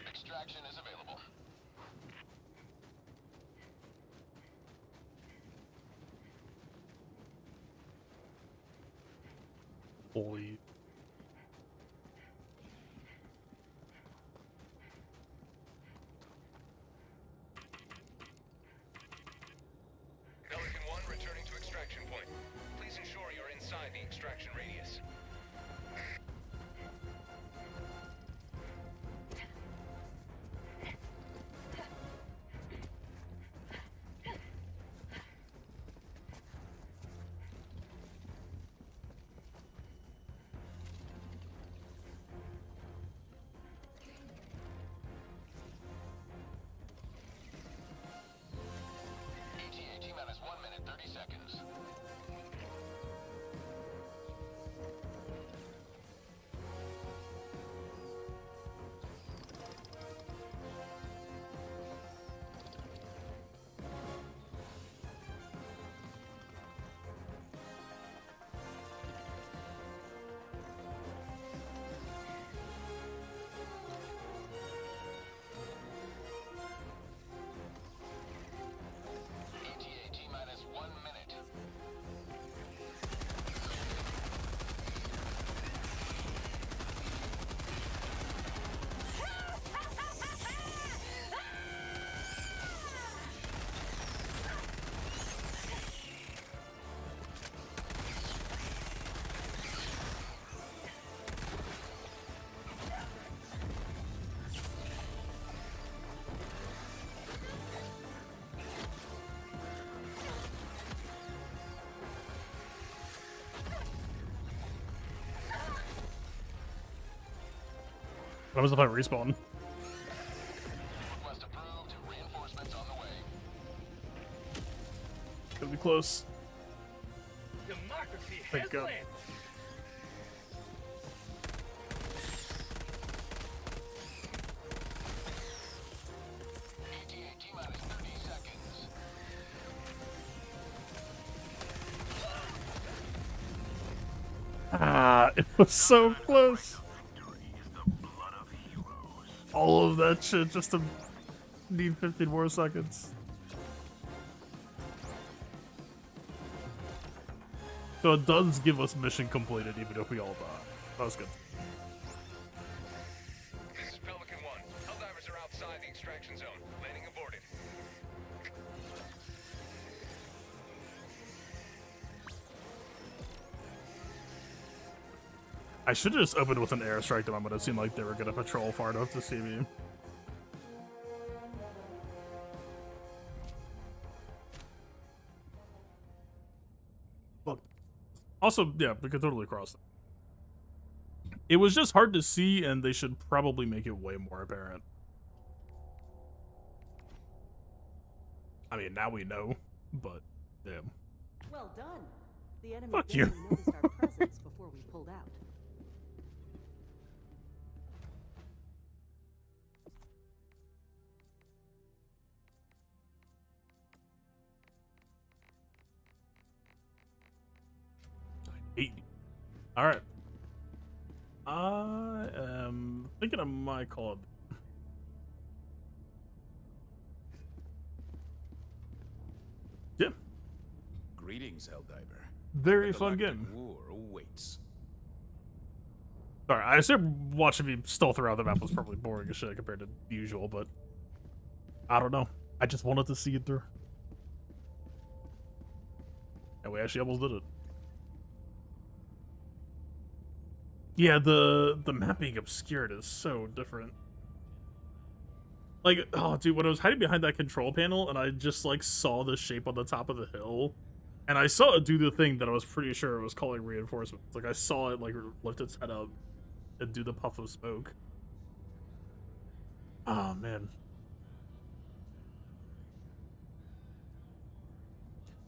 Speaker 9: Extraction is available.
Speaker 1: Holy.
Speaker 9: Pelican 1 returning to extraction point. Please ensure you're inside the extraction radius. ETA T-minus 1 minute 30 seconds.
Speaker 1: When was the fight respawn?
Speaker 7: Request approved. Reinforcements on the way.
Speaker 1: Gonna be close.
Speaker 9: Democracy
Speaker 1: Thank
Speaker 9: has
Speaker 1: God.
Speaker 9: landed.
Speaker 7: ETA T-minus 30 seconds.
Speaker 1: Ah, it was so close.
Speaker 7: Victory is the blood of heroes.
Speaker 1: All of that shit just to need 15 more seconds. So it does give us mission completed even if we all die. That was good.
Speaker 7: This is Pelican 1. Helldivers are outside the extraction zone. Landing aborted.
Speaker 1: I should have just opened with an airstrike to them, but it seemed like they were gonna patrol far enough to see me. Look. Also, yeah, we could totally cross them. It was just hard to see, and they should probably make it way more apparent. I mean, now we know, but damn.
Speaker 6: Well done. The enemy
Speaker 1: Fuck you.
Speaker 6: barely noticed our presence before we pulled out.
Speaker 1: All right. I am thinking I might call it. Yeah,
Speaker 2: Greetings, Helldiver.
Speaker 1: very
Speaker 2: The
Speaker 1: fun
Speaker 2: Galactic
Speaker 1: game.
Speaker 2: War awaits.
Speaker 1: Sorry, I assume watching me stall throughout the map was probably boring as shit compared to usual, but I don't know. I just wanted to see it through. And we actually almost did it. Yeah, the map being obscured is so different. Like, oh, dude, when I was hiding behind that control panel and I just, like, saw the shape on the top of the hill, and I saw it do the thing that I was pretty sure it was calling reinforcements. Like, I saw it, like, lift its head up and do the puff of smoke. Oh, man.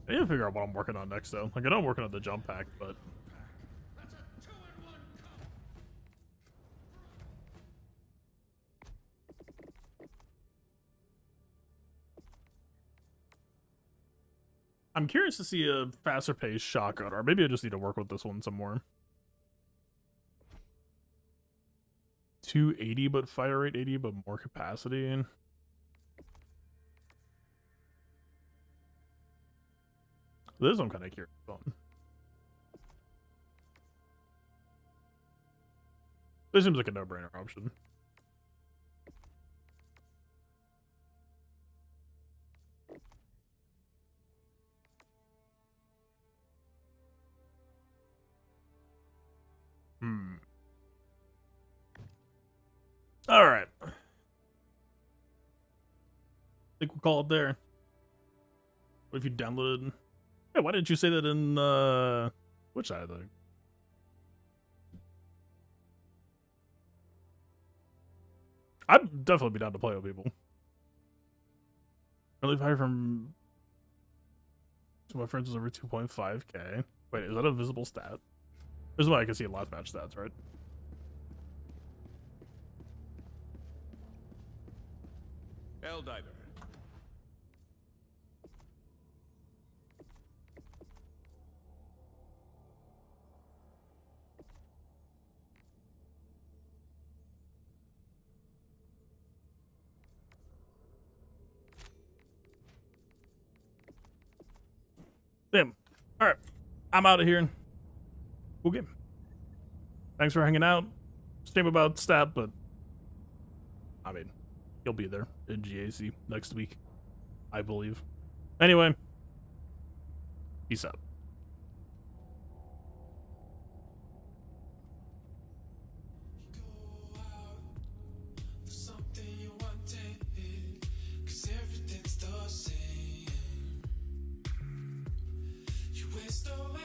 Speaker 1: I need to figure out what I'm working on next, though. Like, I know I'm working on the jump pack, but...
Speaker 8: That's a 2-in-1 combo.
Speaker 1: I'm curious to see a faster paced shotgun, or maybe I just need to work with this one some more. 280 but fire rate 80 but more capacity. This I'm kind of curious on. This seems like a no-brainer option. All right. I think we'll call it there. What if you downloaded? Hey, why didn't you say that in which side of the? I'd definitely be down to play with people. Early fire from my friends is over 2.5k. Wait, is that a visible stat? This is why I can see last match stats, right?
Speaker 2: Helldiver.
Speaker 1: Damn. All right. I'm out of here. Cool game. Thanks for hanging out. Stream about STAP, but I mean, he'll be there in GAC next week, I believe. Anyway, peace out.
Speaker 12: Something you wanted, 'cause everything's the same. You waste away.